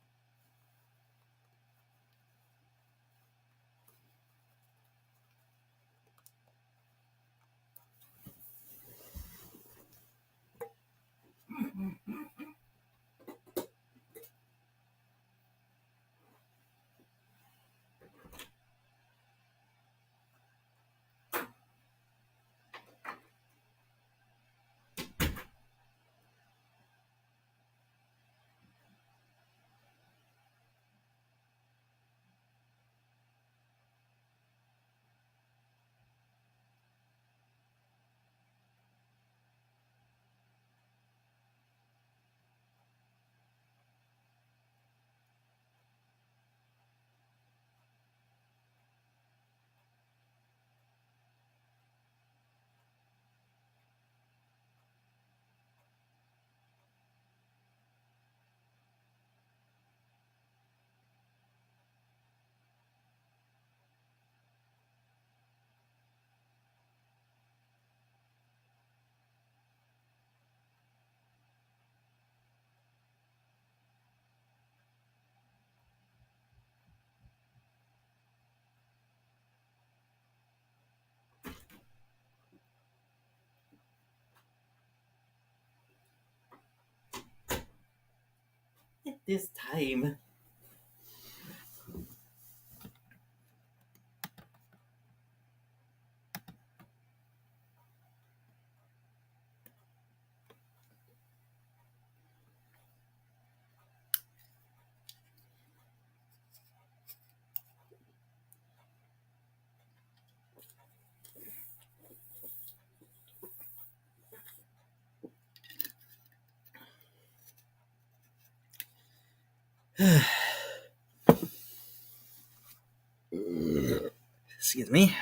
At this time. Excuse me.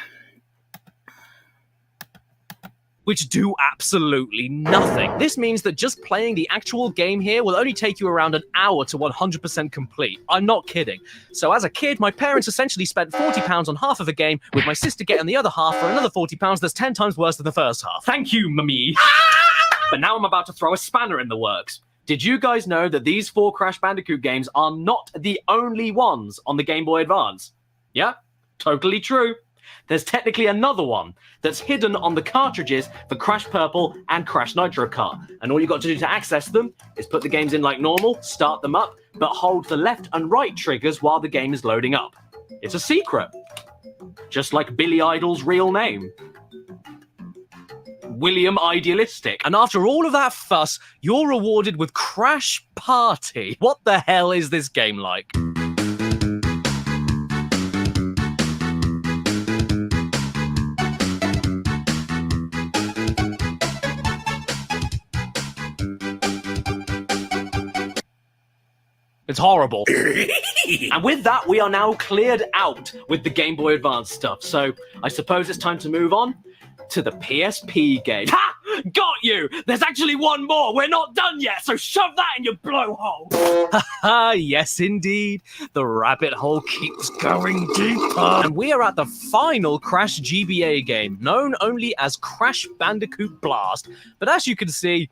which do absolutely nothing. This means that just playing the actual game here will only take you around an hour to 100% complete. I'm not kidding. So as a kid, my parents essentially spent £40 on half of a game, with my sister getting the other half for another £40 that's 10 times worse than the first half. Thank you, Mummy. But now I'm about to throw a spanner in the works. Did you guys know that these 4 Crash Bandicoot games are not the only ones on the Game Boy Advance? Yeah, totally true. There's technically another one that's hidden on the cartridges for Crash Purple and Crash Nitro Kart. And all you got to do to access them is put the games in like normal, start them up, but hold the left and right triggers while the game is loading up. It's a secret. Just like Billy Idol's real name. William Idealistic. And after all of that fuss, you're rewarded with Crash Party. What the hell is this game like? It's horrible. And with that, we are now cleared out with the Game Boy Advance stuff. So I suppose it's time to move on to the PSP game. Ha! Got you! There's actually one more. We're not done yet, so shove that in your blowhole. Haha, yes indeed. The rabbit hole keeps going deeper. And we are at the final Crash GBA game, known only as Crash Bandicoot Blast. But as you can see,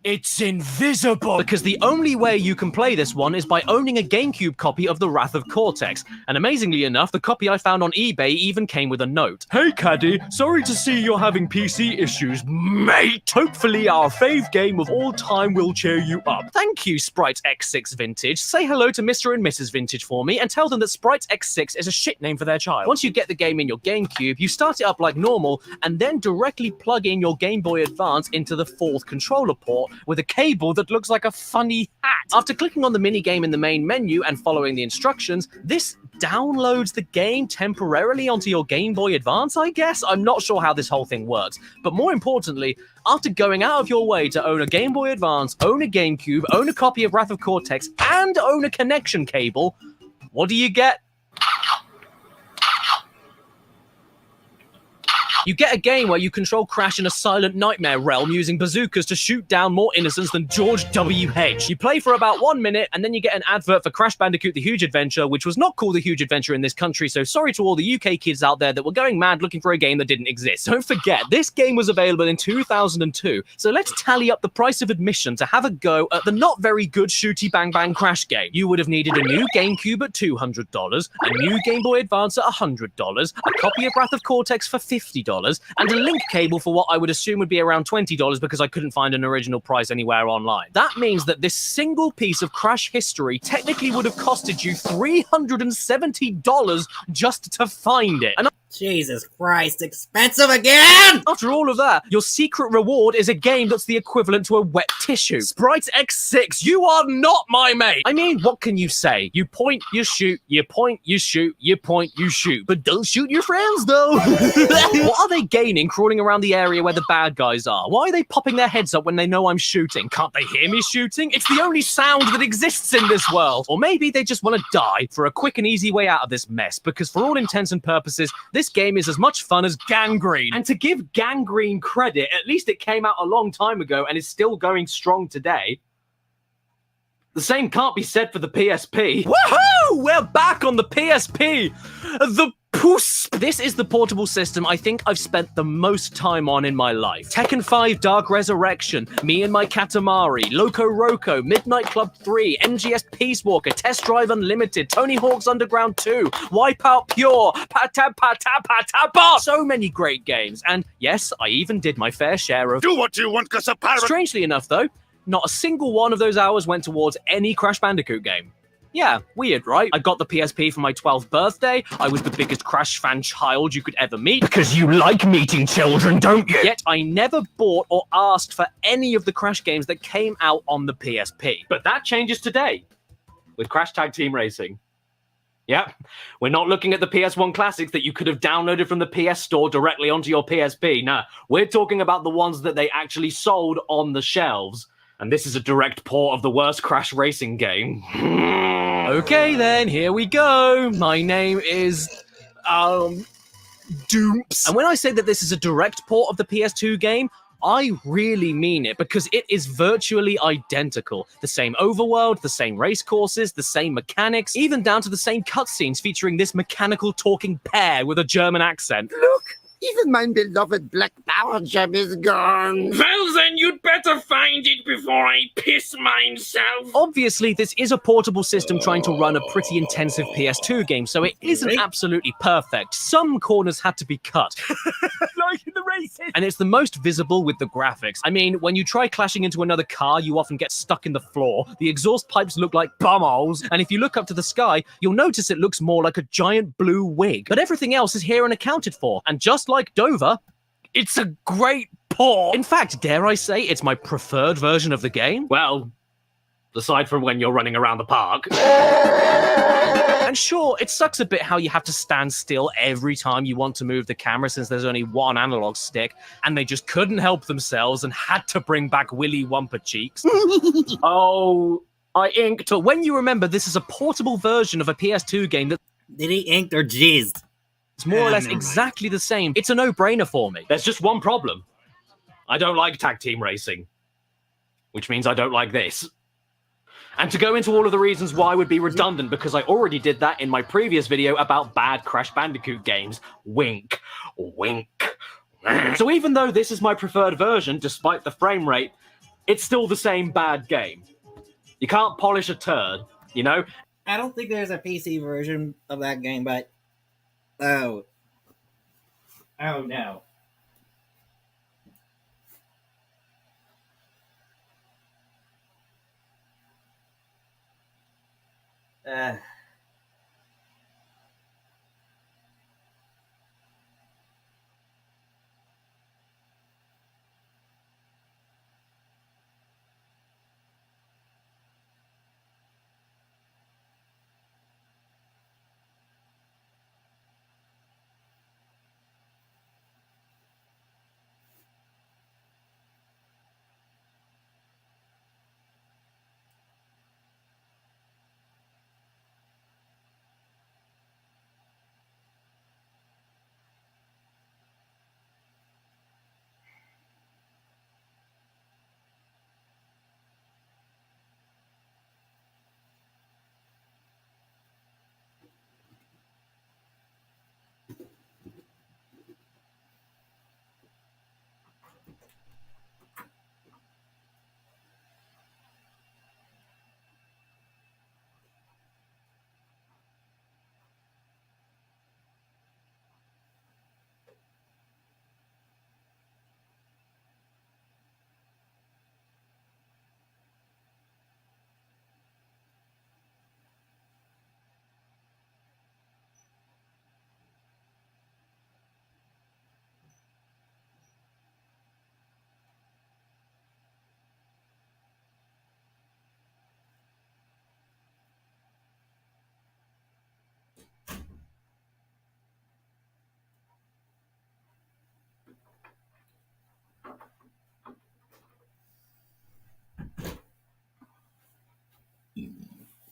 it's invisible! Because the only way you can play this one is by owning a GameCube copy of The Wrath of Cortex. And amazingly enough, the copy I found on eBay even came with a note. Hey Caddy, sorry to see you're having PC issues, mate! Hopefully our fave game of all time will cheer you up. Thank you, Sprite X6 Vintage. Say hello to Mr. and Mrs. Vintage for me and tell them that Sprite X6 is a shit name for their child. Once you get the game in your GameCube, you start it up like normal and then directly plug in your Game Boy Advance into the 4th controller port with a cable that looks like a funny hat. After clicking on the minigame in the main menu and following the instructions, this downloads the game temporarily onto your Game Boy Advance, I guess? I'm not sure how this whole thing works. But more importantly, after going out of your way to own a Game Boy Advance, own a GameCube, own a copy of Wrath of Cortex, and own a connection cable, what do you get? You get a game where you control Crash in a silent nightmare realm using bazookas to shoot down more innocents than George W.H. You play for about 1 minute, and then you get an advert for Crash Bandicoot The Huge Adventure, which was not called The Huge Adventure in this country, so sorry to all the UK kids out there that were going mad looking for a game that didn't exist. Don't forget, this game was available in 2002, so let's tally up the price of admission to have a go at the not very good Shooty Bang Bang Crash game. You would have needed a new GameCube at $200, a new Game Boy Advance at $100, a copy of Wrath of Cortex for $50, and a link cable for what I would assume would be around $20 because I couldn't find an original price anywhere online. That means that this single piece of Crash history technically would have costed you $370 just to find it. And Jesus Christ, expensive again! After all of that, your secret reward is a game that's the equivalent to a wet tissue. Sprite X6, you are not my mate! I mean, what can you say? You point, you shoot, you point, you shoot, you point, you shoot. But don't shoot your friends, though! What are they gaining crawling around the area where the bad guys are? Why are they popping their heads up when they know I'm shooting? Can't they hear me shooting? It's the only sound that exists in this world! Or maybe they just want to die for a quick and easy way out of this mess, because for all intents and purposes, this game is as much fun as Gangrene. And to give Gangrene credit, at least it came out a long time ago and is still going strong today. The same can't be said for the PSP. Woohoo! We're back on the PSP! The Puss! This is the portable system I think I've spent the most time on in my life. Tekken 5 Dark Resurrection, Me and My Katamari, Loco Roco, Midnight Club 3, MGS Peace Walker, Test Drive Unlimited, Tony Hawk's Underground 2, Wipeout Pure, Pata. So many great games. And yes, I even did my fair share of... Do what you want, 'cause a pirate... Strangely enough, though, not a single one of those hours went towards any Crash Bandicoot game. Yeah, weird, right? I got the PSP for my 12th birthday. I was the biggest Crash fan child you could ever meet. Because you like meeting children, don't you? Yet I never bought or asked for any of the Crash games that came out on the PSP. But that changes today with Crash Tag Team Racing. Yep, we're not looking at the PS1 classics that you could have downloaded from the PS Store directly onto your PSP. No, we're talking about the ones that they actually sold on the shelves. And this is a direct port of the worst Crash Racing game. Okay then, here we go. My name is... Doops. And when I say that this is a direct port of the PS2 game, I really mean it, because it is virtually identical. The same overworld, the same race courses, the same mechanics, even down to the same cutscenes featuring this mechanical talking pear with a German accent. Look! Even my beloved black power gem is gone. Well, then you'd better find it before I piss myself. Obviously, this is a portable system trying to run a pretty intensive PS2 game, so it isn't absolutely perfect. Some corners had to be cut. Like in the races. And it's the most visible with the graphics. I mean, when you try clashing into another car, you often get stuck in the floor. The exhaust pipes look like bumholes. And if you look up to the sky, you'll notice it looks more like a giant blue wig. But everything else is here and accounted for. And just like Dover, it's a great port. In fact, dare I say, it's my preferred version of the game. Well, aside from when you're running around the park. And sure, it sucks a bit how you have to stand still every time you want to move the camera since there's only one analog stick, and they just couldn't help themselves and had to bring back Willy Wumper cheeks. Oh, I inked. But when you remember this is a portable version of a PS2 game that... Did he inked or jizzed? It's more or less exactly the same. It's a no-brainer for me. There's just one problem. I don't like tag team racing. Which means I don't like this. And to go into all of the reasons why would be redundant, because I already did that in my previous video about bad Crash Bandicoot games. Wink. Wink. So even though this is my preferred version, despite the frame rate, it's still the same bad game. You can't polish a turd, you know? I don't think there's a PC version of that game, but... Oh. Oh, no.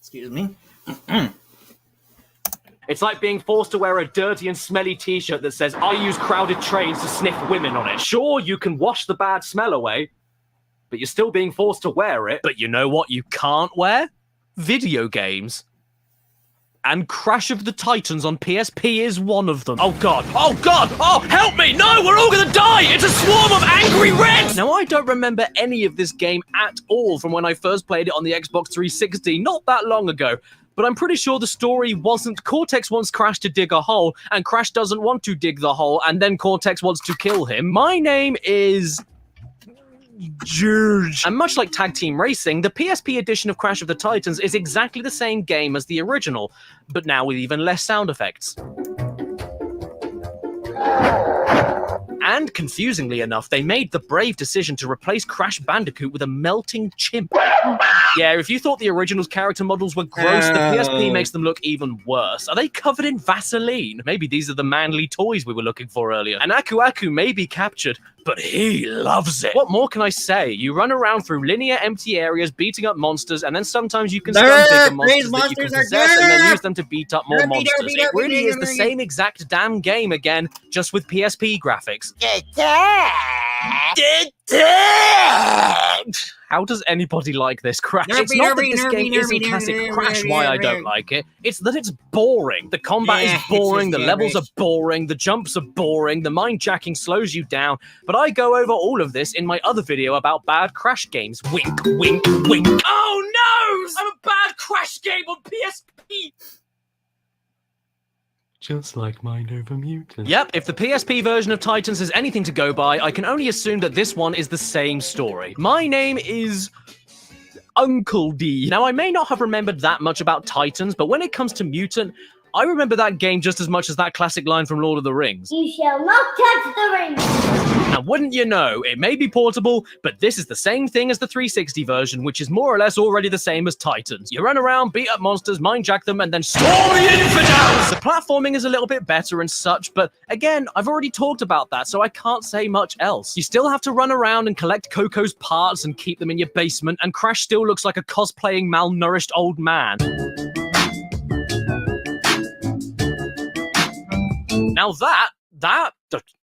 Excuse me. It's like being forced to wear a dirty and smelly t-shirt that says, I use crowded trains to sniff women on it. Sure, you can wash the bad smell away, but you're still being forced to wear it. But you know what you can't wear? Video games. And Crash of the Titans on PSP is one of them. Oh god! Oh god! Oh, help me! No, we're all gonna die! It's a swarm of angry reds! Now, I don't remember any of this game at all from when I first played it on the Xbox 360 not that long ago. But I'm pretty sure the story wasn't Cortex wants Crash to dig a hole, and Crash doesn't want to dig the hole, and then Cortex wants to kill him. My name is George. And much like Tag Team Racing, the PSP edition of Crash of the Titans is exactly the same game as the original, but now with even less sound effects. And, confusingly enough, they made the brave decision to replace Crash Bandicoot with a melting chimp. Yeah, if you thought the original's character models were gross, the PSP makes them look even worse. Are they covered in Vaseline? Maybe these are the manly toys we were looking for earlier. And Aku Aku may be captured, but he loves it. What more can I say? You run around through linear empty areas beating up monsters, and then sometimes you can stun bigger monsters that you can possess and then use them to beat up more monsters. It really is the same exact damn game again, just with PSP graphics. How does anybody like this Crash? It's not that this game isn't classic Crash why I don't like it. It's that it's boring. The combat is boring, the levels are boring, the jumps are boring, the mind-jacking slows you down. But I go over all of this in my other video about bad Crash games. Wink, wink, wink. Oh no! I'm a bad Crash game on PSP! Just like Mind Over Mutant. Yep, if the PSP version of Titans is anything to go by, I can only assume that this one is the same story. My name is Uncle D. Now, I may not have remembered that much about Titans, but when it comes to Mutant, I remember that game just as much as that classic line from Lord of the Rings. You shall not touch the ring! Now, wouldn't you know, it may be portable, but this is the same thing as the 360 version, which is more or less already the same as Titans. You run around, beat up monsters, mind-jack them, and then storm the infidels! The platforming is a little bit better and such, but again, I've already talked about that, so I can't say much else. You still have to run around and collect Coco's parts and keep them in your basement, and Crash still looks like a cosplaying malnourished old man. Now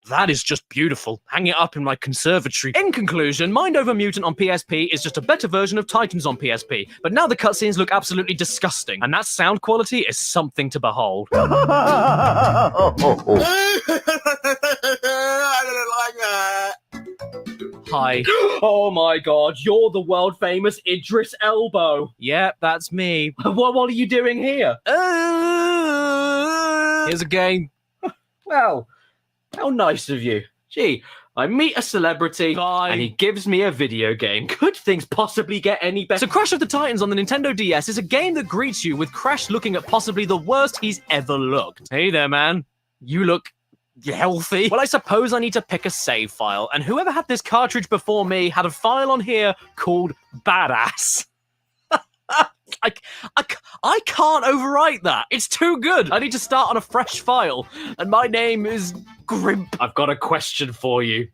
that is just beautiful. Hang it up in my conservatory. In conclusion, Mind Over Mutant on PSP is just a better version of Titans on PSP, but now the cutscenes look absolutely disgusting, and that sound quality is something to behold. I didn't like that. Hi. Oh my god, you're the world famous Idris Elbow. Yep, that's me. What are you doing here? Here's a game. Well, how nice of you. Gee, I meet a celebrity, and he gives me a video game. Could things possibly get any better? So Crash of the Titans on the Nintendo DS is a game that greets you with Crash looking at possibly the worst he's ever looked. Hey there, man. You look healthy. Well, I suppose I need to pick a save file, and whoever had this cartridge before me had a file on here called Badass. I can't overwrite that. It's too good. I need to start on a fresh file, and my name is Grimp. I've got a question for you.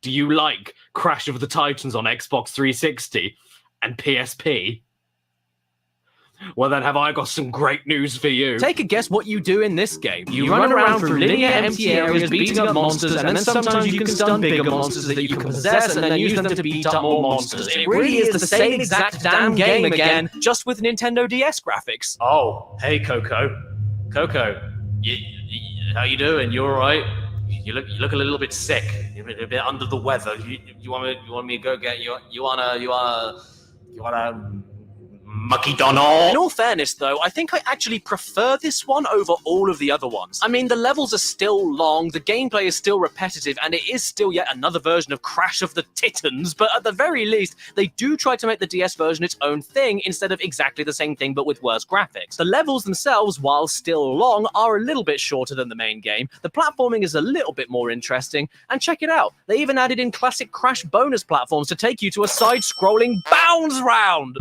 Do you like Crash of the Titans on Xbox 360 and PSP? Well, then have I got some great news for you. Take a guess what you do in this game. You run around through linear empty areas beating up monsters, and then sometimes you can stun bigger monsters that you can possess and then use them to beat up more monsters. It really is the same exact damn game again, just with Nintendo DS graphics. Oh, hey Coco. Coco, how you doing? You all right? You look a little bit sick. You're a bit under the weather. You want me to go get you? You wanna Mucky Donald. In all fairness, though, I think I actually prefer this one over all of the other ones. I mean, the levels are still long, the gameplay is still repetitive, and it is still yet another version of Crash of the Titans, but at the very least, they do try to make the DS version its own thing instead of exactly the same thing but with worse graphics. The levels themselves, while still long, are a little bit shorter than the main game, the platforming is a little bit more interesting, and check it out, they even added in classic Crash bonus platforms to take you to a side-scrolling bounds round!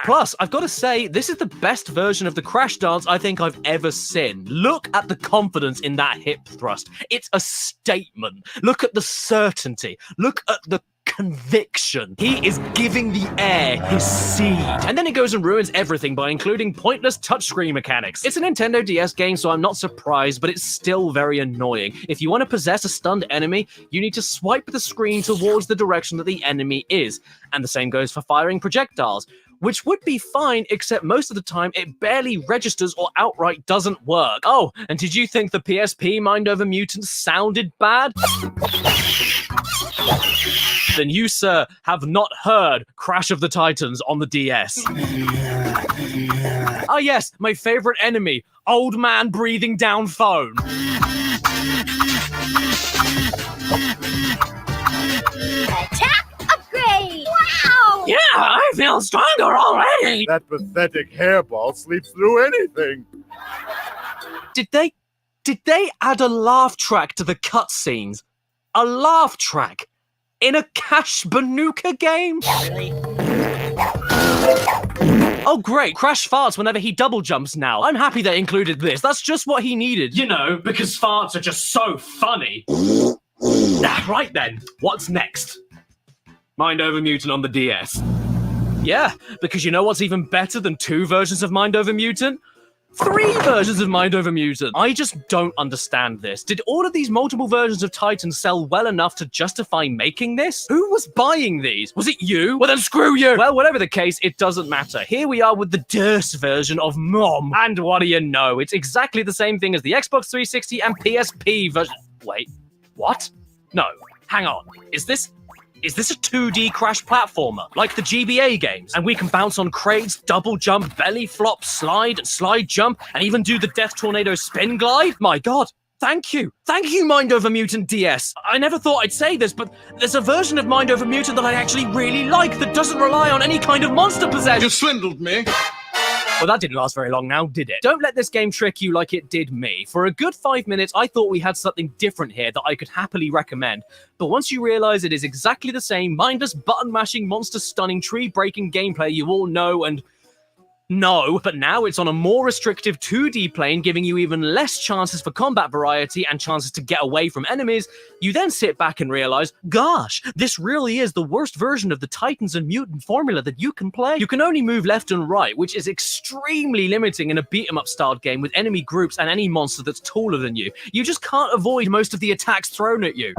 Plus, I've got to say, this is the best version of the Crash dance I think I've ever seen. Look at the confidence in that hip thrust. It's a statement. Look at the certainty. Look at the conviction. He is giving the air his seed. And then he goes and ruins everything by including pointless touchscreen mechanics. It's a Nintendo DS game, so I'm not surprised, but it's still very annoying. If you want to possess a stunned enemy, you need to swipe the screen towards the direction that the enemy is. And the same goes for firing projectiles, which would be fine, except most of the time it barely registers or outright doesn't work. Oh, and did you think the PSP Mind Over Mutant sounded bad? Then you, sir, have not heard Crash of the Titans on the DS. Ah yes, my favorite enemy, old man breathing down phone. Attack upgrade! Wow! Yeah, I feel stronger already! That pathetic hairball sleeps through anything. Did they add a laugh track to the cutscenes? A laugh track? In a Cash Banuka game? Really? Oh great, Crash farts whenever he double jumps now. I'm happy they included this. That's just what he needed. You know, because farts are just so funny. Right then, what's next? Mind Over Mutant on the DS. Yeah, because you know what's even better than 2 versions of Mind Over Mutant? 3 versions of Mind Over Mutant. I just don't understand this. Did all of these multiple versions of Titan sell well enough to justify making this? Who was buying these? Was it you? Well then screw you! Well, whatever the case, it doesn't matter. Here we are with the DIRS version of Mom. And what do you know? It's exactly the same thing as the Xbox 360 and PSP version. Wait, what? No, hang on. Is this a 2D Crash platformer, like the GBA games? And we can bounce on crates, double jump, belly flop, slide, and slide jump, and even do the Death Tornado spin glide? My god, thank you. Thank you, Mind Over Mutant DS. I never thought I'd say this, but there's a version of Mind Over Mutant that I actually really like that doesn't rely on any kind of monster possession. You swindled me. Well, that didn't last very long now, did it? Don't let this game trick you like it did me. For a good 5 minutes, I thought we had something different here that I could happily recommend. But once you realize it is exactly the same mindless button-mashing, monster-stunning, tree-breaking gameplay you all know and no, but now it's on a more restrictive 2D plane, giving you even less chances for combat variety and chances to get away from enemies, you then sit back and realize, gosh, this really is the worst version of the Titans and Mutant formula that you can play. You can only move left and right, which is extremely limiting in a beat-em-up styled game with enemy groups and any monster that's taller than you. You just can't avoid most of the attacks thrown at you,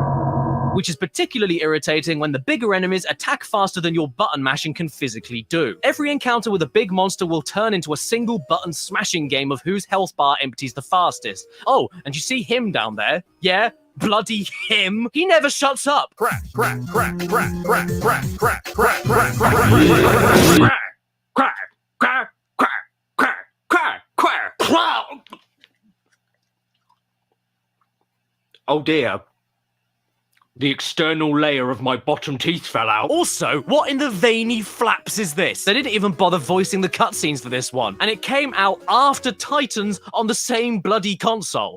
which is particularly irritating when the bigger enemies attack faster than your button mashing can physically do. Every encounter with a big monster will turn into a single button smashing game of whose health bar empties the fastest. Oh, and you see him down there? Yeah, bloody him. He never shuts up. Crack, crack, crack, crack, crack, crack, crack, crack, crack, crack, Crack, crack, crack, crack, crack, crack, crack. Oh dear. The external layer of my bottom teeth fell out. Also, what in the veiny flaps is this? They didn't even bother voicing the cutscenes for this one. And it came out after Titans on the same bloody console.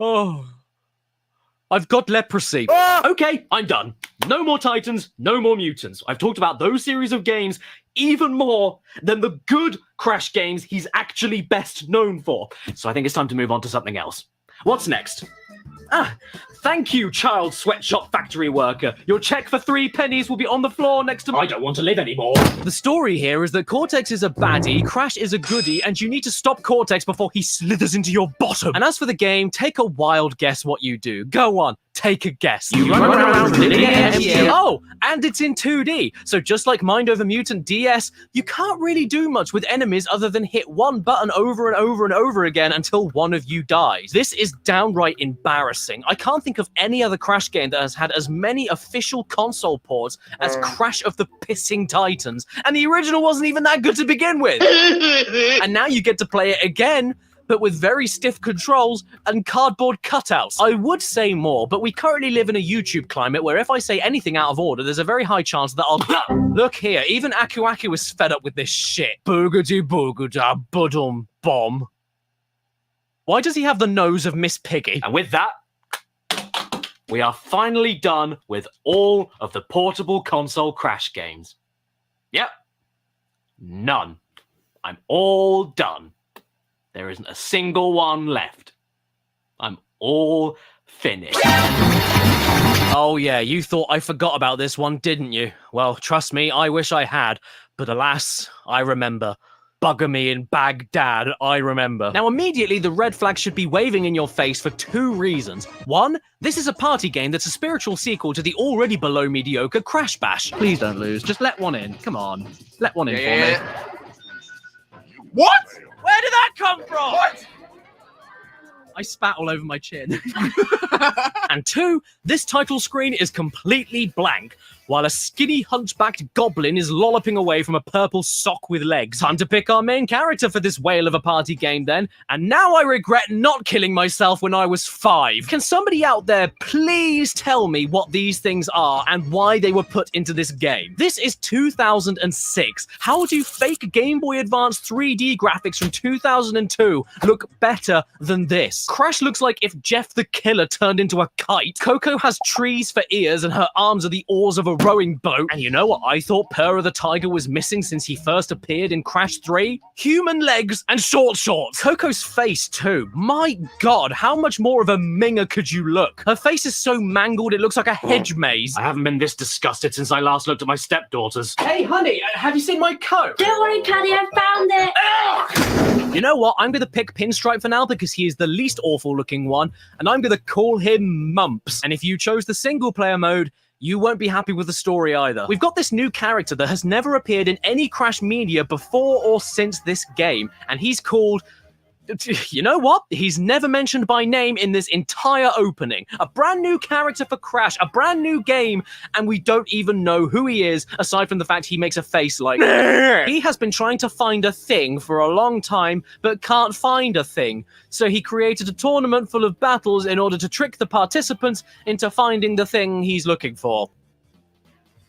Oh. I've got leprosy. Okay, I'm done. No more Titans, no more Mutants. I've talked about those series of games even more than the good Crash games he's actually best known for. So I think it's time to move on to something else. What's next? Thank you, child sweatshop factory worker. Your check for 3 pennies will be on the floor next to... I don't want to live anymore. The story here is that Cortex is a baddie, Crash is a goodie, and you need to stop Cortex before he slithers into your bottom. And as for the game, take a wild guess what you do. Go on, take a guess. You run around Oh, and it's in 2D. So just like Mind Over Mutant DS, you can't really do much with enemies other than hit one button over and over and over again until one of you dies. This is downright embarrassing. I can't think of any other Crash game that has had as many official console ports as Crash of the Pissing Titans, and the original wasn't even that good to begin with. And now you get to play it again, but with very stiff controls and cardboard cutouts. I would say more, but we currently live in a YouTube climate where if I say anything out of order, there's a very high chance that I'll... Look here, even Aku Aku is fed up with this shit. Boogity boogada budum bomb. Why does he have the nose of Miss Piggy? And with that, we are finally done with all of the portable console Crash games. Yep. None. I'm all done. There isn't a single one left. I'm all finished. Oh yeah, you thought I forgot about this one, didn't you? Well, trust me, I wish I had. But alas, I remember. Bugger me in Baghdad, I remember. Now immediately the red flag should be waving in your face for two reasons. One, this is a party game that's a spiritual sequel to the already below mediocre Crash Bash. Please don't lose, just let one in, come on. Let one in for me. What? Where did that come from? What? I spat all over my chin. And two, this title screen is completely blank, while a skinny hunchbacked goblin is lolloping away from a purple sock with legs. Time to pick our main character for this whale of a party game then, and now I regret not killing myself when I was 5. Can somebody out there please tell me what these things are and why they were put into this game? This is 2006. How do fake Game Boy Advance 3D graphics from 2002 look better than this? Crash looks like if Jeff the Killer turned into a kite. Coco has trees for ears and her arms are the oars of a rowing boat. And you know what I thought Purr the Tiger was missing since he first appeared in Crash 3? Human legs and short shorts. Coco's face too. My god, how much more of a minger could you look? Her face is so mangled it looks like a hedge maze. I haven't been this disgusted since I last looked at my stepdaughters. Hey, honey, have you seen my coat? Don't worry, Caddy, I found it. You know what? I'm going to pick Pinstripe for now because he is the least awful looking one, and I'm going to call him Mumps. And if you chose the single player mode, you won't be happy with the story either. We've got this new character that has never appeared in any Crash media before or since this game, and he's called... You know what? He's never mentioned by name in this entire opening. A brand new character for Crash, a brand new game, and we don't even know who he is, aside from the fact he makes a face like... He has been trying to find a thing for a long time, but can't find a thing. So he created a tournament full of battles in order to trick the participants into finding the thing he's looking for.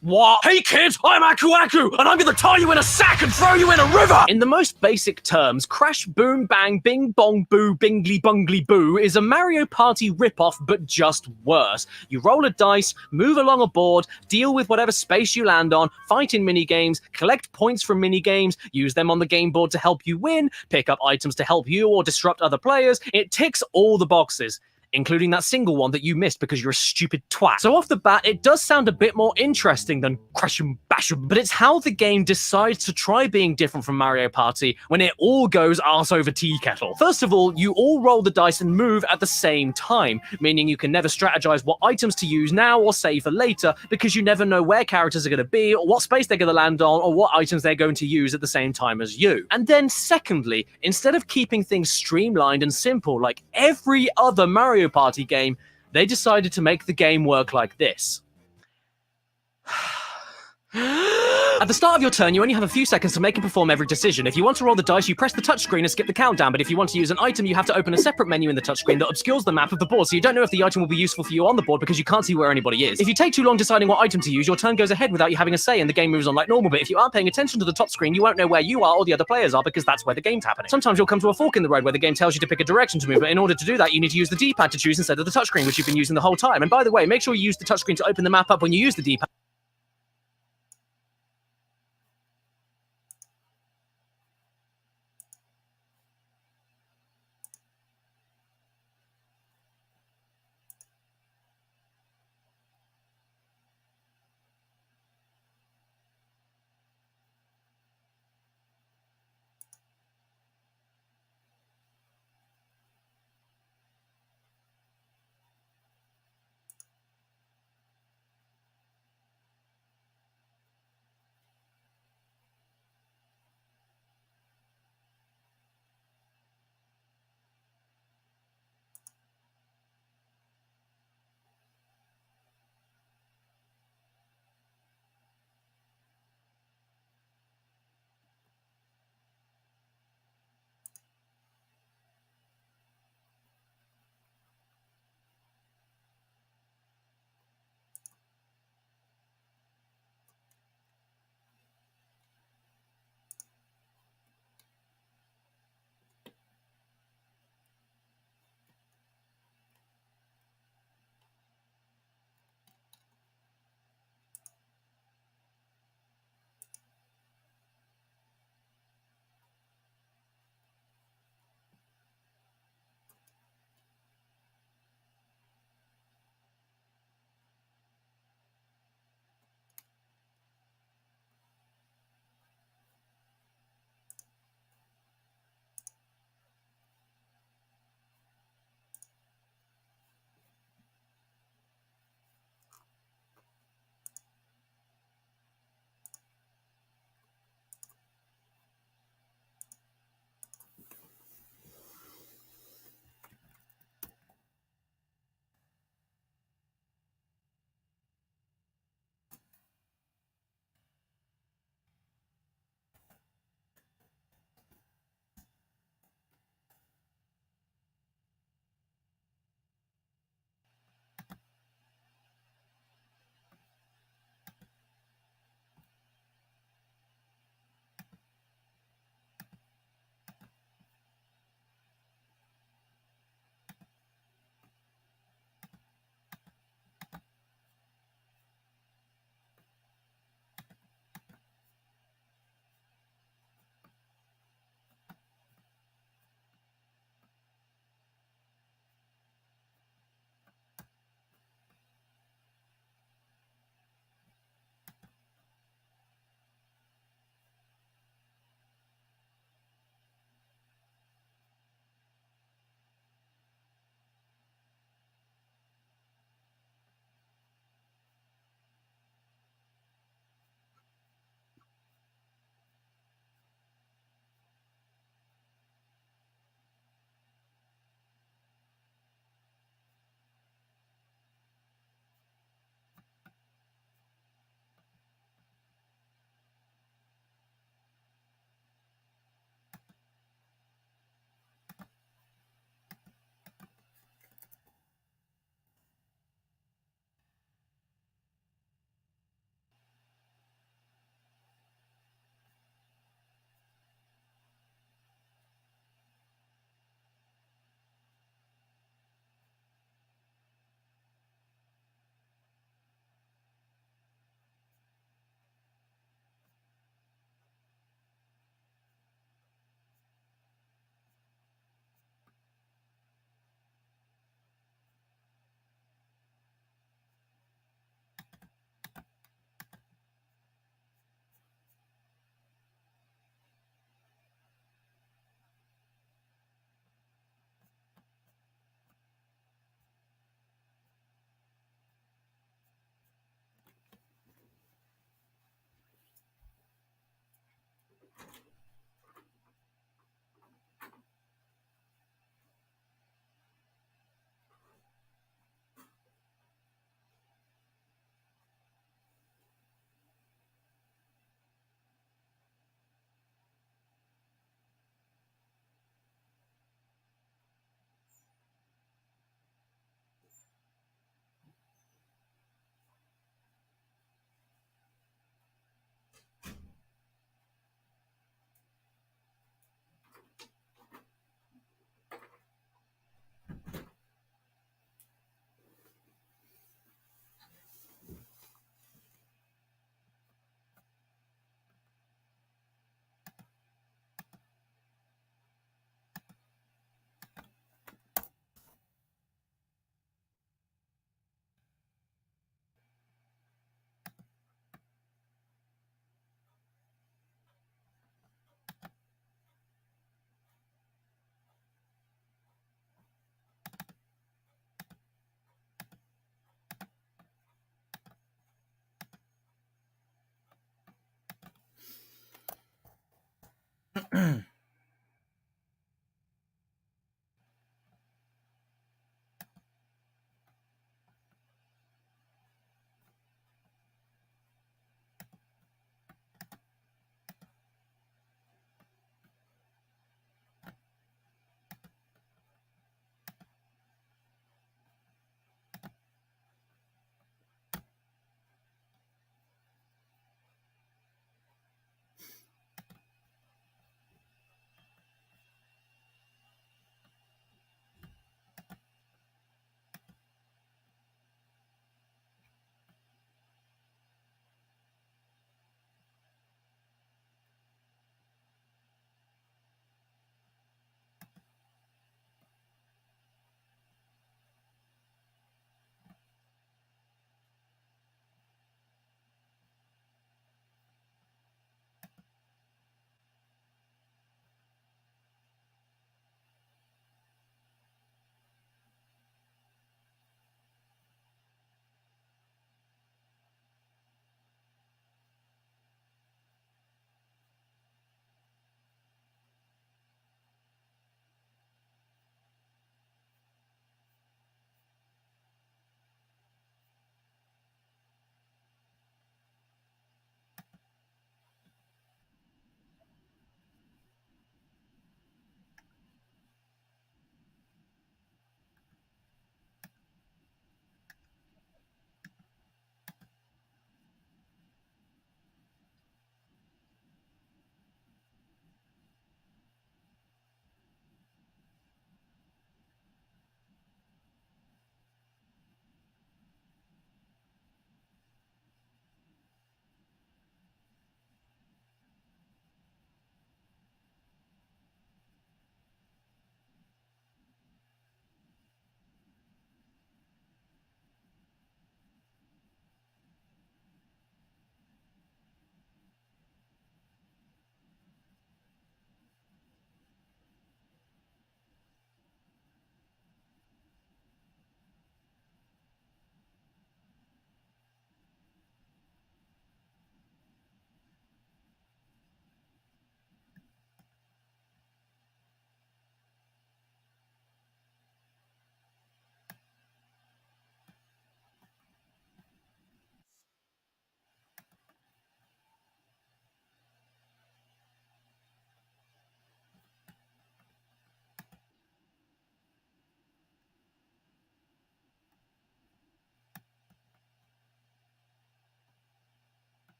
What? Hey kid, I'm Aku Aku, and I'm gonna tie you in a sack and throw you in a river! In the most basic terms, Crash Boom Bang Bing Bong Boo Bingly Bungly Boo is a Mario Party ripoff, but just worse. You roll a dice, move along a board, deal with whatever space you land on, fight in minigames, collect points from minigames, use them on the game board to help you win, pick up items to help you or disrupt other players. It ticks all the boxes, including that single one that you missed because you're a stupid twat. So off the bat, it does sound a bit more interesting than Crash and Bash, but it's how the game decides to try being different from Mario Party when it all goes arse over tea kettle. First of all, you all roll the dice and move at the same time, meaning you can never strategize what items to use now or save for later because you never know where characters are going to be or what space they're going to land on or what items they're going to use at the same time as you. And then secondly, instead of keeping things streamlined and simple like every other Mario Party game, they decided to make the game work like this. At the start of your turn, you only have a few seconds to make and perform every decision. If you want to roll the dice, you press the touchscreen and skip the countdown, but if you want to use an item, you have to open a separate menu in the touchscreen that obscures the map of the board, so you don't know if the item will be useful for you on the board because you can't see where anybody is. If you take too long deciding what item to use, your turn goes ahead without you having a say and the game moves on like normal, but if you aren't paying attention to the top screen, you won't know where you are or the other players are because that's where the game's happening. Sometimes you'll come to a fork in the road where the game tells you to pick a direction to move, but in order to do that, you need to use the D-pad to choose instead of the touchscreen, which you've been using the whole time. And by the way, make sure you use the touchscreen to open the map up when you use the D-pad.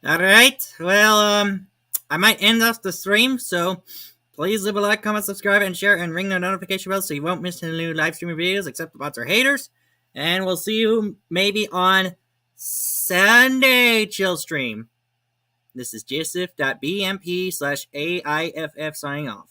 Alright, well, I might end off the stream, so please leave a like, comment, subscribe, and share, and ring the notification bell so you won't miss any new live streaming videos, except the bots or haters. And we'll see you maybe on Sunday chill stream. This is joseph.bmp/AIFF signing off.